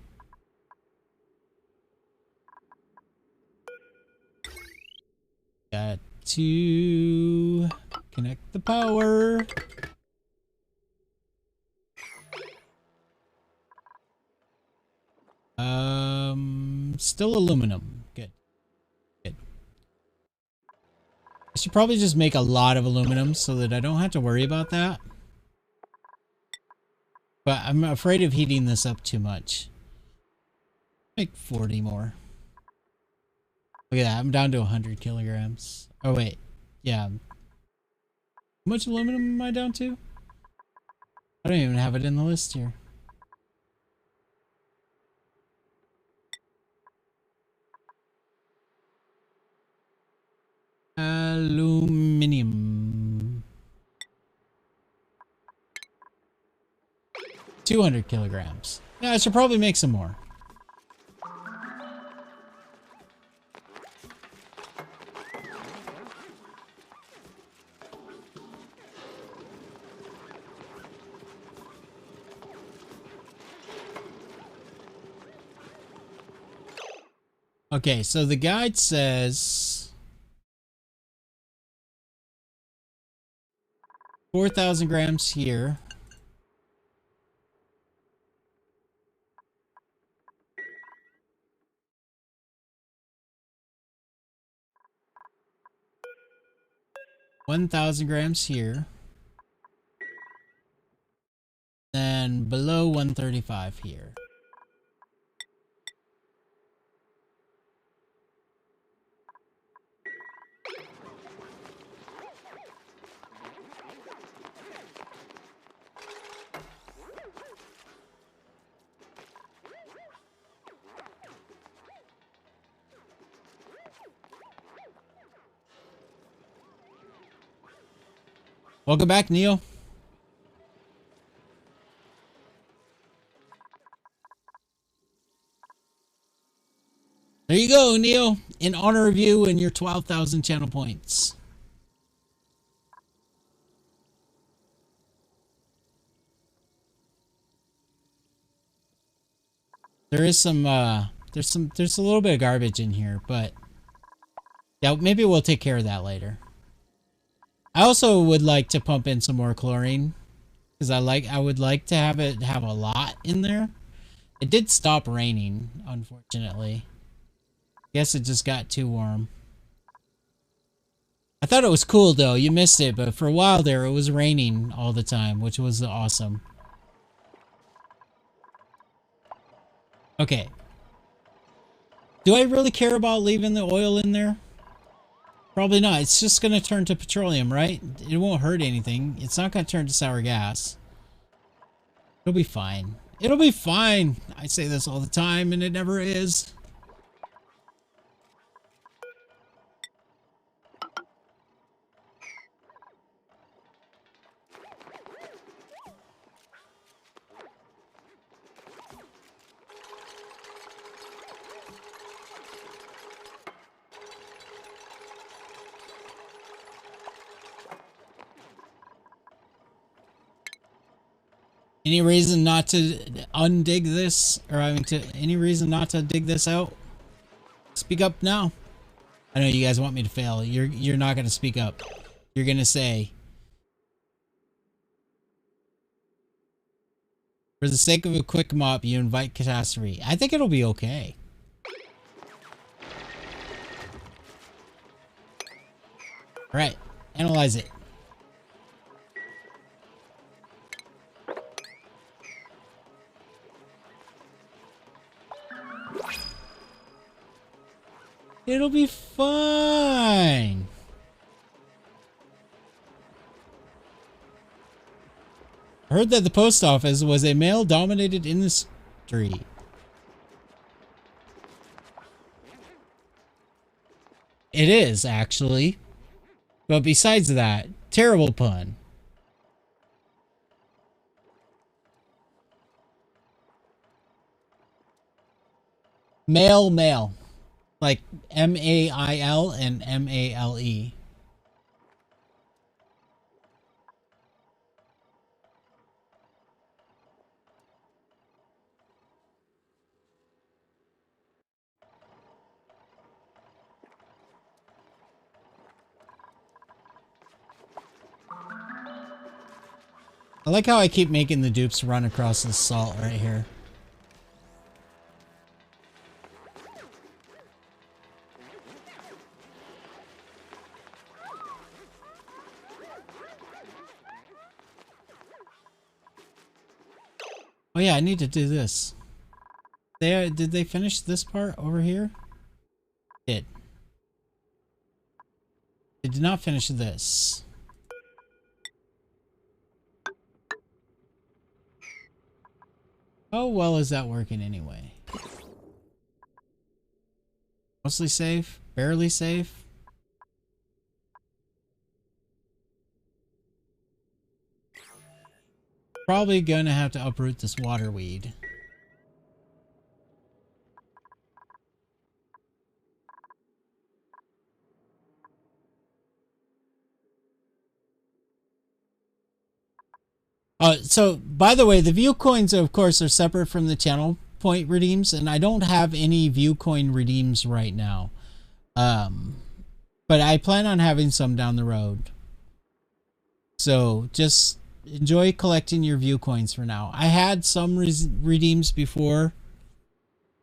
Got to connect the power. Still aluminum. Good. Good. I should probably just make a lot of aluminum so that I don't have to worry about that. But I'm afraid of heating this up too much. Make 40 more. Look at that. I'm down to 100 kilograms. Oh, wait. Yeah. How much aluminum am I down to? I don't even have it in the list here. Aluminium. 200 kilograms. Yeah, I should probably make some more. Okay, so the guide says 4,000 grams here. $1,000 grams here. Then below 135 here. Welcome back, Neil. There you go. go, Neo, in honor of you and your 12,000 channel points. There is some, there's a little bit of garbage in here, but yeah, maybe we'll take care of that later. I also would like to pump in some more chlorine because I would like to have it have a lot in there. It did stop raining, unfortunately. Guess it just got too warm. I thought it was cool though. You missed it, but for a while there it was raining all the time, which was awesome. Okay. Do I really care about leaving the oil in there? Probably not. It's just going to turn to petroleum, right? It won't hurt anything. It's not going to turn to sour gas. It'll be fine. It'll be fine. I say this all the time, and it never is. Any reason not to undig this? Or I mean, any reason not to dig this out? Speak up now. I know you guys want me to fail. You're not going to speak up. You're going to say, for the sake of a quick mop, you invite catastrophe. I think it'll be okay. All right, analyze it. It'll be fine. I heard that the post office was a male-dominated industry. It is, actually. But besides that, terrible pun. Male. Like M-A-I-L and M-A-L-E. I like how I keep making the dupes run across the salt right here. Oh yeah, I need to do this. Did they finish this part over here? They did not finish this. How well is that working anyway? Mostly safe? Barely safe? Probably gonna have to uproot this water weed. So, by the way, the view coins, of course, are separate from the channel point redeems, and I don't have any view coin redeems right now. But I plan on having some down the road. So, just enjoy collecting your view coins for now. I had some redeems before,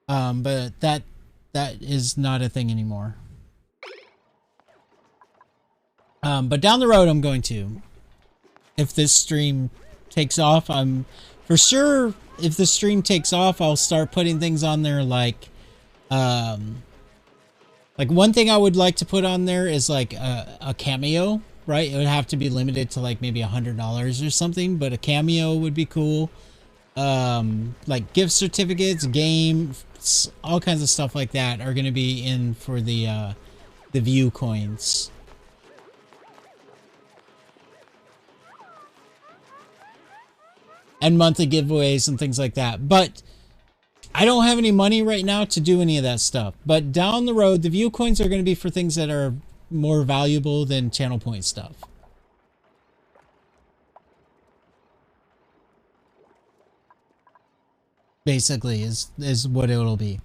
but that is not a thing anymore. But down the road, I'm going to. If this stream takes off, I'm for sure. If the stream takes off, I'll start putting things on there like one thing I would like to put on there is like a cameo, right? It would have to be limited to like maybe $100 or something, but a cameo would be cool. Like gift certificates, games, all kinds of stuff like that are going to be in for the view coins. And monthly giveaways and things like that. But I don't have any money right now to do any of that stuff. But down the road, the view coins are going to be for things that are more valuable than channel point stuff. Basically, is what it'll be.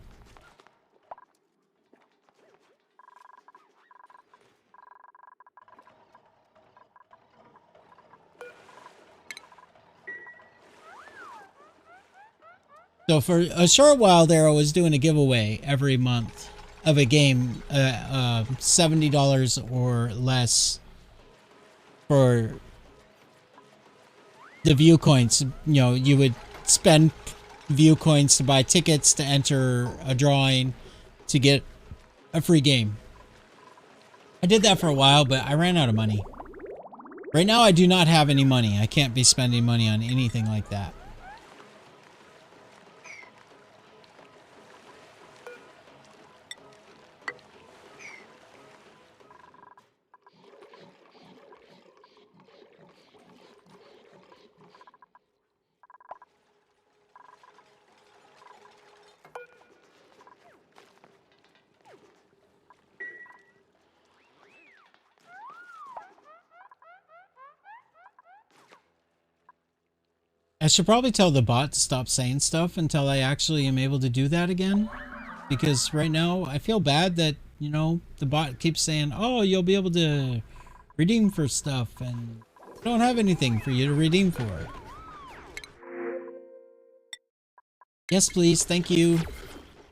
So for a short while there, I was doing a giveaway every month of a game, $70 or less for the view coins. You know, you would spend view coins to buy tickets to enter a drawing to get a free game. I did that for a while, but I ran out of money. Right now, I do not have any money. I can't be spending money on anything like that. I should probably tell the bot to stop saying stuff until I actually am able to do that again. Because right now, I feel bad that, you know, the bot keeps saying, oh, you'll be able to redeem for stuff, and I don't have anything for you to redeem for. Yes, please. Thank you.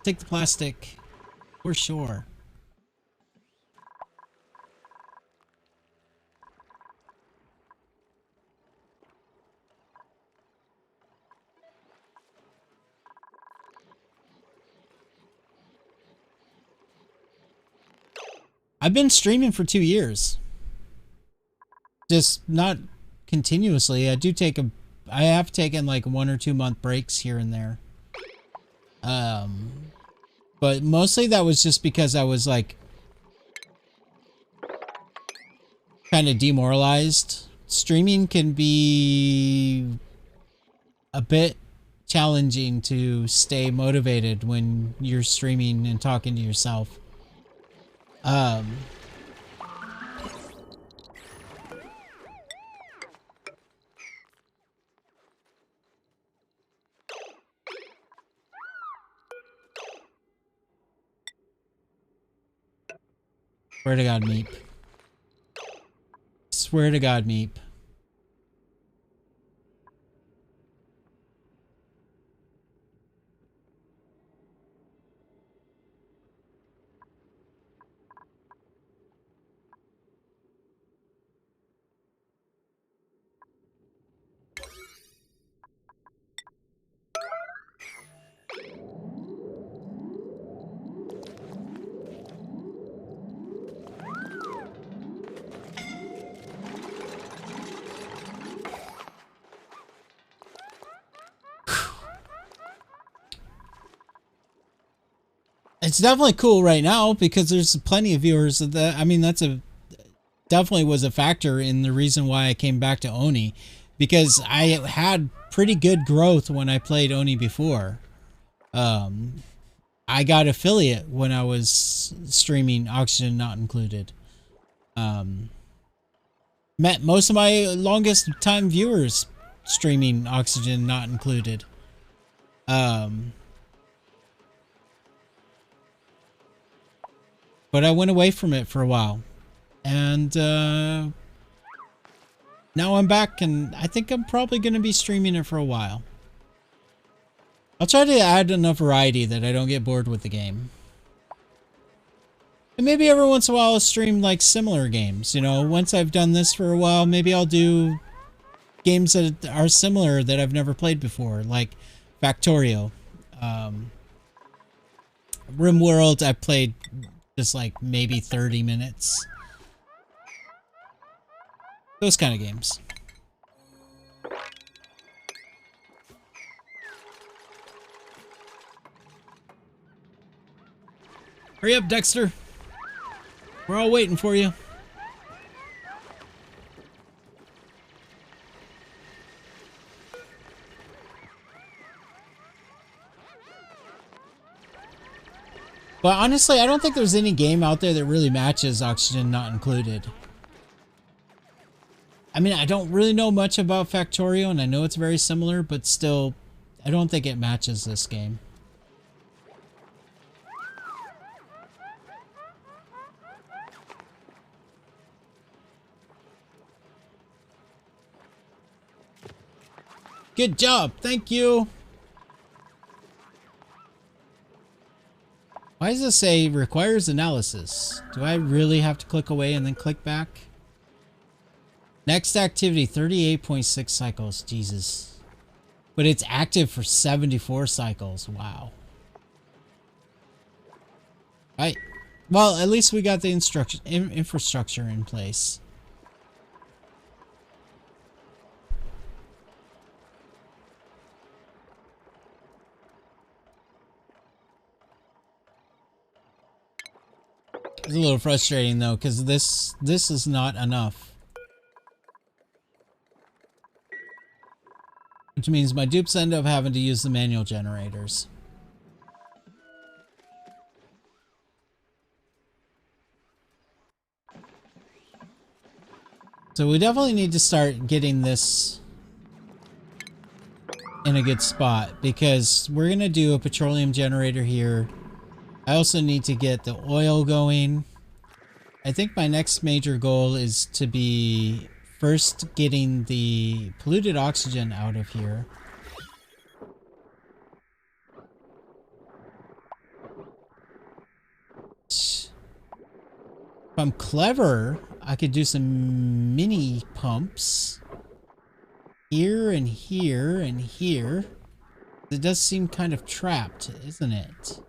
Take the plastic. For sure. I've been streaming for 2 years. Just not continuously. I have taken like 1 or 2 month breaks here and there. But mostly that was just because I was like kind of demoralized. Streaming can be a bit challenging to stay motivated when you're streaming and talking to yourself. Swear to God, Meep. Swear to God, Meep. It's definitely cool right now because there's plenty of viewers that, I mean, definitely was a factor in the reason why I came back to Oni, because I had pretty good growth when I played Oni before. I got affiliate when I was streaming Oxygen Not Included. Met most of my longest time viewers streaming Oxygen Not Included. But I went away from it for a while. And now I'm back, and I think I'm probably going to be streaming it for a while. I'll try to add enough variety that I don't get bored with the game. And maybe every once in a while I'll stream like similar games. You know, once I've done this for a while, maybe I'll do games that are similar that I've never played before, like Factorio. RimWorld, I played just like maybe 30 minutes. Those kind of games. Hurry up, Dexter. We're all waiting for you. But honestly, I don't think there's any game out there that really matches Oxygen Not Included. I mean, I don't really know much about Factorio, and I know it's very similar, but still, I don't think it matches this game. Good job, thank you. Why does it say requires analysis? Do I really have to click away and then click back? Next activity, 38.6 cycles. Jesus. But it's active for 74 cycles. Wow. Right. Well, at least we got the infrastructure in place. It's a little frustrating though, because this is not enough. Which means my dupes end up having to use the manual generators. So we definitely need to start getting this in a good spot, because we're going to do a petroleum generator here. I also need to get the oil going. I think my next major goal is to be first getting the polluted oxygen out of here. If I'm clever, I could do some mini pumps here and here and here. It does seem kind of trapped, isn't it?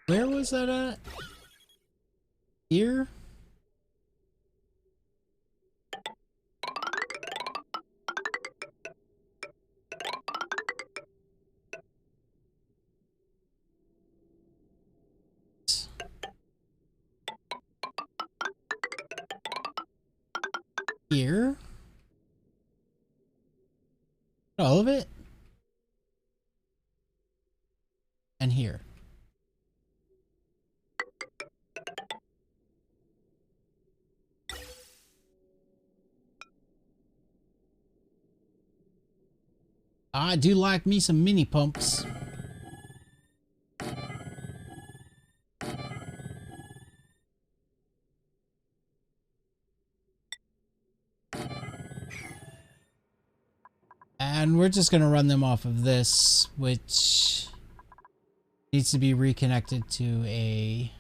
Where was that at? Here? Here? All of it? And here. I do like me some mini pumps. And we're just going to run them off of this, which needs to be reconnected to a...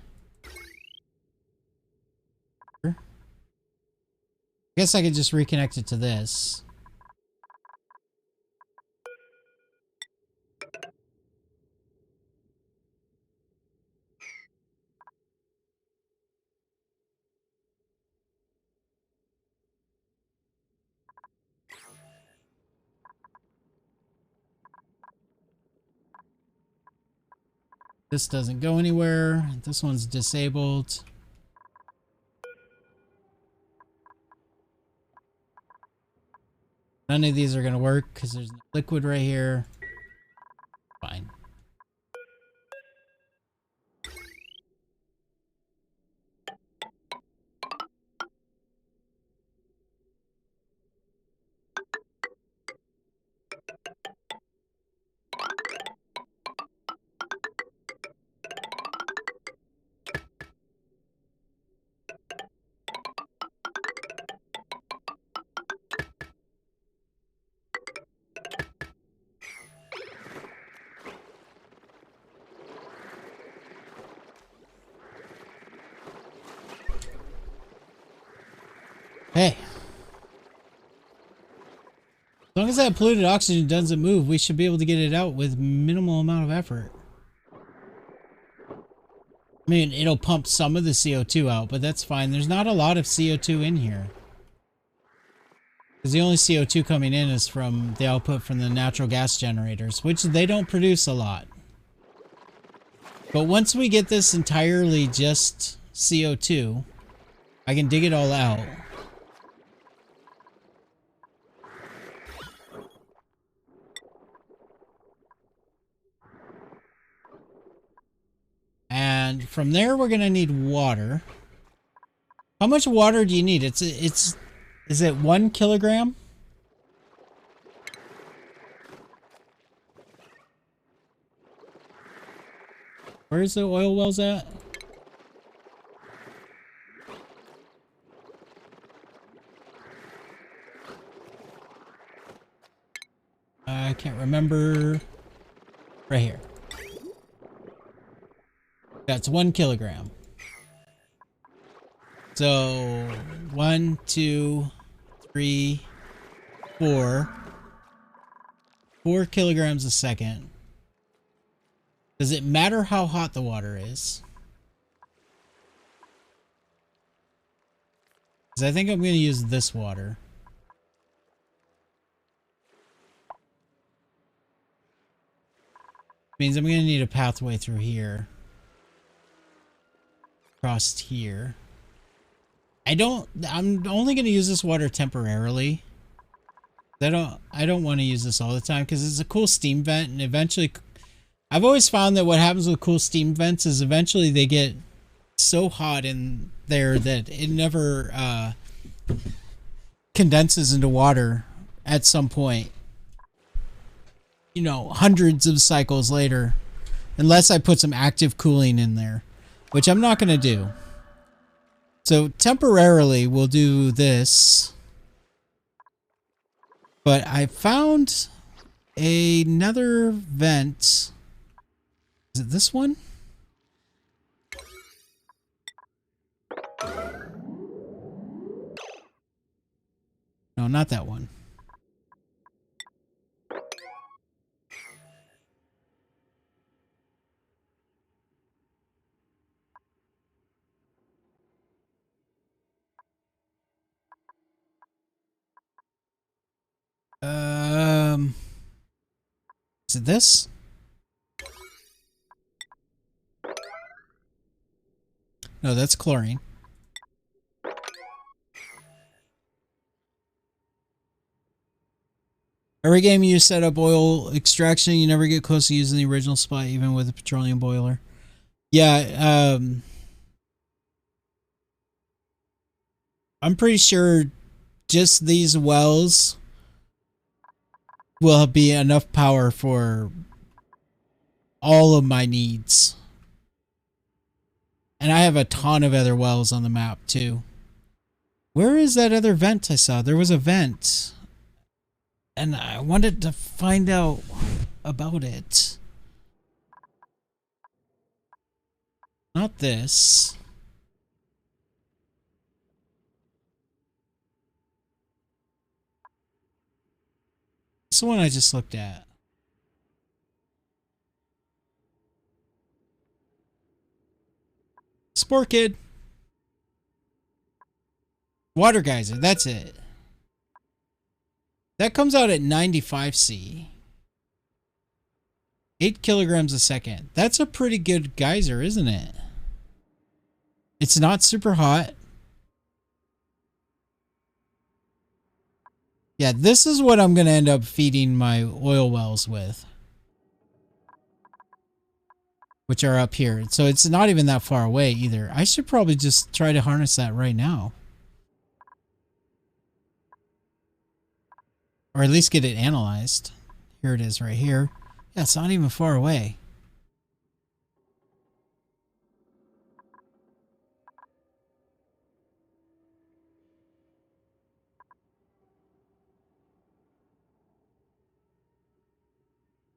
I guess I could just reconnect it to this. This doesn't go anywhere. This one's disabled. None of these are going to work because there's liquid right here. Fine. Hey. As long as that polluted oxygen doesn't move, we should be able to get it out with minimal amount of effort. I mean, it'll pump some of the CO2 out, but that's fine. There's not a lot of CO2 in here. Because the only CO2 coming in is from the output from the natural gas generators, which they don't produce a lot. But once we get this entirely just CO2, I can dig it all out. And from there, we're going to need water. How much water do you need? Is it 1 kilogram? Where's the oil wells at? I can't remember. Right here. That's 1 kilogram. So 1, 2, 3, 4. 4 kilograms a second. Does it matter how hot the water is? Because I think I'm going to use this water. Means I'm going to need a pathway through here. Across here. I'm only going to use this water temporarily. I don't want to use this all the time because it's a cool steam vent, and eventually I've always found that what happens with cool steam vents is eventually they get so hot in there that it never condenses into water at some point. You know, hundreds of cycles later, unless I put some active cooling in there, which I'm not going to do. So temporarily we'll do this. But I found another vent. Is it this one? No, not that one. Is it this? No, that's chlorine. Every game you set up oil extraction, you never get close to using the original spot, even with a petroleum boiler. Yeah, I'm pretty sure just these wells will be enough power for all of my needs. And I have a ton of other wells on the map too. Where is that other vent I saw? There was a vent. And I wanted to find out about it. Not this. It's the one I just looked at. Spore Kid. Water geyser, that's it. That comes out at 95C. 8 kilograms a second. That's a pretty good geyser, isn't it? It's not super hot. Yeah, this is what I'm going to end up feeding my oil wells with. Which are up here. So it's not even that far away either. I should probably just try to harness that right now. Or at least get it analyzed. Here it is right here. Yeah, it's not even far away.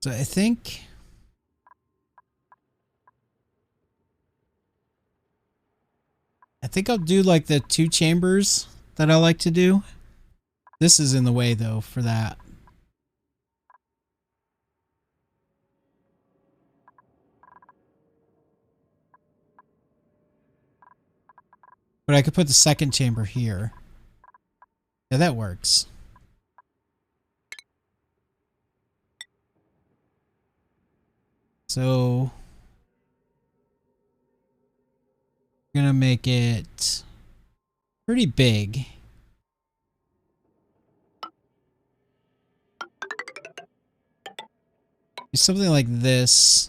So I think I'll do like the 2 chambers that I like to do. This is in the way though for that. But I could put the second chamber here. Yeah, that works. So I'm gonna make it pretty big. Do something like this.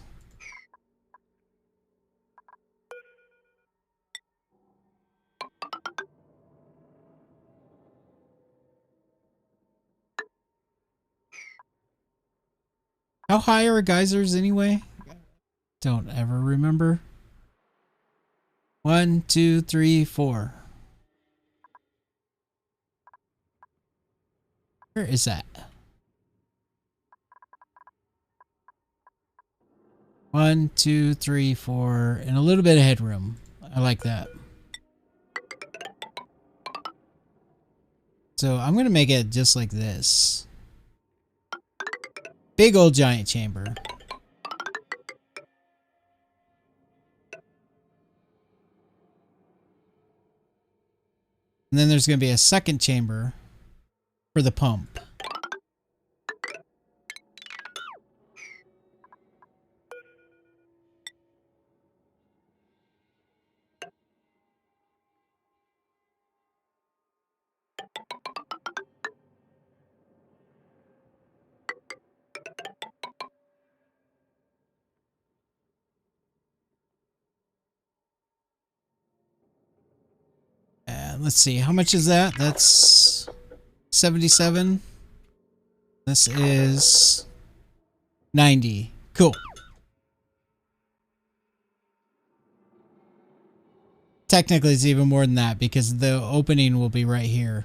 How high are geysers anyway? Don't ever remember. 1, 2, 3, 4. Where is that? 1, 2, 3, 4, and a little bit of headroom. I like that. So I'm gonna make it just like this. Big old giant chamber. And then there's gonna be a second chamber for the pump. Let's see, how much is that? That's 77. This is 90. Cool. Technically, it's even more than that because the opening will be right here.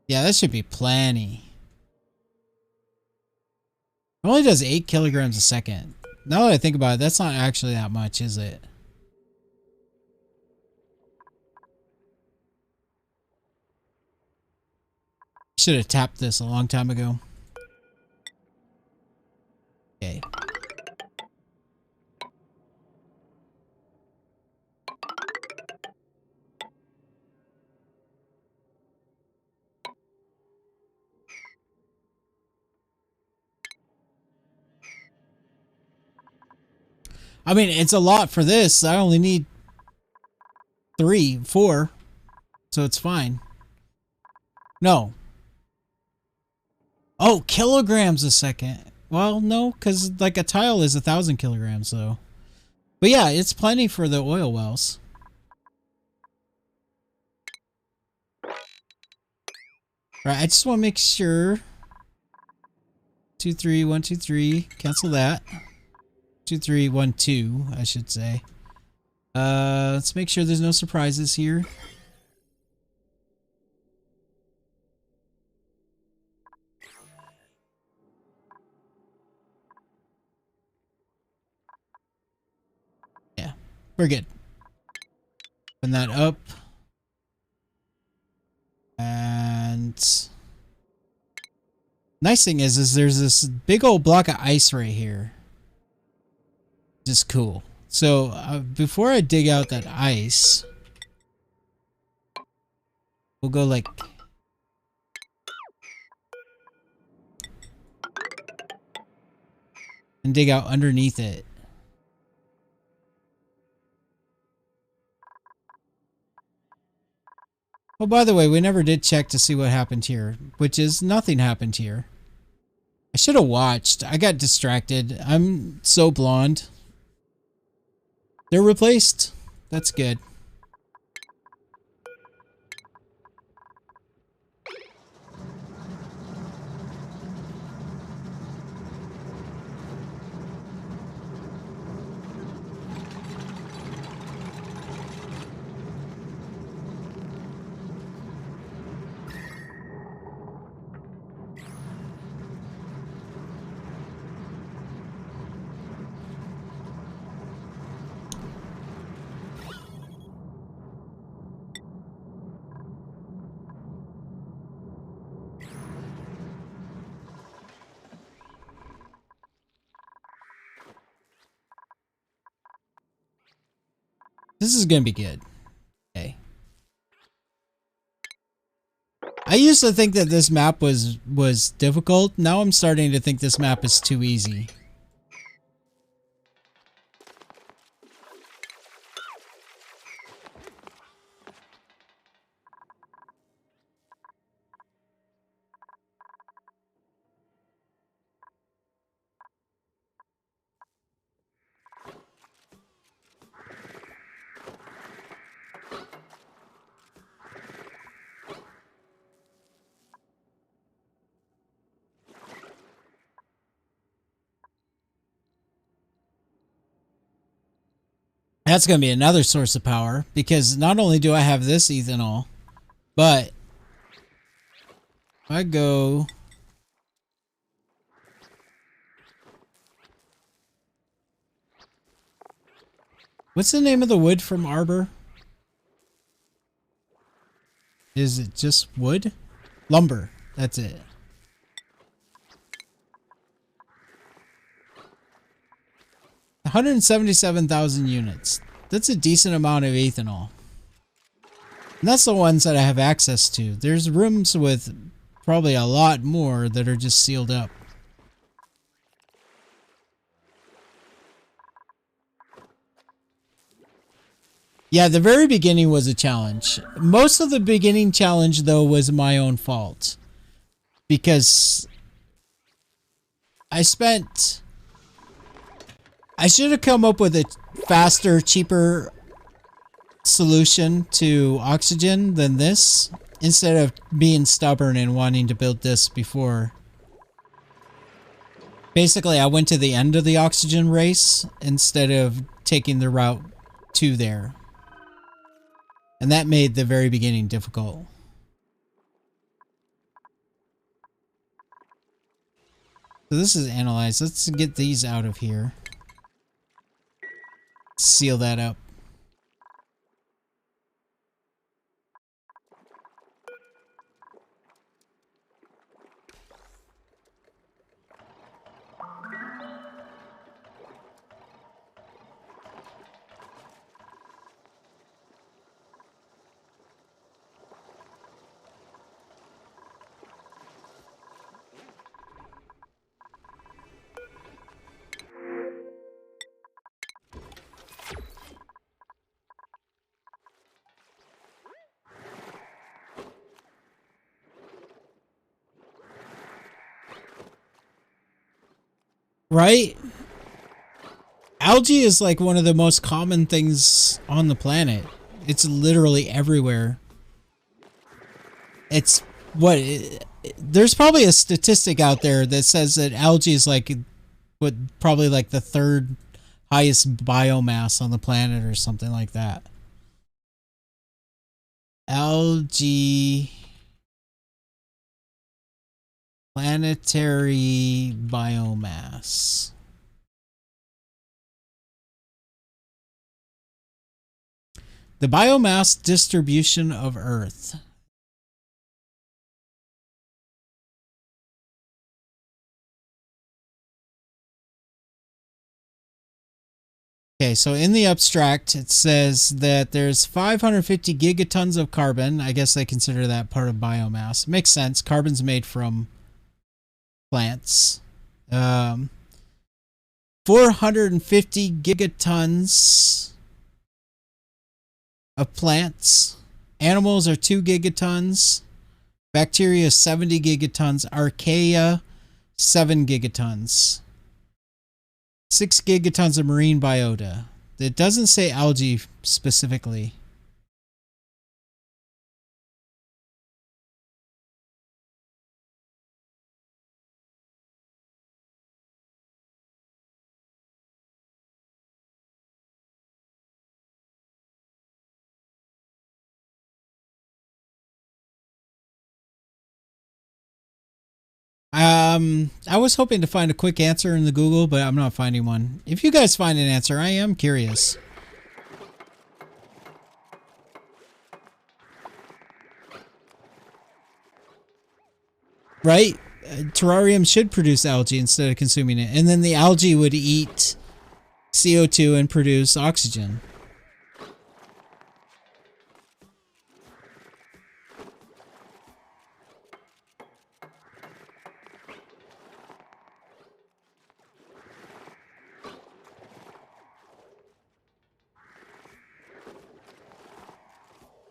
Yeah, that should be plenty. It only does 8 kilograms a second. Now that I think about it, that's not actually that much, is it? Should have tapped this a long time ago. Okay. I mean, it's a lot for this. I only need 3, 4, so it's fine. No. Oh, kilograms a second. Well, no, because like a tile is 1,000 kilograms, so. But yeah, it's plenty for the oil wells. Right, I just want to make sure. 2, 3, 1, 2, 3. Cancel that. 2, 3, 1, 2, I should say. Let's make sure there's no surprises here. Yeah, we're good. Open that up. And nice thing is there's this big old block of ice right here. Just cool. So before I dig out that ice, we'll go like and dig out underneath it. Oh, by the way, we never did check to see what happened here, which is nothing happened here. I should have watched. I got distracted. I'm so blonde. They're replaced. That's good. This is gonna be good. Okay. I used to think that this map was difficult. Now I'm starting to think this map is too easy. That's going to be another source of power, because not only do I have this ethanol, but if I go... What's the name of the wood from Arbor? Is it just wood? Lumber. That's it. $177,000 units. That's a decent amount of ethanol. And that's the ones that I have access to. There's rooms with probably a lot more that are just sealed up. Yeah, the very beginning was a challenge. Most of the beginning challenge, though, was my own fault. Because I should have come up with a faster, cheaper solution to oxygen than this, instead of being stubborn and wanting to build this before. Basically, I went to the end of the oxygen race instead of taking the route to there. And that made the very beginning difficult. So this is analyzed. Let's get these out of here. Seal that up. Right? Algae is like one of the most common things on the planet. It's literally everywhere. It's what there's probably a statistic out there that says that algae is like what probably like the third highest biomass on the planet or something like that. Algae planetary biomass. The biomass distribution of Earth. Okay, so in the abstract, it says that there's 550 gigatons of carbon. I guess they consider that part of biomass. Makes sense. Carbon's made from plants. 450 gigatons of plants. Animals are 2 gigatons. Bacteria 70 gigatons. Archaea 7 gigatons. 6 gigatons of marine biota. It doesn't say algae specifically. I was hoping to find a quick answer in the Google, but I'm not finding one. If you guys find an answer, I am curious. Right? Terrarium should produce algae instead of consuming it. And then the algae would eat CO2 and produce oxygen.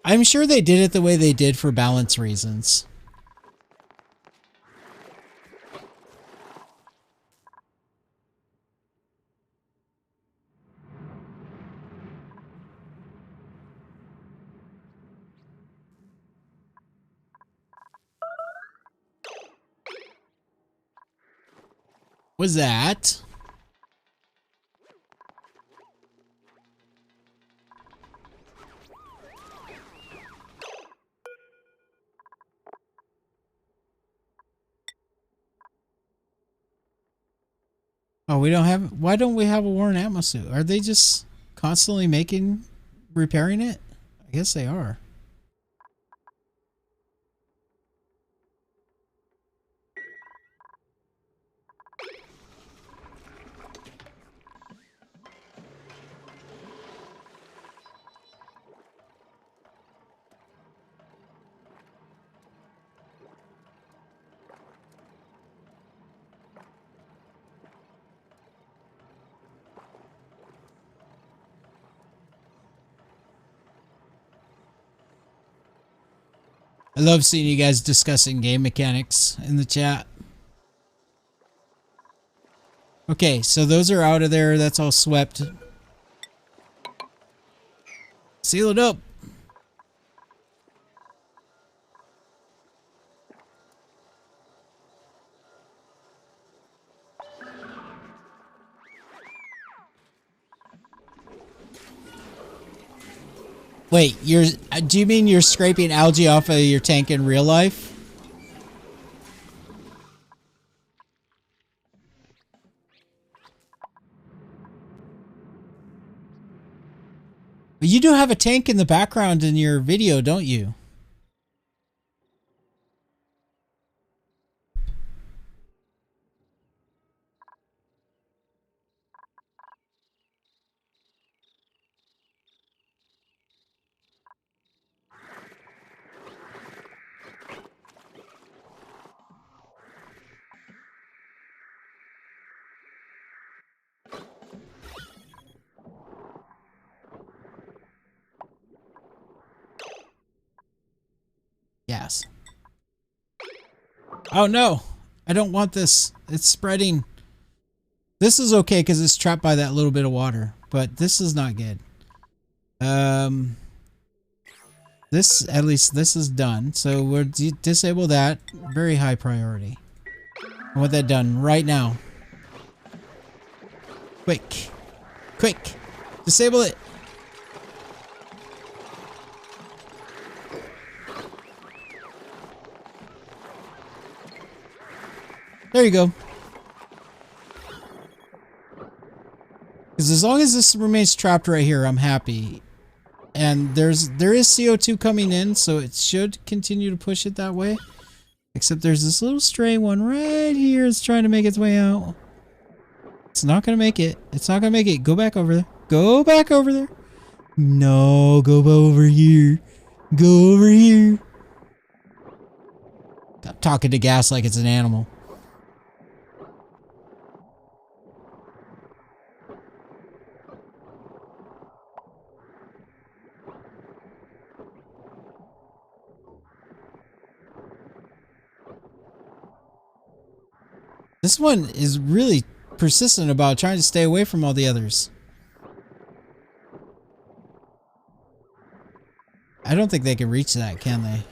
I'm sure they did it the way they did for balance reasons. Was that? Oh, we don't have... Why don't we have a Warren Atmos suit? Are they just constantly repairing it? I guess they are. I love seeing you guys discussing game mechanics in the chat. Okay, so those are out of there. That's all swept. Seal it up. Wait, do you mean you're scraping algae off of your tank in real life? But you do have a tank in the background in your video, don't you? Yes. Oh no, I don't want this. It's spreading. This is okay because it's trapped by that little bit of water, but this is not good. This, at least this is done. So we'll disable that. Very high priority. I want that done right now. Quick. Quick. Disable it. There you go. Because as long as this remains trapped right here, I'm happy. And there is CO2 coming in, so it should continue to push it that way. Except there's this little stray one right here that's trying to make its way out. It's not going to make it. It's not going to make it. Go back over there. Go back over there. No, go over here. Go over here. I'm talking to gas like it's an animal. This one is really persistent about trying to stay away from all the others. I don't think they can reach that, can they?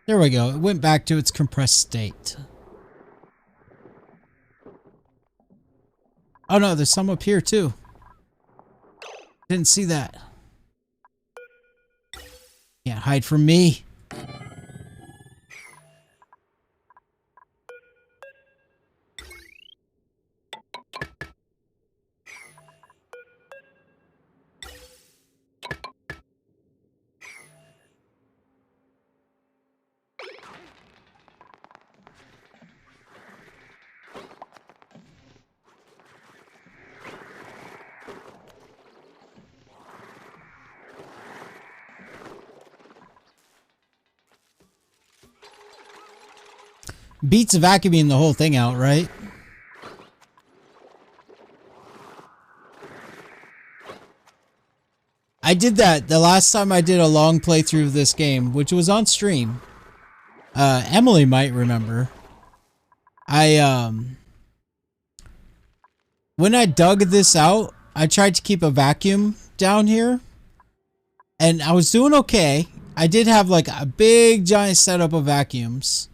There we go. It went back to its compressed state. Oh no, there's some up here too. Didn't see that. Can't hide from me. Beats vacuuming the whole thing out, right? I did that the last time I did a long playthrough of this game, which was on stream. Emily might remember. When I dug this out, I tried to keep a vacuum down here, and I was doing okay. I did have like a big giant setup of vacuums.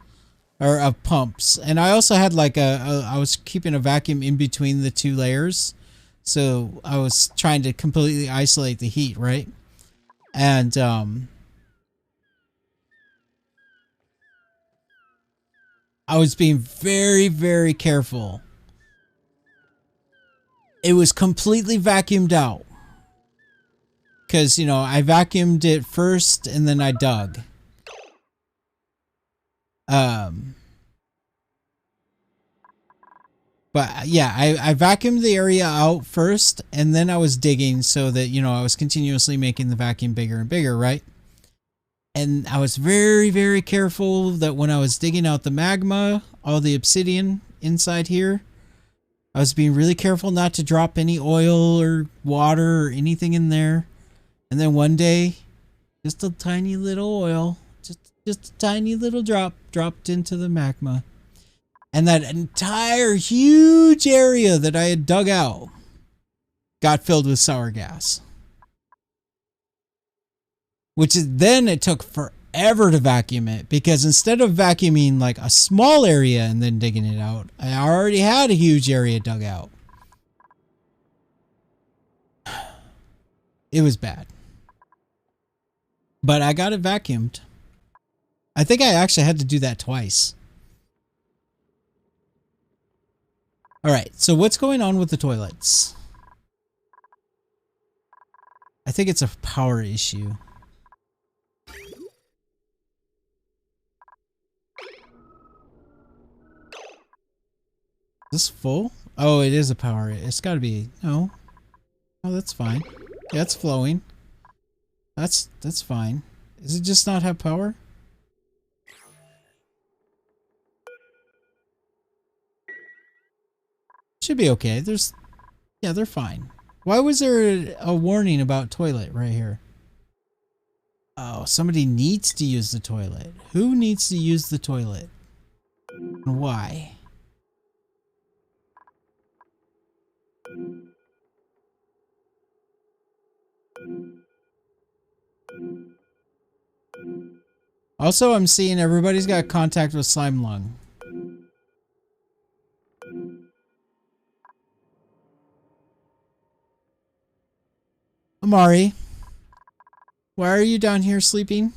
Or of pumps, and I also had like I was keeping a vacuum in between the two layers, so I was trying to completely isolate the heat, right? And I was being very, very careful. It was completely vacuumed out because, you know, I vacuumed it first and then I dug. But yeah, I vacuumed the area out first, and then I was digging so that, you know, I was continuously making the vacuum bigger and bigger, right? And I was very, very careful that when I was digging out the magma, all the obsidian inside here, I was being really careful not to drop any oil or water or anything in there. And then one day, just a tiny little oil, just a tiny little drop dropped into the magma. And that entire huge area that I had dug out got filled with sour gas. Which is, then it took forever to vacuum it, because instead of vacuuming like a small area and then digging it out, I already had a huge area dug out. It was bad. But I got it vacuumed. I think I actually had to do that twice. Alright, so what's going on with the toilets? I think it's a power issue. Is this full? Oh, it is a power. It's gotta be. No. Oh, that's fine. Yeah, it's flowing. That's fine. Does it just not have power? Should be okay. Yeah, they're fine. Why was there a warning about toilet right here? Oh, somebody needs to use the toilet. Who needs to use the toilet? And why? Also, I'm seeing everybody's got contact with Slime Lung. Amari, why are you down here sleeping?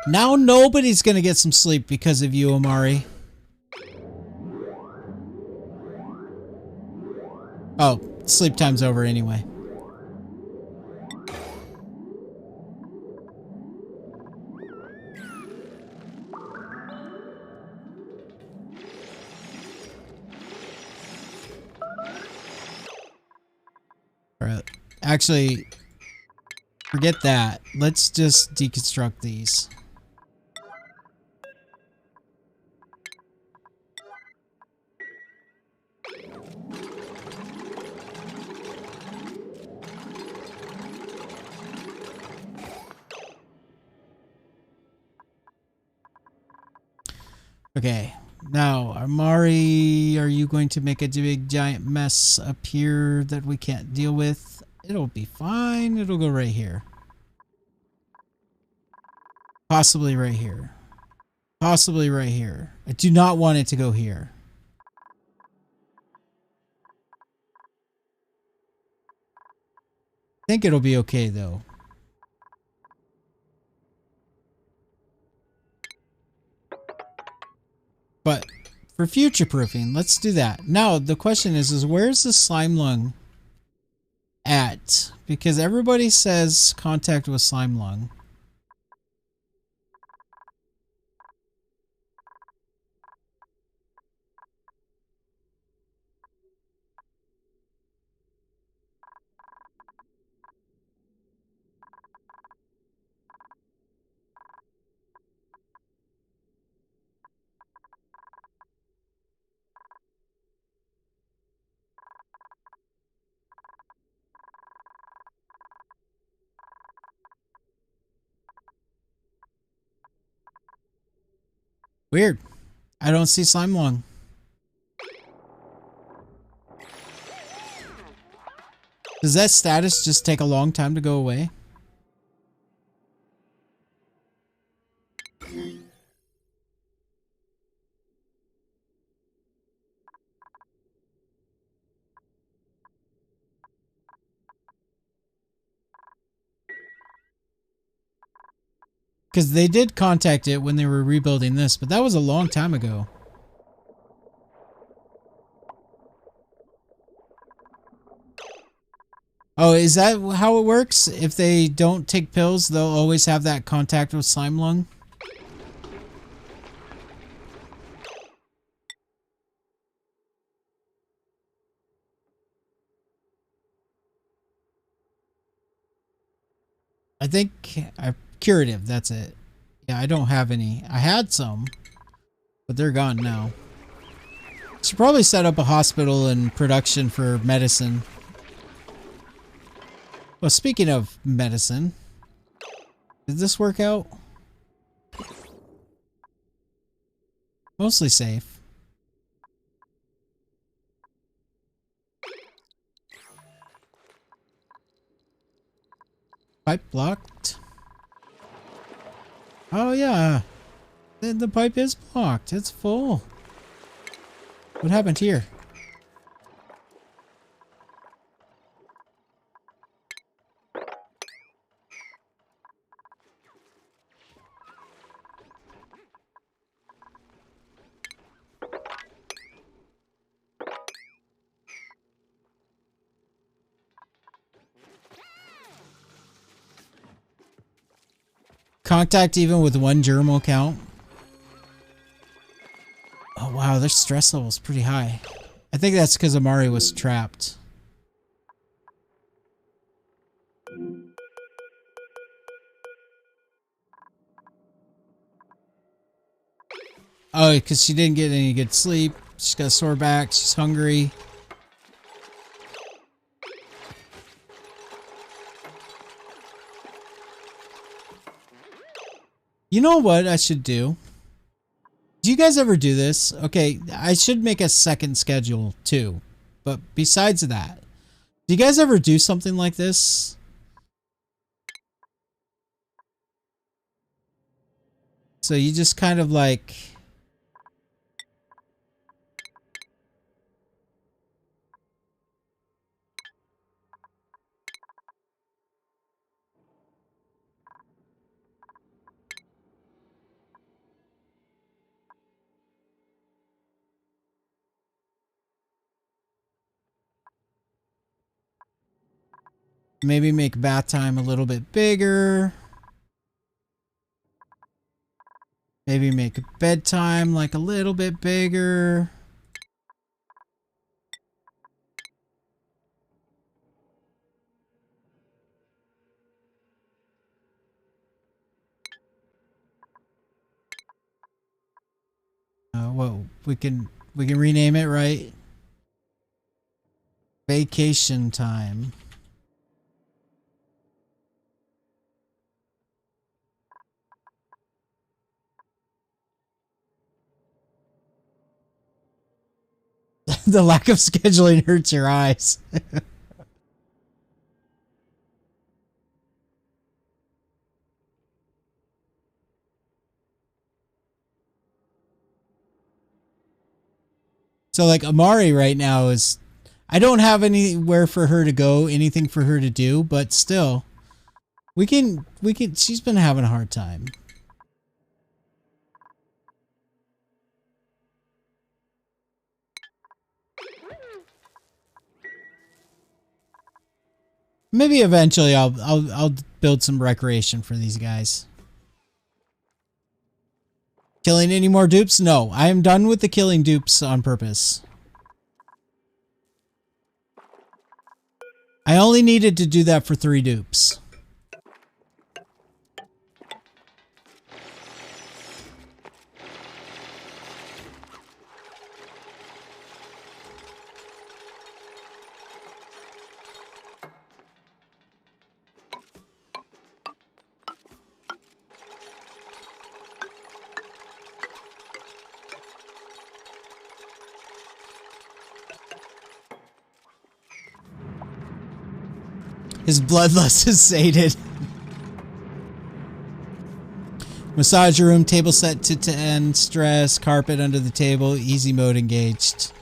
Now nobody's gonna get some sleep because of you, Amari. Oh, sleep time's over anyway. Alright, actually, forget that. Let's just deconstruct these. Okay, Now, Amari, are you going to make a big giant mess up here that we can't deal with? It'll be fine. It'll go right here. Possibly right here. Possibly right here. I do not want it to go here. I think it'll be okay though. But for future proofing, let's do that. Now the question is where's the slime lung at? Because everybody says contact with slime lung. Weird. I don't see slime lung. Does that status just take a long time to go away? Because they did contact it when they were rebuilding this, but that was a long time ago. Oh, is that how it works? If they don't take pills, they'll always have that contact with slime lung? I think curative, that's it. Yeah, I don't have any. I had some, but they're gone now. Should probably set up a hospital and production for medicine. Well, speaking of medicine, did this work out? Mostly safe. Pipe blocked. Oh yeah, the pipe is blocked. It's full. What happened here? Contact even with one germ will count. Oh wow, their stress level is pretty high. I think that's because Amari was trapped. Oh, because she didn't get any good sleep. She's got a sore back. She's hungry. You know what I should do? Do you guys ever do this? Okay, I should make a second schedule too. But besides that, do you guys ever do something like this? So you just kind of like... Maybe make bath time a little bit bigger. Maybe make bedtime like a little bit bigger. Well, we can rename it, right? Vacation time. The lack of scheduling hurts your eyes. So like Amari right now is, I don't have anywhere for her to go, anything for her to do, but still, we can, she's been having a hard time. Maybe eventually I'll build some recreation for these guys. Killing any more dupes? No, I am done with the killing dupes on purpose. I only needed to do that for 3 dupes. His bloodlust is sated. Massage room, table set to 10, stress, carpet under the table, easy mode engaged.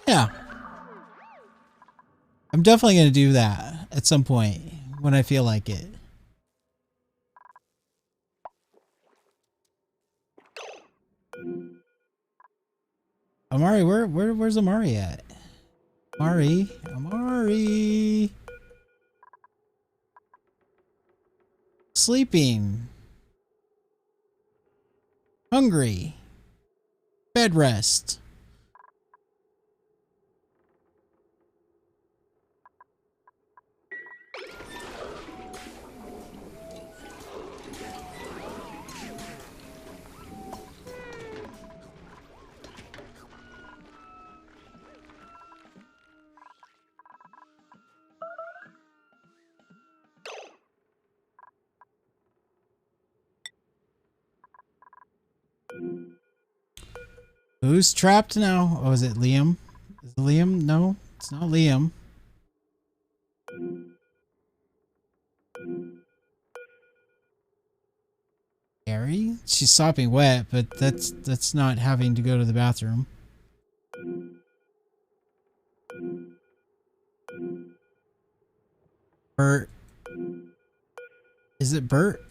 Yeah. I'm definitely going to do that at some point when I feel like it. Amari, where's Amari at? Amari. Sleeping. Hungry. Bed rest. Who's trapped now? Oh, is it Liam? Is it Liam? No, it's not Liam. Gary? She's sopping wet, but that's not having to go to the bathroom. Bert. Is it Bert?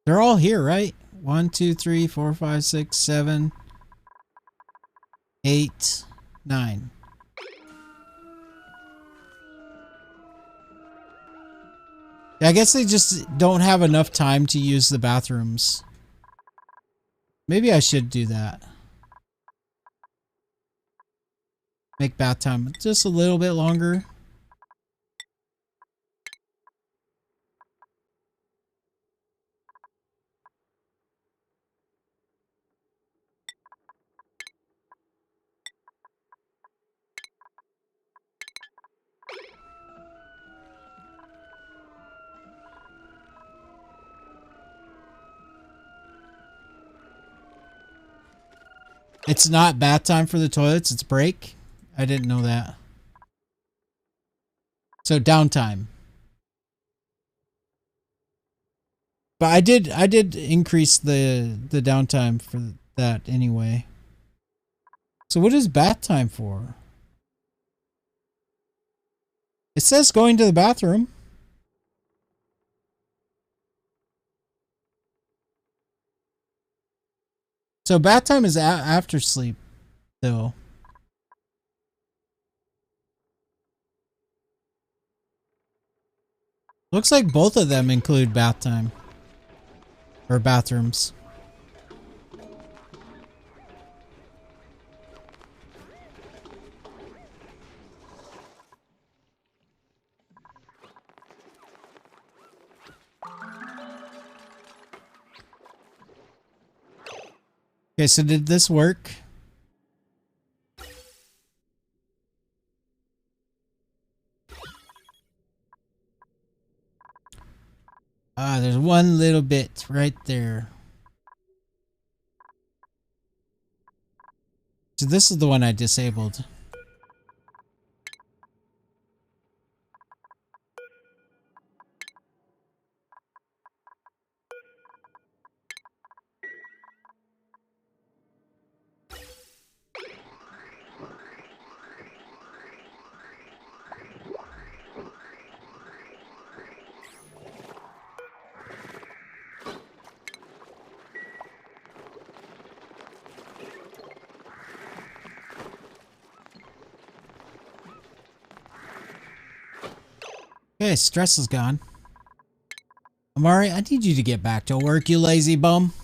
They're all here, right? 1, 2, 3, 4, 5, 6, 7, 8, 9. Yeah, I guess they just don't have enough time to use the bathrooms. Maybe I should do that. Make bath time just a little bit longer. It's not bath time for the toilets, it's break. I didn't know that. So downtime. But I did increase the downtime for that anyway. So what is bath time for? It says going to the bathroom. So bath time is after sleep, though. Looks like both of them include bath time. Or bathrooms. Okay, so did this work? Ah, there's one little bit right there. So this is the one I disabled. Okay, stress is gone. Amari, I need you to get back to work, you lazy bum.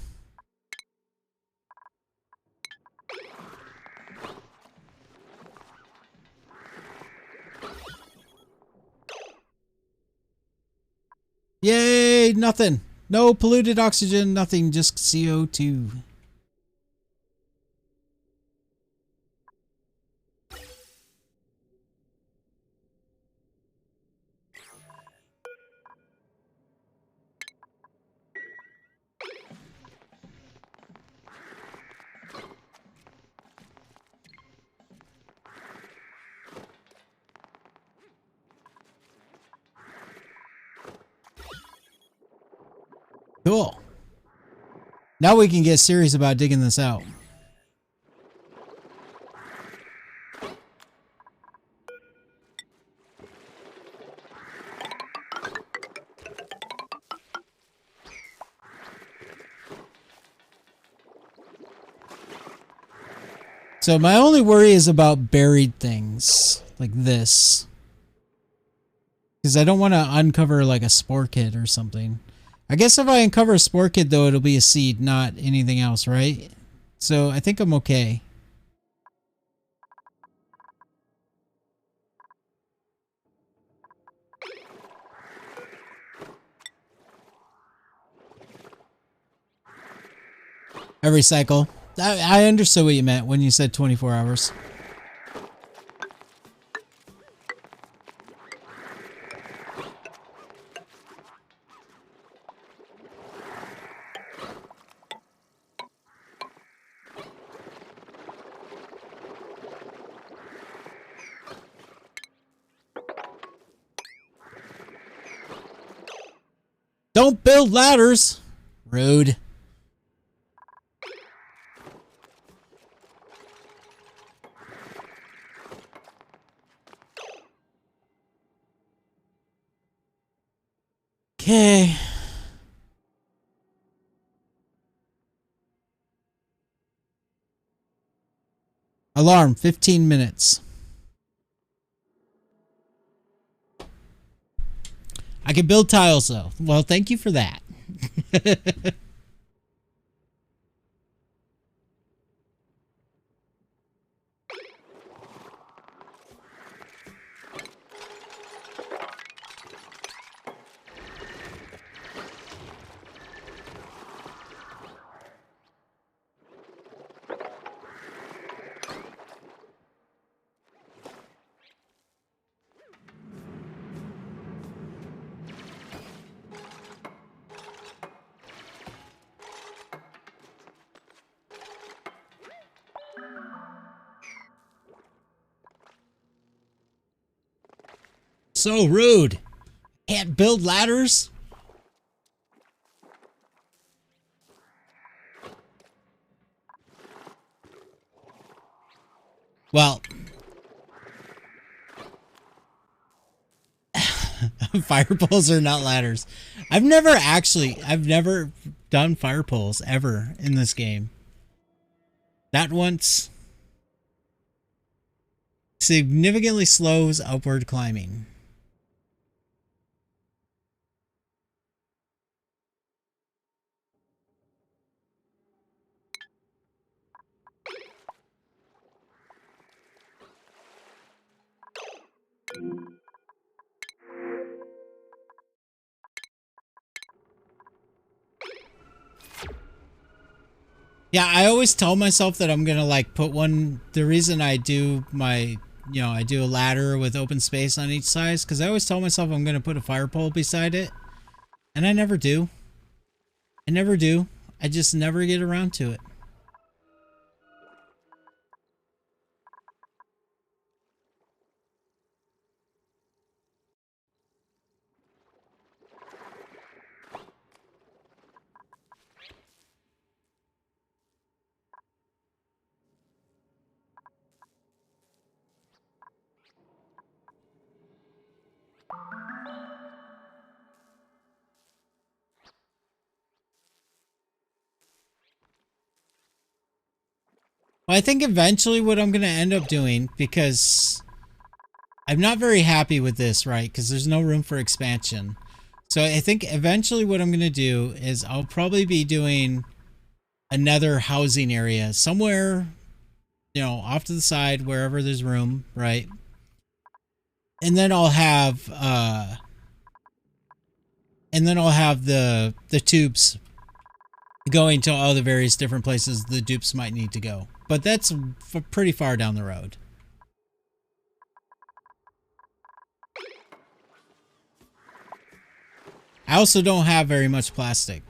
Yay, nothing. No polluted oxygen, nothing, just CO2. Cool. Now we can get serious about digging this out. So my only worry is about buried things like this. Because I don't want to uncover like a spore kit or something. I guess if I uncover a spore kit though, it'll be a seed, not anything else, right? So I think I'm okay. Every cycle. I understood what you meant when you said 24 hours. Don't build ladders. Rude. Okay. Alarm, 15 minutes. I can build tiles though. Well, thank you for that. So rude. Can't build ladders? Well, fire poles are not ladders. I've never done fire poles ever in this game. Not once. Significantly slows upward climbing. Yeah, I always tell myself that I'm gonna like put one. The reason I do my, I do a ladder with open space on each side, because I always tell myself I'm gonna put a fire pole beside it. And I never do. I never do. I just never get around to it. Well, I think eventually what I'm going to end up doing, because I'm not very happy with this, right? Because there's no room for expansion. So I think eventually what I'm going to do is I'll probably be doing another housing area somewhere, you know, off to the side, wherever there's room, right? And then I'll have the tubes going to all the various different places the dupes might need to go. But that's pretty far down the road. I also don't have very much plastic.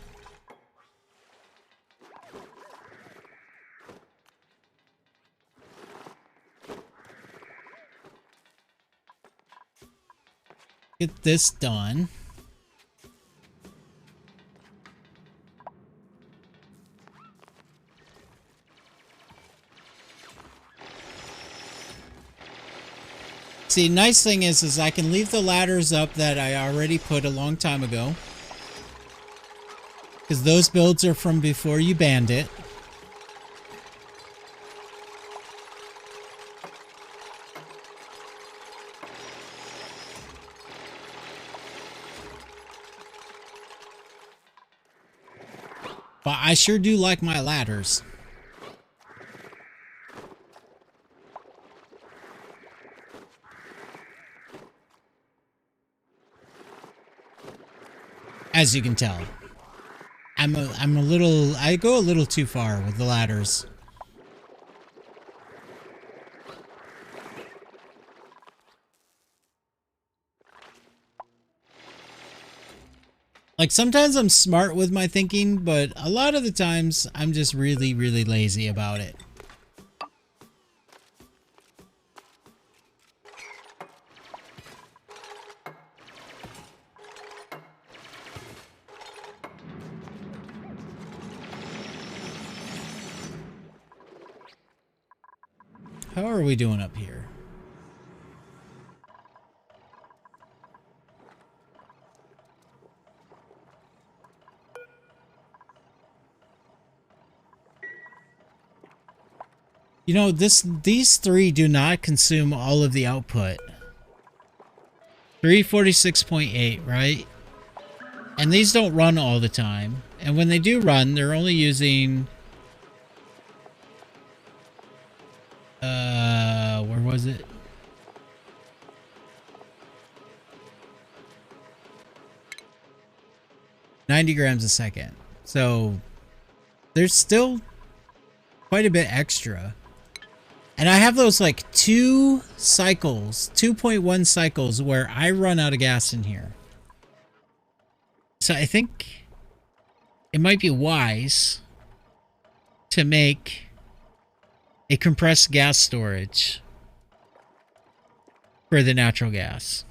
Get this done. See, nice thing is I can leave the ladders up that I already put a long time ago. Because those builds are from before you banned it. But I sure do like my ladders. As you can tell. I go a little too far with the ladders. Like, sometimes I'm smart with my thinking, but a lot of the times I'm just really, really lazy about it. How are we doing up here? You know, these three do not consume all of the output. 346.8, right? And these don't run all the time. And when they do run, they're only using... where was it? $90 grams a second. So there's still quite a bit extra. And I have those like 2 cycles, 2.1 cycles where I run out of gas in here. So I think it might be wise to make a compressed gas storage for the natural gas.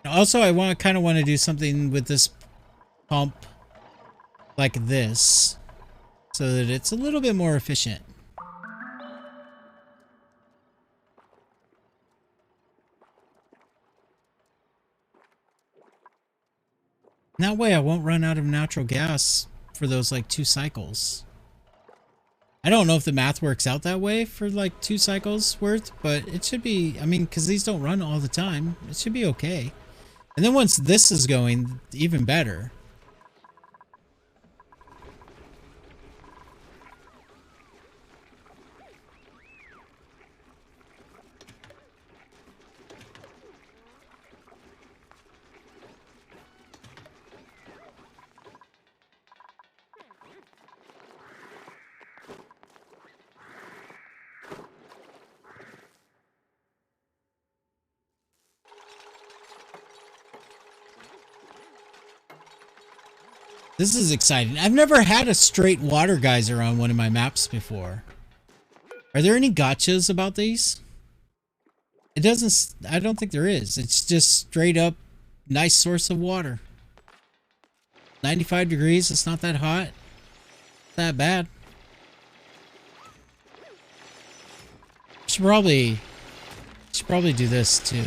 Also, I kind of want to do something with this pump like this so that it's a little bit more efficient. And that way I won't run out of natural gas for those like 2 cycles. I don't know if the math works out that way for like 2 cycles worth, but it should be, I mean, because these don't run all the time, it should be okay. And then once this is going, even better. This is exciting. I've never had a straight water geyser on one of my maps before. Are there any gotchas about these? It doesn't... I don't think there is. It's just straight up nice source of water. 95 degrees. It's not that hot. Not that bad. Should probably do this too.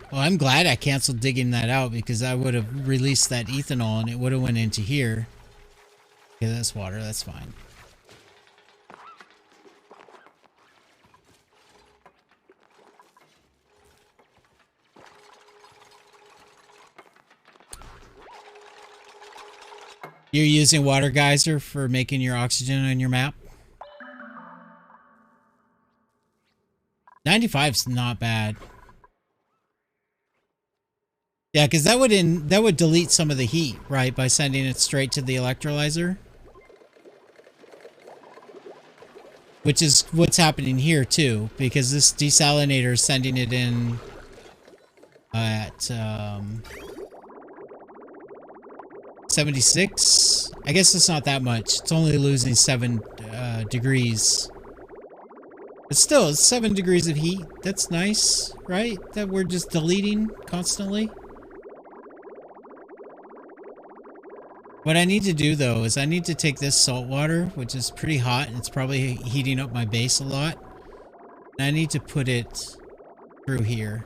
Well, I'm glad I canceled digging that out because I would have released that ethanol and it would have went into here. Okay, that's water. That's fine. You're using water geyser for making your oxygen on your map? 95's not bad. Yeah, because that would delete some of the heat, right? By sending it straight to the electrolyzer. Which is what's happening here too, because this desalinator is sending it in at 76. I guess it's not that much. It's only losing 7 degrees. But still, it's 7 degrees of heat. That's nice, right? That we're just deleting constantly. What I need to do, though, is I need to take this salt water, which is pretty hot, and it's probably heating up my base a lot. And I need to put it through here.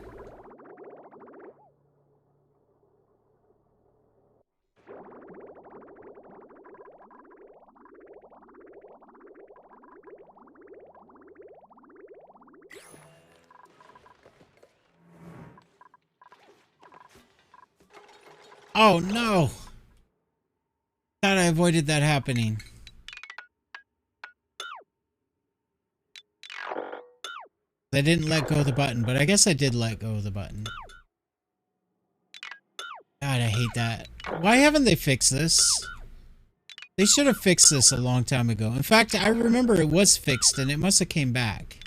Oh, no! Thought I avoided that happening. I didn't let go of the button, but I guess I did let go of the button. God, I hate that. Why haven't they fixed this? They should have fixed this a long time ago. In fact, I remember it was fixed and it must have came back.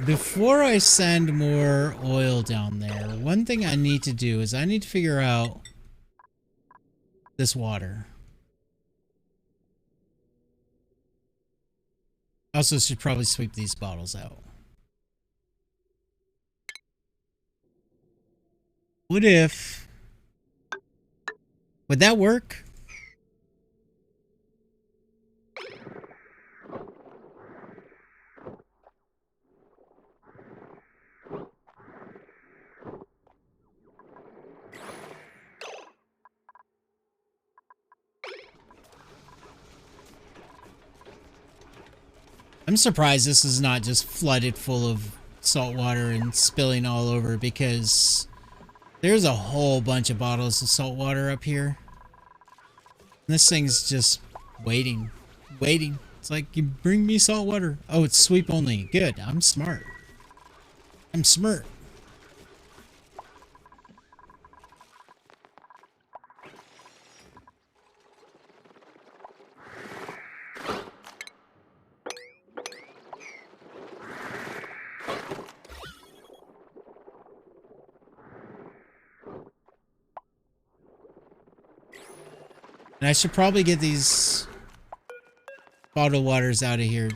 Before I send more oil down there, one thing I need to do is I need to figure out this water. I also should probably sweep these bottles out. What if... Would that work? I'm surprised this is not just flooded full of salt water and spilling all over, because there's a whole bunch of bottles of salt water up here. And this thing's just waiting. It's like, you bring me salt water. Oh, it's sweep only. Good. I'm smart. I'm smart. And I should probably get these bottled waters out of here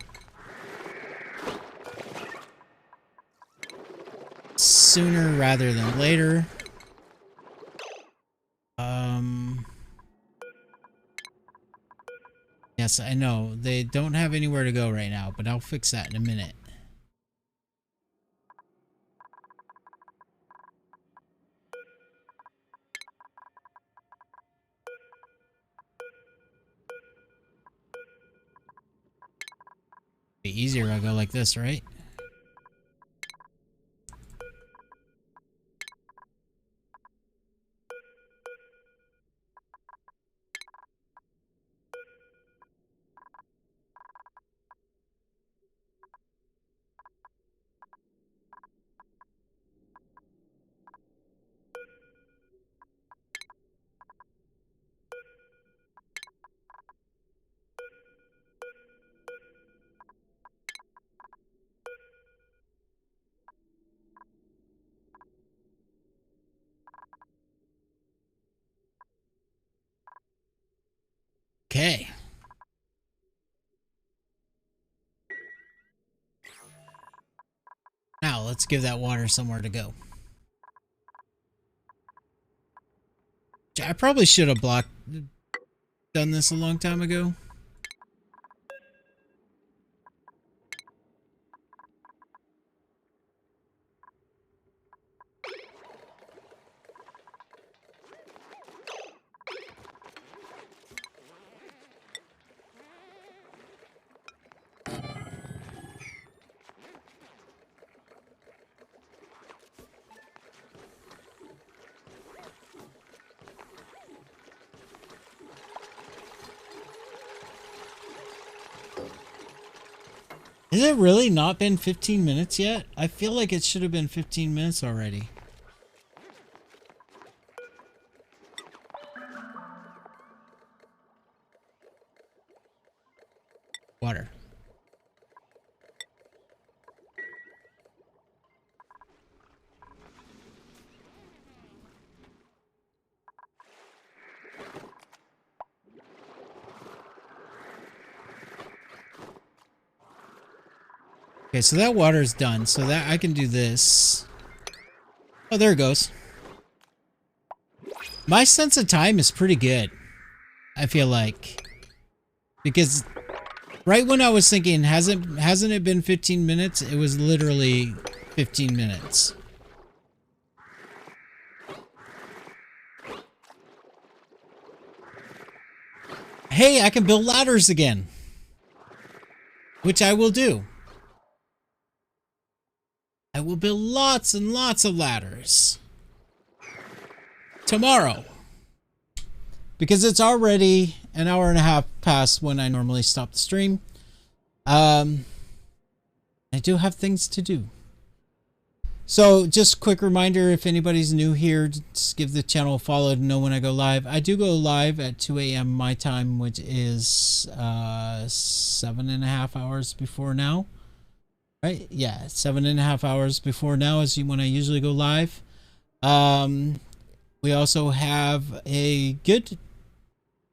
sooner rather than later. Yes, I know. They don't have anywhere to go right now, but I'll fix that in a minute. Be easier if I go like this, right? Okay. Now, let's give that water somewhere to go. I probably should have done this a long time ago. Has it really not been 15 minutes yet? I feel like it should have been 15 minutes already. Water. Okay, so that water is done, so that I can do this. Oh, there it goes. My sense of time is pretty good, I feel like. Because right when I was thinking, hasn't it been 15 minutes? It was literally 15 minutes. Hey, I can build ladders again. Which I will do. I will build lots and lots of ladders. Tomorrow. Because it's already an hour and a half past when I normally stop the stream. I do have things to do. So just quick reminder, if anybody's new here, just give the channel a follow to know when I go live. I do go live at 2 a.m. my time, which is 7.5 hours before now. Right? Yeah, 7.5 hours before now is when I usually go live. We also have a good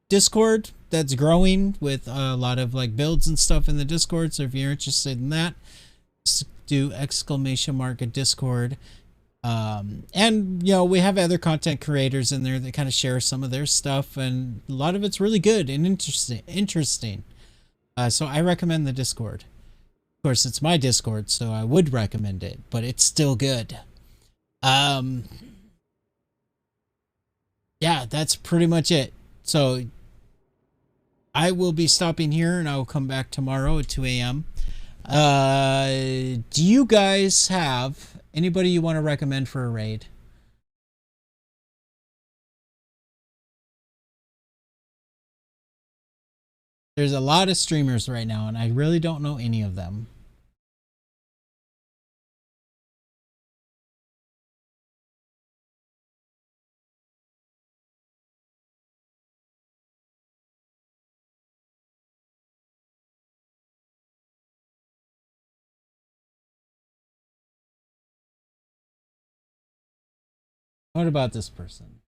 Discord that's growing with a lot of like builds and stuff in the Discord. So if you're interested in that, just do !Discord. And you know, we have other content creators in there that kind of share some of their stuff, and a lot of it's really good and interesting. So I recommend the Discord. Of course, it's my Discord, so I would recommend it, but it's still good. Yeah, that's pretty much it. So I will be stopping here, and I will come back tomorrow at 2 a.m. Do you guys have anybody you want to recommend for a raid? There's a lot of streamers right now, and I really don't know any of them. What about this person?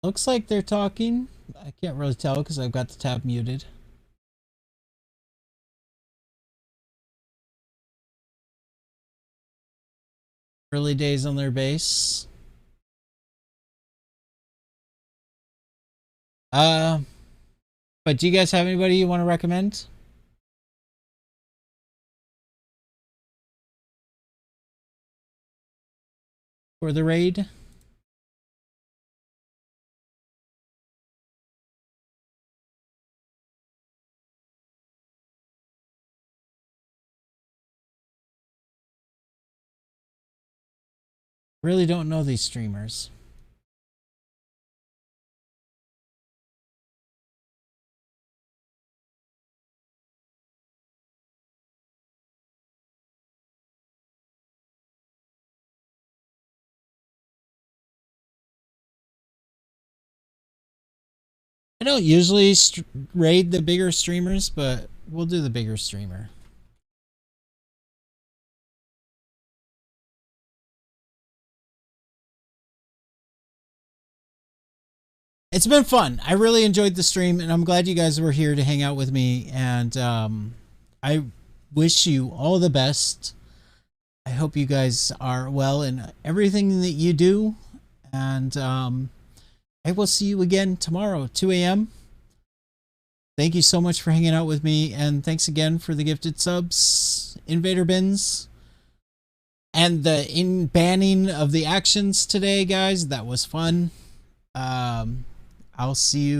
Looks like they're talking. I can't really tell because I've got the tab muted. Early days on their base. But do you guys have anybody you want to recommend for the raid? Really don't know these streamers. I don't usually raid the bigger streamers, but we'll do the bigger streamer. It's been fun. I really enjoyed the stream, and I'm glad you guys were here to hang out with me. And I wish you all the best. I hope you guys are well in everything that you do. And I will see you again tomorrow, 2 a.m. Thank you so much for hanging out with me. And thanks again for the gifted subs, Invader Bins. And the banning of the actions today, guys. That was fun. I'll see you